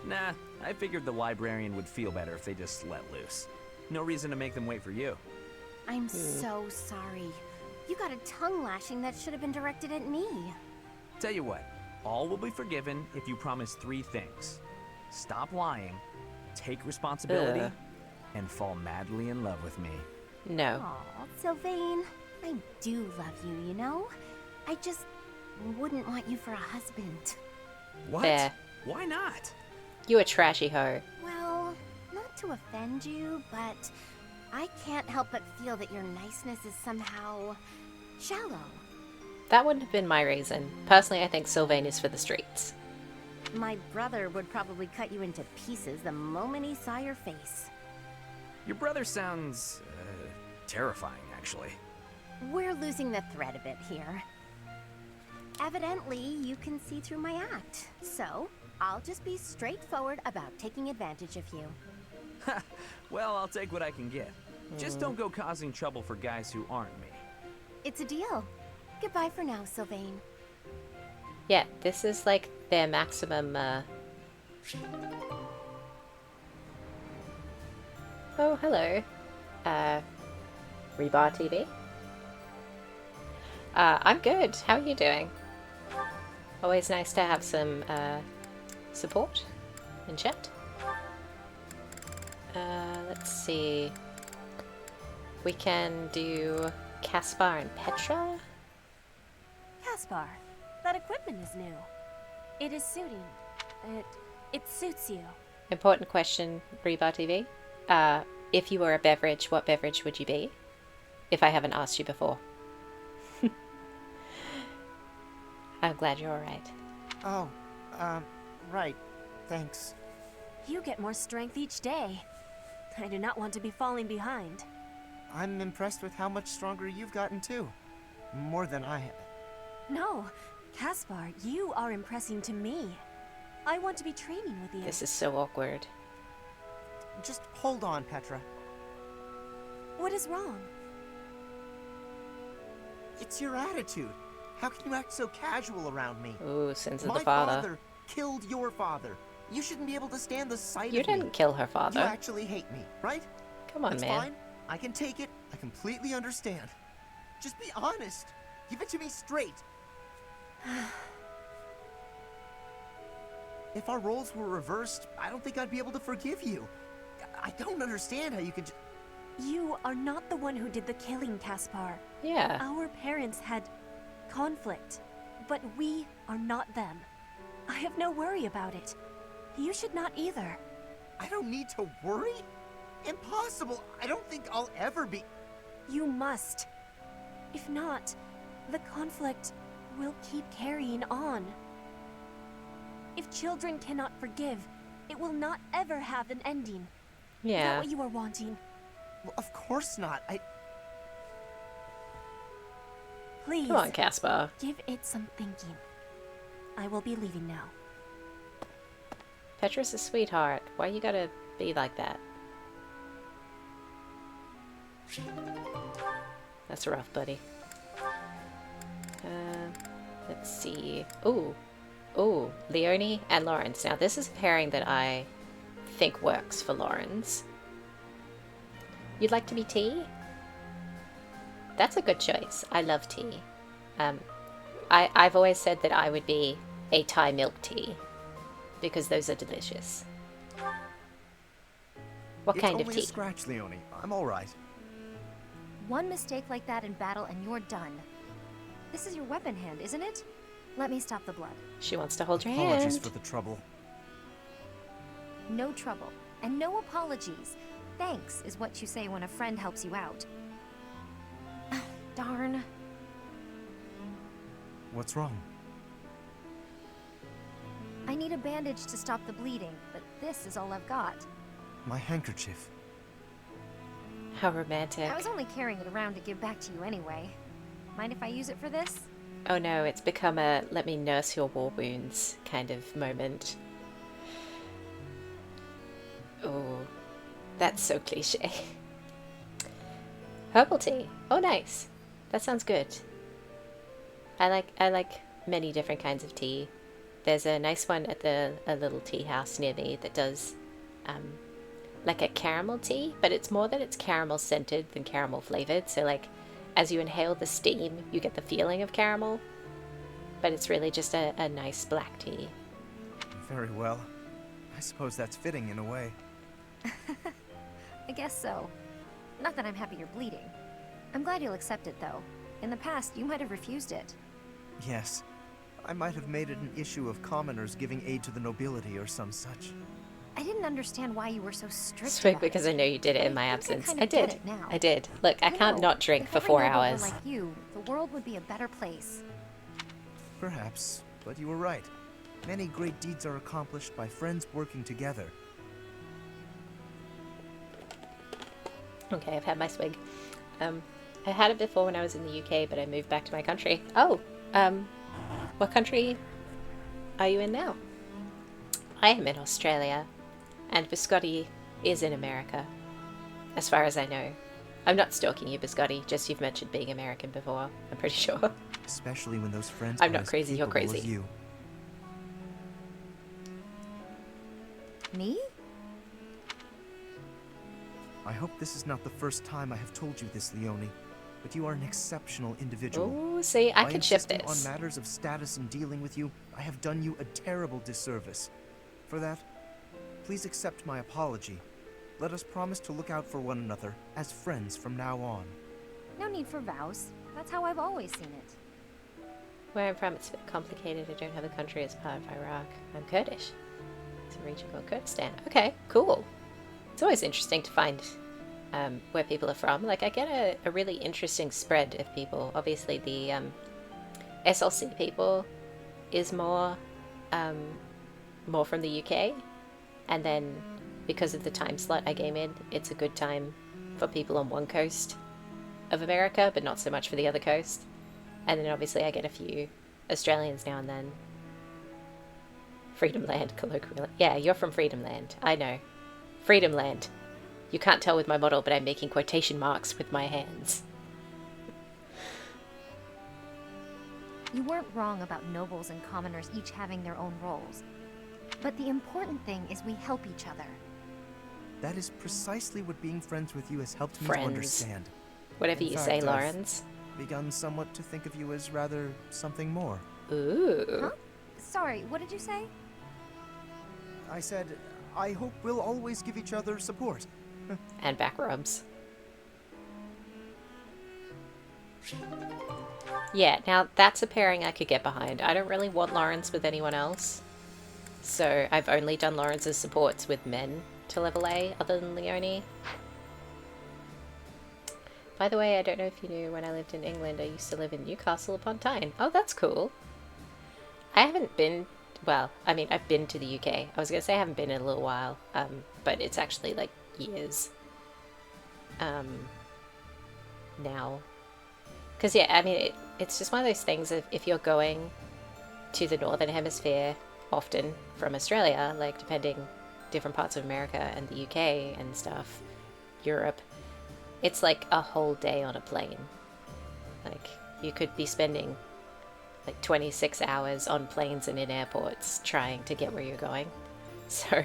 Nah, I figured the librarian would feel better if they just let loose. No reason to make them wait for you. I'm so sorry. You got a tongue lashing that should have been directed at me. Tell you what, all will be forgiven if you promise 3 things. Stop lying, take responsibility, and fall madly in love with me. No. Aw, Sylvain, I do love you, you know? I just wouldn't want you for a husband. What? Fair. Why not? You a trashy hoe. Well, not to offend you, but I can't help but feel that your niceness is somehow shallow. That wouldn't have been my reason. Personally, I think Sylvain is for the streets. My brother would probably cut you into pieces the moment he saw your face. Your brother sounds, terrifying, actually. We're losing the thread a bit here. Evidently, you can see through my act, so I'll just be straightforward about taking advantage of you. Well, I'll take what I can get. Just don't go causing trouble for guys who aren't me. It's a deal. Goodbye for now, Sylvain. Yeah, this is like their maximum, Oh, hello. Rebar TV. I'm good. How are you doing? Always nice to have some, support in chat. Let's see. We can do Caspar and Petra. Caspar, that equipment is new. It is suiting. It suits you. Important question, Rebar TV. If you were a beverage, what beverage would you be? If I haven't asked you before. I'm glad you're alright. Oh, right. Thanks. You get more strength each day. I do not want to be falling behind. I'm impressed with how much stronger you've gotten too. More than I have. No, Caspar, you are impressing to me. I want to be training with you. This is so awkward. Just hold on, Petra. What is wrong? It's your attitude. How can you act so casual around me? Ooh, sins of My the father. father killed your father. You shouldn't be able to stand the sight of me. You didn't kill her father. You actually hate me, right? Come on, That's man. fine. I can take it. I completely understand. Just be honest. Give it to me straight. If our roles were reversed, I don't think I'd be able to forgive you. I don't understand how you could You are not the one who did the killing, Caspar. Yeah. Our parents had conflict, but we are not them. I have no worry about it. You should not either. I don't need to worry? Impossible. I don't think I'll ever be... You must. If not, the conflict will keep carrying on. If children cannot forgive, it will not ever have an ending. Is Yeah. that what you are wanting? Well, of course not. Please. Come on, Caspar. Give it some thinking. I will be leaving now. Petra's a sweetheart. Why you gotta be like that? That's rough, buddy. Let's see. Ooh. Ooh, Leonie and Lawrence. Now, this is a pairing that I think works for Lawrence. You'd like to be tea? That's a good choice. I love tea. I've always said that I would be a Thai milk tea because those are delicious. What kind of It's only tea? a scratch, Leonie. I'm all right. One mistake like that in battle and you're done. This is your weapon hand, isn't it? Let me stop the blood. She wants to hold your Apologies hand. for the trouble. No trouble, and no apologies. Thanks is what you say when a friend helps you out. Darn. What's wrong? I need a bandage to stop the bleeding, but this is all I've got. My handkerchief. How romantic. I was only carrying it around to give back to you anyway. Mind if I use it for this? Oh no, it's become a let me nurse your war wounds kind of moment. Oh, that's so cliche. Herbal tea. Oh, nice. That sounds good. I like many different kinds of tea. There's a nice one at a little tea house near me that does like a caramel tea, but it's more that it's caramel scented than caramel flavored. So like as you inhale the steam, you get the feeling of caramel, but it's really just a nice black tea. Very well. I suppose that's fitting in a way. I guess so. Not that I'm happy you're bleeding. I'm glad you'll accept it, though. In the past, you might have refused it. Yes. I might have made it an issue of commoners giving aid to the nobility or some such. I didn't understand why you were so strict Sweet, about because it. I know you did it in my I absence. kind I of get did. it now. I did. Look, I can't not drink for 4 If every noble were hours. like you, the world would be a better place. Perhaps, but you were right. Many great deeds are accomplished by friends working together. Okay, I've had my swig. I had it before when I was in the UK, but I moved back to my country. Oh, what country are you in now? I am in Australia, and Viscotti is in America, as far as I know. I'm not stalking you, Biscotti, just you've mentioned being American before, I'm pretty sure. Especially when those friends I'm are not as crazy, you're capable crazy. as you. Me? I hope this is not the first time I have told you this, Leonie, but you are an exceptional individual. Ooh, see, I can ship insisting this. on matters of status and dealing with you, I have done you a terrible disservice. For that, please accept my apology. Let us promise to look out for one another as friends from now on. No need for vows. That's how I've always seen it. Where I'm from, it's a bit complicated. I don't have a country as part of Iraq. I'm Kurdish. It's a region called Kurdistan. Okay, cool. It's always interesting to find where people are from. Like, I get a really interesting spread of people. Obviously, the SLC people is more from the UK. And then, because of the time slot I game in, it's a good time for people on one coast of America, but not so much for the other coast. And then obviously I get a few Australians now and then. Freedom Land, colloquially. Yeah, you're from Freedom Land. I know. Freedom Land. You can't tell with my model, but I'm making quotation marks with my hands. You weren't wrong about nobles and commoners each having their own roles. But the important thing is we help each other. That is precisely what being friends with you has helped me to Friends. understand. Whatever In you fact, say, I've Lawrence. begun somewhat to think of you as rather something more. Ooh. Huh? Sorry, what did you say? I said, I hope we'll always give each other support. And back rubs. Yeah, now that's a pairing I could get behind. I don't really want Lawrence with anyone else. So I've only done Lawrence's supports with men to level A, other than Leonie. By the way, I don't know if you knew, when I lived in England, I used to live in Newcastle upon Tyne. Oh, that's cool. I haven't been, well, I mean, I've been to the UK. I was going to say I haven't been in a little while, but it's actually like years now. Because, yeah, I mean, it's just one of those things of if you're going to the Northern Hemisphere often from Australia, like depending different parts of America and the UK and stuff, Europe, it's like a whole day on a plane. Like, you could be spending like 26 hours on planes and in airports trying to get where you're going. So,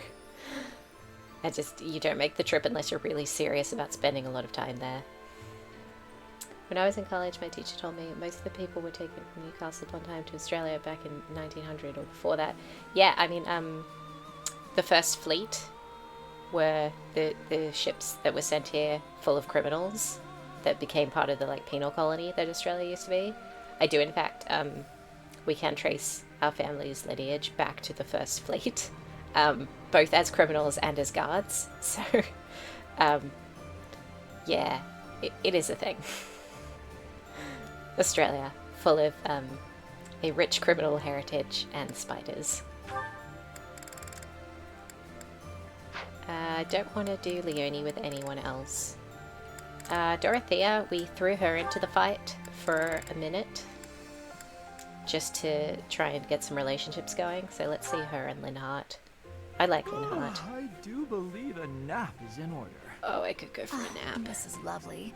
you don't make the trip unless you're really serious about spending a lot of time there. When I was in college, my teacher told me most of the people were taken from Newcastle upon Tyne to Australia back in 1900 or before that. Yeah, I mean, the first fleet were the ships that were sent here full of criminals that became part of the like penal colony that Australia used to be. I do, in fact, we can trace our family's lineage back to the first fleet, both as criminals and as guards. So, yeah, it is a thing. Australia, full of a rich criminal heritage and spiders. I don't want to do Leonie with anyone else. Dorothea, we threw her into the fight for a minute just to try and get some relationships going, so let's see her and Linhart. I like Linhart. Oh, I do believe a nap is in order. Oh, I could go for a nap. This is lovely.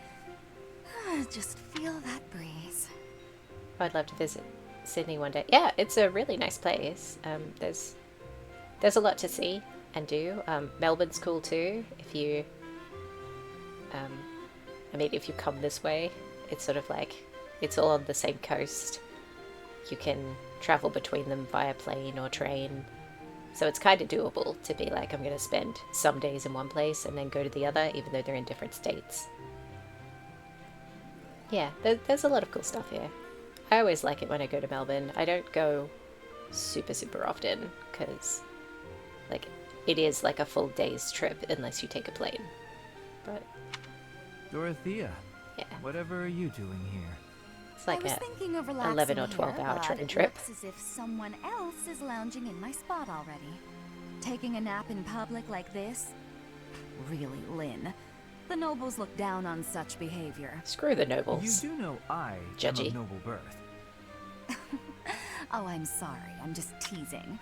Just feel that breeze. I'd love to visit Sydney one day. Yeah, it's a really nice place. There's a lot to see and do. Melbourne's cool too. If you, I mean, if you come this way, it's sort of like, it's all on the same coast. You can travel between them via plane or train. So it's kind of doable to be like, I'm going to spend some days in one place and then go to the other, even though they're in different states. Yeah, there's a lot of cool stuff here. I always like it when I go to Melbourne. I don't go super often because, like, it is like a full day's trip unless you take a plane. But Dorothea, yeah, whatever are you doing here? It's like I was a thinking of relaxing 11 or 12 here, hour but train it trip. looks as if someone else is lounging in my spot already. Taking a nap in public like this? Really, Lynn? The nobles look down on such behavior. Screw the nobles. You do know I am Judgy. of noble birth. Oh, I'm sorry. I'm just teasing.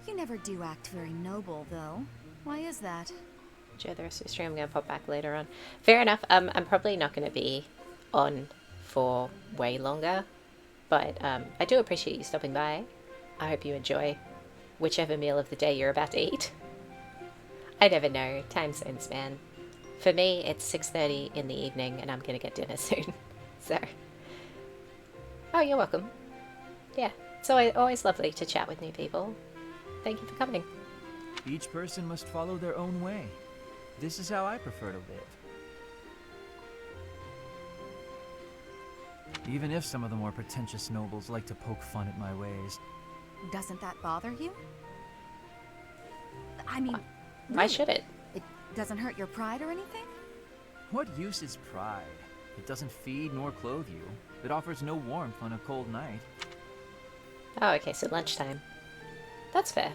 You never do act very noble, though. Why is that? enjoy the rest of the stream. I'm going to pop back later on. Fair enough. I'm probably not going to be on for way longer, but I do appreciate you stopping by. I hope you enjoy whichever meal of the day you're about to eat. I never know. Time zones, man. For me, it's 6:30 in the evening, and I'm going to get dinner soon. So, oh, you're welcome. Yeah, it's always lovely to chat with new people. Thank you for coming. Each person must follow their own way. This is how I prefer to live. Even if some of the more pretentious nobles like to poke fun at my ways. Doesn't that bother you? I mean, why should it? It doesn't hurt your pride or anything? What use is pride? It doesn't feed nor clothe you. It offers no warmth on a cold night. Oh, okay, so lunchtime. That's fair.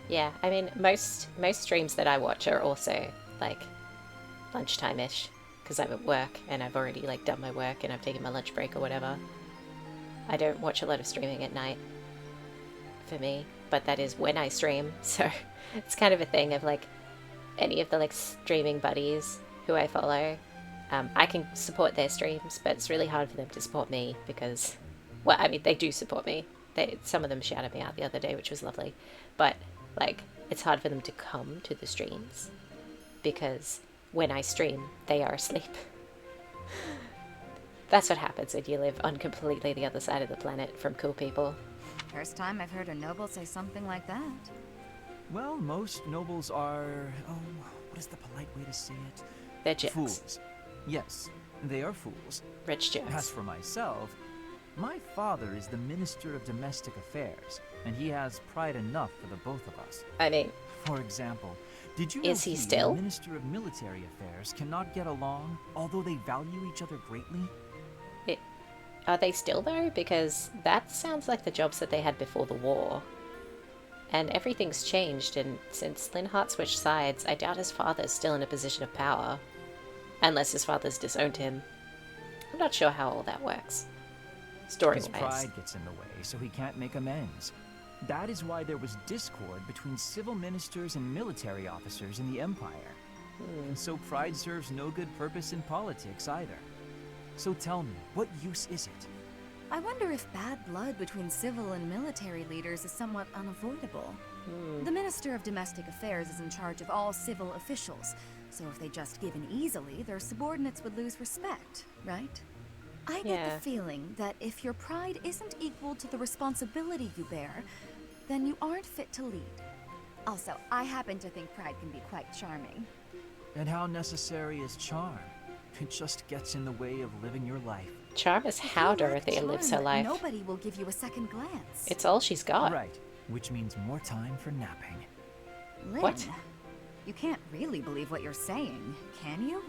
Yeah, I mean, most streams that I watch are also, like, lunchtime-ish. Because I'm at work, and I've already, like, done my work, and I've taken my lunch break or whatever. I don't watch a lot of streaming at night, for me. But that is when I stream, so it's kind of a thing of, like, any of the, like, streaming buddies who I follow. I can support their streams, but it's really hard for them to support me because, well, I mean, they do support me. Some of them shouted me out the other day, which was lovely. But, like, it's hard for them to come to the streams because when I stream, they are asleep. That's what happens when you live on completely the other side of the planet from cool people. First time I've heard a noble say something like that. Well, most nobles are... oh, what is the polite way to say it? They're jerks. Fools. Yes, they are fools. Rich jerks. As for myself, my father is the Minister of Domestic Affairs, and he has pride enough for the both of us. I mean... For example, did you know is he still? The Minister of Military Affairs cannot get along, although they value each other greatly? Are they still, though? Because that sounds like the jobs that they had before the war. And everything's changed, and since Linhart switched sides, I doubt his father's still in a position of power. Unless his father's disowned him. I'm not sure how all that works. Story-wise. His pride gets in the way, so he can't make amends. That is why there was discord between civil ministers and military officers in the Empire. And so pride serves no good purpose in politics either. So tell me, what use is it? I wonder if bad blood between civil and military leaders is somewhat unavoidable. The Minister of Domestic Affairs is in charge of all civil officials, so if they just give in easily, their subordinates would lose respect, right? I get the feeling that if your pride isn't equal to the responsibility you bear, then you aren't fit to lead. Also, I happen to think pride can be quite charming. And how necessary is charm? It just gets in the way of living your life. Charm is how Dorothy lives her life. Nobody will give you a second glance. It's all she's got. Right, which means more time for napping. Lynn, what? You can't really believe what you're saying, can you?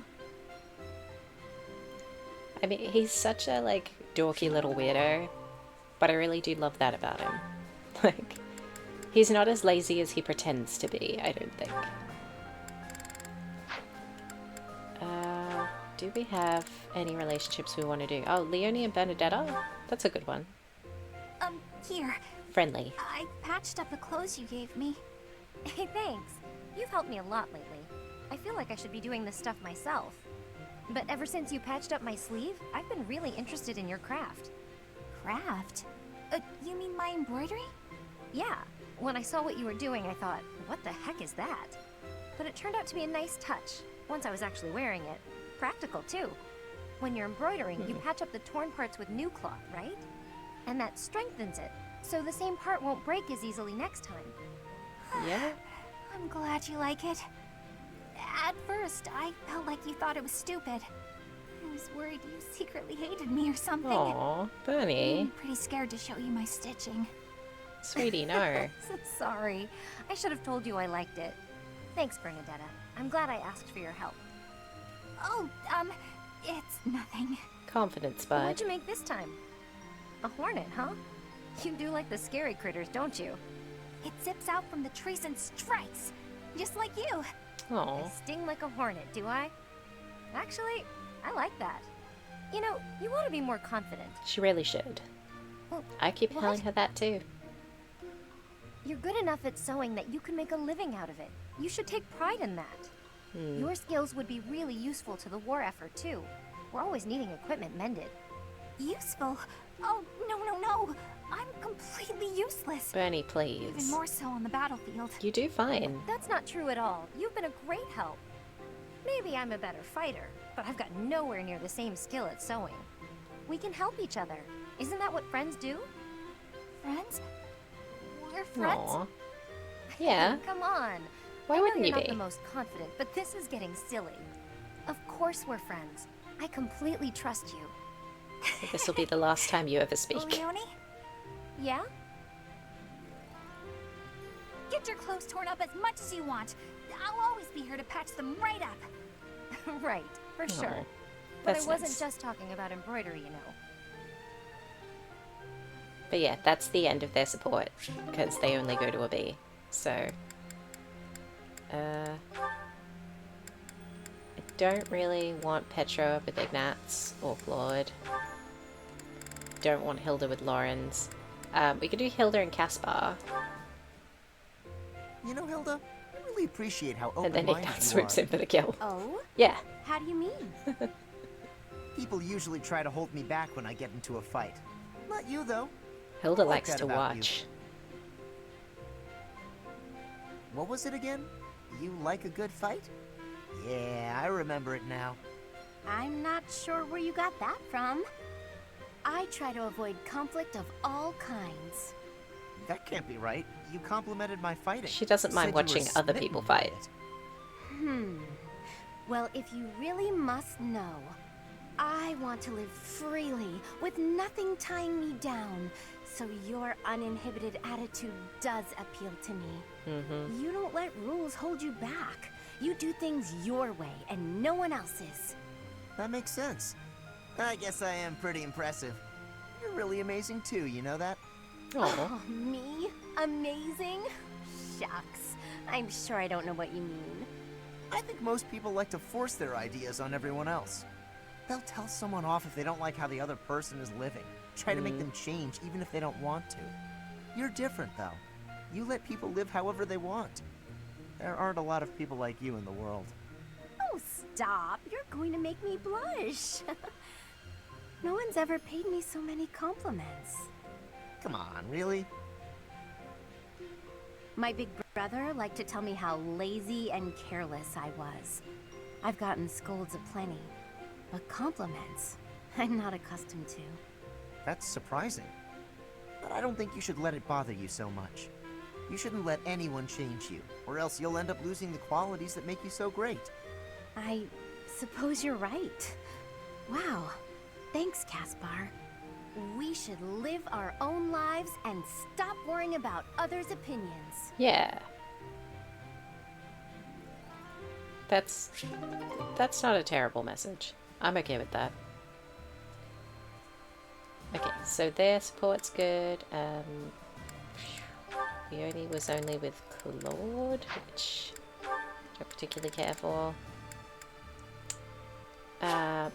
I mean, he's such a, like, dorky little weirdo, but I really do love that about him. Like, he's not as lazy as he pretends to be, I don't think. Do we have any relationships we want to do? Oh, Leonie and Bernadetta? That's a good one. Here. Friendly. I patched up the clothes you gave me. Hey, thanks. You've helped me a lot lately. I feel like I should be doing this stuff myself. But ever since you patched up my sleeve, I've been really interested in your craft. Craft? You mean my embroidery? Yeah. When I saw what you were doing, I thought, what the heck is that? But it turned out to be a nice touch, once I was actually wearing it. Practical, too. When you're embroidering, you patch up the torn parts with new cloth, right? And that strengthens it, so the same part won't break as easily next time. Yeah? I'm glad you like it. At first, I felt like you thought it was stupid. I was worried you secretly hated me or something. Aw, Bernie. I'm pretty scared to show you my stitching. Sweetie, no. Sorry. I should have told you I liked it. Thanks, Bernadetta. I'm glad I asked for your help. Oh, it's nothing. Confidence, bud. What'd you make this time? A hornet, huh? You do like the scary critters, don't you? It zips out from the trees and strikes, just like you. Aww. I sting like a hornet, do I? Actually, I like that. You know, you ought to be more confident. She really should. Well, I keep telling her that too. You're good enough at sewing that you can make a living out of it. You should take pride in that. Your skills would be really useful to the war effort, too. We're always needing equipment mended. Useful? Oh, no. I'm completely useless. Bernie, please. Even more so on the battlefield. You do fine. That's not true at all. You've been a great help. Maybe I'm a better fighter, but I've got nowhere near the same skill at sewing. We can help each other. Isn't that what friends do? Friends? We're friends? Aw. Yeah. Come on. Why I know wouldn't you're you not be? the most confident, but this is getting silly. Of course we're friends. I completely trust you. This will be the last time you ever speak. Leone? Yeah? Get your clothes torn up as much as you want. I'll always be here to patch them right up. Right, for sure. Aw, But I that's wasn't nice. just talking about embroidery, you know. But yeah, that's the end of their support, because they only go to a B. So, I don't really want Petra with Ignatz or Claude. Don't want Hilda with Lawrence. We could do Hilda and Caspar. You know, Hilda, I really appreciate how And then open-minded Ignatz you swoops are. in for the kill. Oh? Yeah. How do you mean? People usually try to hold me back when I get into a fight. Not you, though. Hilda I like likes that to about you. watch. What was it again? You like a good fight? Yeah, I remember it now. I'm not sure where you got that from. I try to avoid conflict of all kinds. That can't be right. You complimented my fighting. She doesn't mind Said you were watching other smitten people by fight. it. Well, if you really must know, I want to live freely, with nothing tying me down. So your uninhibited attitude does appeal to me. You don't let rules hold you back. You do things your way and no one else's. That makes sense. I guess I am pretty impressive. You're really amazing too, you know that? Oh, me? Amazing? Shucks. I'm sure I don't know what you mean. I think most people like to force their ideas on everyone else. They'll tell someone off if they don't like how the other person is living. Try to make them change even if they don't want to. You're different, though. You let people live however they want. There aren't a lot of people like you in the world. Oh, stop. You're going to make me blush. No one's ever paid me so many compliments. Come on, really? My big brother liked to tell me how lazy and careless I was. I've gotten scolds aplenty, but compliments, I'm not accustomed to. That's surprising. But I don't think you should let it bother you so much. You shouldn't let anyone change you, or else you'll end up losing the qualities that make you so great. I suppose you're right. Wow. Thanks, Caspar. We should live our own lives and stop worrying about others' opinions. Yeah. That's not a terrible message. I'm okay with that. Okay, so their support's good. Leone was only with Claude, which I don't particularly care for.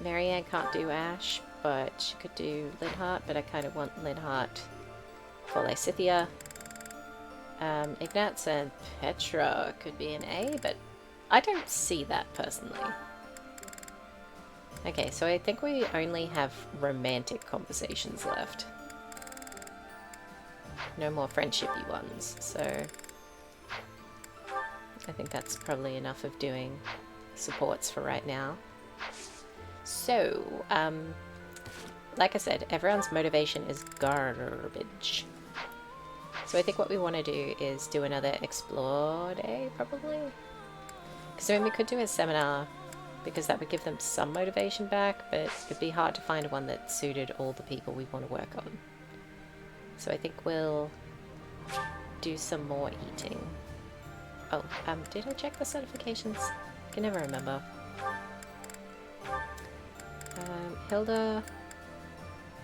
Marianne can't do Ash, but she could do Linhart, but I kind of want Linhart for Lysithia. Ignatz and Petra could be an A, but I don't see that personally. Okay, so I think we only have romantic conversations left. No more friendshipy ones, so I think that's probably enough of doing supports for right now. So, like I said, everyone's motivation is garbage. So I think what we want to do is do another Explore Day, probably. Because I mean, we could do a seminar, because that would give them some motivation back, but it'd be hard to find one that suited all the people we want to work on. So I think we'll do some more eating. Oh, did I check the certifications? I can never remember. Hilda,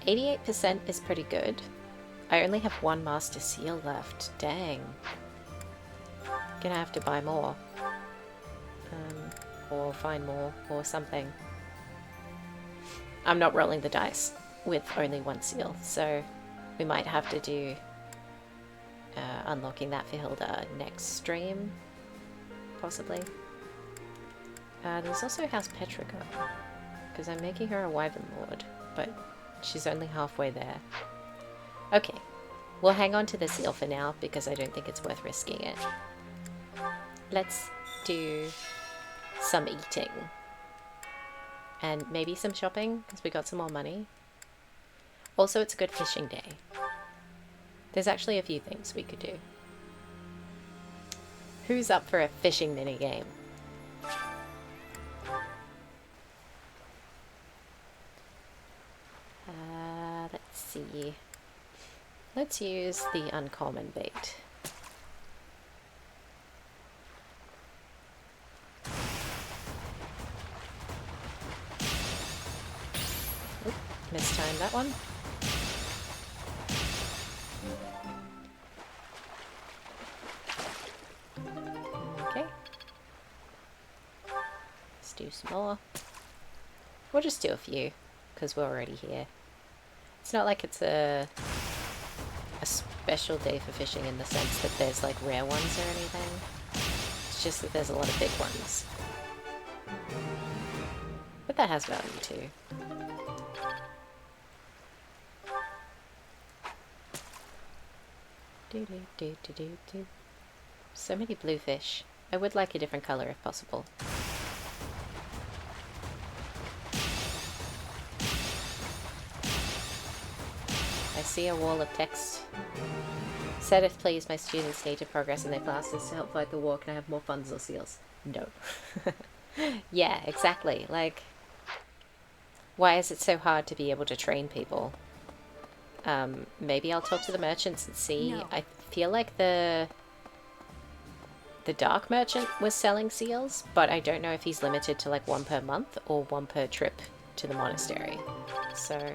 88% is pretty good. I only have one Master Seal left. Dang. Gonna have to buy more. Or find more, or something. I'm not rolling the dice with only one seal, so we might have to do unlocking that for Hilda next stream, possibly. There's also House Petrica, because I'm making her a Wyvern Lord, but she's only halfway there. Okay, we'll hang on to the seal for now, because I don't think it's worth risking it. Let's do some eating. And maybe some shopping, because we got some more money. Also, it's a good fishing day. There's actually a few things we could do. Who's up for a fishing minigame? Let's see. Let's use the uncommon bait. Oop, mistimed that one. Okay. Let's do some more. We'll just do a few, because we're already here. It's not like it's a special day for fishing in the sense that there's like rare ones or anything. It's just that there's a lot of big ones. But that has value too. Do. So many bluefish. I would like a different color if possible. I see a wall of text. Said please, my students need to progress in their classes to help fight the war. Can I have more funds or seals? No. Yeah, exactly. Like, why is it so hard to be able to train people? Maybe I'll talk to the merchants and see. No. I feel like the Dark Merchant was selling seals, but I don't know if he's limited to like 1 per month or 1 per trip to the monastery. So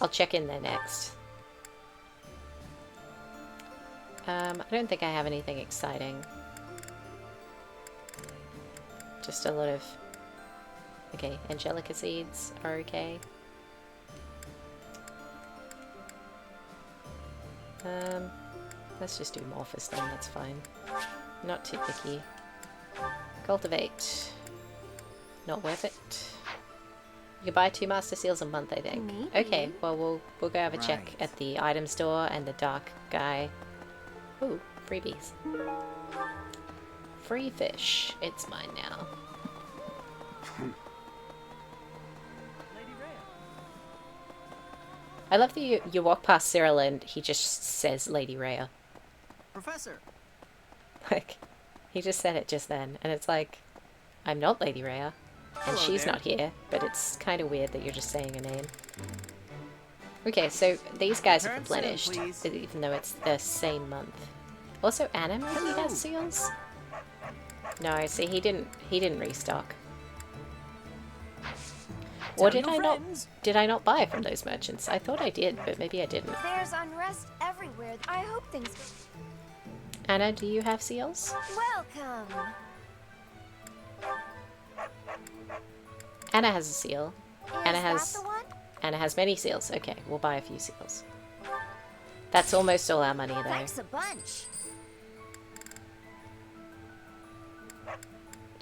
I'll check in there next. I don't think I have anything exciting. Just a lot of... Okay, Angelica seeds are okay. Let's just do Morphus then, that's fine. Not too picky. Cultivate. Not worth it. You can buy 2 Master Seals a month, I think. Maybe. Okay, well we'll go have a check at the item store and the dark guy. Ooh, freebies. Free fish. It's mine now. I love that you walk past Cyril and he just says Lady Rhea. Professor! Like, he just said it just then, and it's like, I'm not Lady Rhea, and she's not here, but it's kind of weird that you're just saying a name. Okay, so these guys are replenished, even though it's the same month. Also, Anna maybe has seals? No, see, he didn't restock. Or did I not buy from those merchants? I thought I did, but maybe I didn't. There's unrest everywhere. I hope things... Anna, do you have seals? Welcome! Anna has a seal. Is Anna has many seals. Okay, we'll buy a few seals. That's almost all our money, though. Thanks a bunch.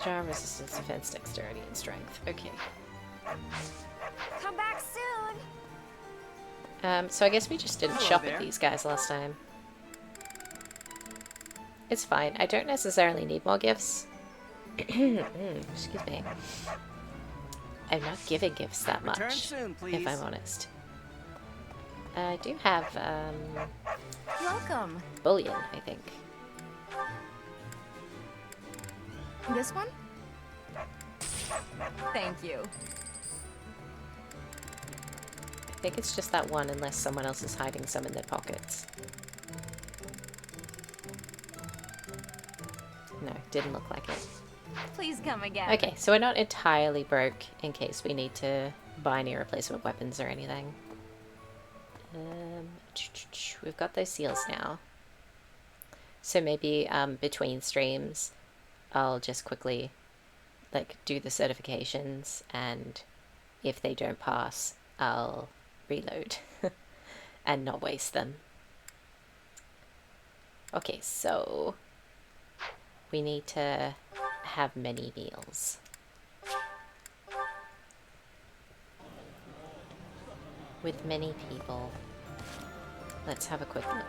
Charm, resistance, defense, dexterity, and strength. Okay. Come back soon. So I guess we just didn't shop at these guys last time. It's fine. I don't necessarily need more gifts. Excuse me. I'm not giving gifts that much, if I'm honest. I do have, Welcome. bullion, I think. This one? Thank you. I think it's just that one, unless someone else is hiding some in their pockets. No, didn't look like it. Please come again. Okay, so we're not entirely broke in case we need to buy any replacement weapons or anything. We've got those seals now. So maybe between streams, I'll just quickly like do the certifications, and if they don't pass, I'll reload and not waste them. Okay, so we need to have many meals. With many people. Let's have a quick look.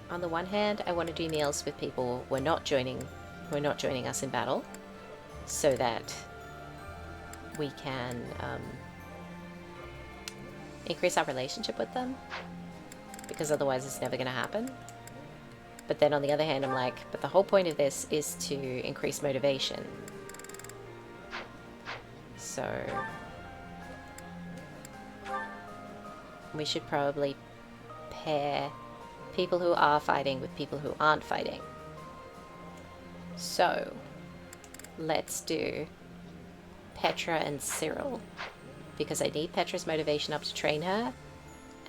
On the one hand, I want to do meals with people who are not joining us in battle, so that we can increase our relationship with them, because otherwise it's never going to happen. But then on the other hand, I'm like, but the whole point of this is to increase motivation. So we should probably pair people who are fighting with people who aren't fighting. So let's do Petra and Cyril, because I need Petra's motivation up to train her,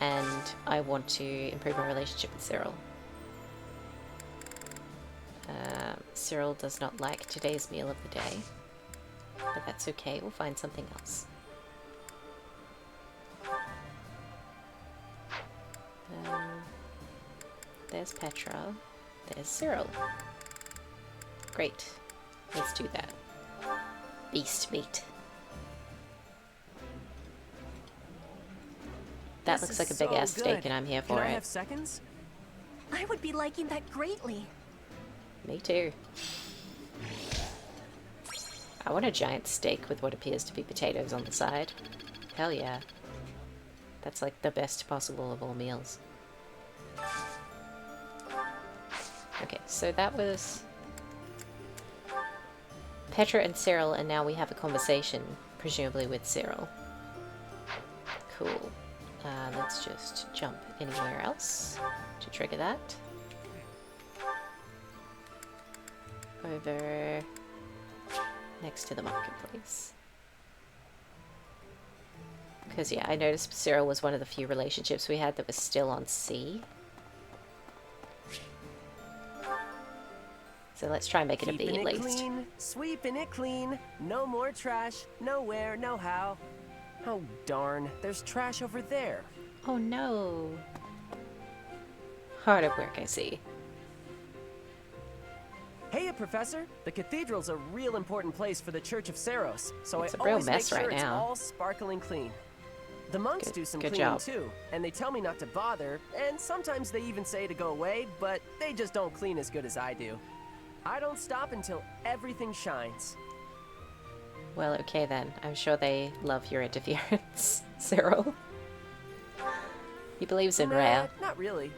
and I want to improve my relationship with Cyril. Cyril does not like today's meal of the day, but that's okay, we'll find something else. There's Petra, there's Cyril. Great, let's do that. Beast meat. That looks like a big ass steak and I'm here for it. Can I have seconds? I would be liking that greatly. Me too. I want a giant steak with what appears to be potatoes on the side. Hell yeah. That's like the best possible of all meals. Okay, so that was Petra and Cyril, and now we have a conversation, presumably with Cyril. Cool. Let's just jump anywhere else to trigger that. Over next to the marketplace. Because, yeah, I noticed Cyril was one of the few relationships we had that was still on C. So let's try and make it a B at least. Clean, sweeping it clean, no more trash, nowhere, no how. Oh darn, there's trash over there. Oh no. Hard at work, I see. Hey, Professor! The cathedral's a real important place for the Church of Seros, so it's I a real always make mess sure right it's now. all sparkling clean. The monks do some good cleaning job. too, and they tell me not to bother, and sometimes they even say to go away, but they just don't clean as good as I do. I don't stop until everything shines. Well, okay then. I'm sure they love your interference, Cyril. He believes in Rhea. Not really.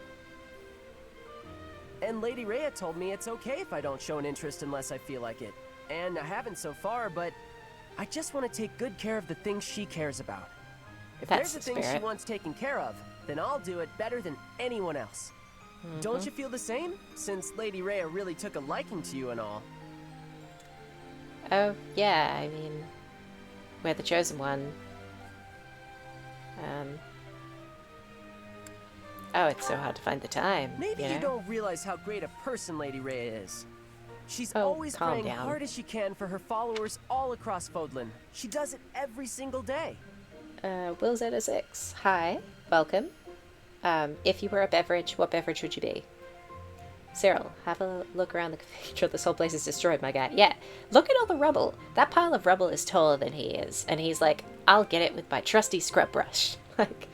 And Lady Rhea told me it's okay if I don't show an interest unless I feel like it. And I haven't so far, but I just want to take good care of the things she cares about. If That's there's a the thing she spirit. wants taken care of, then I'll do it better than anyone else. Don't you feel the same? Since Lady Rhea really took a liking to you and all. Oh, yeah, I mean, we're the chosen one. Oh, it's so hard to find the time. Maybe you you know? don't realize how great a person Lady Rhea is. She's Oh, always calm praying down. hard as she can for her followers all across Fodlan. She does it every single day. Will Z06. Hi, welcome. If you were a beverage, what beverage would you be? Cyril, have a look around the cathedral. This whole place is destroyed, my guy. Yeah, look at all the rubble. That pile of rubble is taller than he is. And he's like, I'll get it with my trusty scrub brush. Like,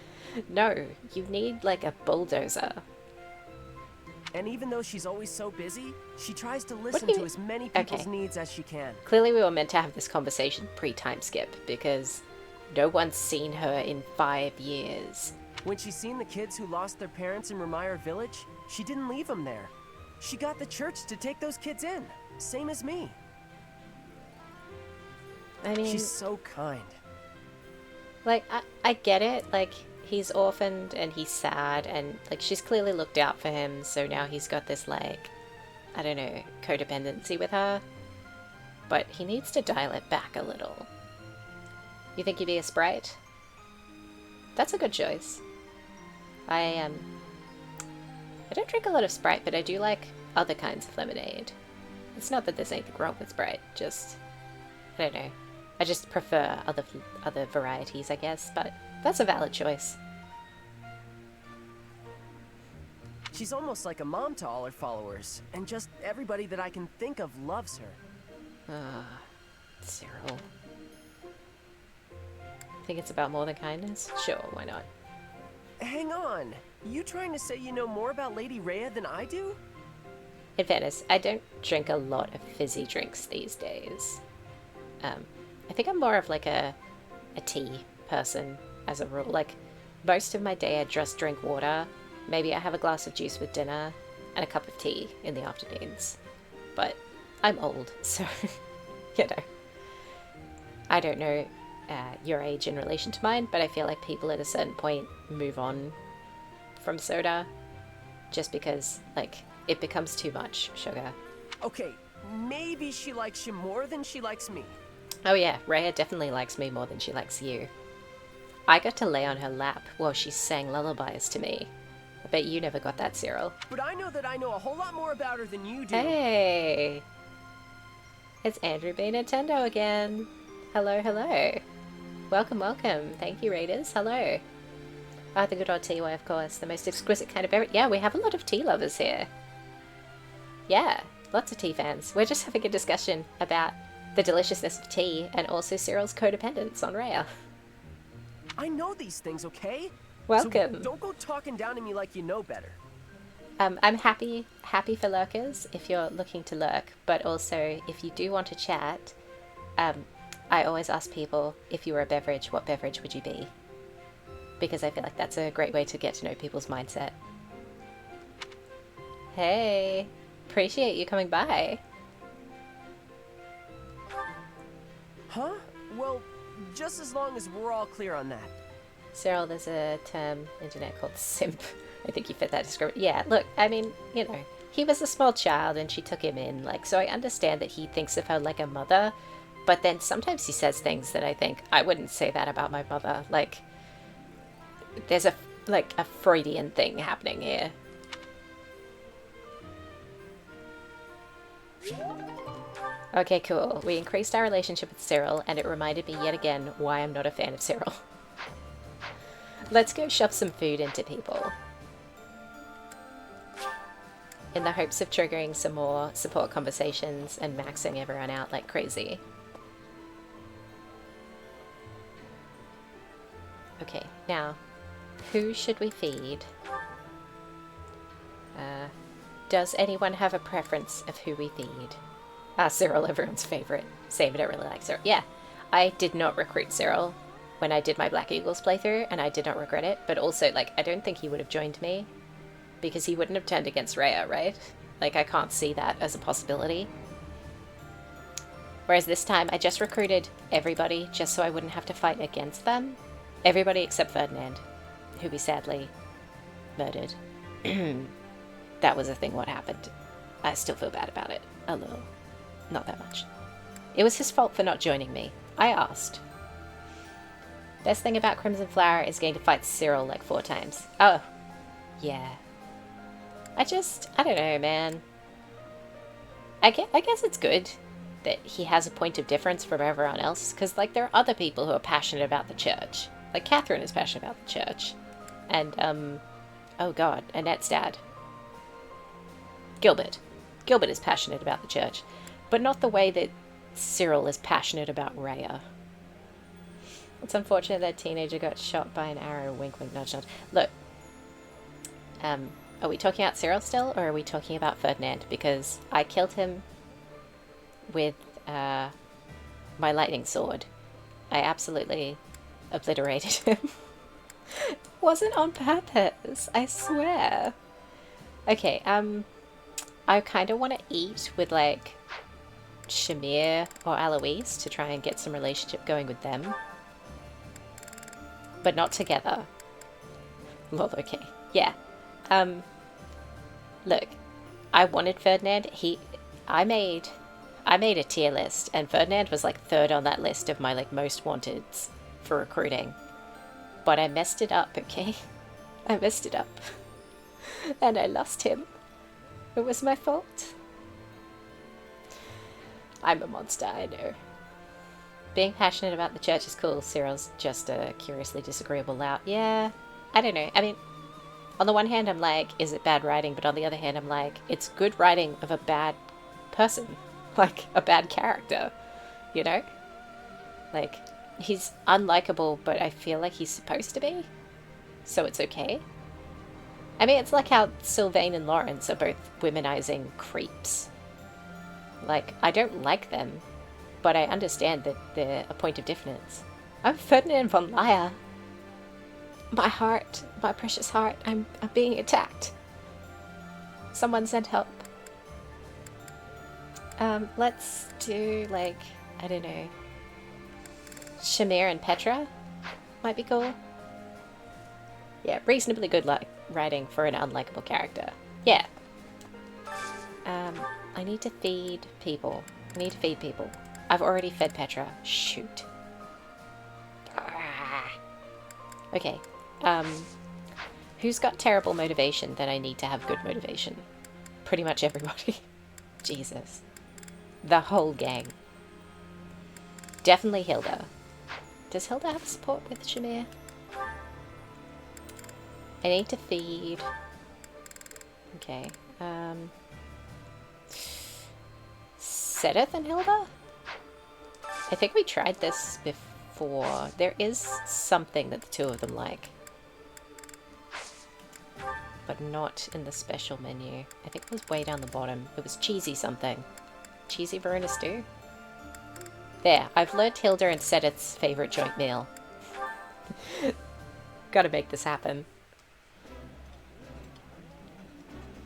no, you need like a bulldozer. And even though she's always so busy, she tries to listen do you- to as many people's Okay. needs as she can. Clearly we were meant to have this conversation pre-time skip, because no one's seen her in 5 years. When she's seen the kids who lost their parents in Remire Village, she didn't leave them there. She got the church to take those kids in, same as me. I mean, She's so kind. like, I get it. Like, he's orphaned and he's sad, and like she's clearly looked out for him, so now he's got this, like, I don't know, codependency with her. But he needs to dial it back a little. You think he'd be a Sprite? That's a good choice. I don't drink a lot of Sprite, but I do like other kinds of lemonade. It's not that there's anything wrong with Sprite, just, I don't know. I just prefer other varieties, I guess, but that's a valid choice. She's almost like a mom to all her followers, and just everybody that I can think of loves her. Cyril. Think it's about more than kindness? Sure, why not? Hang on. You trying to say you know more about Lady Rhea than I do? In fairness, I don't drink a lot of fizzy drinks these days. I think I'm more of like a tea person as a rule. Like, most of my day I just drink water. Maybe I have a glass of juice with dinner and a cup of tea in the afternoons. But I'm old, so, you know. I don't know your age in relation to mine, but I feel like people at a certain point move on from soda just because, like, it becomes too much sugar. Okay, maybe she likes you more than she likes me. Oh yeah, Rhea definitely likes me more than she likes you. I got to lay on her lap while she sang lullabies to me. I bet you never got that, Cyril. But I know that I know a whole lot more about her than you do. Hey! It's Andrew B. Nintendo again. Hello, hello. Welcome, welcome. Thank you, readers. Hello. Oh, the good old tea way, of course. The most exquisite kind of beverage. Yeah, we have a lot of tea lovers here. Yeah, lots of tea fans. We're just having a discussion about the deliciousness of tea and also Cyril's codependence on Rhea. I know these things, okay? Welcome. So don't go talking down to me like you know better. I'm happy for lurkers if you're looking to lurk, but also if you do want to chat, I always ask people, if you were a beverage, what beverage would you be? Because I feel like that's a great way to get to know people's mindset. Hey, appreciate you coming by. Huh? Well, just as long as we're all clear on that. Cyril, there's a term internet called simp. I think you fit that description. Yeah, look, I mean, you know, he was a small child and she took him in, like, so I understand that he thinks of her like a mother, but then sometimes he says things that I think, I wouldn't say that about my mother. Like, there's a Freudian thing happening here. Okay, cool. We increased our relationship with Cyril, and it reminded me yet again why I'm not a fan of Cyril. Let's go shove some food into people. In the hopes of triggering some more support conversations and maxing everyone out like crazy. Okay, now, who should we feed? Does anyone have a preference of who we feed? Cyril, everyone's favorite. Same, I don't really like Cyril. Yeah, I did not recruit Cyril when I did my Black Eagles playthrough, and I did not regret it, but also, like, I don't think he would have joined me, because he wouldn't have turned against Rhea, right? Like, I can't see that as a possibility. Whereas this time, I just recruited everybody, just so I wouldn't have to fight against them. Everybody except Verdant, who we sadly murdered. That was a thing what happened. I still feel bad about it. A little. Not that much. It was his fault for not joining me. I asked. Best thing about Crimson Flower is getting to fight Cyril like 4 times. Oh. Yeah. I don't know, man. I guess it's good that he has a point of difference from everyone else, because, like, there are other people who are passionate about the church. Like, Catherine is passionate about the church. And, oh god, Annette's dad. Gilbert. Gilbert is passionate about the church, but not the way that Cyril is passionate about Rhea. It's unfortunate that teenager got shot by an arrow. Wink, wink, nudge, nudge. Look, are we talking about Cyril still, or are we talking about Ferdinand? Because I killed him with my lightning sword. I absolutely obliterated him. Wasn't on purpose, I swear. Okay, I kind of want to eat with, like, Shamir or Eloise to try and get some relationship going with them. But not together. Lol, okay. Yeah. Look, I wanted Ferdinand. I made a tier list, and Ferdinand was, like, 3rd on that list of my, like, most wanteds for recruiting. But I messed it up, okay? I messed it up. And I lost him. It was my fault. I'm a monster, I know. Being passionate about the church is cool. Cyril's just a curiously disagreeable lout. Yeah, I don't know. I mean, on the one hand, I'm like, is it bad writing? But on the other hand, I'm like, it's good writing of a bad person. Like, a bad character. You know? Like, he's unlikable, but I feel like he's supposed to be. So it's okay. I mean, it's like how Sylvain and Lawrence are both womanizing creeps. Like, I don't like them, but I understand that they're a point of difference. I'm Ferdinand von Leyer. My heart, my precious heart, I'm being attacked. Someone send help. Let's do, like, I don't know. Shamir and Petra might be cool. Yeah, reasonably good writing for an unlikable character. Yeah. I need to feed people. I've already fed Petra. Shoot. Okay. Who's got terrible motivation that I need to have good motivation? Pretty much everybody. Jesus. The whole gang. Definitely Hilda. Does Hilda have support with Shamir? I need to feed. Okay. Sedith and Hilda? I think we tried this before. There is something that the two of them like. But not in the special menu. I think it was way down the bottom. It was cheesy something. Cheesy Verona stew? There, I've learnt Hilda and Sedith's favourite joint meal. Gotta make this happen.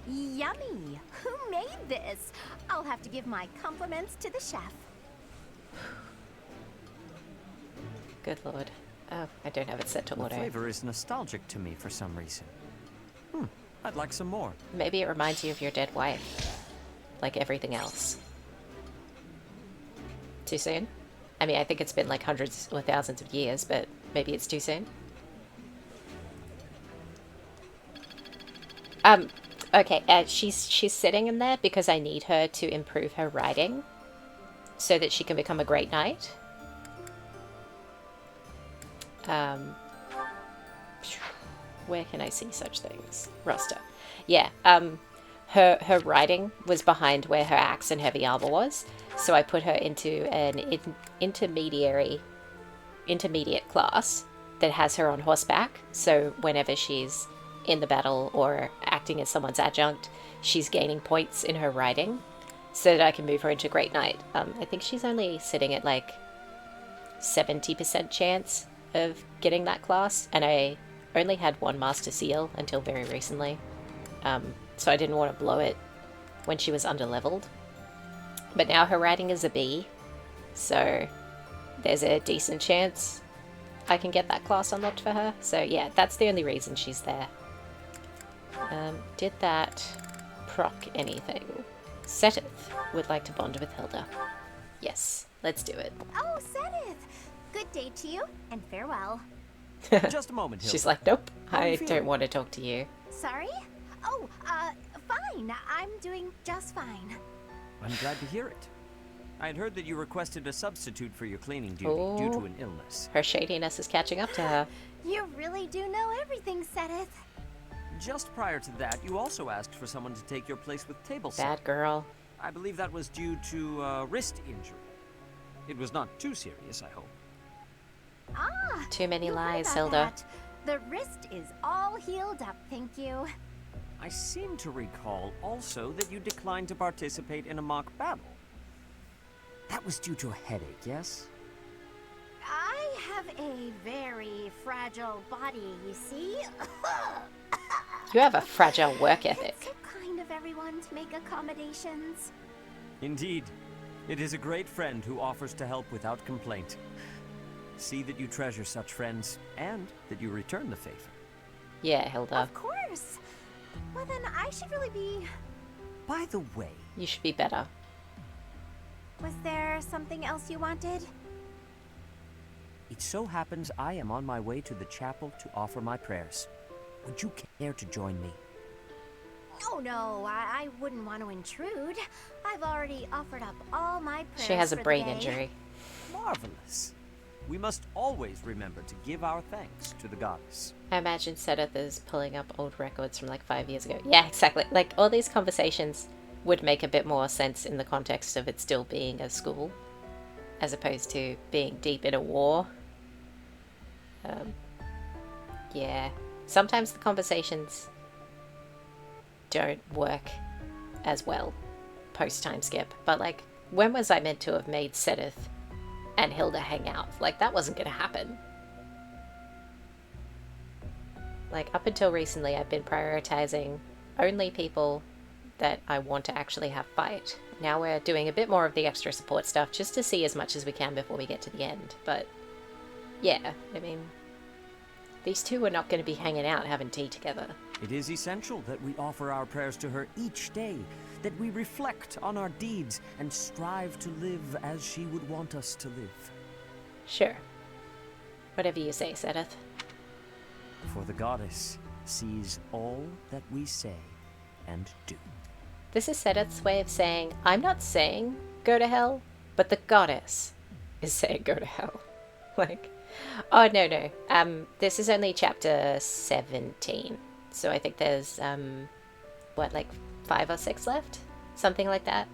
Yummy! Who made this? I'll have to give my compliments to the chef. Good lord. Oh, I don't have it set to The auto. flavor is nostalgic to me for some reason. I'd like some more. Maybe it reminds you of your dead wife. Like everything else. Too soon? I mean, I think it's been like hundreds or thousands of years, but maybe it's too soon? Okay, she's sitting in there because I need her to improve her writing so that she can become a great knight. Where can I see such things? Roster. Yeah, her writing was behind where her axe and heavy armor was, so I put her into an intermediate class that has her on horseback, so whenever she's in the battle or acting as someone's adjunct, she's gaining points in her riding so that I can move her into Great Knight. I think she's only sitting at like 70% chance of getting that class, and I only had one Master Seal until very recently, so I didn't want to blow it when she was underleveled. But now her riding is a B, so there's a decent chance I can get that class unlocked for her. So yeah, that's the only reason she's there. Did that proc anything? Setith would like to bond with Hilda. Yes, let's do it. Oh, Sedith! Good day to you, and farewell. Just a moment, Hilda. She's like, nope, How are you I feeling? don't want to talk to you. Sorry? Oh, fine. I'm doing just fine. I'm glad to hear it. I had heard that you requested a substitute for your cleaning duty due to an illness. Her shadiness is catching up to her. You really do know everything, Sedith. Just prior to that, you also asked for someone to take your place with table set. Bad girl. I believe that was due to wrist injury. It was not too serious, I hope. Ah! Too many you heard lies, about Hilda. that. The wrist is all healed up, thank you. I seem to recall also that you declined to participate in a mock battle. That was due to a headache, yes? I have a very fragile body, you see. You have a fragile work ethic. It's so kind of everyone to make accommodations. Indeed. It is a great friend who offers to help without complaint. See that you treasure such friends, and that you return the favor. Yeah, Hilda. Of course. Well, then I should really be... By the way... You should be better. Was there something else you wanted? It so happens I am on my way to the chapel to offer my prayers. Would you care to join me? Oh no, I wouldn't want to intrude. I've already offered up all my prayers She has a for the brain day. injury. Marvelous. We must always remember to give our thanks to the goddess. I imagine Sedith is pulling up old records from like 5 years ago. Yeah, exactly. Like, all these conversations would make a bit more sense in the context of it still being a school, as opposed to being deep in a war. Yeah. Sometimes the conversations don't work as well post-time skip. But, like, when was I meant to have made Sedith and Hilda hang out? Like, that wasn't going to happen. Like, up until recently, I've been prioritizing only people that I want to actually have fight. Now we're doing a bit more of the extra support stuff just to see as much as we can before we get to the end. But, yeah, I mean, these two are not going to be hanging out having tea together. It is essential that we offer our prayers to her each day, that we reflect on our deeds and strive to live as she would want us to live. Sure. Whatever you say, Sedith. For the goddess sees all that we say and do. This is Sedith's way of saying, I'm not saying go to hell, but the goddess is saying go to hell. Like, oh, no. This is only chapter 17. So I think there's, what, like 5 or 6 left? Something like that.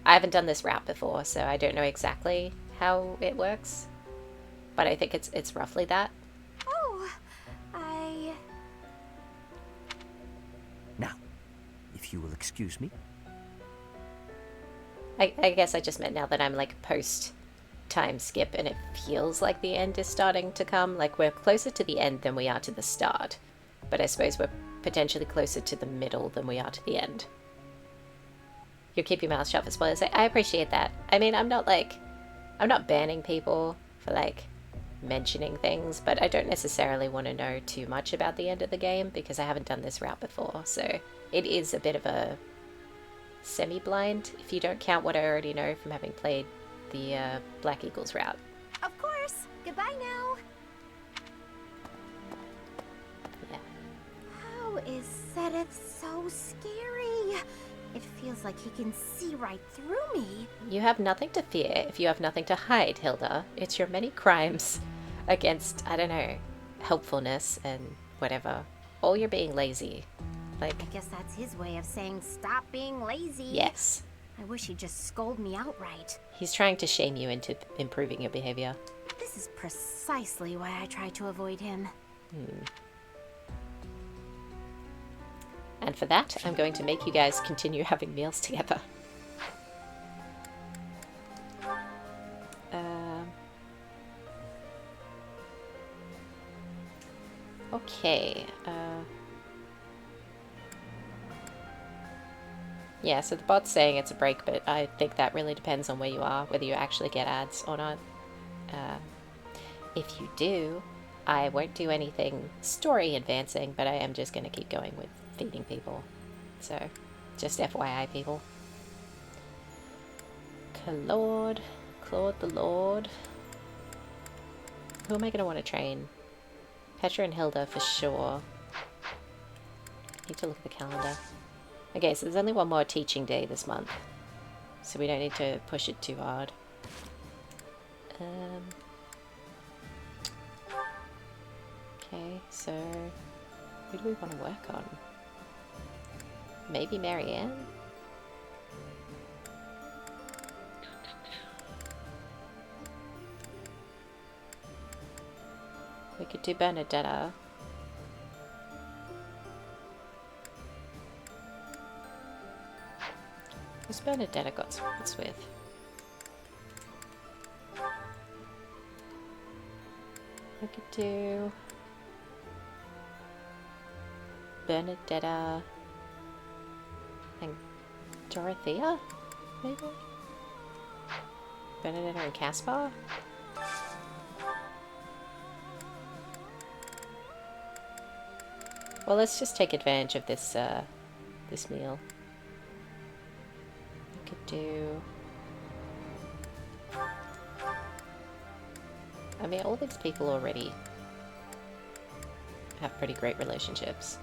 I haven't done this route before, so I don't know exactly how it works. But I think it's roughly that. Oh, Now, if you will excuse me. I guess I just meant now that I'm like post-time skip and it feels like the end is starting to come. Like, we're closer to the end than we are to the start. But I suppose we're potentially closer to the middle than we are to the end. You'll keep your mouth shut for spoilers. I appreciate that. I mean, I'm not banning people for like mentioning things, but I don't necessarily want to know too much about the end of the game because I haven't done this route before. So it is a bit of a semi-blind if you don't count what I already know from having played the Black Eagles route. of course. Goodbye now. Yeah. How is Sedith so scary? It feels like he can see right through me. You have nothing to fear if you have nothing to hide, Hilda. It's your many crimes against, I don't know, helpfulness and whatever. Or you're being lazy. Like, I guess that's his way of saying stop being lazy. yes. I wish he'd just scold me outright. He's trying to shame you into improving your behavior. This is precisely why I try to avoid him. And for that, I'm going to make you guys continue having meals together. Okay. Yeah, so the bot's saying it's a break, but I think that really depends on where you are, whether you actually get ads or not. If you do, I won't do anything story advancing, but I am just going to keep going with feeding people. So, just FYI, people. Claude the Lord. Who am I going to want to train? Petra and Hilda for sure. Need to look at the calendar. Okay, so there's only one more teaching day this month, so we don't need to push it too hard. Okay, so who do we want to work on? Maybe Marianne? We could do Bernadetta. Who's Bernadetta got sports with? We could do Bernadetta and Dorothea, maybe? Bernadetta and Caspar? Well, let's just take advantage of this this meal. We could do... I mean, all these people already have pretty great relationships.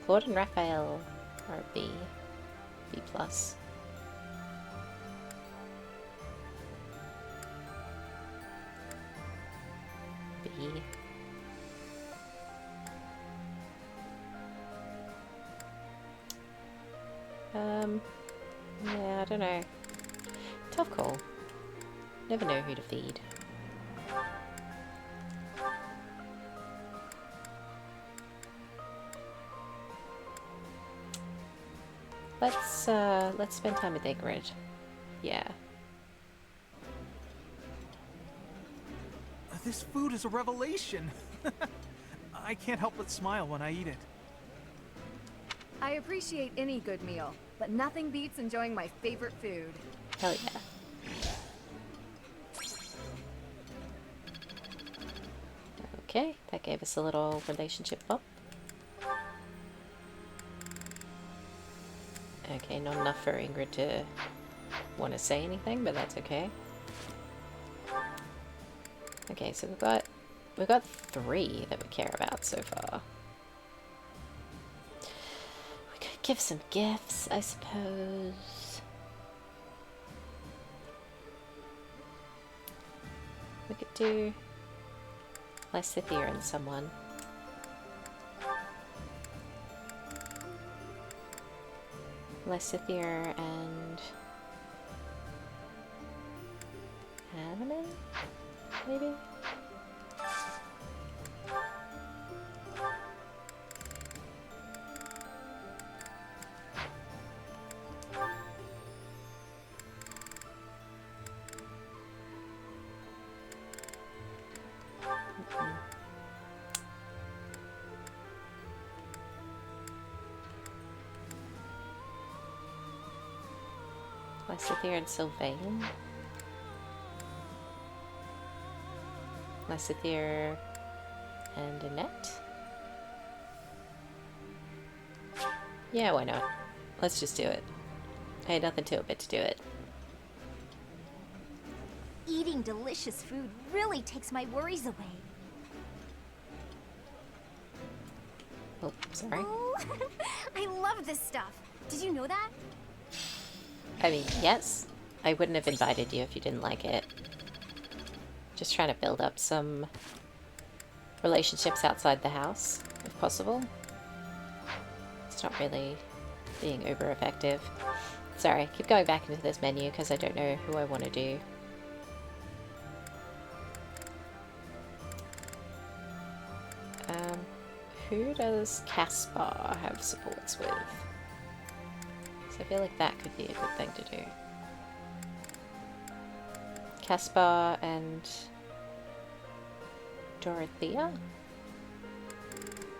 Claude and Raphael are a B. B plus. B. Yeah, I don't know. Tough call. Never know who to feed. Let's spend time with Ingrid. Yeah. This food is a revelation. I can't help but smile when I eat it. I appreciate any good meal, but nothing beats enjoying my favorite food. Hell yeah. Okay, that gave us a little relationship bump. Okay, not enough for Ingrid to want to say anything, but that's okay. Okay, so we've got 3 that we care about so far. We could give some gifts, I suppose. We could do Lysithia and someone. Lysithia and Anime, maybe? Lysithia and Sylvain. Lysithia and Annette. Yeah, why not? Let's just do it. I had nothing to it but to do it. Eating delicious food really takes my worries away. Oh, sorry. Oh, I love this stuff. Did you know that? I mean, yes. I wouldn't have invited you if you didn't like it. Just trying to build up some relationships outside the house, if possible. It's not really being uber effective. Sorry, keep going back into this menu because I don't know who I want to do. Who does Caspar have supports with? So I feel like that could be a good thing to do. Caspar and Dorothea?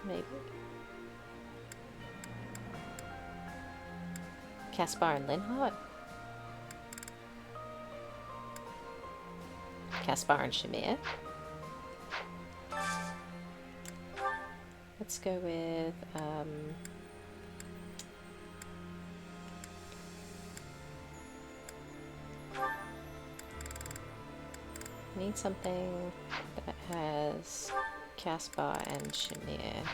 Maybe. Caspar and Linhardt? Caspar and Shamir? Let's go with, I need something that has Caspar and Shamir.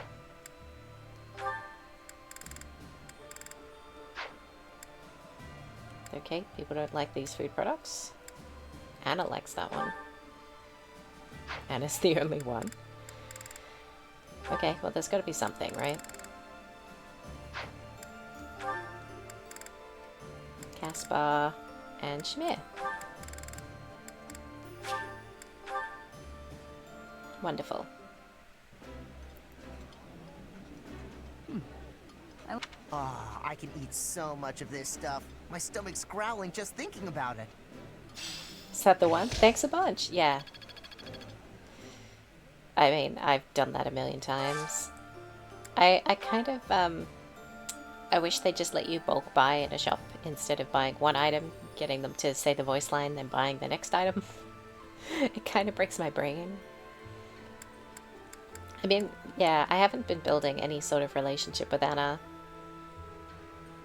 Okay, people don't like these food products. Anna likes that one. Anna's the only one. Okay, well there's got to be something, right? Caspar and Shamir. Wonderful. I can eat so much of this stuff. My stomach's growling just thinking about it. Is that the one? Thanks a bunch. Yeah. I mean, I've done that a million times. I kind of, I wish they'd just let you bulk buy in a shop instead of buying one item, getting them to say the voice line, then buying the next item. It kind of breaks my brain. I mean, yeah, I haven't been building any sort of relationship with Anna.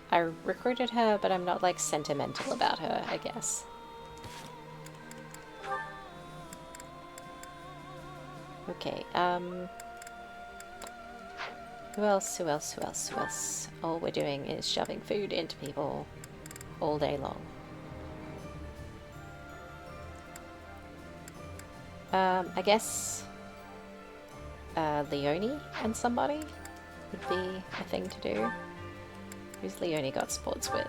I recruited her, but I'm not, like, sentimental about her, I guess. Okay, Who else? Who else? Who else? Who else? All we're doing is shoving food into people all day long. I guess Leonie and somebody would be a thing to do. Who's Leonie got sports with?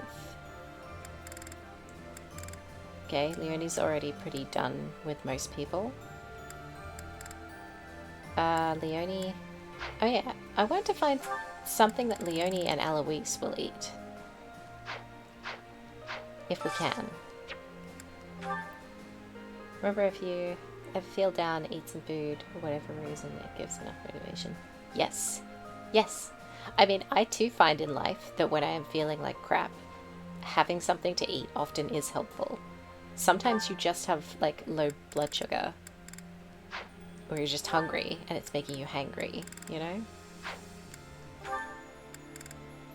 Okay, Leonie's already pretty done with most people. Leonie... Oh yeah, I want to find something that Leonie and Alois will eat. If we can. Remember, if you ever feel down, eat some food, for whatever reason, it gives enough motivation. Yes. Yes! I mean, I too find in life that when I am feeling like crap, having something to eat often is helpful. Sometimes you just have, like, low blood sugar. Or you're just hungry, and it's making you hangry, you know?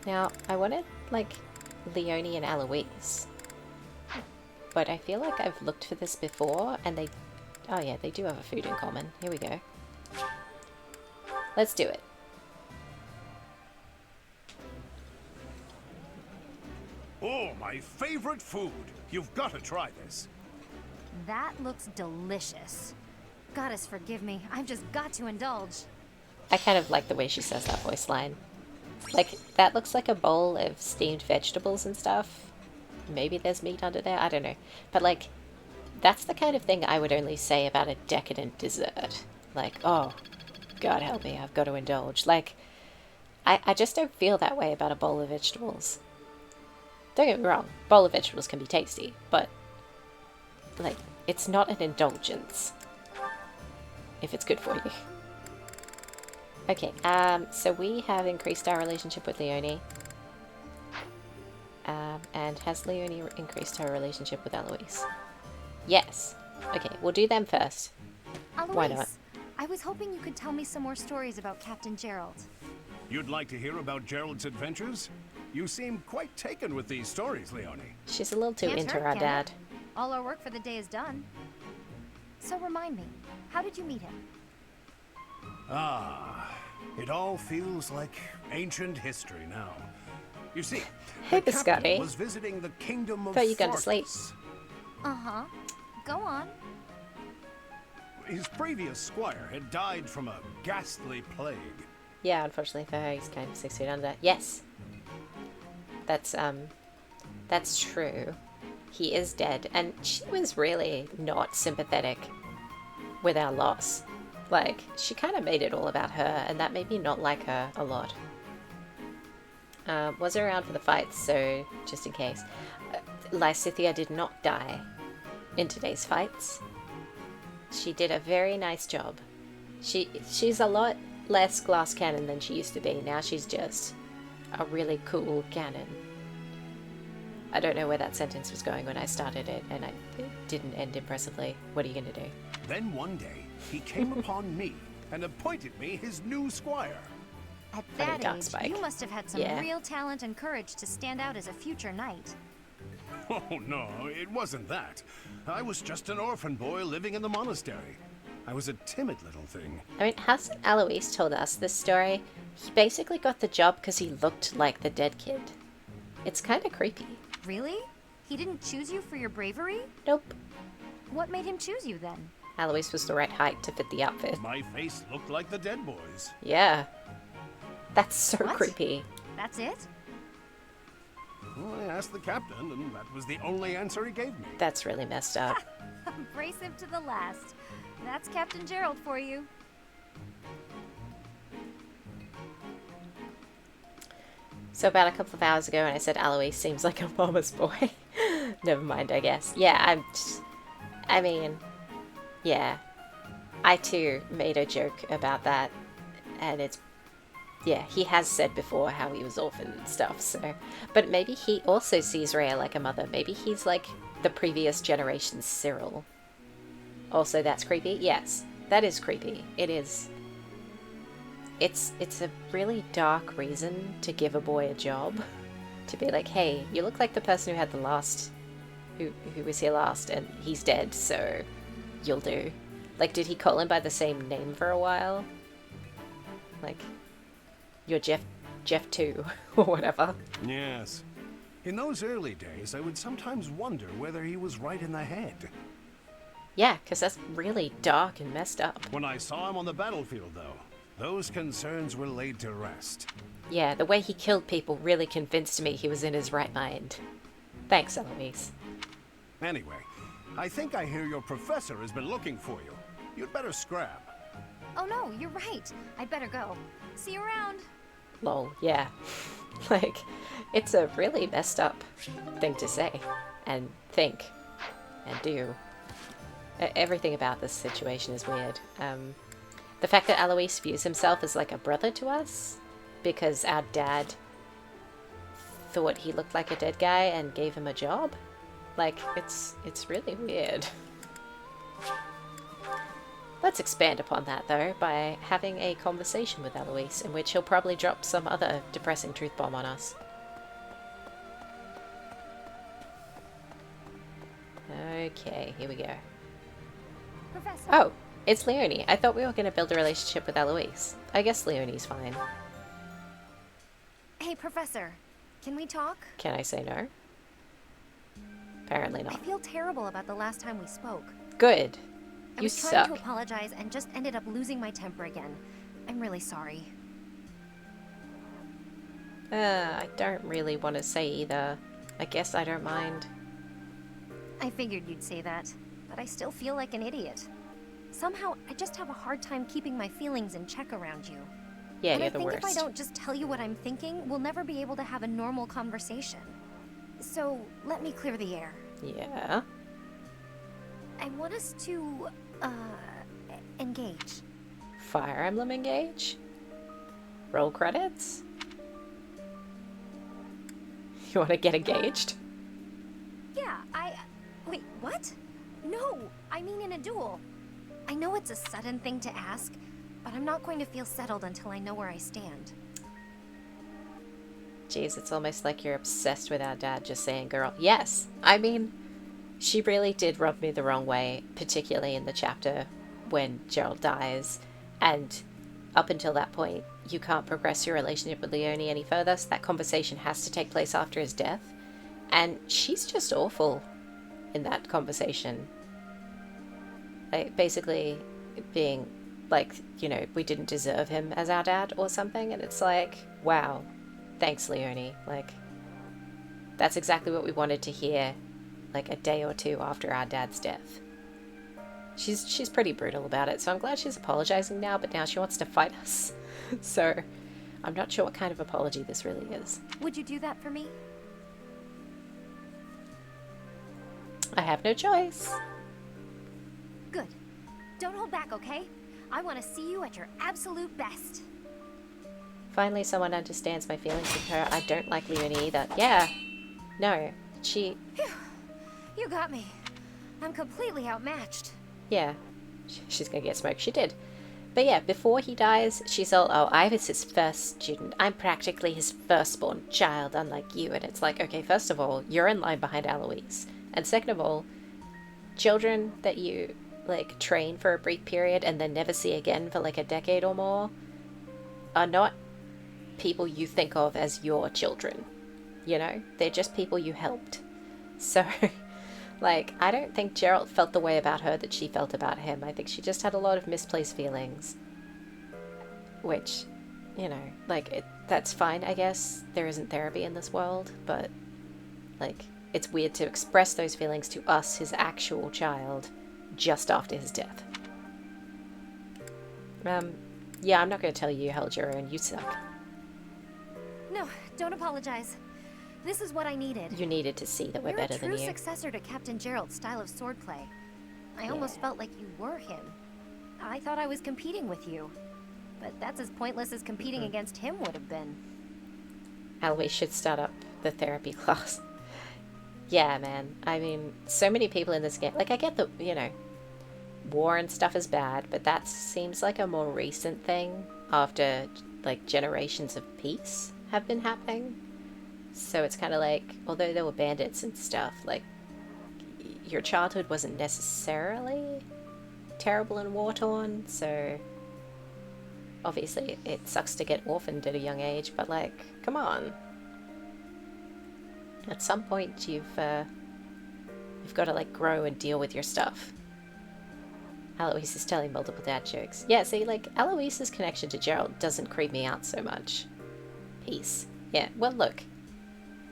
Now, I wanted, like, Leonie and Alois. But I feel like I've looked for this before, and they... Oh yeah, they do have a food in common. Here we go. Let's do it. Oh, my favorite food. You've got to try this. That looks delicious. Goddess forgive me, I've just got to indulge. I kind of like the way she says that voice line. Like, that looks like a bowl of steamed vegetables and stuff. Maybe there's meat under there, I don't know. But like, that's the kind of thing I would only say about a decadent dessert. Like, oh, God help me, I've got to indulge. Like, I just don't feel that way about a bowl of vegetables. Don't get me wrong, bowl of vegetables can be tasty, but like, it's not an indulgence. If it's good for you. Okay, so we have increased our relationship with Leonie. And has Leonie increased her relationship with Alois? Yes. Okay, we'll do them first. Alois, why not? I was hoping you could tell me some more stories about Captain Gerald. You'd like to hear about Gerald's adventures? You seem quite taken with these stories, Leonie. She's a little too Can't into hurt, our can dad. it? All our work for the day is done. So remind me, how did you meet him? Ah, it all feels like ancient history now. You see, Hey, the Biscotti. captain was visiting the kingdom of Thought you gone to sleep. Farthus. Uh-huh. Go on. His previous squire had died from a ghastly plague. Yeah, unfortunately for her, he's kind of 6 feet under. Yes. That's true. He is dead, and she was really not sympathetic with our loss. Like, she kind of made it all about her, and that made me not like her a lot. Was around for the fights, so just in case. Lysithea did not die in today's fights. She did a very nice job. She's a lot less glass cannon than she used to be. Now she's just a really cool cannon. I don't know where that sentence was going when I started it, and it didn't end impressively. What are you going to do? Then one day, he came upon me and appointed me his new squire. At I mean, that Dark age, Spike. you must have had some Yeah. real talent and courage to stand out as a future knight. Oh, no, it wasn't that. I was just an orphan boy living in the monastery. I was a timid little thing. I mean, hasn't Alois told us this story? He basically got the job because he looked like the dead kid. It's kind of creepy. Really? He didn't choose you for your bravery? Nope. What made him choose you then? Alois was the right height to fit the outfit. My face looked like the dead boys. Yeah. That's so What? creepy. That's it? Well, I asked the captain, and that was the only answer he gave me. That's really messed up. Abrasive to the last. That's Captain Gerald for you. So about a couple of hours ago when I said Alois seems like a mama's boy. Never mind, I guess. Yeah, I mean, yeah. I too made a joke about that. And it's, yeah, he has said before how he was orphaned and stuff, so. But maybe he also sees Rhea like a mother. Maybe he's like the previous generation's Cyril. Also, that's creepy? Yes, that is creepy. It is. It's a really dark reason to give a boy a job. To be like, hey, you look like the person who had the last, who was here last, and he's dead, so you'll do. Like, did he call him by the same name for a while? Like, You're Jeff 2, or whatever. Yes. In those early days, I would sometimes wonder whether he was right in the head. Yeah, because that's really dark and messed up. When I saw him on the battlefield, though, those concerns were laid to rest. Yeah, the way he killed people really convinced me he was in his right mind. Thanks, Eloise. Anyway, I think I hear your professor has been looking for you. You'd better scrap. Oh no, you're right. I'd better go. See you around. Lol, yeah. Like, it's a really messed up thing to say, and think, and do. Everything about this situation is weird. The fact that Alois views himself as like a brother to us, because our dad thought he looked like a dead guy and gave him a job. Like, it's really weird. Let's expand upon that, though, by having a conversation with Eloise, in which he'll probably drop some other depressing truth bomb on us. Okay, here we go. Professor. Oh, it's Leonie. I thought we were going to build a relationship with Eloise. I guess Leonie's fine. Hey, Professor. Can we talk? Can I say no? Apparently I not. feel terrible about the last time we spoke. Good. I You was trying suck. to apologize and just ended up losing my temper again. I'm really sorry. I don't really want to say either. I guess I don't mind. I figured you'd say that, but I still feel like an idiot. Somehow, I just have a hard time keeping my feelings in check around you. Yeah, And you're I the think worst. if I don't just tell you what I'm thinking, we'll never be able to have a normal conversation. So, let me clear the air. Yeah. I want us to, engage. Fire Emblem engage? Roll credits? You want to get engaged? Yeah, wait, what? No, I mean in a duel. I know it's a sudden thing to ask, but I'm not going to feel settled until I know where I stand. Jeez, it's almost like you're obsessed with our dad just saying girl. Yes! I mean, she really did rub me the wrong way, particularly in the chapter when Gerald dies. And up until that point, you can't progress your relationship with Leonie any further, so that conversation has to take place after his death. And she's just awful in that conversation. Like, basically being like, you know, we didn't deserve him as our dad or something. And it's like, wow, thanks, Leonie. Like, that's exactly what we wanted to hear, like, a day or two after our dad's death. She's pretty brutal about it, so I'm glad she's apologizing now, but now she wants to fight us. So, I'm not sure what kind of apology this really is. Would you do that for me? I have no choice. Good. Don't hold back, okay? I want to see you at your absolute best. Finally, someone understands my feelings with her. I don't like Leonie either. Yeah. No. She... Phew. You got me. I'm completely outmatched. Yeah. She's gonna get smoked. She did. But yeah, before he dies, she's all, oh, I was his first student. I'm practically his firstborn child, unlike you. And it's like, okay, first of all, you're in line behind Eloise. And second of all, children that you, like, train for a brief period and then never see again for, like, a decade or more are not people you think of as your children. You know? They're just people you helped. So... like, I don't think Gerald felt the way about her that she felt about him. I think she just had a lot of misplaced feelings. Which, you know, like, that's fine, I guess. There isn't therapy in this world, but, like, it's weird to express those feelings to us, his actual child, just after his death. Yeah, I'm not going to tell you held your own. You suck. No, don't apologize. This is what I needed. You needed to see that we're better than you. You're a true successor to Captain Gerald's style of swordplay. I almost felt like you were him. I thought I was competing with you. But that's as pointless as competing against him would have been. We should start up the therapy class. Yeah, man. I mean, so many people in this game... like, I get that, you know, war and stuff is bad, but that seems like a more recent thing after, like, generations of peace have been happening. So it's kind of like, although there were bandits and stuff, like, your childhood wasn't necessarily terrible and war-torn, so obviously it sucks to get orphaned at a young age, but like, come on. At some point you've got to like grow and deal with your stuff. Eloise is telling multiple dad jokes. Yeah, see, like, Eloise's connection to Gerald doesn't creep me out so much. Peace. Yeah, well, look.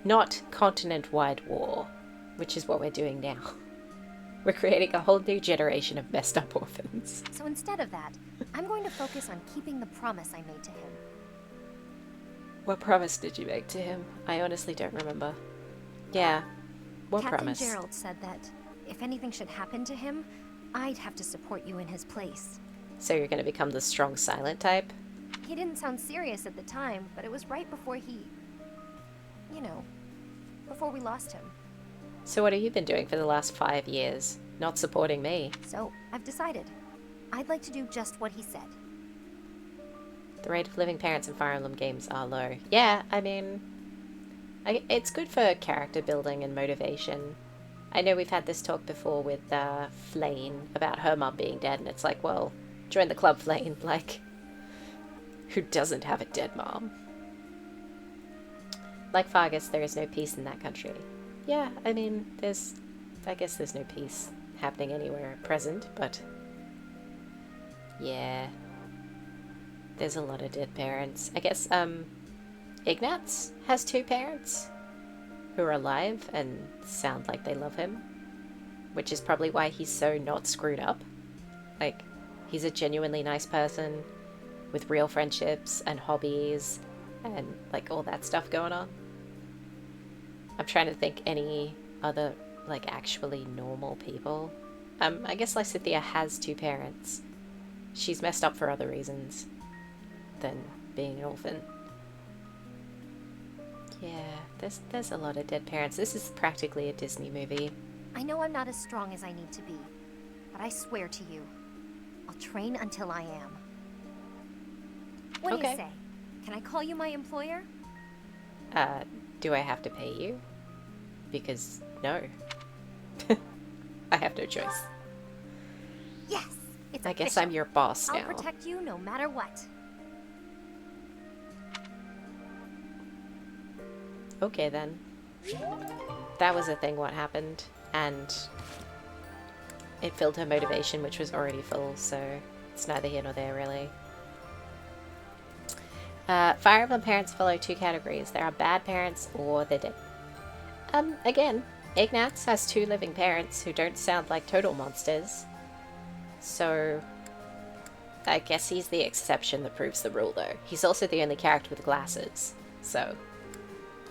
Not continent-wide war, which is what we're doing now. We're creating a whole new generation of messed up orphans. So instead of that, I'm going to focus on keeping the promise I made to him. What promise did you make to him? I honestly don't remember. Yeah, what Captain promise? Gerald said that if anything should happen to him, I'd have to support you in his place. So you're going to become the strong silent type? He didn't sound serious at the time, but it was right before you know, before we lost him. So what have you been doing for the last 5 years? Not supporting me. So, I've decided. I'd like to do just what he said. The rate of living parents in Fire Emblem games are low. Yeah, I mean, it's good for character building and motivation. I know we've had this talk before with Flane about her mum being dead, and it's like, well, join the club, Flane. Like, who doesn't have a dead mom? Like Fargus, there is no peace in that country. Yeah, I mean, I guess there's no peace happening anywhere at present, but yeah, there's a lot of dead parents. I guess, Ignatz has 2 parents who are alive and sound like they love him, which is probably why he's so not screwed up. Like, he's a genuinely nice person with real friendships and hobbies and, like, all that stuff going on. I'm trying to think any other, like, actually normal people. I guess Lysithea has 2 parents. She's messed up for other reasons than being an orphan. Yeah, there's a lot of dead parents. This is practically a Disney movie. I know I'm not as strong as I need to be, but I swear to you, I'll train until I am. What do you say? Can I call you my employer? Do I have to pay you? Because, no. I have no choice. Yes! It's I guess official. I'm your boss now. I'll protect you no matter what. Okay then. That was a thing what happened, and it filled her motivation, which was already full, so it's neither here nor there really. Fire Emblem parents follow 2 categories. There are bad parents or they're dead. Again, Ignatz has 2 living parents who don't sound like total monsters. So I guess he's the exception that proves the rule though. He's also the only character with glasses. So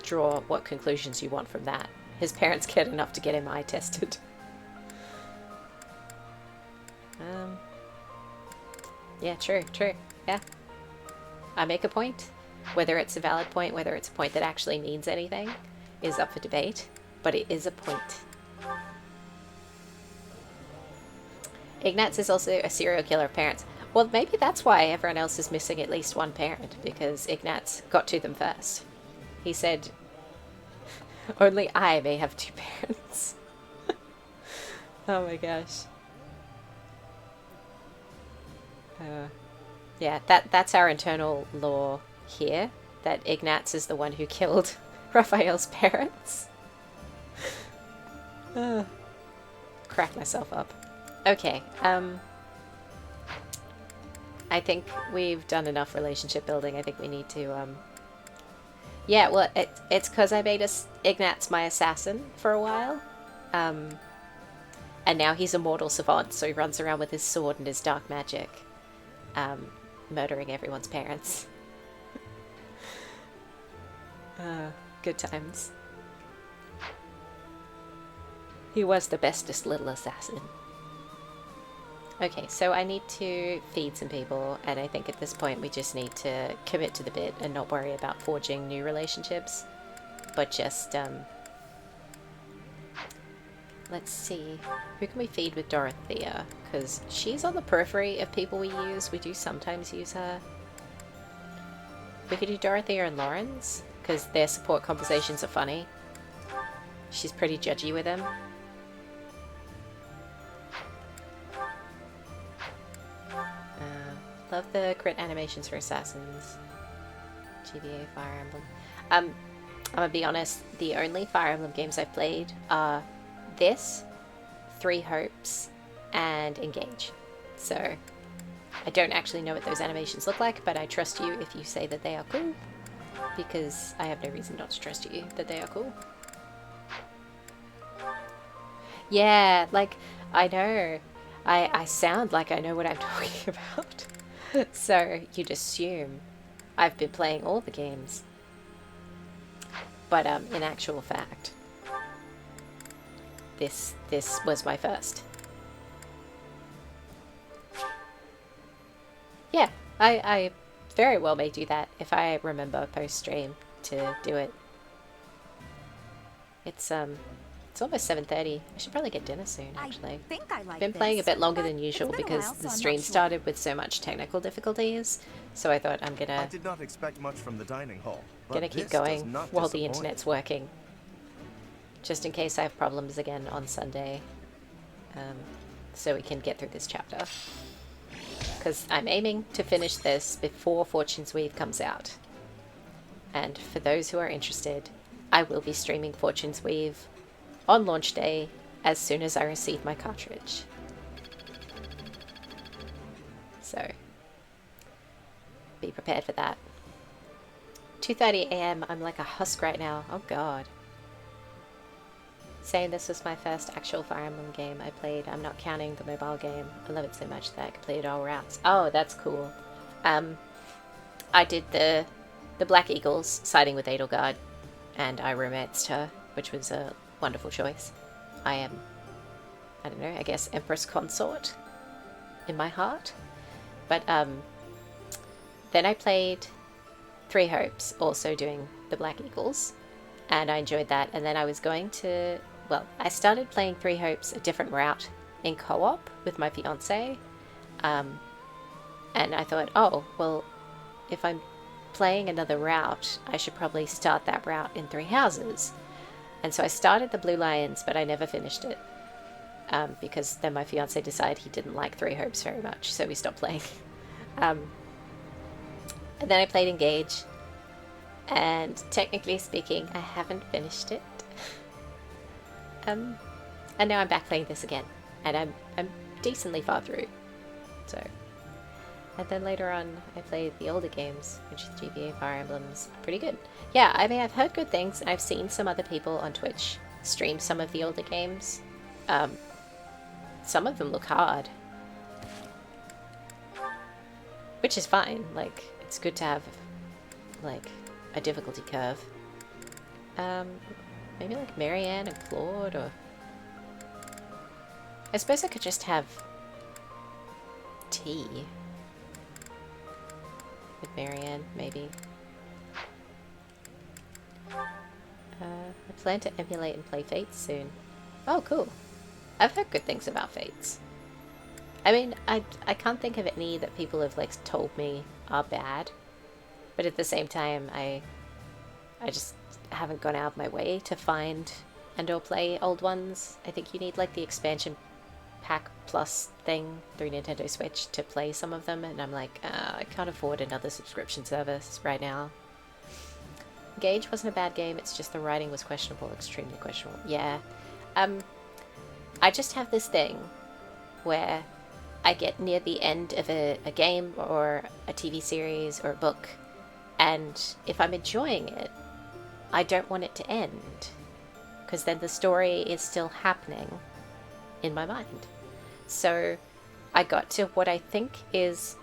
draw what conclusions you want from that. His parents cared enough to get him eye tested. Yeah, true. Yeah. I make a point. Whether it's a valid point, whether it's a point that actually means anything, is up for debate, but it is a point. Ignatz is also a serial killer of parents. Well, maybe that's why everyone else is missing at least 1 parent, because Ignatz got to them first. He said, only I may have 2 parents. Oh my gosh. Yeah, that's our internal law here, that Ignatz is the one who killed Raphael's parents. Crack myself up. Okay, I think we've done enough relationship building. I think we need to, yeah, well, it's because I made Ignatz my assassin for a while. And now he's a mortal savant, so he runs around with his sword and his dark magic. Murdering everyone's parents. Good times. He was the bestest little assassin. Okay, so I need to feed some people, and I think at this point we just need to commit to the bit and not worry about forging new relationships, but just, let's see, who can we feed with Dorothea? Because she's on the periphery of people we use. We do sometimes use her. We could do Dorothea and Lawrence, because their support conversations are funny. She's pretty judgy with them. Love the crit animations for assassins. GBA Fire Emblem. I'm gonna be honest, the only Fire Emblem games I've played are this, Three Hopes, and Engage. So I don't actually know what those animations look like, but I trust you if you say that they are cool, because I have no reason not to trust you that they are cool. Yeah, like, I know. I sound like I know what I'm talking about. So you'd assume I've been playing all the games. But in actual fact, this was my first. Yeah, I very well may do that if I remember post-stream to do it. It's almost 7:30. I should probably get dinner soon, actually. I think I like I've been playing a bit longer than it's usual been a because while, the so I'm stream not sure. started with so much technical difficulties. So I thought I'm I gonna did not expect much from the dining hall. But keep this going does not while the disappoint. internet's working. Just in case I have problems again on Sunday. So we can get through this chapter. Because I'm aiming to finish this before Fortune's Weave comes out. And for those who are interested, I will be streaming Fortune's Weave on launch day as soon as I receive my cartridge. So, be prepared for that. 2:30 AM, I'm like a husk right now. Oh god. Saying this was my first actual Fire Emblem game I played. I'm not counting the mobile game. I love it so much that I completed all routes. Oh, that's cool. I did the Black Eagles siding with Edelgard, and I romanced her, which was a wonderful choice. I am, I don't know, I guess Empress Consort in my heart. But then I played Three Hopes, also doing the Black Eagles, and I enjoyed that. And then I was going to, well, I started playing Three Hopes a different route in co-op with my fiance, and I thought, oh, well, if I'm playing another route, I should probably start that route in Three Houses. And so I started the Blue Lions, but I never finished it, because then my fiance decided he didn't like Three Hopes very much, so we stopped playing. And then I played Engage, and technically speaking, I haven't finished it. And now I'm back playing this again, and I'm decently far through. So, and then later on, I played the older games, which is GBA Fire Emblems. Pretty good. Yeah, I mean, I've heard good things, and I've seen some other people on Twitch stream some of the older games. Some of them look hard, which is fine. Like, it's good to have like a difficulty curve. Maybe like Marianne and Claude, or I suppose I could just have tea with Marianne, maybe. I plan to emulate and play Fates soon. Oh, cool. I've heard good things about Fates. I mean, I can't think of any that people have like told me are bad, but at the same time, I just haven't gone out of my way to find and or play old ones. I think you need like the expansion pack plus thing through Nintendo Switch to play some of them, and I'm like, I can't afford another subscription service right now. Engage wasn't a bad game, it's just the writing was questionable, extremely questionable. Yeah. I just have this thing where I get near the end of a game or a TV series or a book, and if I'm enjoying it, I don't want it to end, because then the story is still happening in my mind. So I got to what I think is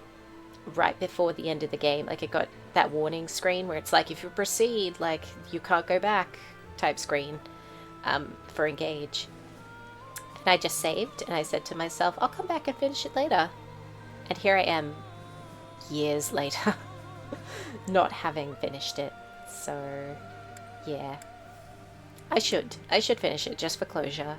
right before the end of the game. Like, it got that warning screen where it's like, if you proceed, like, you can't go back type screen for Engage. And I just saved, and I said to myself, I'll come back and finish it later. And here I am, years later, not having finished it. So, yeah. I should finish it just for closure.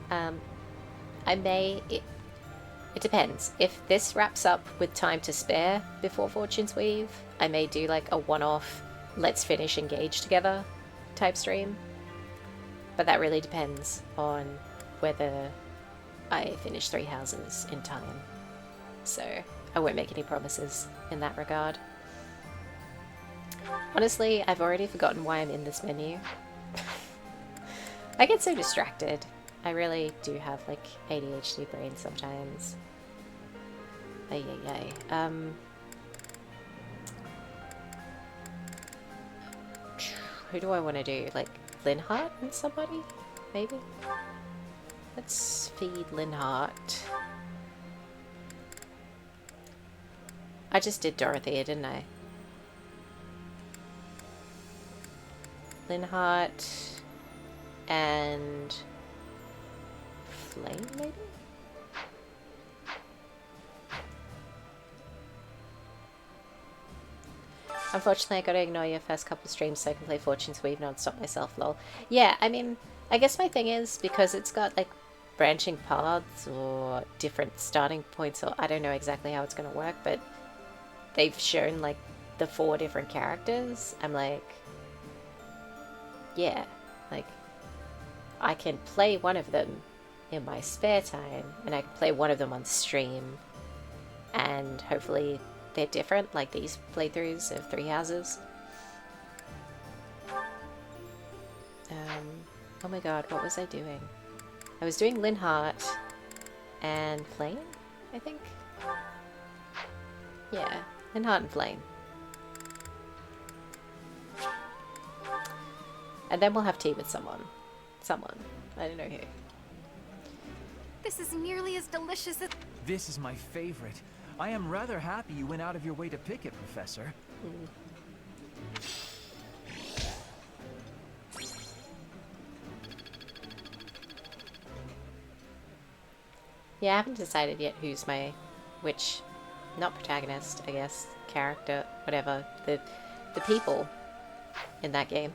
I may... It depends. If this wraps up with time to spare before Fortune's Weave, I may do like a one-off, let's finish Engage together type stream. But that really depends on whether I finish Three Houses in time. So I won't make any promises in that regard. Honestly, I've already forgotten why I'm in this menu. I get so distracted. I really do have like ADHD brain sometimes. Ay, ay, ay. Who do I want to do? Like Linhardt and somebody? Maybe? Let's feed Linhardt. I just did Dorothea, didn't I? Linhardt and Flame, maybe? Unfortunately, I gotta ignore your first couple streams so I can play Fortune's Weave non-stop myself, lol. Yeah, I mean, I guess my thing is, because it's got, like, branching paths or different starting points, or I don't know exactly how it's gonna work, but they've shown, like, the 4 different characters. I'm like, yeah, like, I can play one of them in my spare time, and I can play one of them on stream, and hopefully they're different, like these playthroughs of Three Houses. Oh my god, what was I doing? I was doing Linhardt and Flame, I think? Yeah, Linhardt and Flame. And then we'll have tea with someone. Someone. I don't know who. This is nearly as delicious as... This is my favorite. I am rather happy you went out of your way to pick it, Professor. Yeah, I haven't decided yet who's my... which... not protagonist, I guess. Character, whatever. The people in that game.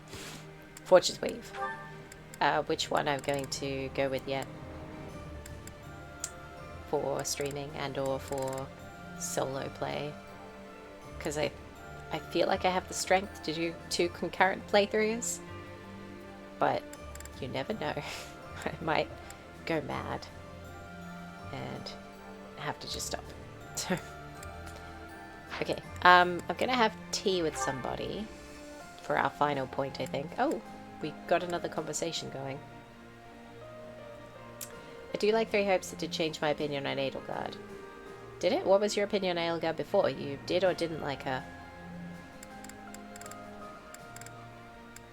Fortune's Weave. Which one I'm going to go with yet. For streaming and or for solo play. Because I feel like I have the strength to do 2 concurrent playthroughs. But you never know. I might go mad. And have to just stop. Okay, I'm gonna have tea with somebody for our final point, I think. Oh, we got another conversation going. I do like Three Hopes. It did change my opinion on Edelgard. Did it? What was your opinion on Edelgard before? You did or didn't like her?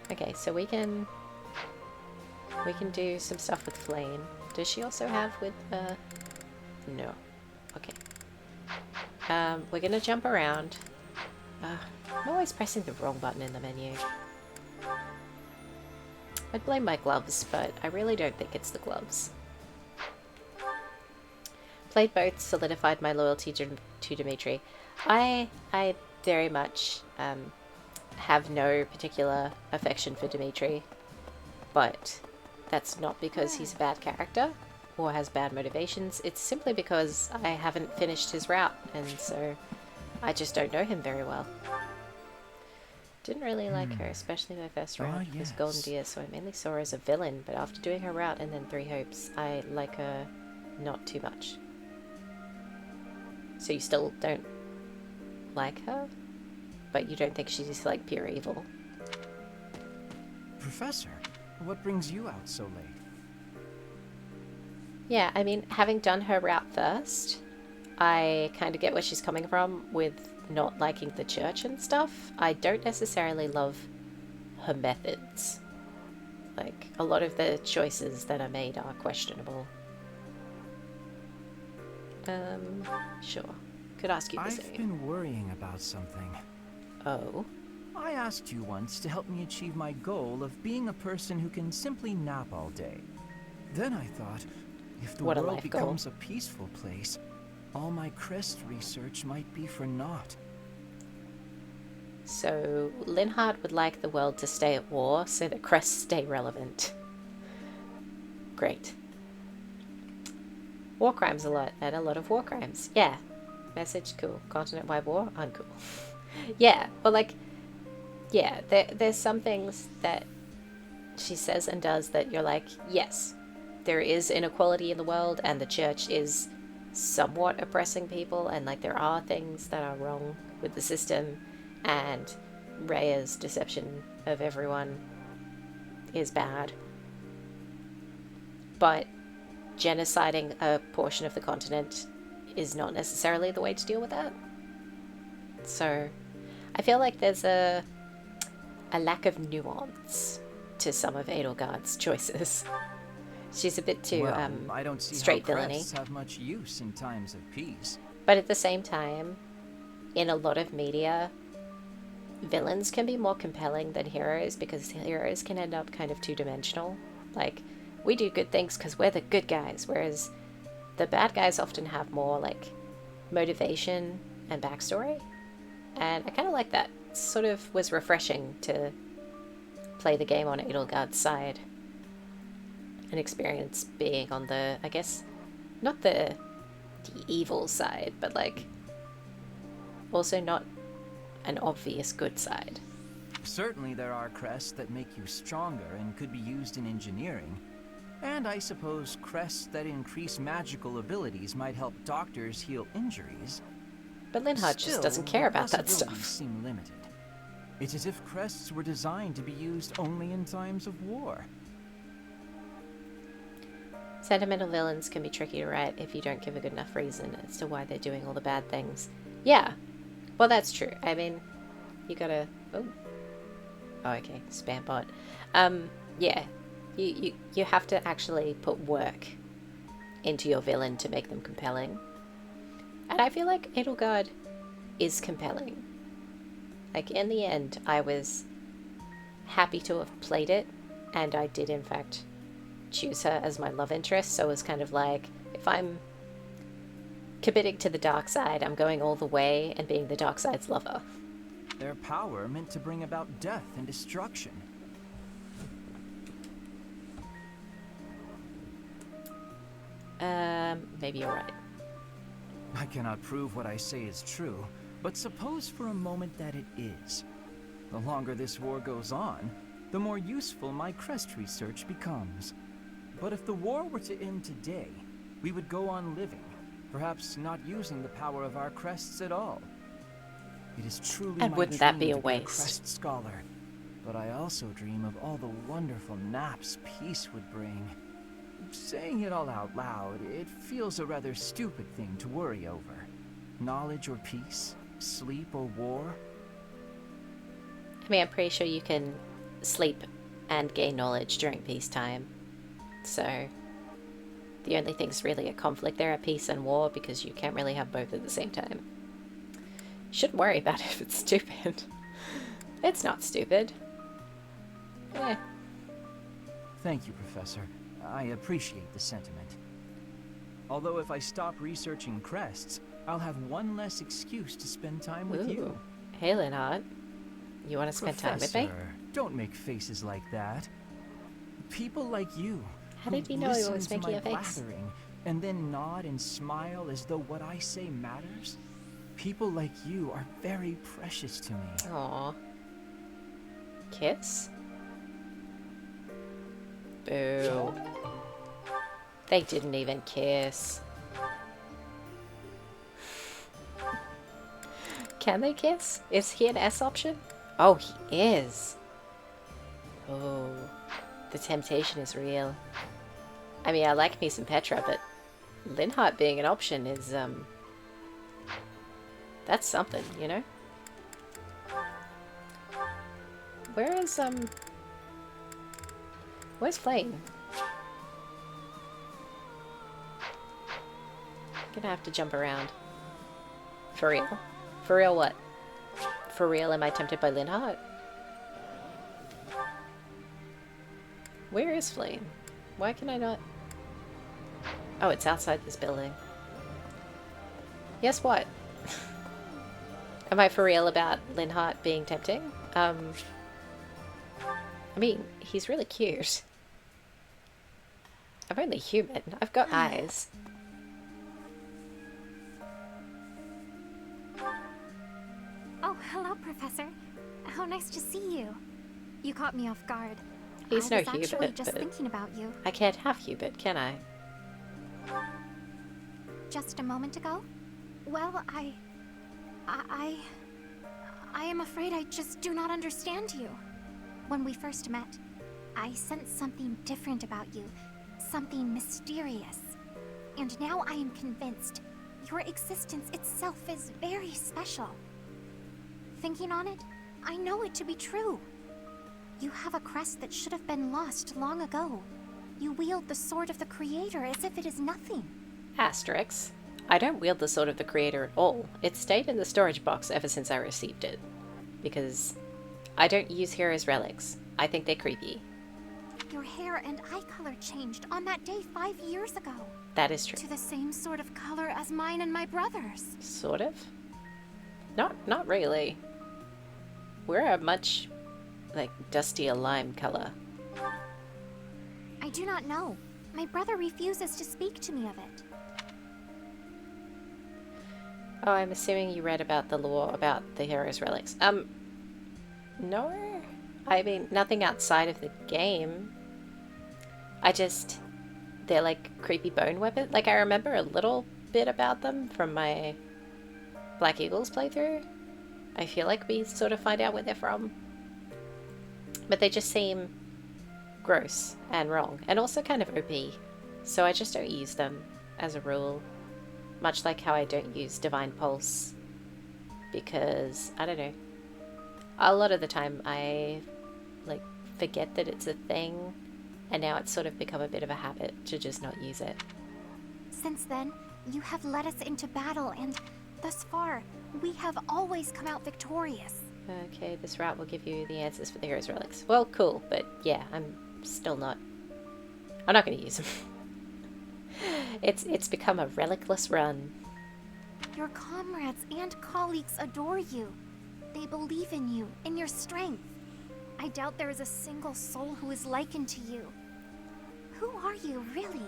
Okay, so we can do some stuff with Flame. Does she also have with no. Okay. We're gonna jump around. I'm always pressing the wrong button in the menu. I'd blame my gloves, but I really don't think it's the gloves. Played both, solidified my loyalty to Dimitri. I very much have no particular affection for Dimitri, but that's not because he's a bad character or has bad motivations. It's simply because I haven't finished his route, and so I just don't know him very well. Didn't really like her, especially my first round was Golden Deer, so I mainly saw her as a villain, but after doing her route and then Three Hopes, I like her not too much. So you still don't like her? But you don't think she's like pure evil? Professor, what brings you out so late? Yeah, I mean, having done her route first, I kind of get where she's coming from with not liking the church and stuff. I don't necessarily love her methods. Like, a lot of the choices that are made are questionable. Sure. Could ask you the same. I've been worrying about something. Oh? I asked you once to help me achieve my goal of being a person who can simply nap all day. Then I thought, if the world becomes a peaceful place, all my crest research might be for naught. So, Linhardt would like the world to stay at war so that crests stay relevant. Great. War crimes a lot, and a lot of war crimes. Yeah. Message, cool. Continent-wide war, uncool. Yeah, but like, yeah, there's some things that she says and does that you're like, yes, there is inequality in the world, and the church is somewhat oppressing people, and like there are things that are wrong with the system, and Rhea's deception of everyone is bad. But genociding a portion of the continent is not necessarily the way to deal with that. So I feel like there's a lack of nuance to some of Edelgard's choices. She's a bit too I don't see straight how villainy. crests have much use in times of peace. But at the same time, in a lot of media, villains can be more compelling than heroes, because heroes can end up kind of two-dimensional. Like, we do good things because we're the good guys, whereas the bad guys often have more like motivation and backstory. And I kind of like that. It sort of was refreshing to play the game on Edelgard's side and experience being on the, I guess, not the evil side, but like also not an obvious good side. Certainly there are crests that make you stronger and could be used in engineering. And I suppose crests that increase magical abilities might help doctors heal injuries. But Linhardt just doesn't care about that stuff. Possibilities seem limited. It's as if crests were designed to be used only in times of war. Sentimental villains can be tricky to write if you don't give a good enough reason as to why they're doing all the bad things. Yeah, well that's true. I mean, you gotta... Oh, okay, spam bot. Yeah, you have to actually put work into your villain to make them compelling. And I feel like Edelgard is compelling. Like, in the end, I was happy to have played it, and I did, in fact, choose her as my love interest, so it was kind of like, if I'm committing to the dark side, I'm going all the way and being the dark side's lover. Their power meant to bring about death and destruction. Maybe you're right. I cannot prove what I say is true, but suppose for a moment that it is. The longer this war goes on, the more useful my crest research becomes. But if the war were to end today, we would go on living, perhaps not using the power of our crests at all. It is truly And my wouldn't that dream be a to waste? crest scholar, but I also dream of all the wonderful naps peace would bring. Saying it all out loud, it feels a rather stupid thing to worry over. Knowledge or peace, sleep or war. I mean, I'm pretty sure you can sleep and gain knowledge during peacetime. So, the only things really at conflict there are peace and war, because you can't really have both at the same time. You shouldn't worry about it if it's stupid. It's not stupid. Eh. Thank you, Professor. I appreciate the sentiment. Although if I stop researching crests, I'll have one less excuse to spend time with you. Hey, Linhardt. You want to spend time with me? Professor, don't make faces like that. People like you. How did you know I was making a face? Blathering, and then nod and smile as though what I say matters. People like you are very precious to me. Aww. Kiss? Boo. They didn't even kiss. Can they kiss? Is he an S option? Oh, he is. Oh, the temptation is real. I mean, I like me some Petra, but Linhardt being an option is, that's something, you know? Where's Flame? Gonna have to jump around. For real? For real what? For real am I tempted by Linhardt? Where is Flame? Why can I not... Oh, it's outside this building. Yes, what? Am I for real about Linhardt being tempting? I mean, he's really cute. I'm only human. I've got eyes. Oh, hello, Professor. How nice to see you. You caught me off guard. He's I no was actually Hubert, just but thinking about you. I can't have Hubert, can I? just a moment ago? Well, I am afraid I just do not understand you. When we first met, I sensed something different about you, something mysterious. And now I am convinced your existence itself is very special. Thinking on it, I know it to be true. You have a crest that should have been lost long ago. You wield the sword of the Creator as if it is nothing. Asterix. I don't wield the sword of the Creator at all. It stayed in the storage box ever since I received it. Because I don't use heroes' relics. I think they're creepy. Your hair and eye color changed on that day 5 years ago. That is true. To the same sort of color as mine and my brother's. Sort of? Not really. We're a much, like, dustier lime color. I do not know. My brother refuses to speak to me of it. Oh, I'm assuming you read about the lore about the heroes' relics. No. I mean, nothing outside of the game. They're like creepy bone weapons. Like, I remember a little bit about them from my Black Eagles playthrough. I feel like we sort of find out where they're from. But they just seem gross and wrong, and also kind of OP. So I just don't use them as a rule. Much like how I don't use Divine Pulse. Because, I don't know. A lot of the time I, like, forget that it's a thing. And now it's sort of become a bit of a habit to just not use it. Since then, you have led us into battle, and thus far, we have always come out victorious. Okay, this route will give you the answers for the heroes' relics. Well, cool, but yeah, I'm not going to use them. It's become a relicless run. Your comrades and colleagues adore you. They believe in you, in your strength. I doubt there is a single soul who is likened to you. Who are you, really?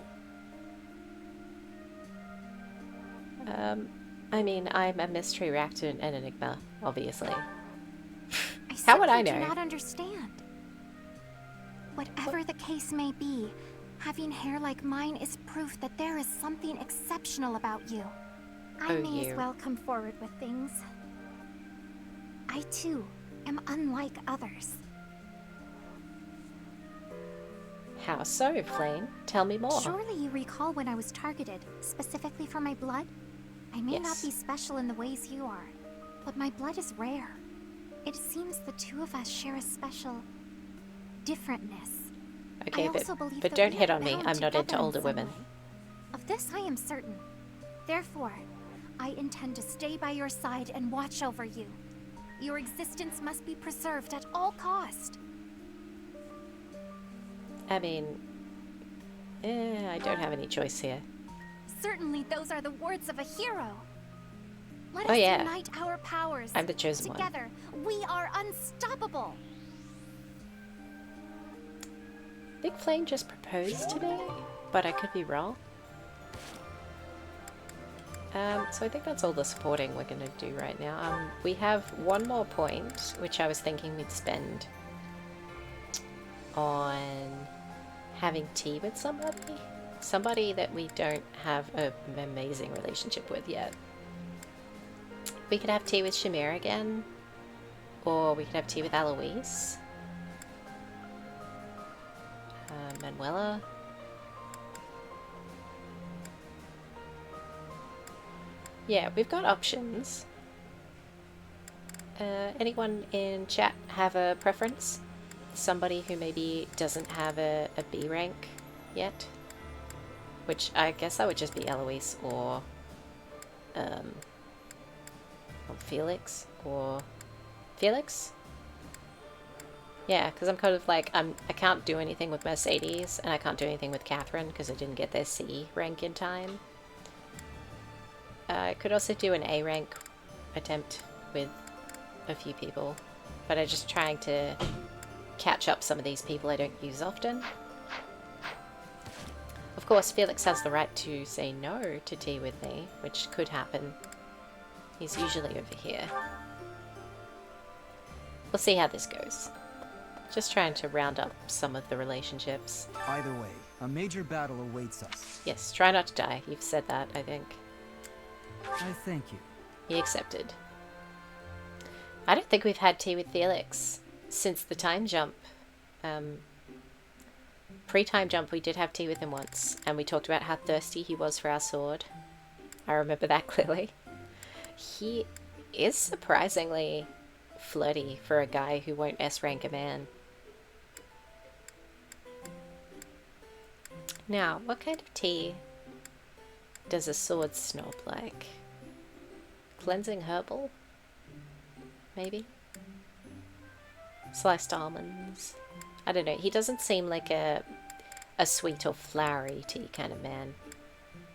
I mean, I'm a mystery reactor and an enigma, obviously. How would I know? I do not understand. Whatever the case may be, having hair like mine is proof that there is something exceptional about you. I may as well come forward with things. I, too, am unlike others. How so, Flame? Tell me more. Surely you recall when I was targeted, specifically for my blood? I may not be special in the ways you are, but my blood is rare. It seems the two of us share a special differentness. Okay, but don't hit on me. I'm not into older women. Of this I am certain. Therefore, I intend to stay by your side and watch over you. Your existence must be preserved at all cost. I mean, I don't have any choice here. Certainly those are the words of a hero. Let us unite our powers. I'm the chosen one. Together, we are unstoppable. Big Flame just proposed to me, but I could be wrong. So I think that's all the supporting we're going to do right now. We have one more point, which I was thinking we'd spend on having tea with somebody. Somebody that we don't have an amazing relationship with yet. We could have tea with Shamir again, or we could have tea with Eloise. Manuela. Yeah, we've got options. Anyone in chat have a preference? Somebody who maybe doesn't have a B rank yet? Which I guess that would just be Eloise or Felix or Felix? Yeah, because I'm kind of like, I can't do anything with Mercedes and I can't do anything with Catherine because I didn't get their C rank in time. I could also do an A rank attempt with a few people, but I'm just trying to catch up some of these people I don't use often. Of course, Felix has the right to say no to tea with me, which could happen. He's usually over here. We'll see how this goes. Just trying to round up some of the relationships. Either way, a major battle awaits us. Yes, try not to die. You've said that, I think. I thank you. He accepted. I don't think we've had tea with Felix since the time jump. Pre-time jump, we did have tea with him once, and we talked about how thirsty he was for our sword. I remember that clearly. He is surprisingly flirty for a guy who won't S-rank a man. Now, what kind of tea does a sword snob like? Cleansing herbal? Maybe? Sliced almonds? I don't know. He doesn't seem like a sweet or flowery tea kind of man.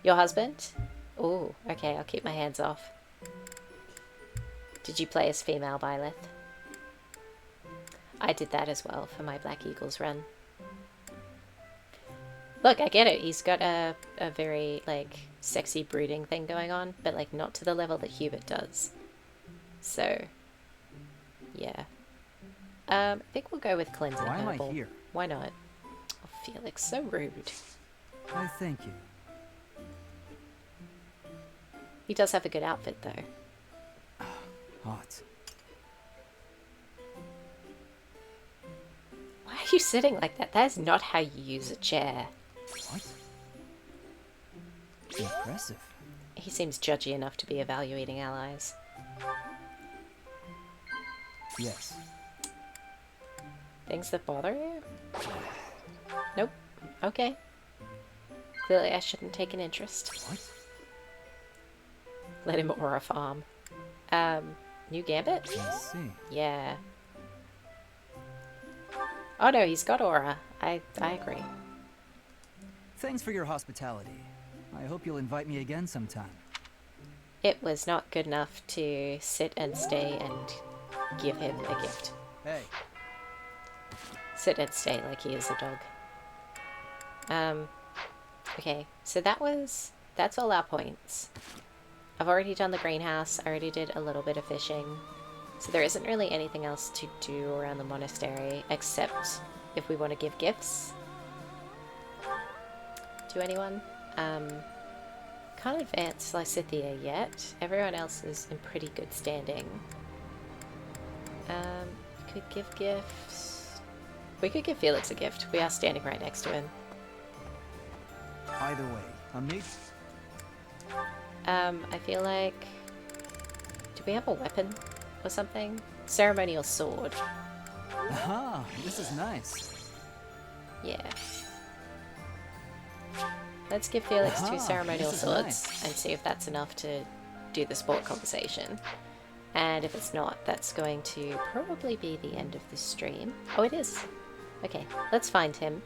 Your husband? Oh, okay, I'll keep my hands off. Did you play as female Byleth? I did that as well for my Black Eagles run. Look, I get it. He's got a very, like, sexy brooding thing going on, but, like, not to the level that Hubert does. So, yeah. I think we'll go with cleansing herbal. Why am I here? Why not? Oh, Felix, so rude. I thank you. He does have a good outfit, though. Hot. Why are you sitting like that? That is not how you use a chair. What? Impressive. He seems judgy enough to be evaluating allies. Yes. Things that bother you? Nope. Okay. Clearly I shouldn't take an interest. What? Let him aura farm. New gambit? I see. Yeah. Oh no, he's got aura. I agree. Thanks for your hospitality. I hope you'll invite me again sometime. It was not good enough to sit and stay and give him a gift. Hey. Sit and stay like he is a dog. Okay, so that's all our points. I've already done the greenhouse, I already did a little bit of fishing. So there isn't really anything else to do around the monastery, except if we want to give gifts to anyone. Can't advance Lysithea yet. Everyone else is in pretty good standing. Could give gifts. We could give Felix a gift. We are standing right next to him. Either way, I feel like... Do we have a weapon or something? Ceremonial sword. Aha, this is nice. Yeah. Let's give Felix Aha, two ceremonial this is swords nice. and see if that's enough to do the sport conversation. And if it's not, that's going to probably be the end of the stream. Oh, it is. Okay, let's find him.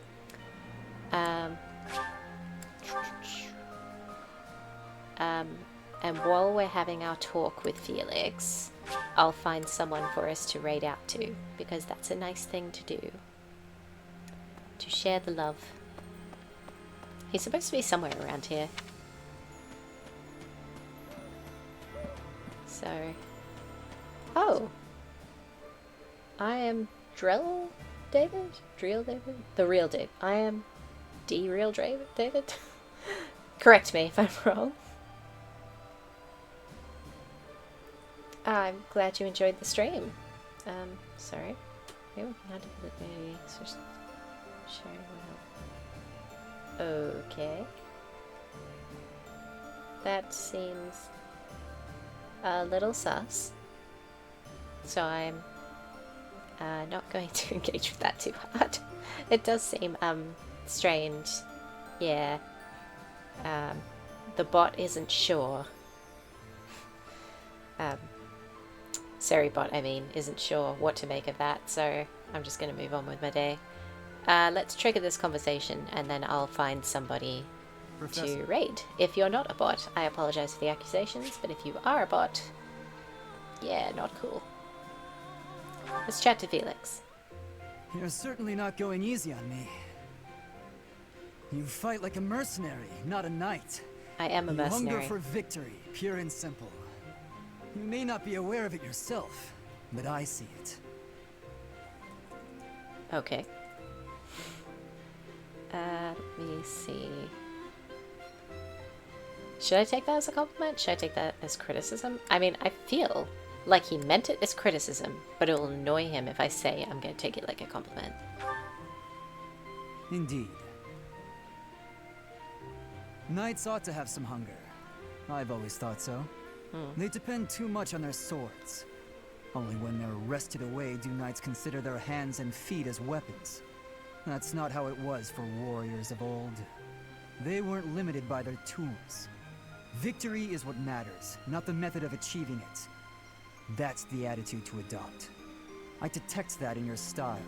And while we're having our talk with Felix, I'll find someone for us to raid out to, because that's a nice thing to do. To share the love. He's supposed to be somewhere around here. So... Oh! I am Drell David? Dreel David? The real David. I am D-real David? Correct me if I'm wrong. I'm glad you enjoyed the stream. Sorry. Maybe we can do it maybe. Just sharing well. Okay. That seems a little sus. So I'm not going to engage with that too hard. It does seem strange. Yeah. The bot isn't sure. Seribot, I mean, isn't sure what to make of that, so I'm just going to move on with my day. Let's trigger this conversation, and then I'll find somebody to raid. If you're not a bot, I apologize for the accusations, but if you are a bot, yeah, not cool. Let's chat to Felix. You're certainly not going easy on me. You fight like a mercenary, not a knight. I am a mercenary. You hunger for victory, pure and simple. You may not be aware of it yourself, but I see it. Okay. Let me see. Should I take that as a compliment? Should I take that as criticism? I mean, I feel like he meant it as criticism, but it will annoy him if I say I'm going to take it like a compliment. Indeed. Knights ought to have some hunger. I've always thought so. They depend too much on their swords. Only when they're wrested away do knights consider their hands and feet as weapons. That's not how it was for warriors of old. They weren't limited by their tools. Victory is what matters, not the method of achieving it. That's the attitude to adopt. I detect that in your style.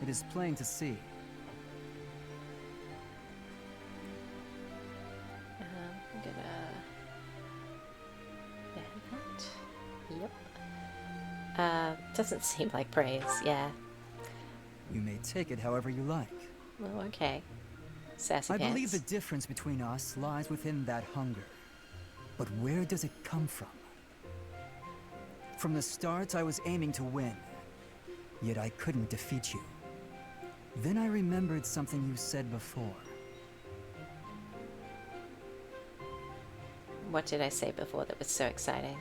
It is plain to see. I'm gonna ban that. Yep. Doesn't seem like praise, yeah. You may take it however you like. Well, okay. Sassy I pants. believe the difference between us lies within that hunger. But where does it come from? From the start, I was aiming to win. Yet I couldn't defeat you. Then I remembered something you said before. What did I say before that was so exciting?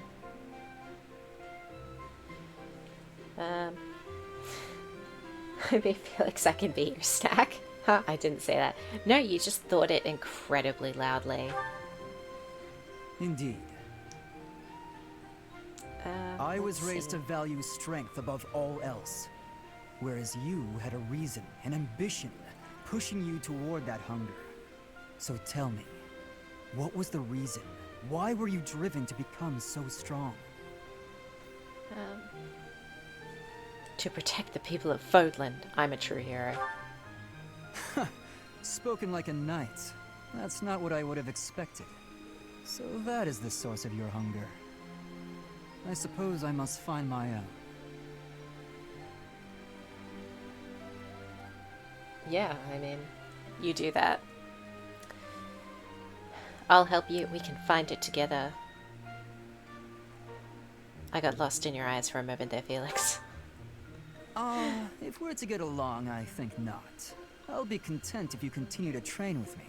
Maybe Felix, I can be your stack. Huh, I didn't say that. No, you just thought it incredibly loudly. Indeed. I was raised to value strength above all else. Whereas you had a reason, an ambition, pushing you toward that hunger. So tell me, what was the reason? Why were you driven to become so strong? To protect the people of Fodland, I'm a true hero. Spoken like a knight. That's not what I would have expected. So that is the source of your hunger. I suppose I must find my own. Yeah, I mean, you do that. I'll help you. We can find it together. I got lost in your eyes for a moment there, Felix. If we're to get along, I think not. I'll be content if you continue to train with me.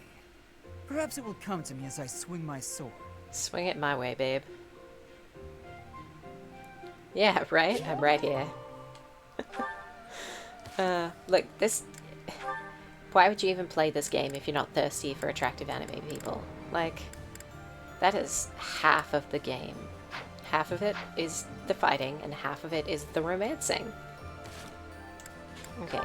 Perhaps it will come to me as I swing my sword. Swing it my way, babe. Yeah, right? I'm right here. Look, this... Why would you even play this game if you're not thirsty for attractive anime people? Like, that is half of the game. Half of it is the fighting, and half of it is the romancing. Okay,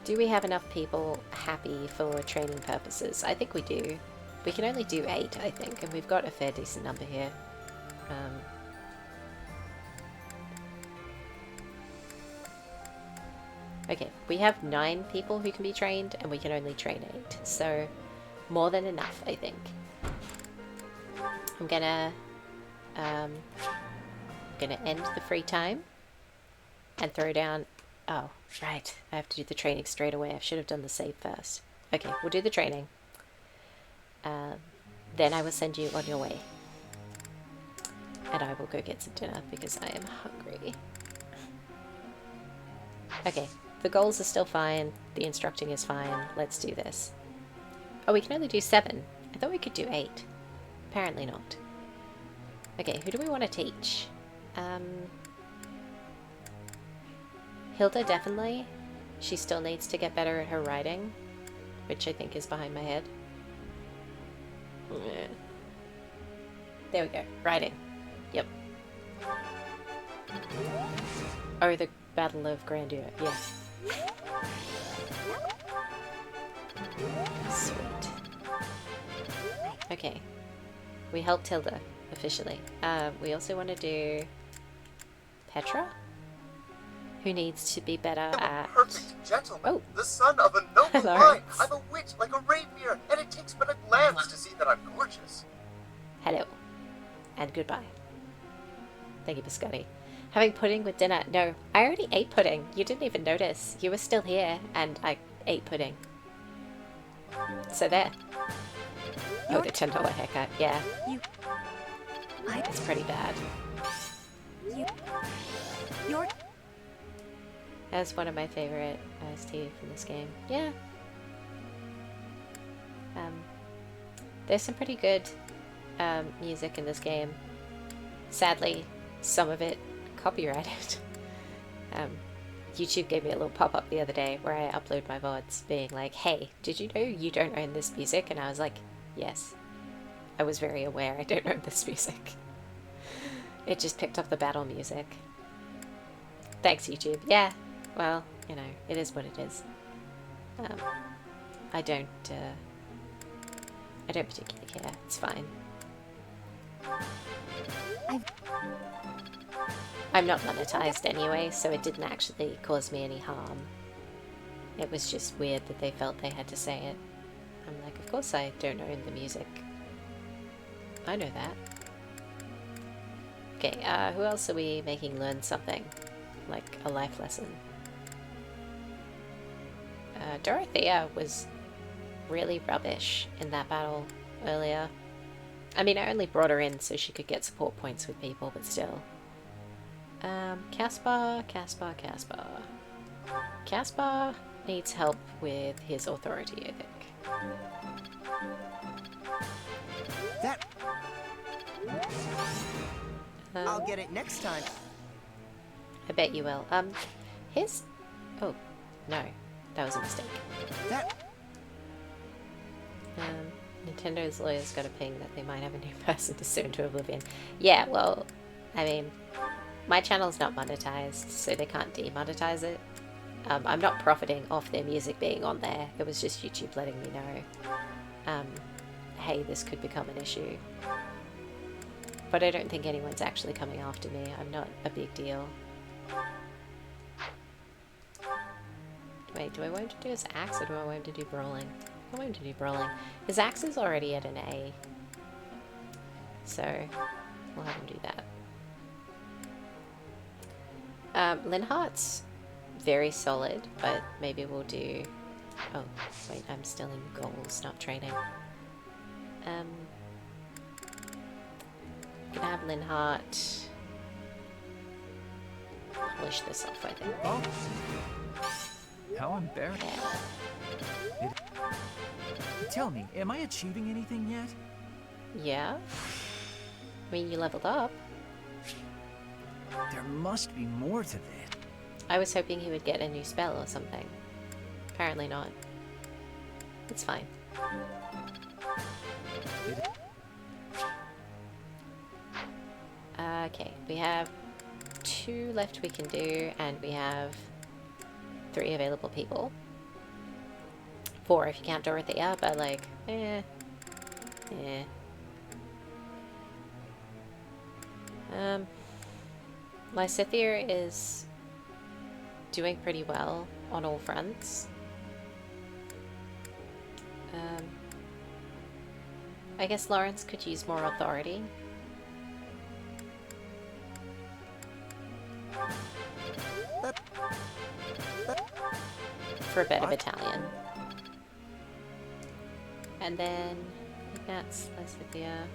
do we have enough people happy for training purposes? I think we do. We can only do 8, I think, and we've got a fair decent number here. Okay, we have 9 people who can be trained, and we can only train 8. So, more than enough, I think. I'm gonna end the free time and throw down... Oh, right. I have to do the training straight away. I should have done the save first. Okay, we'll do the training. Then I will send you on your way. And I will go get some dinner because I am hungry. Okay, the goals are still fine. The instructing is fine. Let's do this. Oh, we can only do 7. I thought we could do 8. Apparently not. Okay, who do we want to teach? Hilda, definitely. She still needs to get better at her writing, which I think is behind my head. There we go. Writing. Yep. Oh, the Battle of Grandeur. Yeah. Sweet. Okay. We helped Hilda, officially. We also want to do Petra, who needs to be better at... I'm a perfect gentleman, oh. The son of a noble line. I'm a witch like a rapier, and it takes but a glance to see that I'm gorgeous. Hello. And goodbye. Thank you, Biscotti. Having pudding with dinner. No, I already ate pudding. You didn't even notice. You were still here, and I ate pudding. So there. Oh, the $10 haircut. Yeah. It's pretty bad. That's one of my favorite OST from this game. Yeah. There's some pretty good music in this game. Sadly, some of it copyrighted. YouTube gave me a little pop-up the other day where I upload my VODs being like, hey, did you know you don't own this music? And I was like, yes. I was very aware I don't own this music. It just picked up the battle music. Thanks, YouTube. Yeah, well, you know, it is what it is. I don't particularly care. It's fine. I'm not monetized anyway, so it didn't actually cause me any harm. It was just weird that they felt they had to say it. I'm like, of course I don't own the music. I know that. Okay, who else are we making learn something? Like a life lesson. Dorothea was really rubbish in that battle earlier. I mean, I only brought her in so she could get support points with people, but still. Caspar. Caspar needs help with his authority, I think. That... I'll get it next time. I bet you will. His... Oh, no. That was a mistake. That... Nintendo's lawyers got a ping that they might have a new person to soon to Oblivion. Yeah, well, I mean, my channel's not monetized, so they can't demonetize it. I'm not profiting off their music being on there. It was just YouTube letting me know, hey, this could become an issue. But I don't think anyone's actually coming after me. I'm not a big deal. Wait, do I want him to do his axe or do I want him to do brawling? I want him to do brawling. His axe is already at an A. So, we'll have him do that. Linhart's very solid, but maybe we'll do... Oh, wait, I'm still in goals, not training. Gonna have Linhart polish this off, I think. Oh. How embarrassing. Tell me, am I achieving anything yet? Yeah. I mean, you leveled up. There must be more to this. I was hoping he would get a new spell or something. Apparently not. It's fine. Okay, we have 2 left we can do, and we have 3 available people. 4 if you count Dorothea, but like, Lysithea is doing pretty well on all fronts. I guess Lawrence could use more authority. For a better battalion. And then, I think that's Lysithea.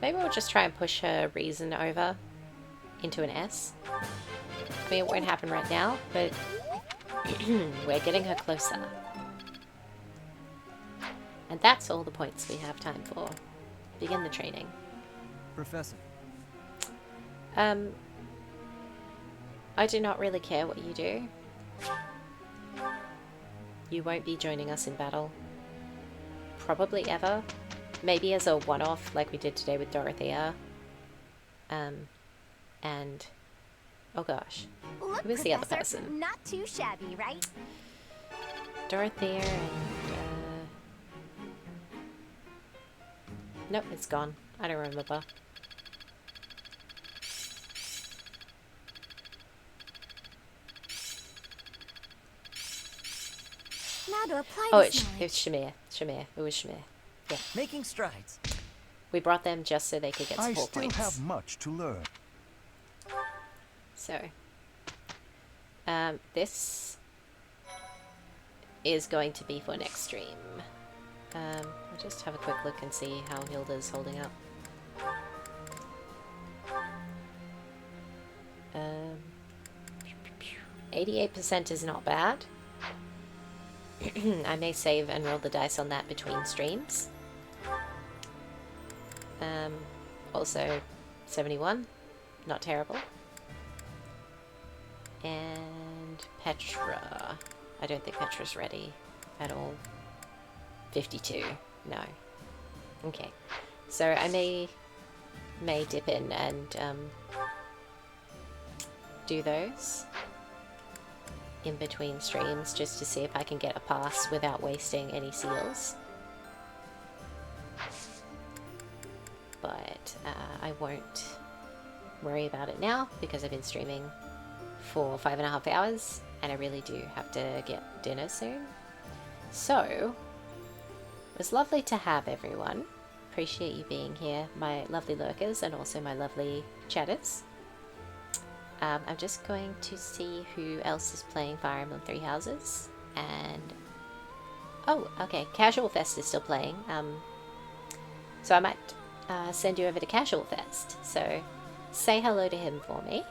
Maybe we'll just try and push her reason over into an S. I mean, it won't happen right now, but we're getting her closer. And that's all the points we have time for. Begin the training. Professor. I do not really care what you do. You won't be joining us in battle. Probably ever. Maybe as a one-off like we did today with Dorothea. And... Oh gosh. Look, Who is the other person? Not too shabby, right? Dorothea and... Nope, it's gone. I don't remember. Now to apply Oh, this it's Shamir. Shamir. It was Shamir. Yeah. Making strides. We brought them just so they could get I support still points. have much to learn. So, this is going to be for next stream. I'll just have a quick look and see how Hilda's holding up. 88% is not bad. I may save and roll the dice on that between streams. Also, 71. Not terrible. And Petra. I don't think Petra's ready at all. 52. No. Okay. So I may dip in and do those in between streams just to see if I can get a pass without wasting any seals. But I won't worry about it now because I've been streaming for 5.5 hours and I really do have to get dinner soon. So, it was lovely to have everyone. Appreciate you being here, my lovely lurkers and also my lovely chatters. I'm just going to see who else is playing Fire Emblem Three Houses. And... oh, okay, Casual Fest is still playing. So I might send you over to Casual Fest. So say hello to him for me.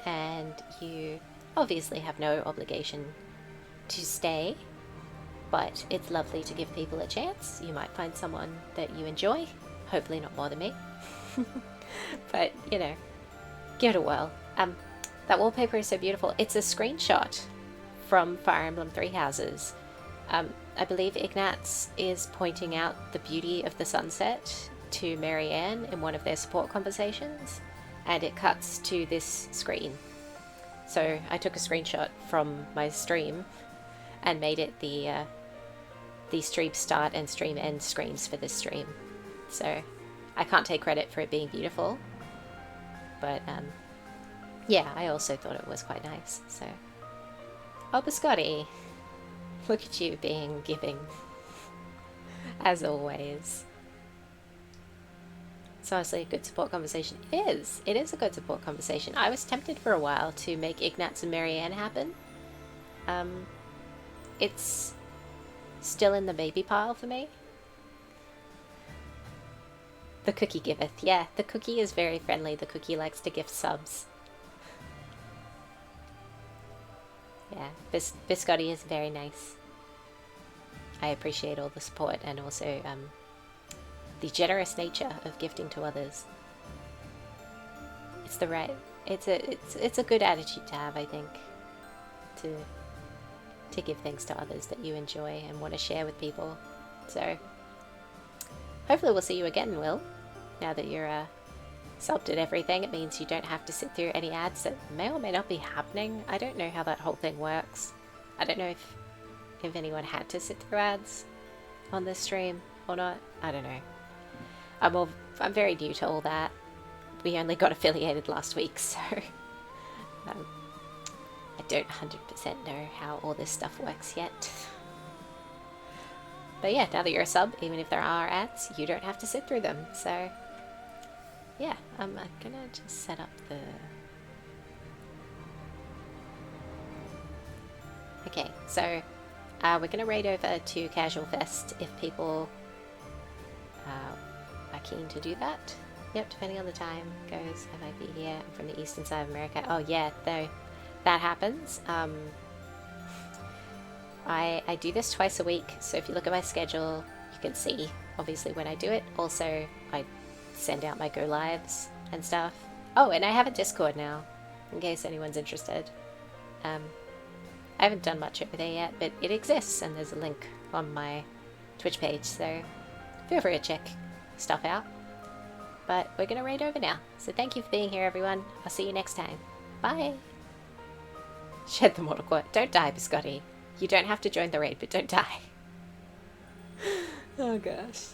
And you obviously have no obligation to stay, but it's lovely to give people a chance. You might find someone that you enjoy. Hopefully not bother me. But, you know, give it a whirl. That wallpaper is so beautiful. It's a screenshot from Fire Emblem Three Houses. I believe Ignatz is pointing out the beauty of the sunset to Marianne in one of their support conversations, and it cuts to this screen. So I took a screenshot from my stream and made it the stream start and stream end screens for this stream. So I can't take credit for it being beautiful, but yeah, I also thought it was quite nice. So, oh, Biscotti, look at you being giving, as always. It's honestly a good support conversation. It is a good support conversation. I was tempted for a while to make Ignatz and Marianne happen. It's still in the maybe pile for me. The cookie giveth. Yeah, the cookie is very friendly. The cookie likes to gift subs. Yeah, Biscotti is very nice. I appreciate all the support and also the generous nature of gifting to others. It's the right. It's a good attitude to have, I think. To give things to others that you enjoy and want to share with people. So hopefully we'll see you again, Will. Now that you're subbed at everything, it means you don't have to sit through any ads that may or may not be happening. I don't know how that whole thing works. I don't know if anyone had to sit through ads on this stream or not. I don't know. I'm very new to all that. We only got affiliated last week, so I don't 100% know how all this stuff works yet. But yeah, now that you're a sub, even if there are ads, you don't have to sit through them. So yeah, I'm gonna just set up the... Okay, so we're gonna raid over to Casual Fest if people are keen to do that. Yep, depending on the time goes, I might be here. I'm from the eastern side of America. Oh yeah, though that happens. I do this twice a week, so if you look at my schedule, you can see obviously when I do it. Also, I send out my go lives and stuff. Oh, and I have a Discord now, in case anyone's interested. I haven't done much over there yet, but it exists, and there's a link on my Twitch page, so feel free to check stuff out. But we're gonna raid over now, so thank you for being here, everyone. I'll see you next time. Bye! Shed the mortal coil. Don't die, Biscotti. You don't have to join the raid, but don't die. Oh gosh.